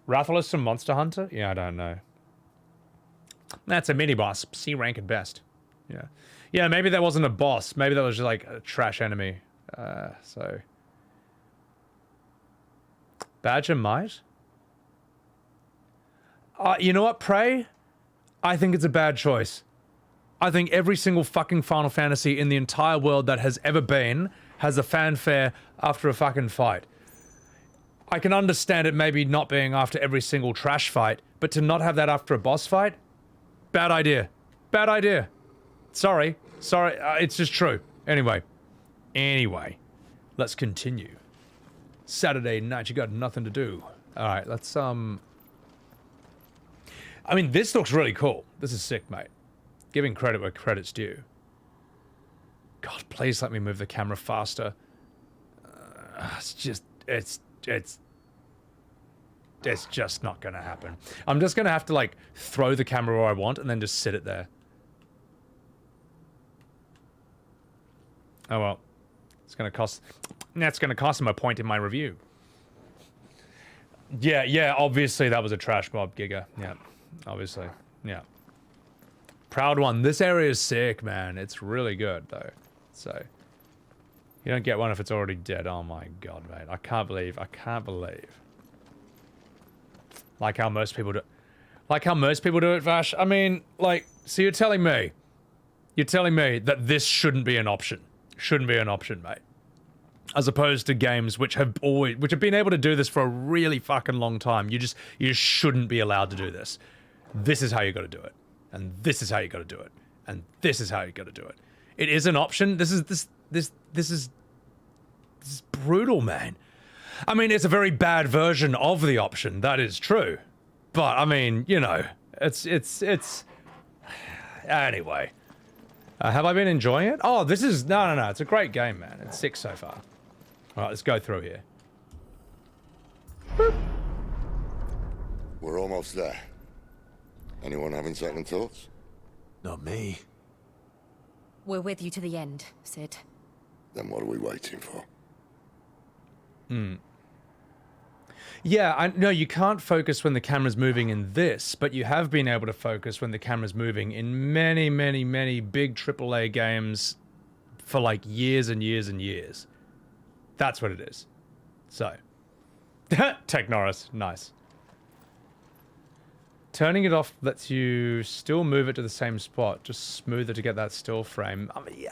Speaker 1: Rathalos from Monster Hunter? Yeah, I don't know. That's a mini-boss. C rank at best. Yeah. Yeah, maybe that wasn't a boss. Maybe that was just like a trash enemy. So. Badger Might? You know what, Prey? I think it's a bad choice. I think every single fucking Final Fantasy in the entire world that has ever been has a fanfare after a fucking fight. I can understand it maybe not being after every single trash fight, but to not have that after a boss fight? Bad idea. Bad idea. Sorry. Sorry. It's just true. Anyway, let's continue. Saturday night, you got nothing to do. All right, let's, I mean, this looks really cool. This is sick, mate. Giving credit where credit's due. God, please let me move the camera faster. It's just not gonna happen. I'm just gonna have to, like, throw the camera where I want and then just sit it there. Oh well. It's gonna cost... That's gonna cost him a point in my review. Yeah, obviously that was a trash mob, Giga. Yeah, obviously. Yeah. Proud one. This area is sick, man. It's really good, though. So... You don't get one if it's already dead. Oh my god, mate. I can't believe. Like how most people do... Like how most people do it, Vash? I mean, like... So you're telling me... You're telling me that this shouldn't be an option. Shouldn't be an option, mate. As opposed to games which have been able to do this for a really fucking long time. You just shouldn't be allowed to do this. This is how you gotta do it. And this is how you gotta do it. And this is how you gotta do it. It is an option. This is brutal, man. I mean, it's a very bad version of the option. That is true. But, I mean, you know, it's... Anyway. Have I been enjoying it? Oh, this is... No. It's a great game, man. It's sick so far. All right, let's go through here. Boop.
Speaker 10: We're almost there. Anyone having second thoughts?
Speaker 3: Not me.
Speaker 6: We're with you to the end, Sid.
Speaker 10: Then what are we waiting for?
Speaker 1: Yeah, no, you can't focus when the camera's moving in this, but you have been able to focus when the camera's moving in many, many, many big AAA games for like years and years and years. That's what it is. So, Tech Norris, nice. Turning it off lets you still move it to the same spot, just smoother to get that still frame. I mean,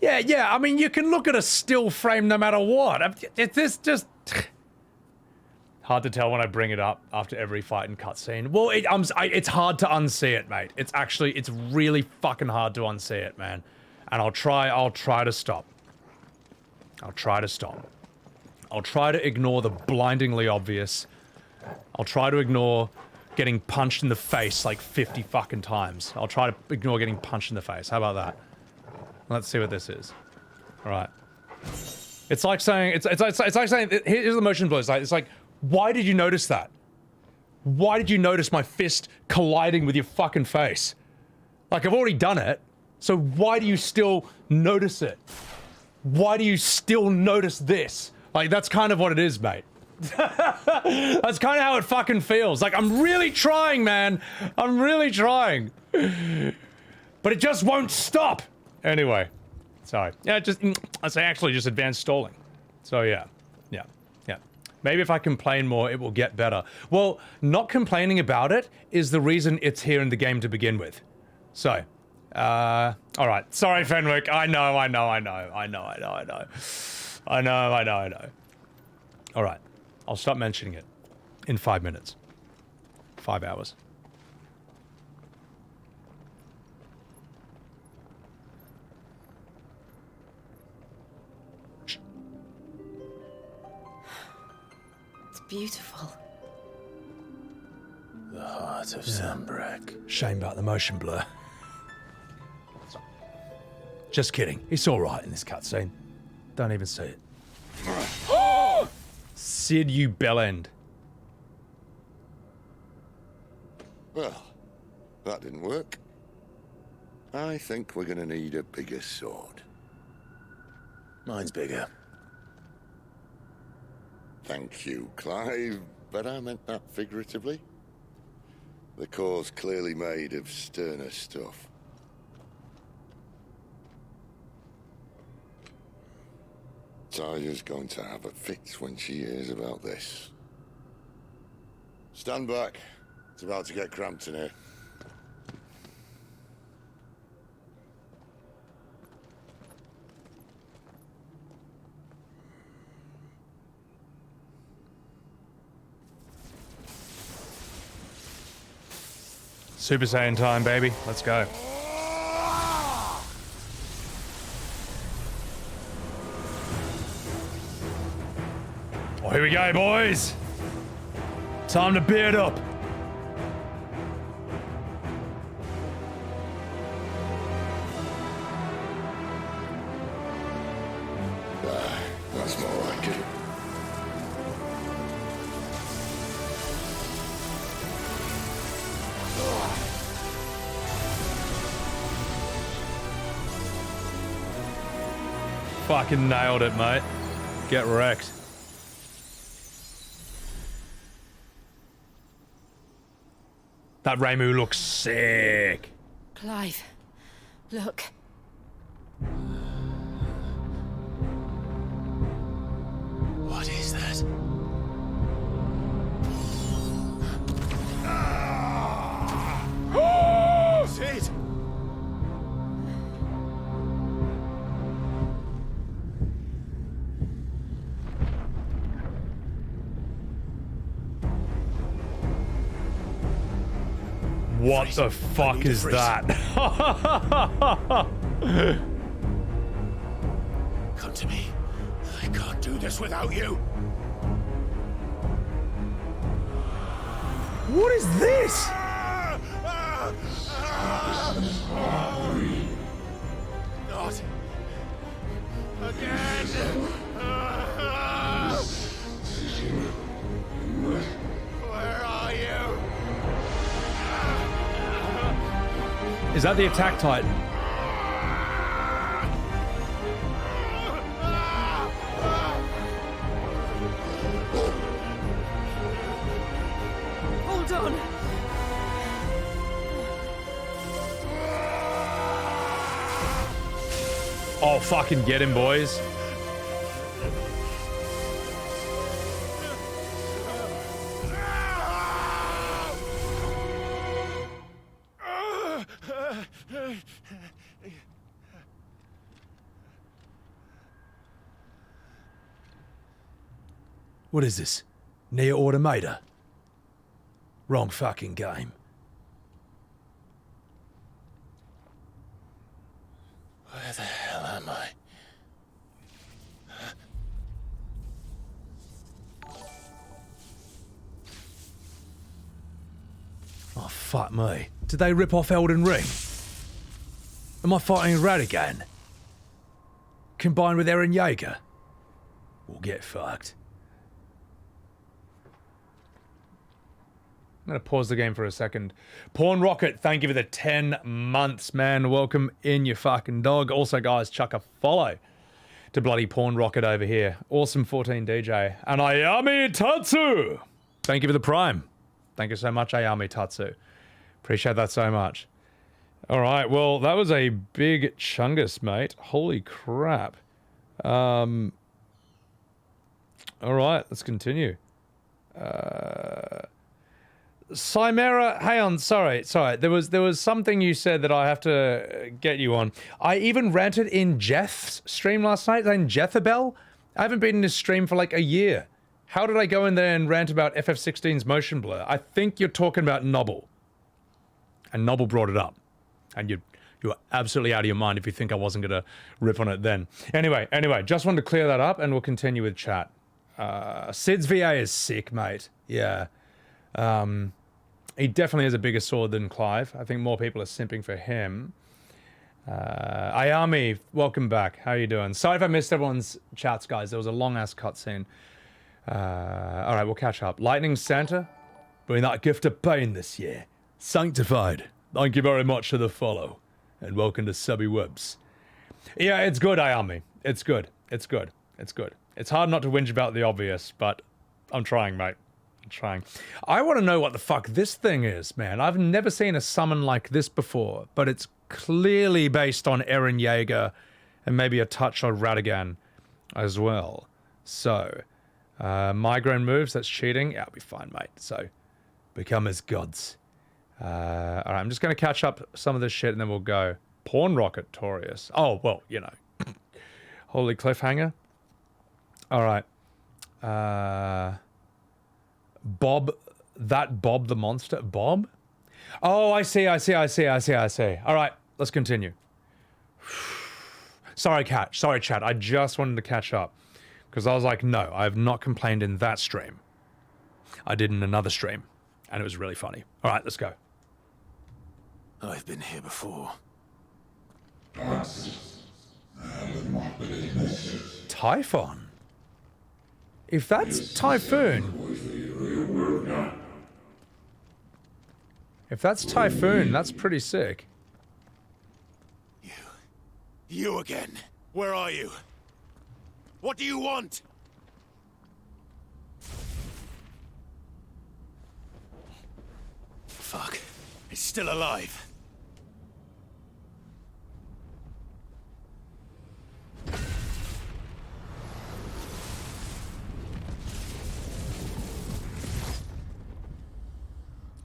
Speaker 1: yeah. I mean, you can look at a still frame no matter what. It's just hard to tell when I bring it up after every fight and cutscene. Well, it's hard to unsee it, mate. It's really fucking hard to unsee it, man. And I'll try to stop. I'll try to ignore the blindingly obvious. I'll try to ignore getting punched in the face like 50 fucking times. I'll try to ignore getting punched in the face. How about that? Let's see what this is. All right. It's like saying, it's like saying, here's the motion blur. It's like, why did you notice that? Why did you notice my fist colliding with your fucking face? Like, I've already done it, so why do you still notice it? Why do you still notice this? Like, that's kind of what it is, mate. That's kind of how it fucking feels. Like, I'm really trying, man. I'm really trying. But it just won't stop. Anyway. Sorry. Yeah, I actually just advanced stalling. So, yeah. Maybe if I complain more, it will get better. Well, not complaining about it is the reason it's here in the game to begin with. So, alright. Sorry, Fenwick. I know. Alright. I'll stop mentioning it in 5 minutes. 5 hours.
Speaker 6: It's beautiful.
Speaker 3: The heart of Sambrek.
Speaker 1: Shame about the motion blur. Just kidding. It's alright in this cutscene. Don't even see it. Sid, you bellend.
Speaker 10: Well, that didn't work. I think we're gonna need a bigger sword.
Speaker 3: Mine's bigger.
Speaker 10: Thank you, Clive, but I meant that figuratively. The core's clearly made of sterner stuff. Taya's going to have a fit when she hears about this. Stand back. It's about to get cramped in here.
Speaker 1: Super Saiyan time, baby. Let's go. Oh, here we go, boys. Time to beard up.
Speaker 10: That's more like it.
Speaker 1: Fucking nailed it, mate. Get wrecked. That Ramu looks sick.
Speaker 6: Clive, look.
Speaker 3: What is that?
Speaker 8: Sid!
Speaker 1: What the fuck is that?
Speaker 8: Come to me. I can't do this without you.
Speaker 1: What is this?
Speaker 8: Not again. Where are you?
Speaker 1: Is that the attack titan? Oh, fucking get him, boys. What is this? Near Automata? Wrong fucking game.
Speaker 3: Where the hell am I?
Speaker 1: Oh, fuck me. Did they rip off Elden Ring? Am I fighting Radagon? Combined with Eren Yeager? We'll get fucked. I'm going to pause the game for a second. Porn Rocket, thank you for the 10 months, man. Welcome in, you fucking dog. Also, guys, chuck a follow to bloody Porn Rocket over here. Awesome 14 DJ. And Ayami Tatsu, thank you for the Prime. Thank you so much, Ayami Tatsu. Appreciate that so much. All right, well, that was a big chungus, mate. Holy crap. All right, let's continue. Chimera, hang on, sorry. There was something you said that I have to get you on. I even ranted in Jeff's stream last night, saying Jezebel. I haven't been in his stream for like a year. How did I go in there and rant about FF16's motion blur? I think you're talking about Nobble. And Nobble brought it up. And you're absolutely out of your mind if you think I wasn't going to rip on it then. Anyway, just wanted to clear that up and we'll continue with chat. Sid's VA is sick, mate. Yeah. He definitely has a bigger sword than Clive. I think more people are simping for him. Ayami, welcome back. How are you doing? Sorry if I missed everyone's chats, guys. There was a long-ass cutscene. Alright, we'll catch up. Lightning Santa, bring that gift of pain this year. Sanctified. Thank you very much for the follow. And welcome to Sebbywebz. Yeah, it's good, Ayami. It's good. It's good. It's good. It's hard not to whinge about the obvious, but I'm trying, mate. I'm trying. I want to know what the fuck this thing is, man. I've never seen a summon like this before, but it's clearly based on Eren Yeager and maybe a touch on Radagon as well. So, migraine moves, that's cheating. Yeah, I'll be fine, mate. So, become as gods. Alright, I'm just going to catch up some of this shit and then we'll go. Porn Rocket Torius. Oh, well, you know. Holy cliffhanger. Alright. Bob the monster. Bob? Oh, I see. Alright, let's continue. Sorry, chat. I just wanted to catch up. Because I was like, no, I have not complained in that stream. I did in another stream. And it was really funny. Alright, let's go.
Speaker 3: I've been here before.
Speaker 1: Typhon? If that's Typhoon... If that's Typhoon, that's pretty sick.
Speaker 8: You again. Where are you? What do you want? Fuck. It's still alive.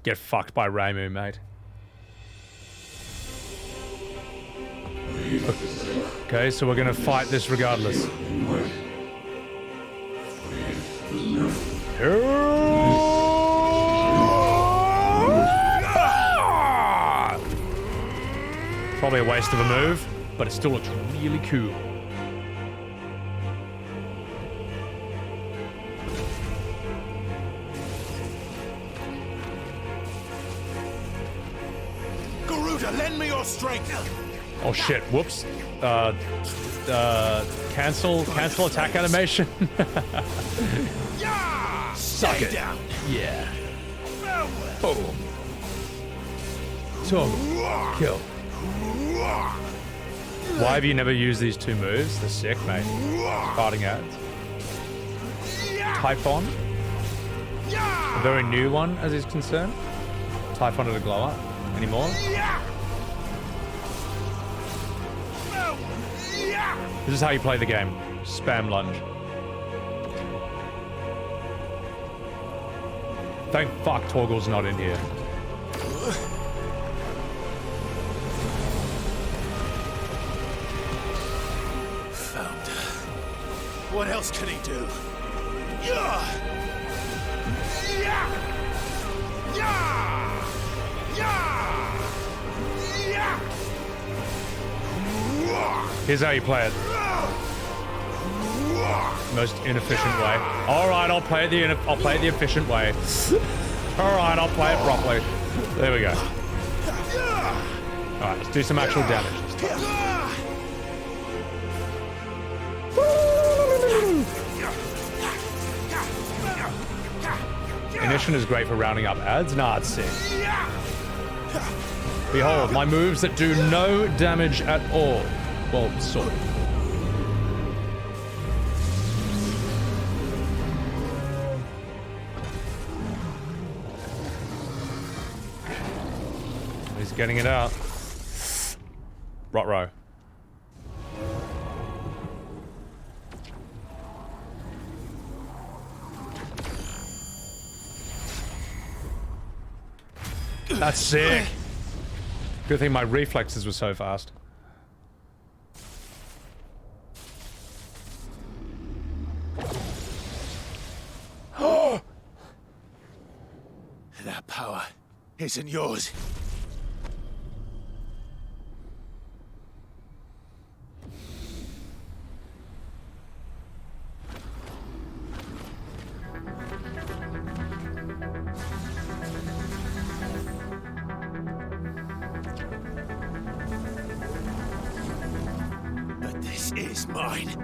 Speaker 1: Get fucked by Raimu, mate. Okay, so we're gonna fight this regardless. Probably a waste of a move, but it still looks really cool.
Speaker 8: Garuda, lend me your strength.
Speaker 1: Oh shit, whoops. Cancel attack animation. Suck it.
Speaker 8: Down.
Speaker 1: Yeah. Boom. So, kill. Why have you never used these two moves? They're sick, mate. Parting ads. Typhon. A very new one as is concerned. Typhon at a glow up. Any more? This is how you play the game. Spam lunge. Thank fuck Torgal's not in here.
Speaker 8: Found her. What else can he do? Yeah! Yeah! Yeah! Yeah! Yeah!
Speaker 1: Here's how you play it. Most inefficient way. All right, I'll play it the efficient way. All right, I'll play it properly. There we go. All right, let's do some actual damage this time. Ignition is great for rounding up ads. Nah, it's sick. Behold, my moves that do no damage at all. Well, sort of. He's getting it out. Rot-row. That's sick. Good thing my reflexes were so fast.
Speaker 8: That power isn't yours. But this is mine.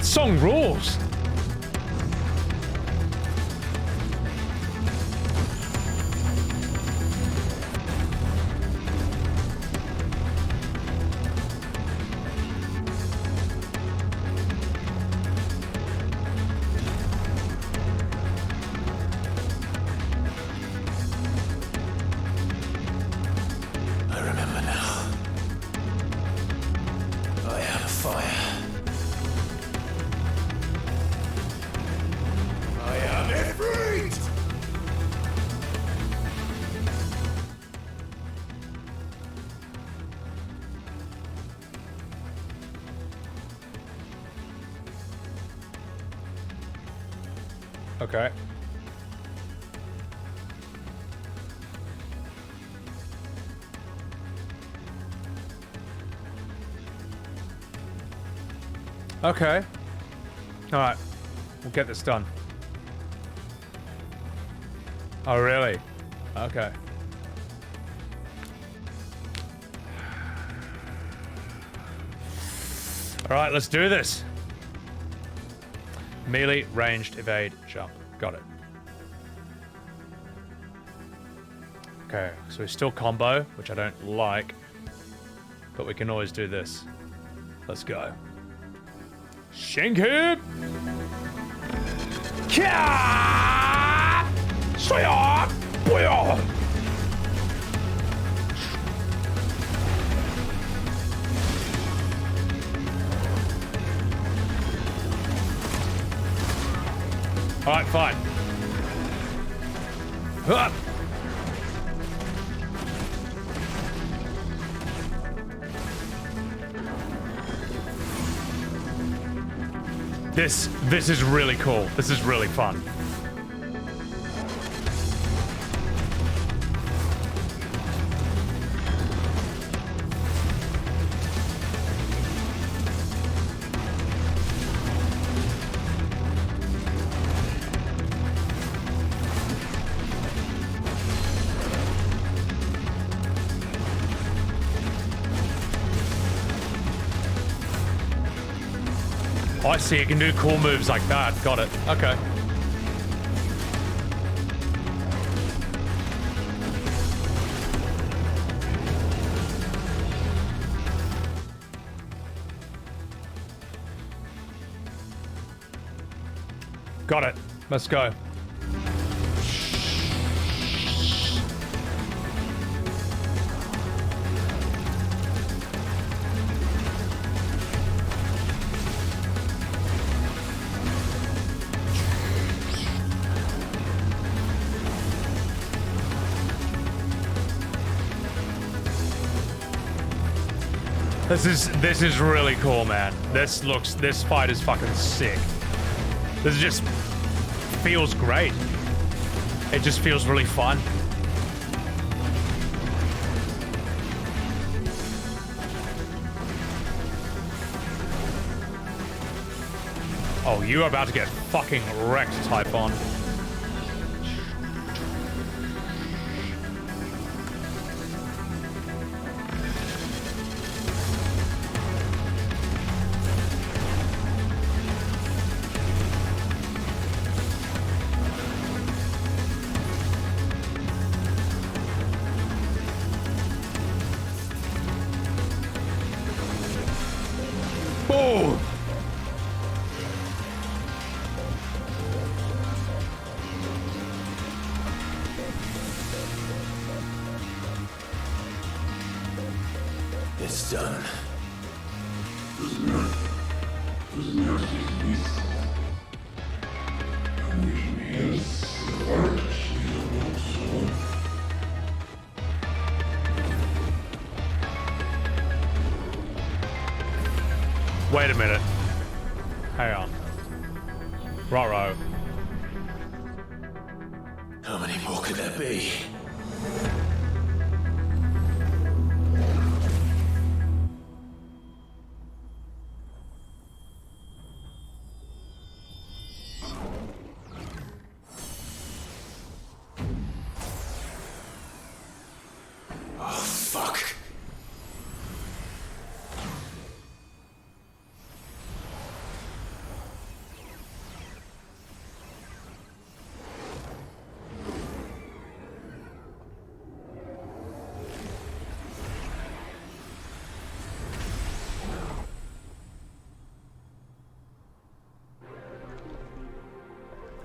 Speaker 1: Song rules.
Speaker 8: I remember now. I am fire. I am Ifrit!
Speaker 1: Okay. Okay. All right. We'll get this done. Oh, really? Okay. All right, let's do this. Melee, ranged, evade, jump. Got it. Okay, so we still combo, which I don't like, but we can always do this. Let's go. Shank him! Kya! Soya! Boya! Alright, fine. Huh. This is really cool. This is really fun. Oh, I see, you can do cool moves like that. Got it. Okay. Got it. Let's go. This is really cool, man. This fight is fucking sick. This just feels great. It just feels really fun. Oh, you are about to get fucking wrecked, Typhon. Oh!
Speaker 3: It's done.
Speaker 1: Wait a minute. Hang on. Ruh-roh.
Speaker 3: How many more could there be? Oh, fuck.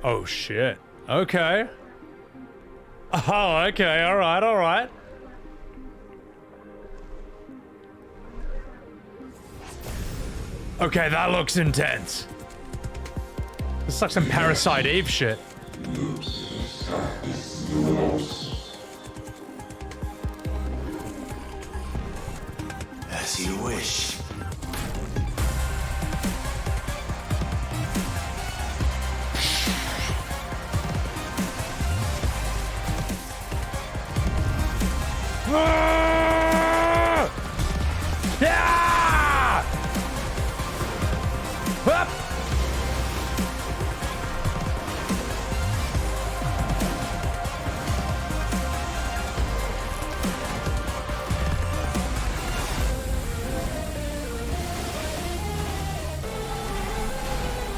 Speaker 1: Oh shit. Okay. Oh, okay. All right. All right. Okay, that looks intense. This is like some Parasite Eve shit.
Speaker 3: As you wish.
Speaker 1: Yeah! Up!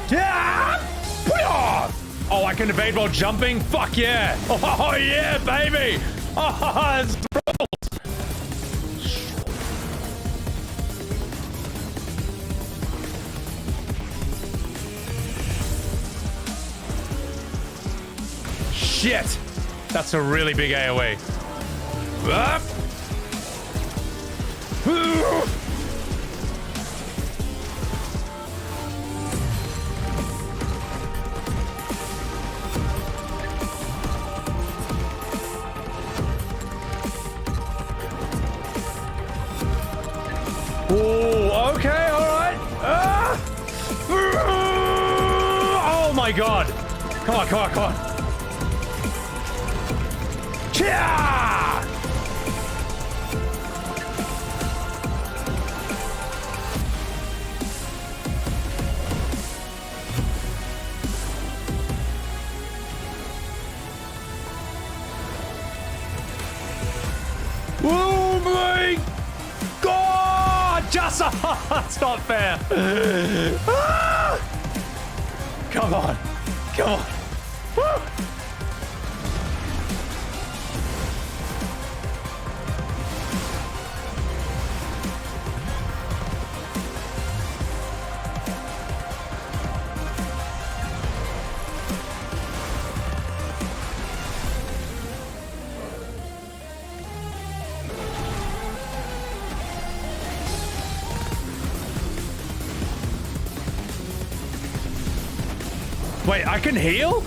Speaker 1: Yeah! Oh, I can evade while jumping? Fuck yeah! Oh yeah, baby! Oh, it's shit! That's a really big AoE. Up! Oh, okay, alright. Oh my god. Come on, come on, come on. Yeah! Oh my god! Just that's not fair. Ah! Come on. Come on. Woo! Wait, I can heal?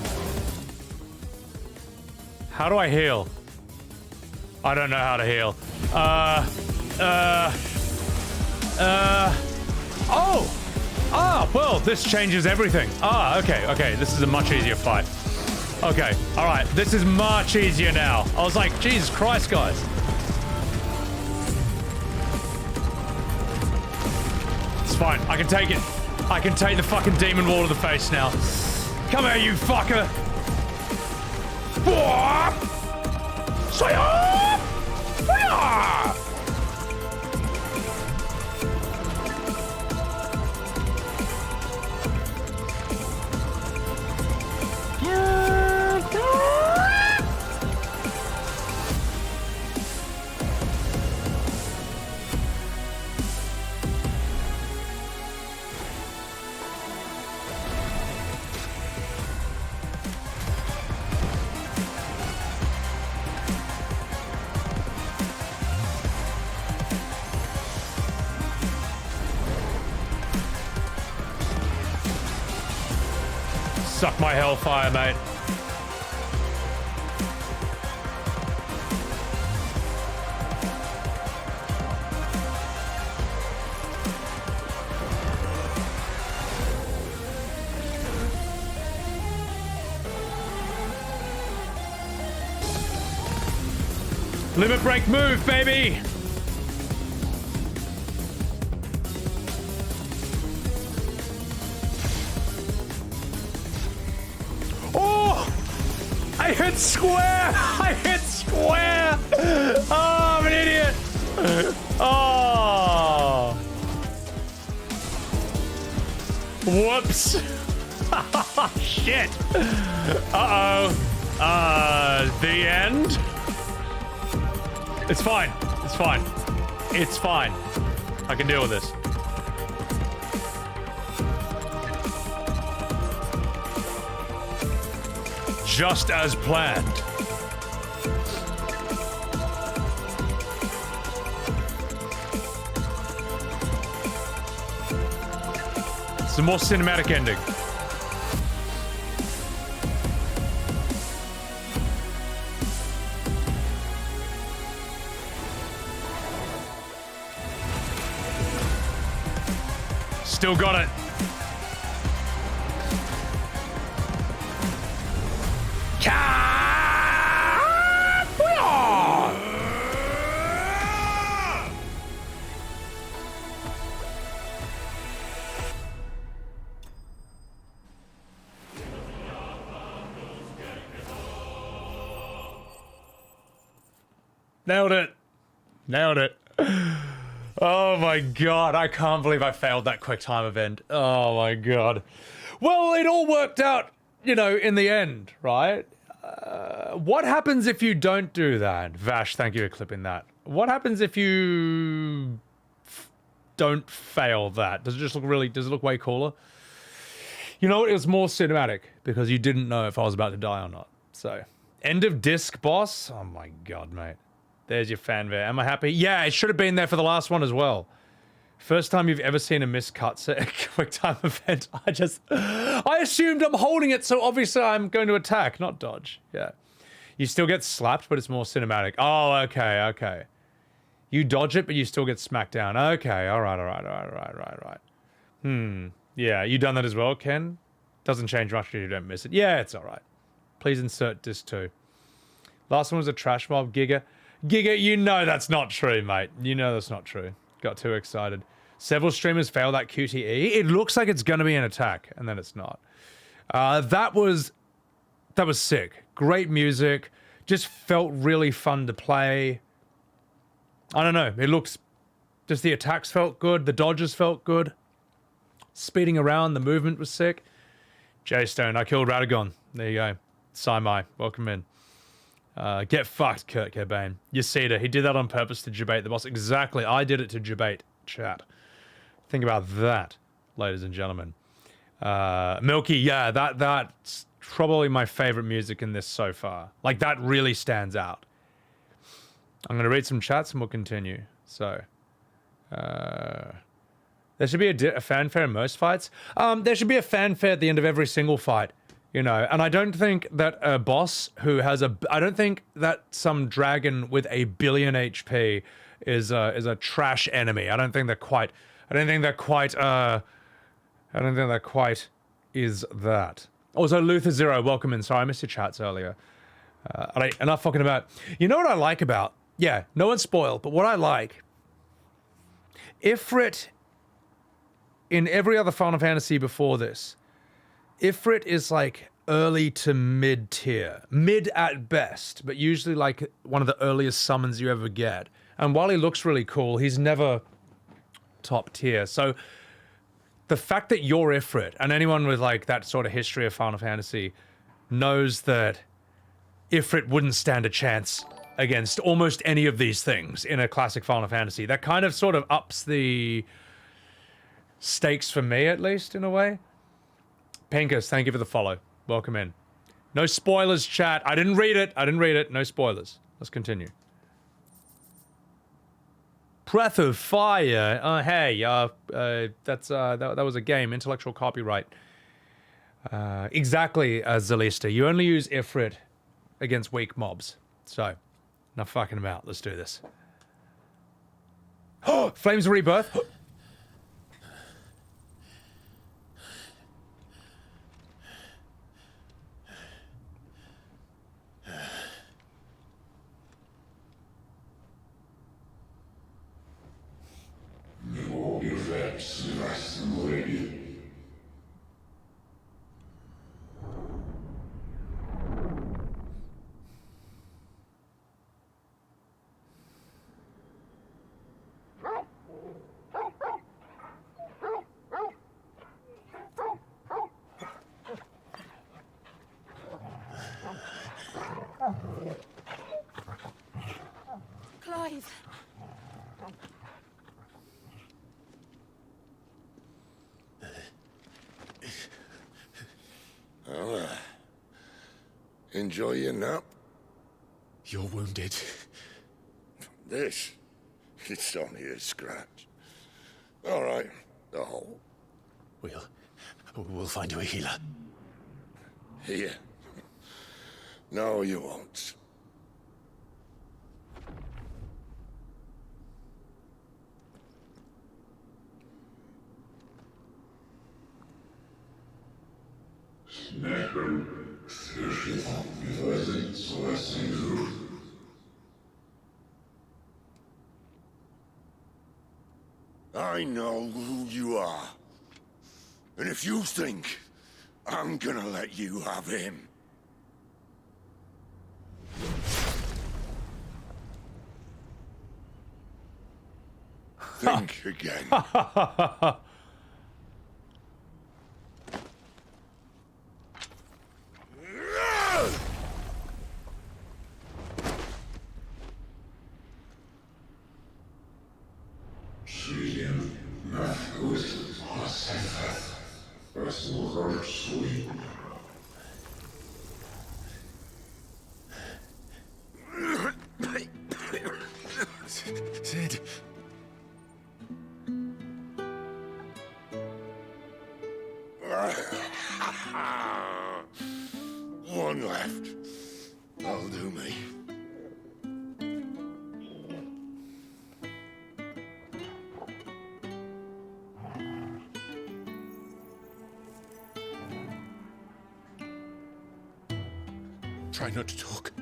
Speaker 1: How do I heal? I don't know how to heal. Oh! Ah, well, this changes everything. Ah, okay, this is a much easier fight. Okay, alright, this is much easier now. I was like, Jesus Christ, guys. It's fine, I can take it. I can take the fucking demon wall to the face now. Come here, you fucker! Suck my hellfire, mate. Limit break move, baby! I hit square! I hit square! Oh, I'm an idiot! Oh! Whoops! Shit! Uh-oh. The end? It's fine. It's fine. It's fine. I can deal with this. Just as planned. It's a more cinematic ending. Still got it. Nailed it. Nailed it. Oh my god, I can't believe I failed that quick time event. Oh my god. Well, it all worked out, you know, in the end, right? What happens if you don't do that? Vash, thank you for clipping that. What happens if you don't fail that? Does it just look really, does it look way cooler? You know what, it was more cinematic because you didn't know if I was about to die or not. So, end of disc boss? Oh my god, mate. There's your fanfare. Am I happy? Yeah, it should have been there for the last one as well. First time you've ever seen a missed cutscene, quick time event. I assumed I'm holding it, so obviously I'm going to attack, not dodge. Yeah. You still get slapped, but it's more cinematic. Oh, okay, okay. You dodge it, but you still get smacked down. Okay, alright. Yeah, you done that as well, Ken? Doesn't change much if you don't miss it. Yeah, it's alright. Please insert disc 2. Last one was a trash mob, Giga. Giga, you know that's not true, mate. You know that's not true. Got too excited. Several streamers fail that QTE. It looks like it's going to be an attack, and then it's not. That was sick. Great music. Just felt really fun to play. I don't know. It looks... Just the attacks felt good. The dodges felt good. Speeding around. The movement was sick. J-Stone. I killed Radagon. There you go. Sai-Mai. Welcome in. Get fucked, Kurt Cobain. Yasida, he did that on purpose to debate the boss. Exactly, I did it to debate chat. Think about that, ladies and gentlemen. Milky, yeah, that's probably my favorite music in this so far. Like, that really stands out. I'm going to read some chats and we'll continue. So, there should be a fanfare in most fights. There should be a fanfare at the end of every single fight. You know, and I don't think that a boss who has I don't think that some dragon with 1 billion HP is a trash enemy. I don't think that quite is that. Also, Luther Zero, welcome in. Sorry, I missed your chats earlier. Enough fucking about. You know what I like about? Yeah, no one's spoiled, but what I like, Ifrit, in every other Final Fantasy before this, Ifrit is like early to mid tier. Mid at best, but usually like one of the earliest summons you ever get. And while he looks really cool, he's never top tier. So the fact that you're Ifrit, and anyone with like that sort of history of Final Fantasy knows that Ifrit wouldn't stand a chance against almost any of these things in a classic Final Fantasy. That kind of sort of ups the stakes for me, at least, in a way. Pinkus, thank you for the follow. Welcome in. No spoilers, chat. I didn't read it. No spoilers. Let's continue. Breath of Fire. Hey, that was a game. Intellectual copyright. Exactly, Zalista. You only use Ifrit against weak mobs. So, enough fucking about. Let's do this. Flames of Rebirth.
Speaker 16: Clive.
Speaker 10: Well, enjoy your nap.
Speaker 13: You're wounded.
Speaker 10: This? It's only a scratch. All right, the hole.
Speaker 13: We'll find you a healer.
Speaker 10: Here? No, you won't. I know who you are. And if you think I'm gonna let you have him... think again.
Speaker 13: Sid.
Speaker 10: One left. That'll do me.
Speaker 13: Try not to talk.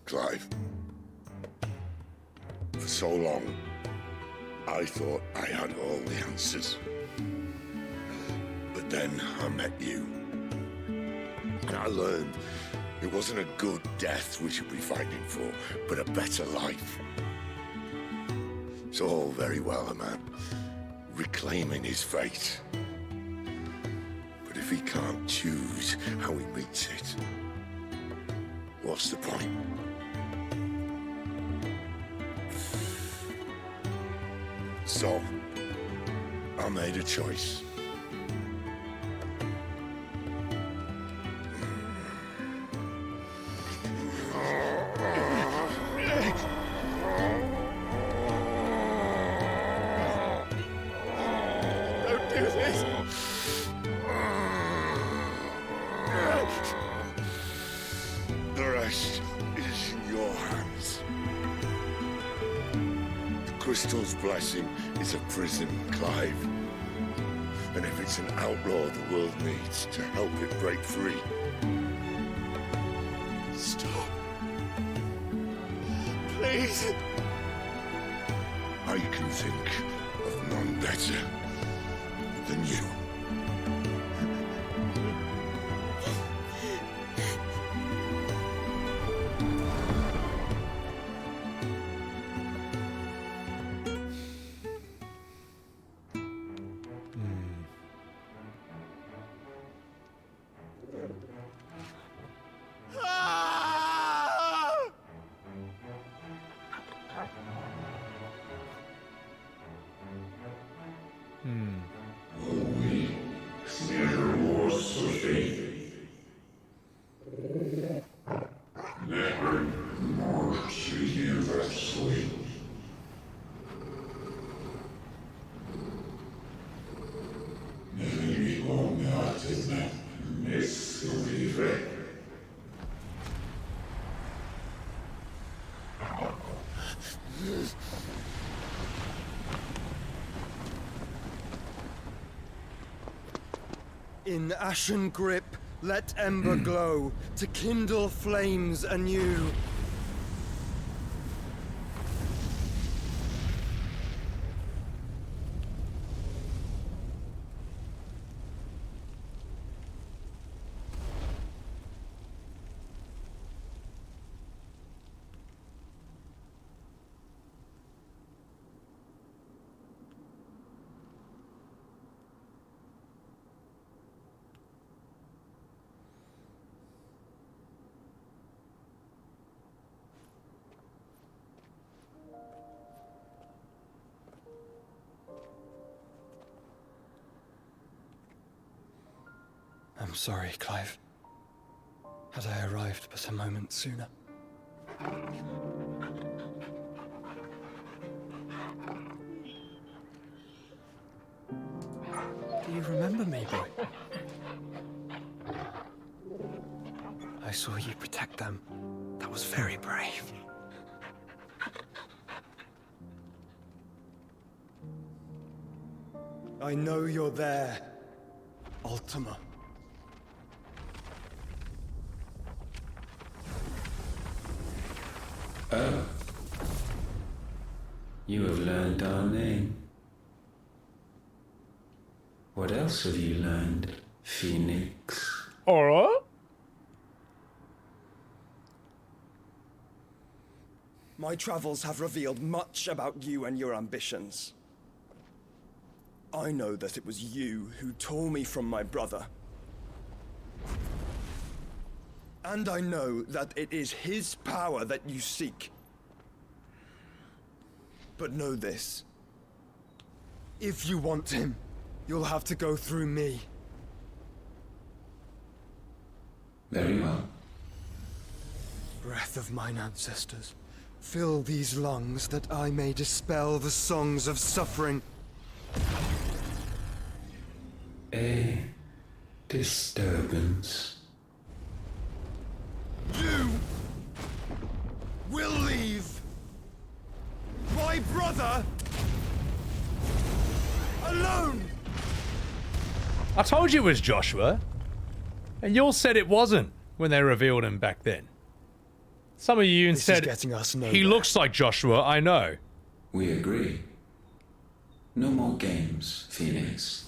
Speaker 10: Clive. For so long, I thought I had all the answers. But then I met you. And I learned it wasn't a good death we should be fighting for, but a better life. It's all very well, a man reclaiming his fate. But if he can't choose how he meets it, what's the point? So, I made a choice. The rest is in your hands. The crystal's blessing is a prison, Clive. And if it's an outlaw the world needs to help it break free, stop. Please. I can think of none better than you.
Speaker 7: In ashen grip, let ember glow, to kindle flames anew. I'm sorry, Clive. Had I arrived but a moment sooner. Do you remember me, boy? I saw you protect them. That was very brave. I know you're there, Ultima.
Speaker 22: Oh. You have learned our name. What else have you learned, Phoenix?
Speaker 1: Alright.
Speaker 7: My travels have revealed much about you and your ambitions. I know that it was you who tore me from my brother. And I know that it is his power that you seek. But know this. If you want him, you'll have to go through me.
Speaker 22: Very well.
Speaker 7: Breath of mine ancestors, fill these lungs that I may dispel the songs of suffering.
Speaker 22: A disturbance.
Speaker 7: You will leave my brother alone.
Speaker 1: I told you it was Joshua. And you all said it wasn't when they revealed him back then. Some of you said he looks like Joshua, I know.
Speaker 22: We agree. No more games, Phoenix.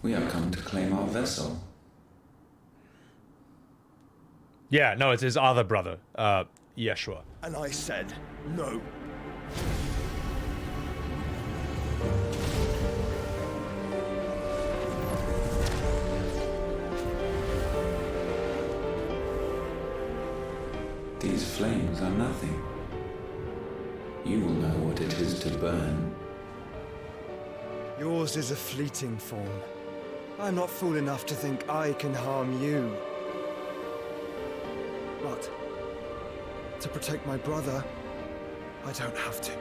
Speaker 22: We have come to claim our vessel.
Speaker 1: Yeah, no, it's his other brother, Yeshua.
Speaker 7: And I said no.
Speaker 22: These flames are nothing. You will know what it is to burn.
Speaker 7: Yours is a fleeting form. I'm not fool enough to think I can harm you. But to protect my brother, I don't have to.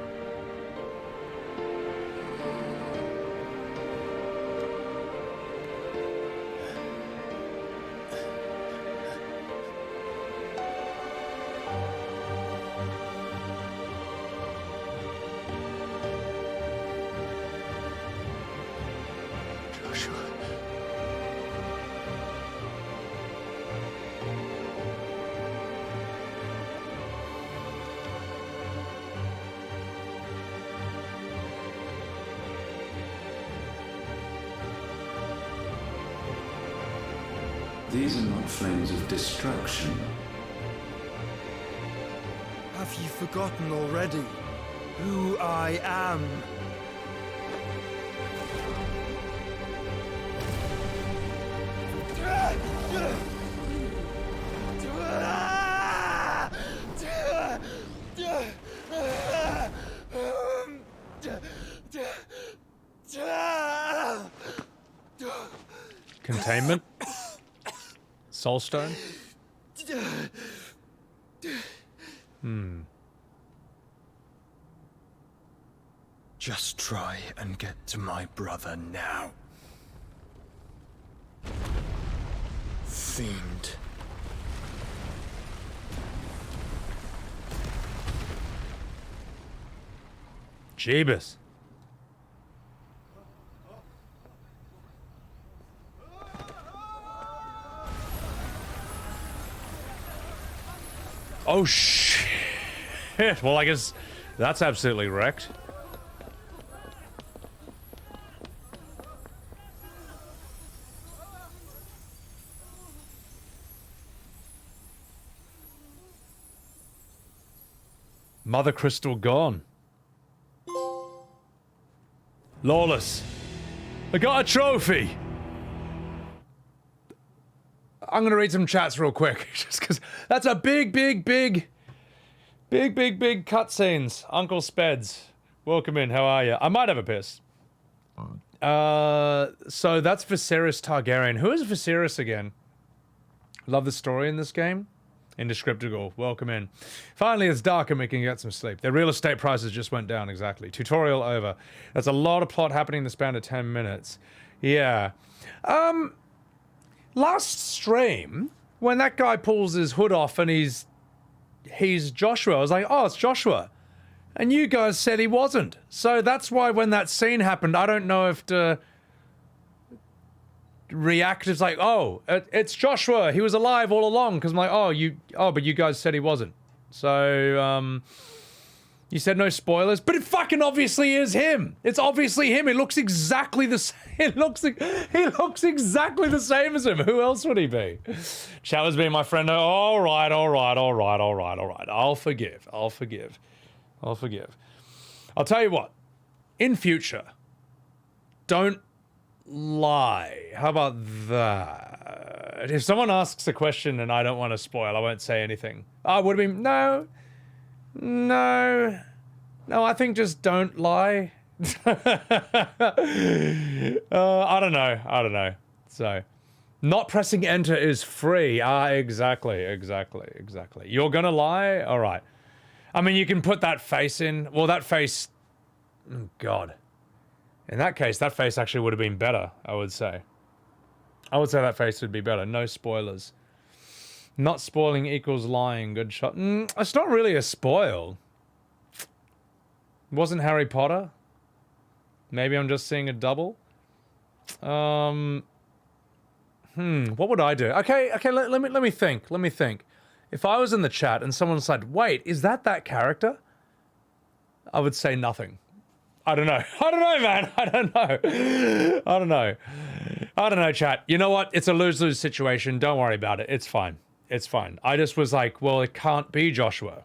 Speaker 22: These are not flames of destruction.
Speaker 7: Have you forgotten already who I am?
Speaker 1: Containment? Soulstone?
Speaker 7: Just try and get to my brother now. Fiend.
Speaker 1: Jeebus. Oh shit. Well, I guess that's absolutely wrecked. Mothercrystal gone. Lawless. I got a trophy. I'm gonna read some chats real quick, just because that's a big cutscenes. Uncle Speds, welcome in. How are you? I might have a piss. So that's Viserys Targaryen. Who is Viserys again? Love the story in this game. Indescriptible. Welcome in. Finally, it's dark and we can get some sleep. Their real estate prices just went down. Exactly. Tutorial over. That's a lot of plot happening in the span of 10 minutes. Yeah. Last stream, when that guy pulls his hood off and he's Joshua, I was like, oh, it's Joshua. And you guys said he wasn't. So that's why when that scene happened, I don't know if to react as like, oh, it's Joshua. He was alive all along. Because I'm like, but you guys said he wasn't. So, you said no spoilers, but it fucking obviously is him. It's obviously him. It looks exactly the same. He looks exactly the same as him. Who else would he be? Showers being my friend. All right. I'll forgive. I'll tell you what. In future, don't lie. How about that? If someone asks a question and I don't want to spoil, I won't say anything. I would have been, no, I think just don't lie. I don't know. So, not pressing enter is free. Exactly. You're gonna lie? All right. I mean, you can put that face in. Well, that face, oh God. In that case, that face actually would have been better, I would say. That face would be better. No spoilers. Not spoiling equals lying. Good shot. It's not really a spoil. Wasn't Harry Potter? Maybe I'm just seeing a double. What would I do? Okay, let me think. If I was in the chat and someone said, wait, is that character? I would say nothing. I don't know, man. I don't know, chat. You know what? It's a lose-lose situation. Don't worry about it. It's fine. I just was like, well, it can't be Joshua.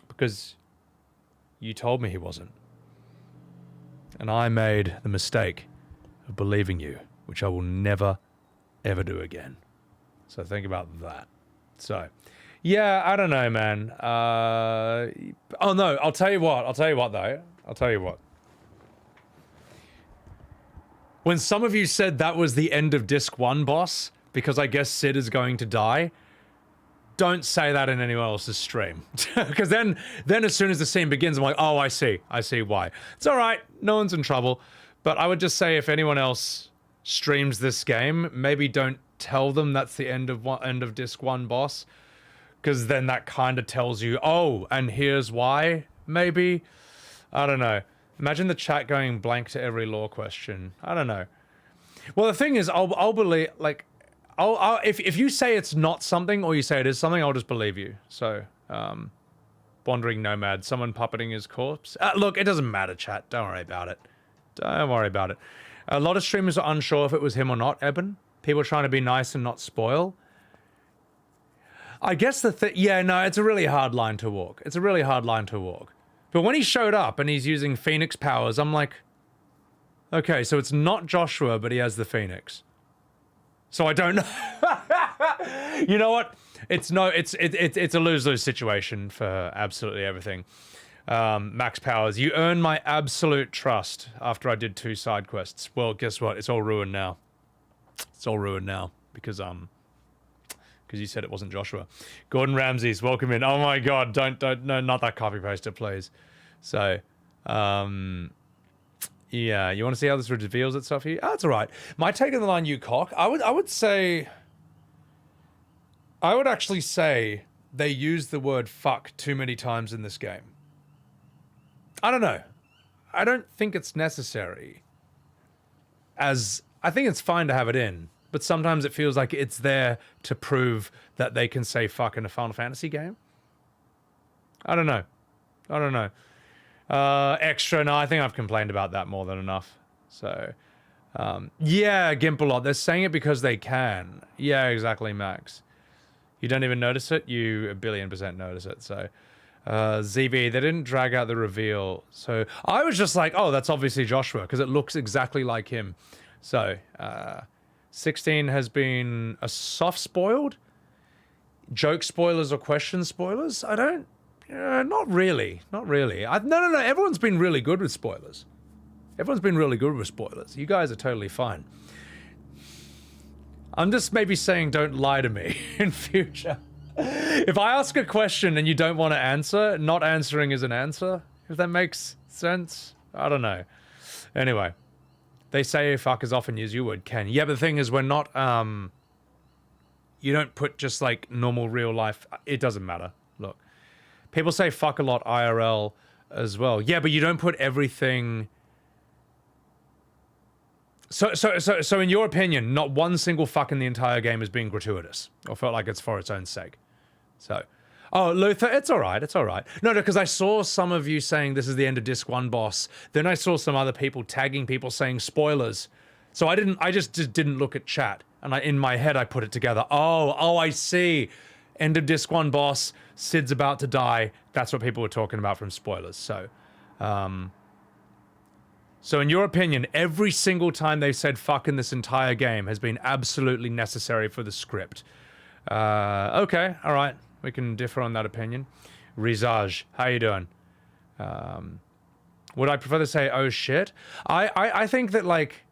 Speaker 1: Because you told me he wasn't. And I made the mistake of believing you, which I will never, ever do again. So think about that. So, yeah, I don't know, man. Oh, no, I'll tell you what, though. When some of you said that was the end of Disc 1, boss, because I guess Sid is going to die, don't say that in anyone else's stream. Because then as soon as the scene begins, I'm like, oh, I see why. It's all right, no one's in trouble. But I would just say if anyone else streams this game, maybe don't tell them that's the end of Disc 1, boss. Because then that kind of tells you, oh, and here's why, maybe. I don't know. Imagine the chat going blank to every lore question. I don't know. Well, the thing is, I'll believe, like, if you say it's not something or you say it is something, I'll just believe you. So, Wandering Nomad, someone puppeting his corpse. Look, it doesn't matter, chat. Don't worry about it. A lot of streamers are unsure if it was him or not, Eben. People trying to be nice and not spoil. I guess yeah, no, it's a really hard line to walk. It's a really hard line to walk. But when he showed up and he's using Phoenix powers, I'm like, okay, so it's not Joshua, but he has the Phoenix. So I don't know. You know what? It's a lose-lose situation for absolutely everything. Max powers. You earned my absolute trust after I did 2 side quests. Well, guess what? It's all ruined now. It's all ruined now because you said it wasn't Joshua. Gordon Ramsay's, welcome in. Oh my god, don't, no, not that copy paste, please. So, yeah, you want to see how this reveals itself here? Oh, that's alright. My take on the line, you cock, I would actually say they use the word fuck too many times in this game. I don't know. I don't think it's necessary. I think it's fine to have it in, but sometimes it feels like it's there to prove that they can say fuck in a Final Fantasy game. I don't know. Extra, no, I think I've complained about that more than enough. So, yeah, Gimp a lot. They're saying it because they can. Yeah, exactly, Max. You don't even notice it? You 1,000,000,000% notice it, so... ZB, they didn't drag out the reveal. So, I was just like, oh, that's obviously Joshua, because it looks exactly like him. So, 16 has been a soft spoiled? Joke spoilers or question spoilers? I don't... not really. Not really. No. Everyone's been really good with spoilers. Everyone's been really good with spoilers. You guys are totally fine. I'm just maybe saying don't lie to me in future. If I ask a question and you don't want to answer, not answering is an answer. If that makes sense. I don't know. Anyway. They say fuck as often as you would, Ken. Yeah, but the thing is, we're not, you don't put just, like, normal real life... It doesn't matter. Look. People say fuck a lot IRL as well. Yeah, but you don't put everything... So in your opinion, not one single fuck in the entire game is being gratuitous. Or felt like it's for its own sake. So... Oh, Luther, it's alright, it's alright. No, because I saw some of you saying this is the end of Disc 1 boss. Then I saw some other people tagging people saying spoilers. So I just didn't look at chat. And in my head, I put it together. Oh, I see. End of Disc 1 boss, Sid's about to die. That's what people were talking about from spoilers. So, so in your opinion, every single time they've said fuck in this entire game has been absolutely necessary for the script. Okay, alright. We can differ on that opinion. Rizaj, how you doing? Would I prefer to say, oh shit? I think that, like...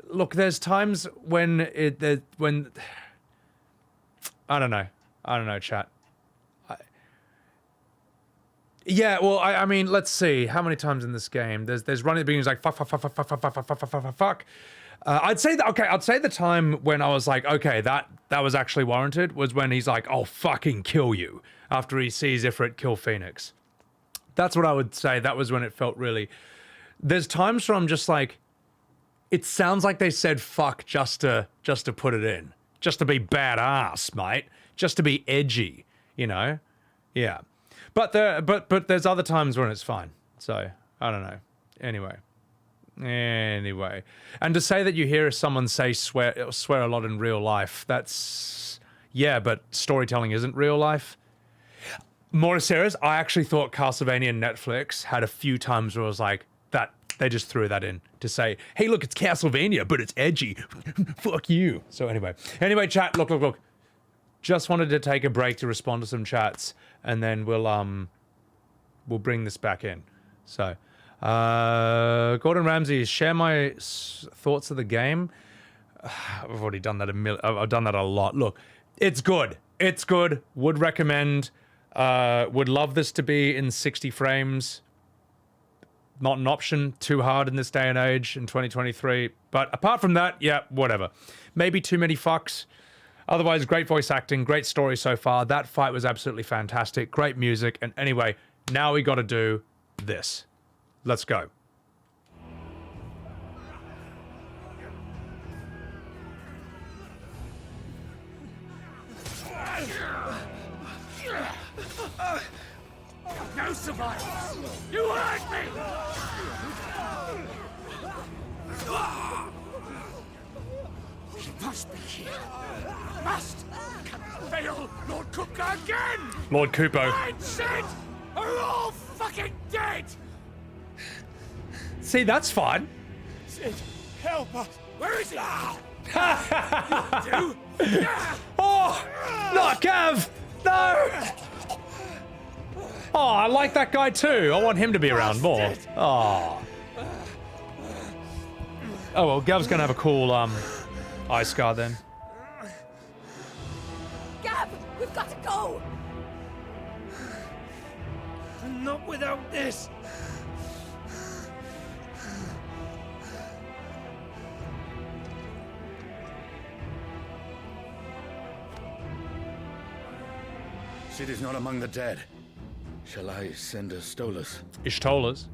Speaker 1: Look, there's times when I don't know, chat. Yeah, well, I mean, let's see. How many times in this game? There's running at the beginning, like, fuck. I'd say the time when I was like, okay, that was actually warranted was when he's like, I'll fucking kill you after he sees Ifrit kill Phoenix. That's what I would say. That was when it felt really... There's times where I'm just like, it sounds like they said fuck just to put it in. Just to be badass, mate. Just to be edgy, you know? Yeah. But there's other times when it's fine. So, I don't know. Anyway. And to say that you hear someone say swear a lot in real life, that's... Yeah, but storytelling isn't real life. More serious, I actually thought Castlevania and Netflix had a few times where I was like, that they just threw that in to say, hey, look, it's Castlevania, but it's edgy. Fuck you. So anyway, chat, look. Just wanted to take a break to respond to some chats, and then we'll bring this back in. So... Gordon Ramsay, share my thoughts of the game. I've already done that I've done that a lot. Look, it's good. It's good. Would recommend. Would love this to be in 60 frames. Not an option. Too hard in this day and age in 2023. But apart from that, yeah, whatever. Maybe too many fucks. Otherwise, great voice acting, great story so far. That fight was absolutely fantastic. Great music. And anyway, now we got to do this. Let's go.
Speaker 8: No survivors! You hurt me! He must be here. Must! Can fail Lord Cook again!
Speaker 1: Lord Kupo.
Speaker 8: Mine, Sid, are all fucking dead!
Speaker 1: See, that's fine.
Speaker 8: Sid, help us! Where is he?
Speaker 1: Oh! Not Gav! No! Oh, I like that guy too. I want him to be around more. Oh. Oh well, Gav's gonna have a cool ice guard then.
Speaker 16: Gav, we've got to go!
Speaker 8: Not without this!
Speaker 5: Sid is not among the dead. Shall I send a Stolas?
Speaker 1: Ishtolas.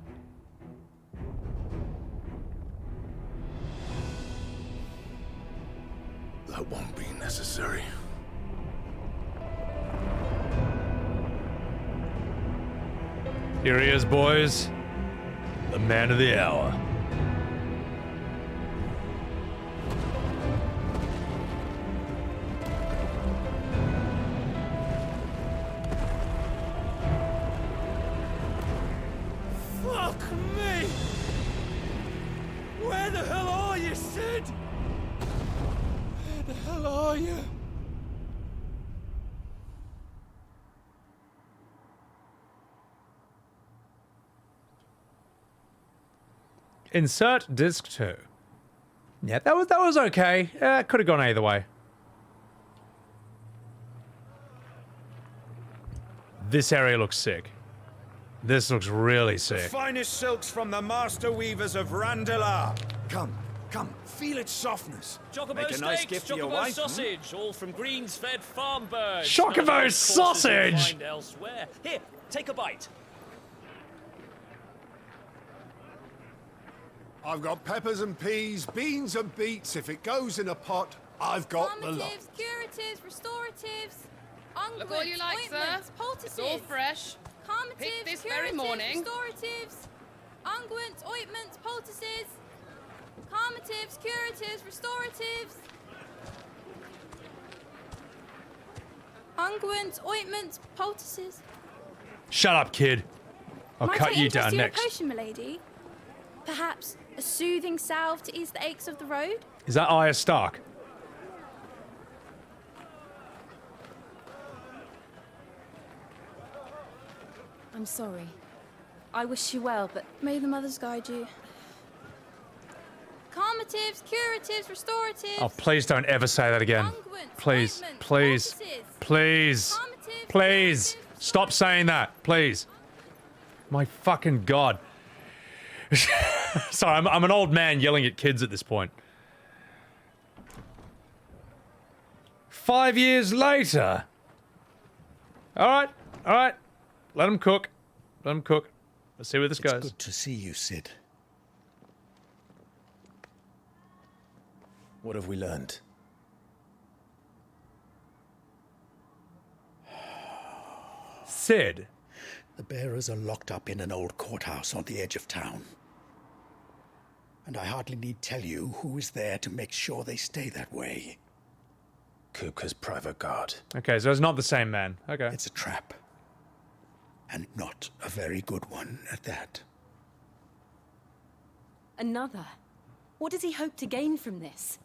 Speaker 5: That won't be necessary.
Speaker 1: Here he is, boys. The man of the hour.
Speaker 8: Fuck me! Where the hell are you, Sid? Where the hell are you?
Speaker 1: Insert disc 2. Yeah, that was okay. Could have gone either way. This area looks sick. This looks really
Speaker 12: The
Speaker 1: sick.
Speaker 12: finest silks from the master weavers of Randalar. Come, feel its softness.
Speaker 23: Chocobo
Speaker 12: Make a nice
Speaker 23: steaks,
Speaker 12: gift for your
Speaker 23: Chocobo
Speaker 12: wife.
Speaker 23: sausage, all from greens-fed farm birds.
Speaker 1: Chocobo
Speaker 23: None of those courses you'll
Speaker 1: sausage!
Speaker 23: find elsewhere. Here, take a bite.
Speaker 11: I've got peppers and peas, beans and beets. If it goes in a pot, I've got the lot.
Speaker 24: Calmatives, curatives, restoratives, unguents,
Speaker 25: Look all you like, sir.
Speaker 24: ointments, poultices.
Speaker 25: It's all fresh.
Speaker 24: Calmatives,
Speaker 25: Picked this
Speaker 24: curatives,
Speaker 25: very morning.
Speaker 24: restoratives, unguents, ointments, poultices. Calmatives, curatives, restoratives. Unguents, ointments, poultices.
Speaker 1: Shut up, kid. I'll
Speaker 24: Might
Speaker 1: cut
Speaker 24: I
Speaker 1: you
Speaker 24: interest
Speaker 1: down
Speaker 24: you in
Speaker 1: next.
Speaker 24: a potion, milady? Perhaps a soothing salve to ease the aches of the road?
Speaker 1: Is that Arya Stark?
Speaker 24: I'm sorry. I wish you well, but may the mothers guide you. Calmatives, curatives, restoratives.
Speaker 1: Oh, please don't ever say that again. Please, please, please, please. Stop saying that, please. My fucking God. Sorry, I'm an old man yelling at kids at this point. 5 years later. All right. Let him cook. Let him cook. Let's see where this goes.
Speaker 13: Good to see you, Sid. What have we learned?
Speaker 1: Sid.
Speaker 13: The bearers are locked up in an old courthouse on the edge of town. And I hardly need tell you who is there to make sure they stay that way.
Speaker 3: Kupka's private guard.
Speaker 1: Okay, so it's not the same man. Okay.
Speaker 13: It's a trap. And not a very good one at that.
Speaker 6: Another? What does he hope to gain from this?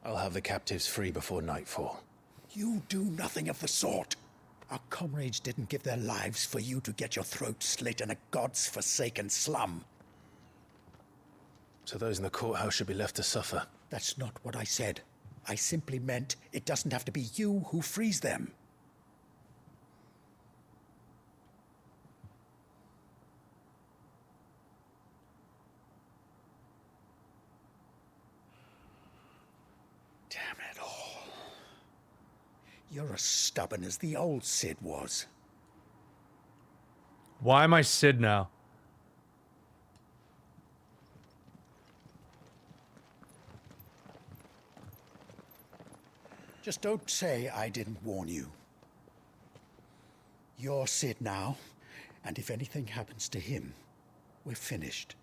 Speaker 3: I'll have the captives free before nightfall.
Speaker 13: You do nothing of the sort. Our comrades didn't give their lives for you to get your throat slit in a god's forsaken slum.
Speaker 3: So those in the courthouse should be left to suffer.
Speaker 13: That's not what I said. I simply meant it doesn't have to be you who frees them. Damn it all. You're as stubborn as the old Sid was.
Speaker 1: Why am I Sid now?
Speaker 13: Just don't say I didn't warn you. You're Sid now, and if anything happens to him, we're finished.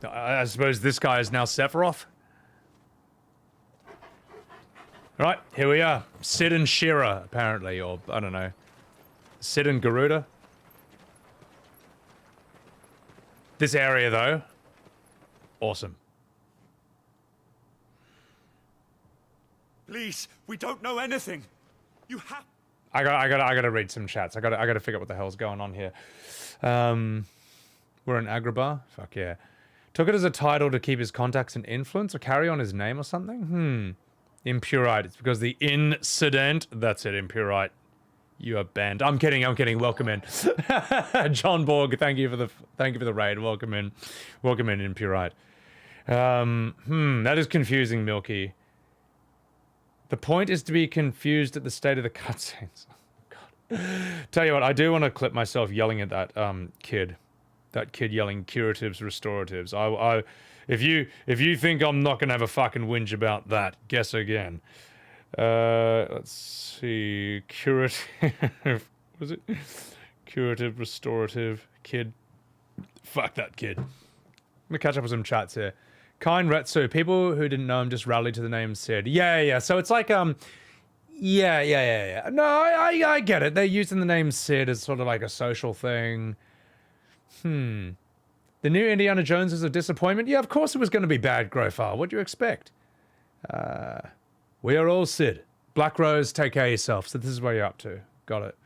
Speaker 1: I suppose this guy is now Sephiroth. Right, here we are. Sid and Shira, apparently, or I don't know. Sid and Garuda. This area, though, awesome.
Speaker 12: Please, we don't know anything. You have.
Speaker 1: I gotta read some chats. I gotta figure out what the hell's going on here. We're in Agrabah. Fuck yeah. Took it as a title to keep his contacts and influence, or carry on his name or something. Impurite. It's because the incident. That's it. Impurite. You are banned. I'm kidding. Welcome in, John Borg. Thank you for the raid. Welcome in, Impurite. That is confusing, Milky. The point is to be confused at the state of the cutscenes. God. Tell you what, I do want to clip myself yelling at that kid. That kid yelling curatives, restoratives. If you think I'm not gonna have a fucking whinge about that, guess again. Let's see. Curative. Was it? Curative, restorative, kid. Fuck that kid. Let me catch up with some chats here. Kind Retsu. People who didn't know him just rallied to the name Sid. Yeah. So it's like, yeah. No, I get it. They're using the name Sid as sort of like a social thing. The new Indiana Jones is a disappointment? Yeah, of course it was going to be bad, Grofar. What do you expect? We are all Sid. Black Rose, take care of yourself. So this is where you're up to. Got it.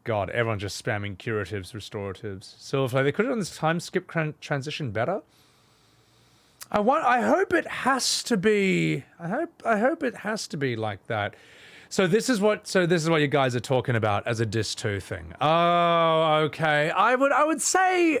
Speaker 1: God, everyone's just spamming curatives, restoratives. Silverflame, they could have done this time skip transition better. I hope it has to be. I hope it has to be like that. So this is what you guys are talking about as a Dis 2 thing. Oh, okay. I would say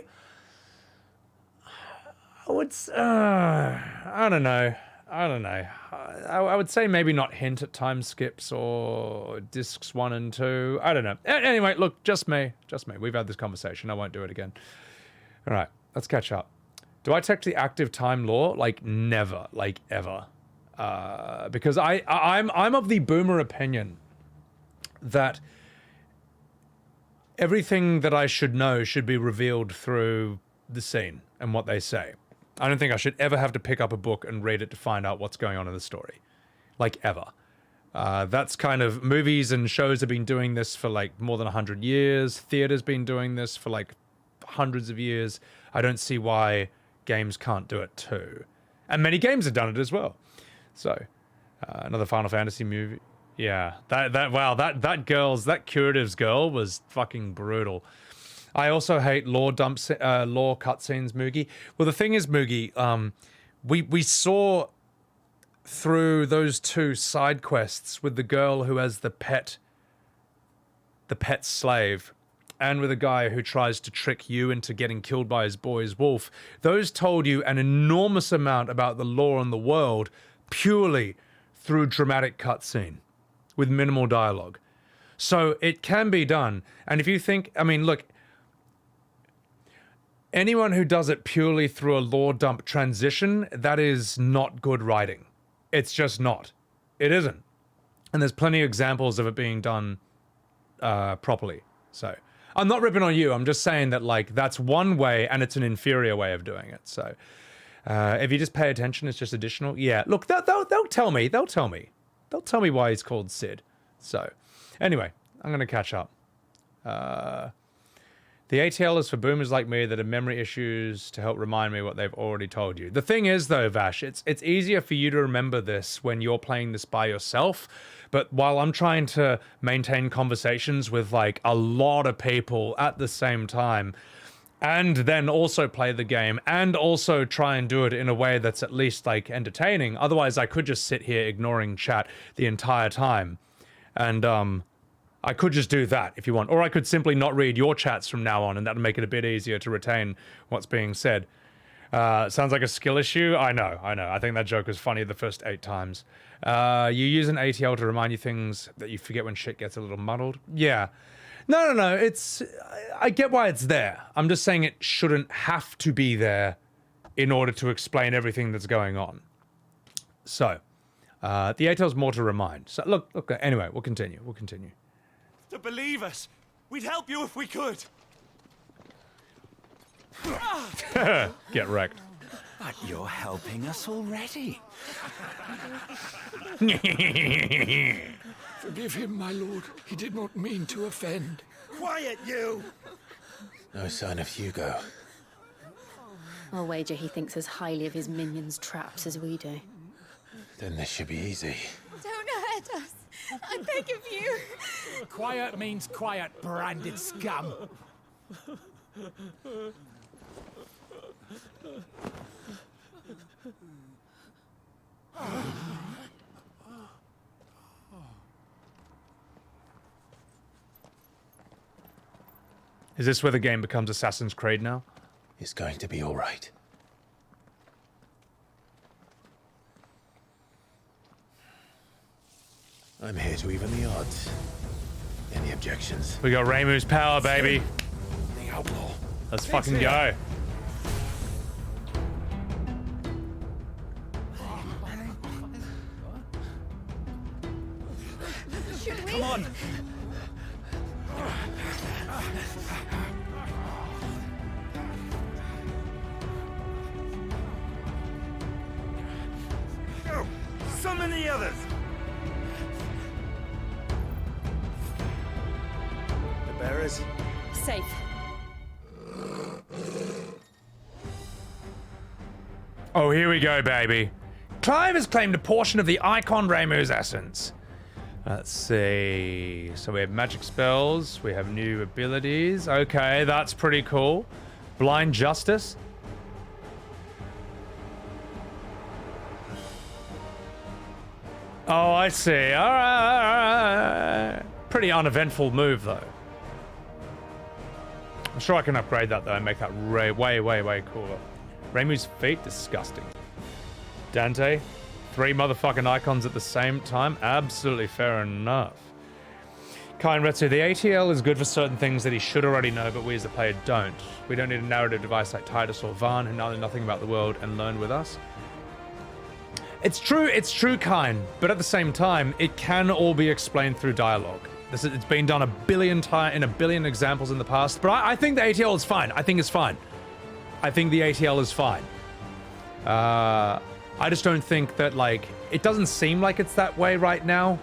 Speaker 1: I don't know. I would say maybe not hint at time skips or discs 1 and 2. I don't know. Anyway, look, just me. We've had this conversation. I won't do it again. All right, let's catch up. Do I take the active time law? Like never, like ever. Because I'm of the boomer opinion that everything that I should know should be revealed through the scene and what they say. I don't think I should ever have to pick up a book and read it to find out what's going on in the story. Like, ever. That's kind of... Movies and shows have been doing this for, like, more than 100 years. Theater's been doing this for, like, hundreds of years. I don't see why games can't do it, too. And many games have done it as well. So, another Final Fantasy movie. Yeah, that Curatives girl was fucking brutal. I also hate lore cutscenes, Moogie. Well, the thing is, Moogie, we saw through those 2 side quests with the girl who has the pet slave, and with a guy who tries to trick you into getting killed by his boy's wolf. Those told you an enormous amount about the lore in the world purely through dramatic cutscene with minimal dialogue. So it can be done. And if you think, I mean, look, anyone who does it purely through a lore dump transition, that is not good writing. It's just not. It isn't. And there's plenty of examples of it being done properly. So I'm not ripping on you. I'm just saying that, like, that's one way, and it's an inferior way of doing it. So if you just pay attention, it's just additional. Yeah, look, they'll tell me. They'll tell me why he's called Sid. So anyway, I'm going to catch up. The ATL is for boomers like me that have memory issues to help remind me what they've already told you. The thing is, though, Vash, it's easier for you to remember this when you're playing this by yourself. But while I'm trying to maintain conversations with, like, a lot of people at the same time, and then also play the game, and also try and do it in a way that's at least, like, entertaining. Otherwise, I could just sit here ignoring chat the entire time. And, I could just do that if you want. Or I could simply not read your chats from now on, and that would make it a bit easier to retain what's being said. Sounds like a skill issue? I know. I think that joke was funny the first 8 times. You use an ATL to remind you things that you forget when shit gets a little muddled? Yeah. No. It's I get why it's there. I'm just saying it shouldn't have to be there in order to explain everything that's going on. So, the ATEL's more to remind. So look. Anyway, we'll continue.
Speaker 12: To believe us. We'd help you if we could.
Speaker 1: Get wrecked.
Speaker 12: But you're helping us already.
Speaker 2: Forgive him, my lord. He did not mean to offend.
Speaker 12: Quiet, you!
Speaker 3: No sign of Hugo.
Speaker 6: I'll wager he thinks as highly of his minions' traps as we do.
Speaker 3: Then this should be easy.
Speaker 14: Don't hurt us. I beg of you.
Speaker 2: Quiet means quiet, branded scum.
Speaker 1: Is this where the game becomes Assassin's Creed now?
Speaker 3: It's going to be all right. I'm here to even the odds. Any objections?
Speaker 1: We got Reimu's power, baby.
Speaker 3: The outlaw.
Speaker 1: Let's fucking go.
Speaker 12: Come on. Go. Summon the others. The bearers.
Speaker 6: Safe.
Speaker 1: Oh, here we go, baby. Clive has claimed a portion of the icon Reimu's essence. Let's see. So we have magic spells. We have new abilities. Okay, that's pretty cool. Blind Justice. Oh, I see. All right. Pretty uneventful move, though. I'm sure I can upgrade that, though, and make that way cooler. Reimu's feet? Disgusting. Dante? 3 motherfucking icons at the same time? Absolutely fair enough. Kai and Retsu, the ATL is good for certain things that he should already know, but we as a player don't. We don't need a narrative device like Titus or Vaan who know nothing about the world and learn with us. It's true, Kine, but at the same time, it can all be explained through dialogue. It's been done a billion times in a billion examples in the past, but I think the ATL is fine. I think it's fine. I think the ATL is fine. I just don't think that, like, it doesn't seem like it's that way right now.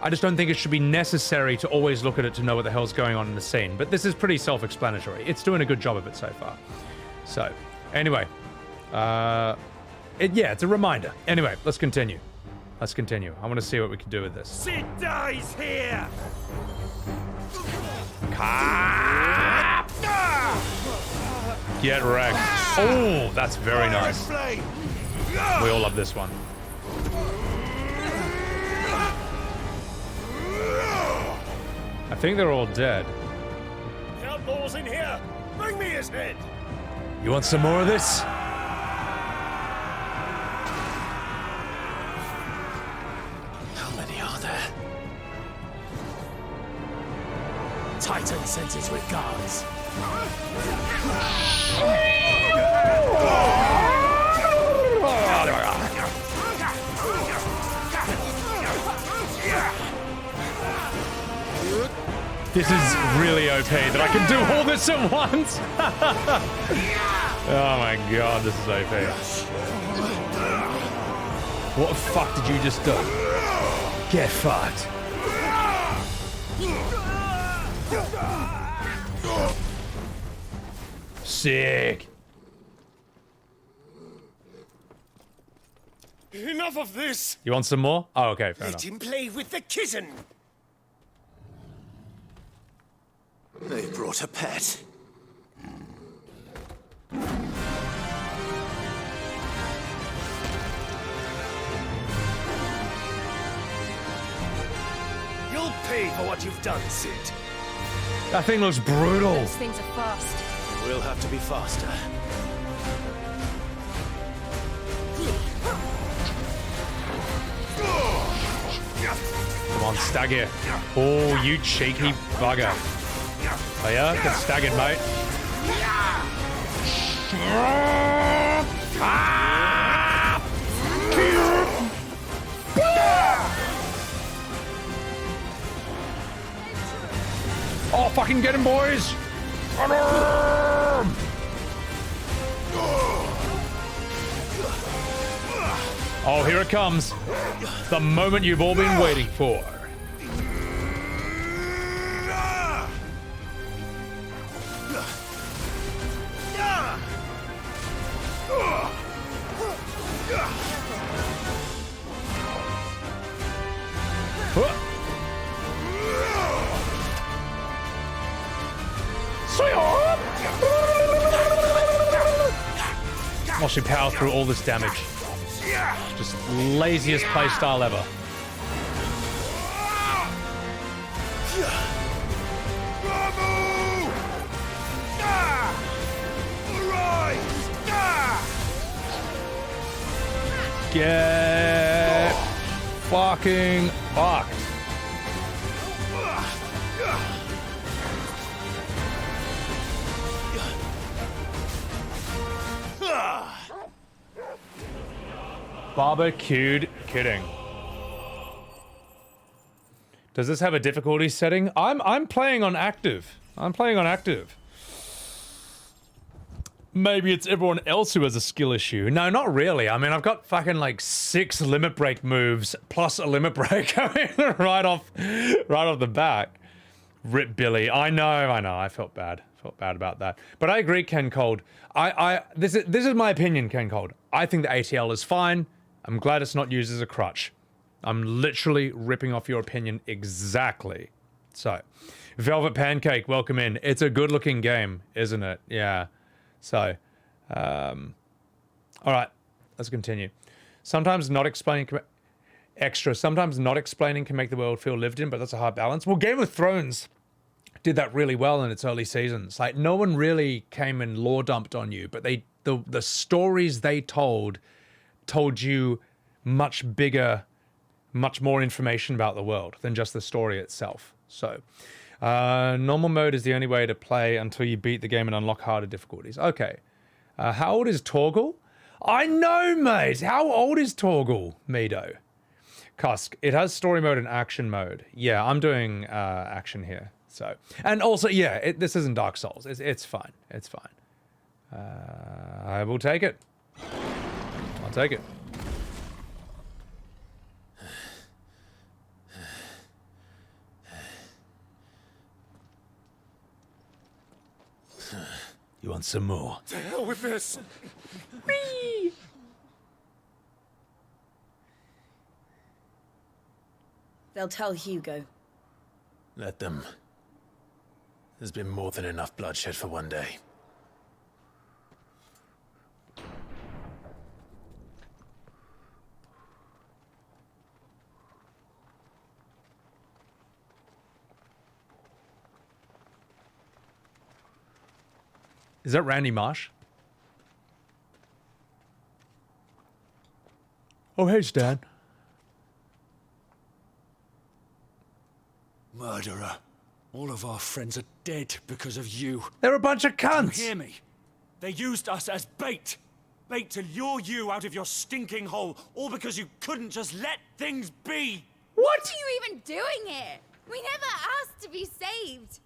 Speaker 1: I just don't think it should be necessary to always look at it to know what the hell's going on in the scene. But this is pretty self-explanatory. It's doing a good job of it so far. So, anyway. It's a reminder. Anyway, let's continue. I want to see what we can do with this.
Speaker 12: Sid dies here!
Speaker 1: Get wrecked. Oh, that's very nice. We all love this one. I think they're all dead.
Speaker 12: The outlaw's in here! Bring me his head!
Speaker 1: You want some more of this?
Speaker 3: How many are there?
Speaker 2: Titan sends his regards.
Speaker 1: This is really OP that I can do all this at once. Oh my god, this is OP. What the fuck did you just do? Get fucked. Sick.
Speaker 12: Enough of this!
Speaker 1: You want some more? Oh, okay, fair
Speaker 12: Let
Speaker 1: enough.
Speaker 12: him play with the kitten!
Speaker 3: They brought a pet.
Speaker 12: You'll pay for what you've done, Sid.
Speaker 1: That thing looks brutal.
Speaker 6: Those things are fast.
Speaker 3: We'll have to be faster.
Speaker 1: Come on, Stagger. Oh, you cheeky bugger. Oh yeah? Get staggered, mate. Oh, fucking get him, boys! Oh, here it comes. The moment you've all been waiting for. Watch him power through all this damage. Just laziest playstyle ever. Get fucking fucked. Barbecued kidding. Does this have a difficulty setting? I'm playing on active. I'm playing on active. Maybe it's everyone else who has a skill issue. No, not really. I mean, I've got fucking like 6 limit break moves plus a limit break right off the bat. Rip Billy. I know. I felt bad. Felt bad about that. But I agree, Ken Cold. This is my opinion, Ken Cold. I think the ATL is fine. I'm glad it's not used as a crutch. I'm literally ripping off your opinion exactly. So, Velvet Pancake, welcome in. It's a good-looking game, isn't it? Yeah. So, all right, let's continue. Sometimes not explaining Sometimes not explaining can make the world feel lived in, but that's a hard balance. Well, Game of Thrones did that really well in its early seasons. Like, no one really came and lore dumped on you, but the stories they told you much bigger, much more information about the world than just the story itself. So, normal mode is the only way to play until you beat the game and unlock harder difficulties. Okay. How old is Torgal? I know, mate! How old is Torgal, Mido? Cusk, it has story mode and action mode. Yeah, I'm doing action here. So, and also, yeah, this isn't Dark Souls. It's fine. It's fine. I will take it. I'll take it. You want some more?
Speaker 12: To hell with this!
Speaker 1: Whee!
Speaker 16: They'll tell Hugo.
Speaker 3: Let them. There's been more than enough bloodshed for one day.
Speaker 1: Is that Randy Marsh? Oh, hey, Stan.
Speaker 2: Murderer. All of our friends are dead because of you.
Speaker 1: They're a bunch of cunts.
Speaker 2: You hear me? They used us as bait. Bait to lure you out of your stinking hole, all because you couldn't just let things be.
Speaker 14: What are you even doing here? We never asked to be saved.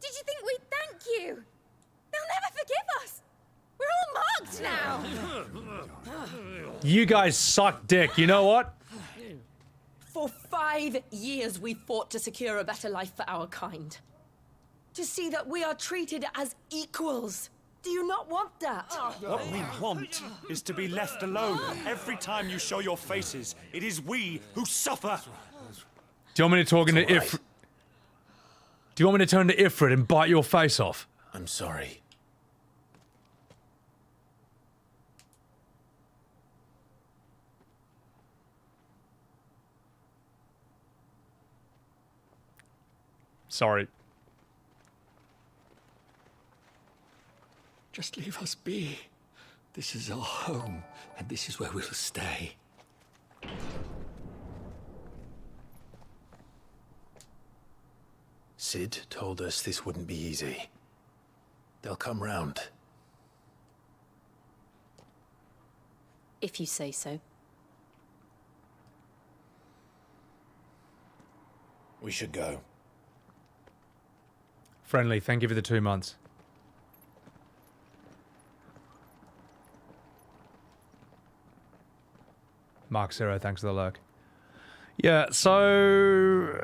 Speaker 14: Did you think we'd thank you? They'll never forgive us. We're all marked now.
Speaker 1: You guys suck dick. You know what?
Speaker 16: For 5 years we fought to secure a better life for our kind. To see that we are treated as equals. Do you not want that?
Speaker 2: What we want is to be left alone. Every time you show your faces, it is we who suffer.
Speaker 1: Do you want me to talk into Ifrit? Do you want me to turn to Ifrit and bite your face off?
Speaker 3: I'm sorry.
Speaker 1: Sorry.
Speaker 13: Just leave us be. This is our home, and this is where we'll stay.
Speaker 3: Sid told us this wouldn't be easy. They'll come round.
Speaker 6: If you say so.
Speaker 3: We should go.
Speaker 1: Friendly, thank you for the 2 months. Mark Zero, thanks for the lurk. Yeah, so...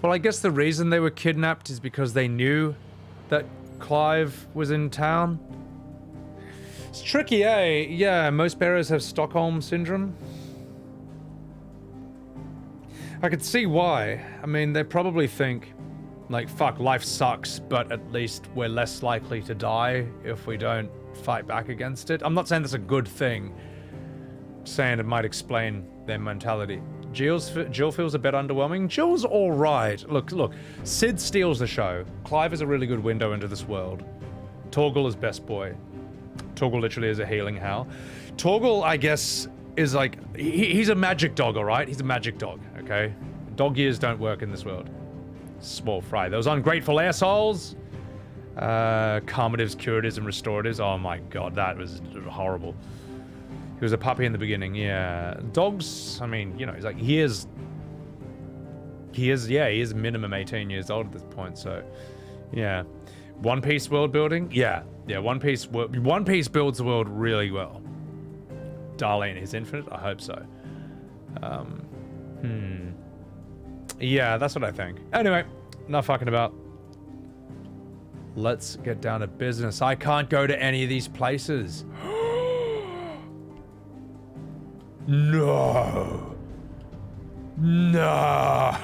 Speaker 1: well, I guess the reason they were kidnapped is because they knew that Clive was in town. It's tricky, eh? Yeah, most bearers have Stockholm Syndrome. I could see why. I mean, they probably think, like, fuck, life sucks, but at least we're less likely to die if we don't fight back against it. I'm not saying that's a good thing. I'm saying it might explain their mentality. Jill feels a bit underwhelming. Jill's alright. Look, Sid steals the show. Clive is a really good window into this world. Torgal is best boy. Torgal literally is a healing howl. Torgal, I guess, is like, he's a magic dog, alright? He's a magic dog, okay? Dog ears don't work in this world. Small fry. Those ungrateful assholes. Calmatives, curatives, and restoratives. Oh my god, that was horrible. He was a puppy in the beginning, yeah. Dogs, I mean, you know, he's like, he is minimum 18 years old at this point, so, yeah. One Piece world building? Yeah, One Piece builds the world really well. Darlene is infinite? I hope so. Yeah, that's what I think. Anyway, not fucking about. Let's get down to business. I can't go to any of these places. No. No.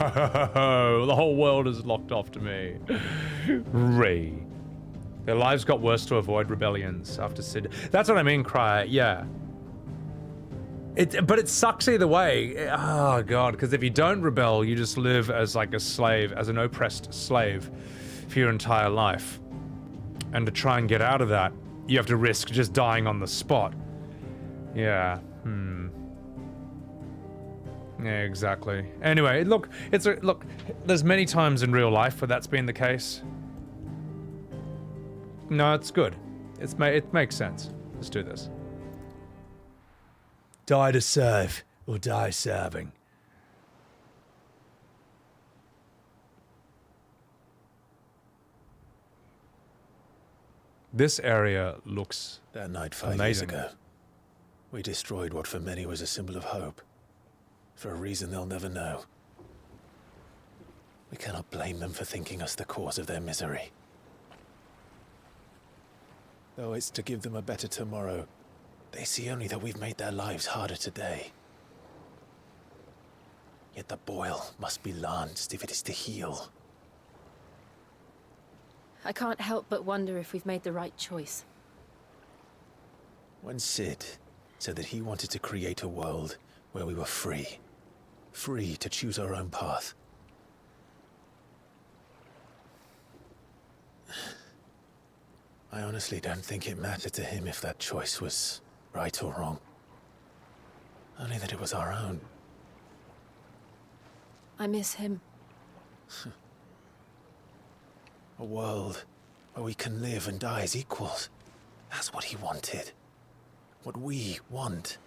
Speaker 1: The whole world is locked off to me. Ray. Their lives got worse to avoid rebellions after Sid. That's what I mean, Cryer. Yeah. But it sucks either way. Oh, God. Because if you don't rebel, you just live as like a slave, as an oppressed slave for your entire life. And to try and get out of that, you have to risk just dying on the spot. Yeah. Yeah, exactly. Anyway, look, there's many times in real life where that's been the case. No, it's good. It makes sense. Let's do this. Die to serve, or die serving. This area looks
Speaker 3: that night 5 years ago, we destroyed what for many was a symbol of hope. For a reason they'll never know. We cannot blame them for thinking us the cause of their misery. Though it's to give them a better tomorrow, they see only that we've made their lives harder today. Yet the boil must be lanced if it is to heal.
Speaker 6: I can't help but wonder if we've made the right choice.
Speaker 3: When Sid said that he wanted to create a world where we were free to choose our own path. I honestly don't think it mattered to him if that choice was right or wrong. Only that it was our own.
Speaker 6: I miss him.
Speaker 3: A world where we can live and die as equals. That's what he wanted. What we want.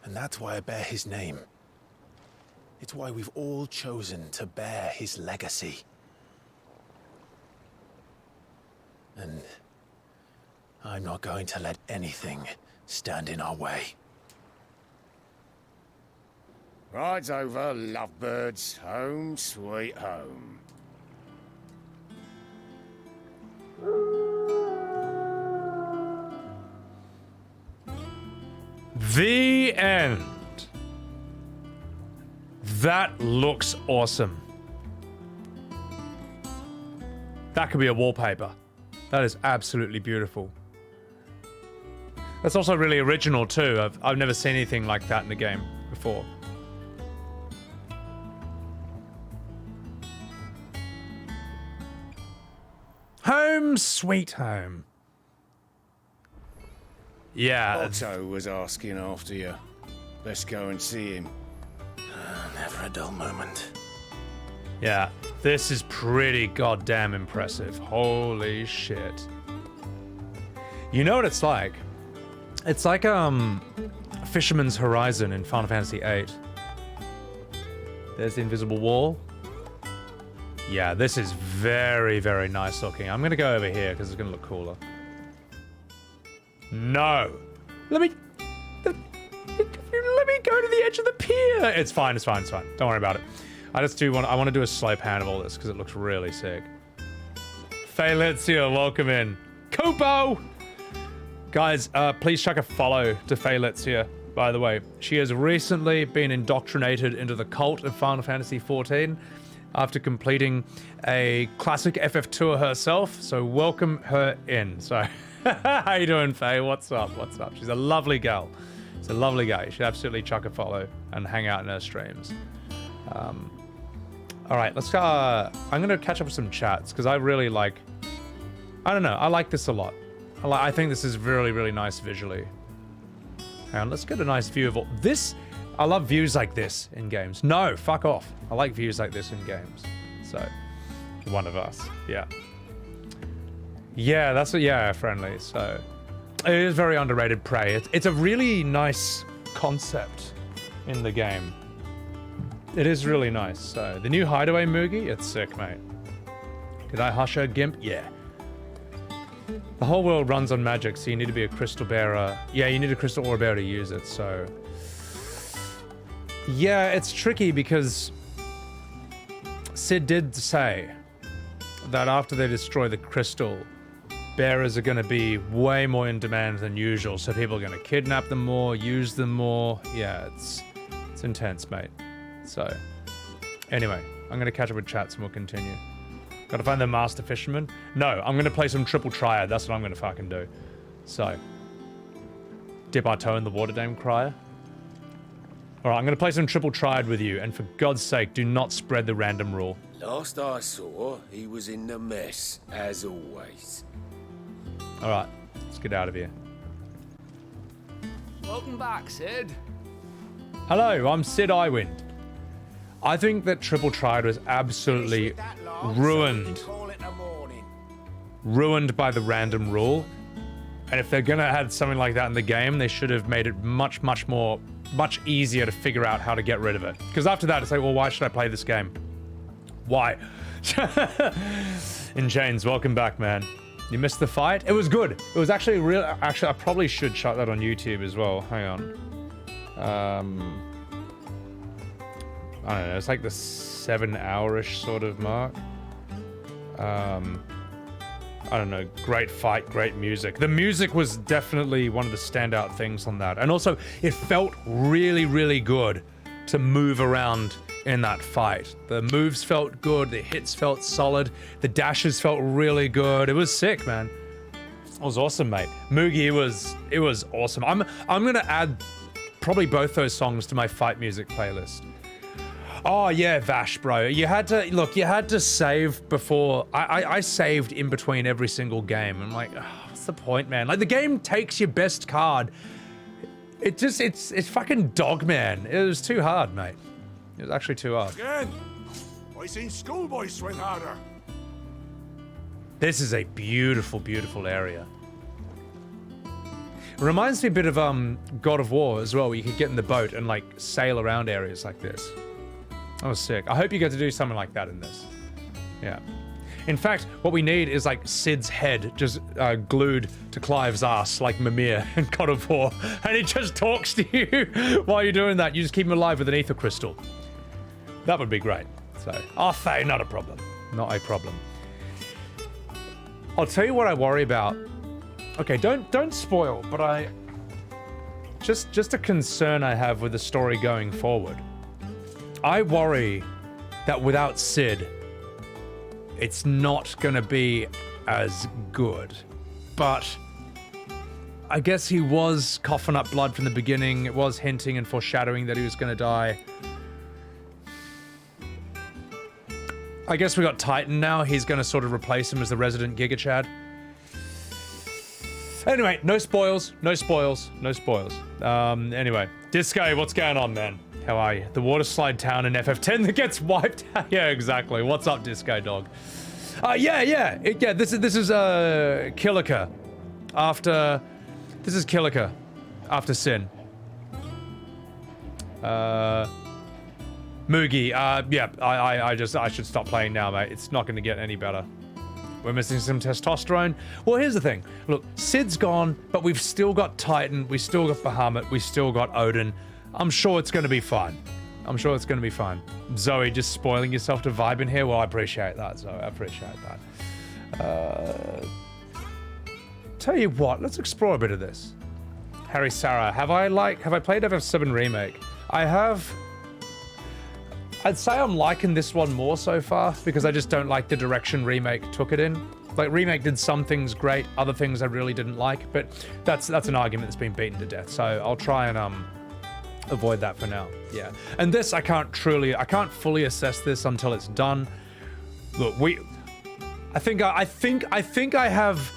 Speaker 3: And that's why I bear his name. It's why we've all chosen to bear his legacy. And I'm not going to let anything stand in our way.
Speaker 5: Rides over, lovebirds. Home, sweet home.
Speaker 1: The end. That looks awesome. That could be a wallpaper. That is absolutely beautiful. That's also really original too. I've never seen anything like that in the game before. Home sweet home. Yeah.
Speaker 5: Otto was asking after you. Let's go and see him.
Speaker 3: Never a dull moment.
Speaker 1: Yeah, this is pretty goddamn impressive. Holy shit. You know what it's like? It's like Fisherman's Horizon in Final Fantasy VIII. There's the invisible wall. Yeah, this is very, very nice looking. I'm gonna go over here because it's gonna look cooler. No! Let me go to the edge of the pier! It's fine, it's fine, it's fine. Don't worry about it. I want to do a slow pan of all this because it looks really sick. Felicia, welcome in. Kopo! Guys, please chuck a follow to Felicia, by the way. She has recently been indoctrinated into the cult of Final Fantasy XIV after completing a classic FF tour herself, so welcome her in. So, how you doing, Faye? What's up? What's up? She's a lovely gal. She's a lovely guy. You should absolutely chuck a follow and hang out in her streams. All right, let's go. I'm gonna catch up with some chats because I really like. I don't know. I like this a lot. I think this is really, really nice visually. And let's get a nice view of all this. I love views like this in games. No, fuck off. I like views like this in games. So, one of us. Yeah. Yeah, that's what. Yeah, friendly. So, it is very underrated. Prey. It's a really nice concept in the game. It is really nice. So, the new Hideaway Moogie, it's sick, mate. Did I hush her, Gimp? Yeah. The whole world runs on magic, so you need to be a crystal bearer. Yeah, you need a crystal ore bearer to use it, so... Yeah, it's tricky because... Sid did say that after they destroy the crystal, bearers are going to be way more in demand than usual, so people are going to kidnap them more, use them more. Yeah, it's intense, mate. So, anyway, I'm going to catch up with chats and we'll continue. Gotta find the master fisherman. No, I'm going to play some triple triad. That's what I'm going to fucking do. So, dip our toe in the water, Dame Crier. Alright, I'm going to play some triple triad with you, and for God's sake, do not spread the random rule.
Speaker 4: Last I saw, he was in the mess, as always.
Speaker 1: Alright, let's get out of here.
Speaker 15: Welcome back, Sid.
Speaker 1: Hello, I'm Sid Iwind. I think that Triple Triad was absolutely ruined. Ruined by the random rule. And if they're gonna have something like that in the game, they should have made it much easier to figure out how to get rid of it. Because after that, it's like, well, why should I play this game? Why? In Chains, welcome back, man. You missed the fight? It was good. It was actually real. Actually, I probably should shut that on YouTube as well. Hang on. I don't know, it's like the 7-hour-ish sort of mark. I don't know, great fight, great music. The music was definitely one of the standout things on that. And also, it felt really, really good to move around in that fight. The moves felt good, the hits felt solid, the dashes felt really good. It was sick, man. It was awesome, mate. Moogie, it was awesome. I'm gonna add probably both those songs to my fight music playlist. Oh yeah, Vash, bro. You had to save before. I saved in between every single game. I'm like, oh, what's the point, man? Like, the game takes your best card. It's fucking dog, man. It was too hard, mate. It was actually too hard.
Speaker 11: Again, I seen schoolboys swing harder.
Speaker 1: This is a beautiful, beautiful area. It reminds me a bit of God of War as well, where you could get in the boat and like sail around areas like this. That was sick. I hope you get to do something like that in this. Yeah. In fact, what we need is like Sid's head just glued to Clive's ass like Mimir in God of War, and he just talks to you while you're doing that. You just keep him alive with an ether crystal. That would be great. So, Faye, not a problem. Not a problem. I'll tell you what I worry about. Okay, don't spoil, but I just a concern I have with the story going forward. I worry that without Sid, it's not gonna be as good. But I guess he was coughing up blood from the beginning. It was hinting and foreshadowing that he was gonna die. I guess we got Titan now. He's gonna sort of replace him as the resident Giga Chad. Anyway, no spoils, no spoils, no spoils. Anyway, Disco, what's going on, man? How are you? The water slide town in FF10 that gets wiped out. Yeah, exactly. What's up, Disco Dog? Yeah. This is Kilika. This is Kilika after Sin. Moogie. Yeah. I should stop playing now, mate. It's not going to get any better. We're missing some testosterone. Well, here's the thing. Look, Sid's gone, but we've still got Titan. We still got Bahamut. We still got Odin. I'm sure it's going to be fine. I'm sure it's going to be fine. Zoe, just spoiling yourself to vibe in here? Well, I appreciate that, Zoe. I appreciate that. Tell you what, let's explore a bit of this. Harry Sarah, have I played FF7 Remake? I have. I'd say I'm liking this one more so far because I just don't like the direction Remake took it in. Like, Remake did some things great, other things I really didn't like, but that's an argument that's been beaten to death. So I'll try and avoid that for now. Yeah. And this I can't fully assess this until it's done. Look, I think I have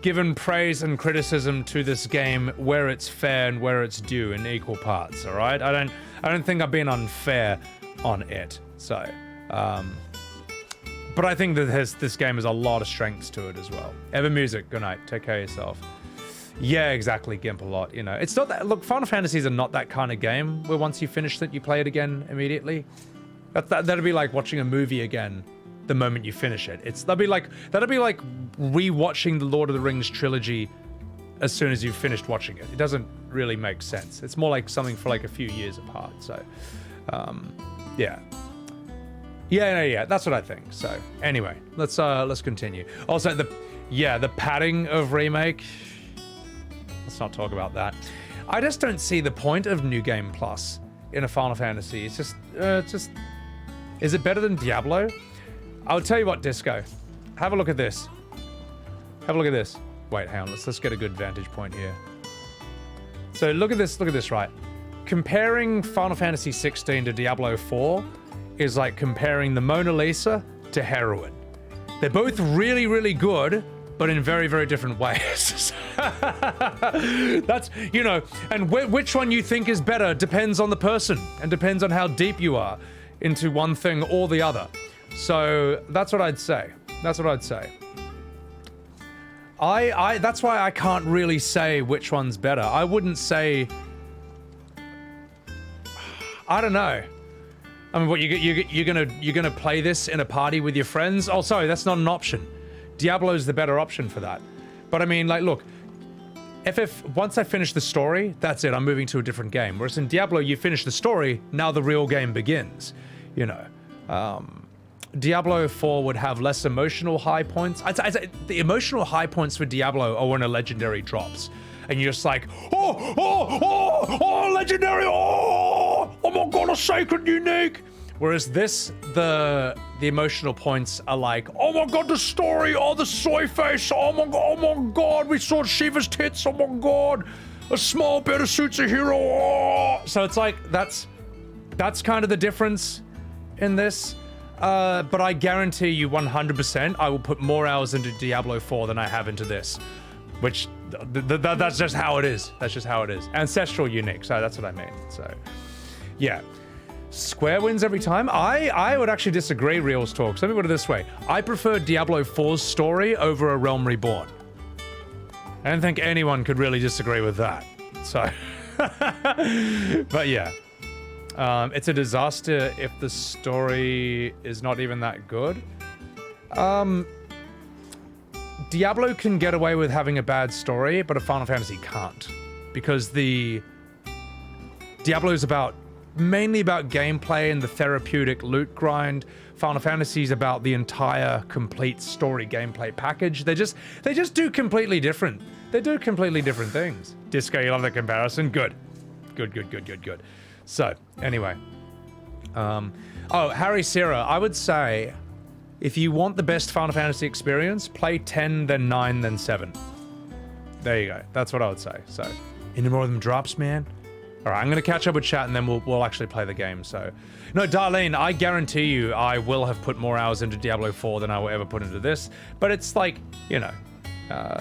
Speaker 1: given praise and criticism to this game where it's fair and where it's due in equal parts, all right? I don't think I've been unfair on it. So, but I think that this game has a lot of strengths to it as well. Ever Music, good night. Take care of yourself. Yeah, exactly, Gimp a lot, you know. It's not that, look, Final Fantasies are not that kind of game where once you finish it, you play it again immediately. That'd be like watching a movie again the moment you finish it. That'd be like rewatching the Lord of the Rings trilogy as soon as you've finished watching it. It doesn't really make sense. It's more like something for like a few years apart. So, yeah. Yeah, that's what I think. So, anyway, let's continue. Also, the padding of Remake. Let's not talk about that. I just don't see the point of New Game Plus in a Final Fantasy. It's just, is it better than Diablo? I'll tell you what, Disco. Have a look at this. Have a look at this. Wait, hang on. Let's get a good vantage point here. So look at this, right? Comparing Final Fantasy XVI to Diablo 4 is like comparing the Mona Lisa to heroin. They're both really, really good, but in very, very different ways. That's, you know, and which one you think is better depends on the person and depends on how deep you are into one thing or the other. So that's what I'd say. That's what I'd say. That's why I can't really say which one's better. I wouldn't say. I don't know. I mean, what you're gonna play this in a party with your friends? Oh, sorry, that's not an option. Diablo's the better option for that. But I mean, like, look, once I finish the story, that's it. I'm moving to a different game. Whereas in Diablo, you finish the story, now the real game begins. You know. Diablo 4 would have less emotional high points. I'd say the emotional high points for Diablo are when a legendary drops. And you're just like, oh, legendary, oh my god, a sacred unique. Whereas this, the emotional points are like, oh my god, the story, oh, the soy face, oh my god, we saw Shiva's tits, oh my god, a small better suits a hero, oh. So it's like, that's kind of the difference in this. But I guarantee you 100% I will put more hours into Diablo 4 than I have into this. Which, that's just how it is. That's just how it is. Ancestral unique, so that's what I mean. So, yeah. Square wins every time? I would actually disagree, Reels Talks. Let me put it this way. I prefer Diablo 4's story over A Realm Reborn. I don't think anyone could really disagree with that. So, but yeah. It's a disaster if the story is not even that good. Diablo can get away with having a bad story, but a Final Fantasy can't. Because Diablo is mainly about gameplay and the therapeutic loot grind. Final Fantasy is about the entire complete story gameplay package. They just do completely different. They do completely different things. Disco, you love that comparison? Good. Good. So, anyway. Harry Sierra, I would say, if you want the best Final Fantasy experience, play 10, then 9, then 7. There you go. That's what I would say. So, any more of them drops, man? Alright, I'm going to catch up with chat and then we'll actually play the game, so. No, Darlene, I guarantee you I will have put more hours into Diablo 4 than I will ever put into this. But it's like, you know,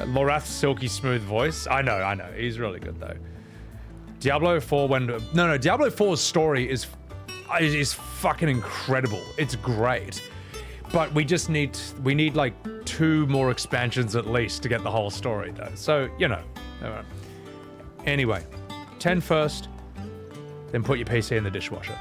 Speaker 1: Lorath's silky smooth voice. I know. He's really good, though. Diablo 4 Diablo 4's story is fucking incredible. It's great. But we need like 2 more expansions at least to get the whole story though. So, you know. Anyway, 10 first, then put your PC in the dishwasher.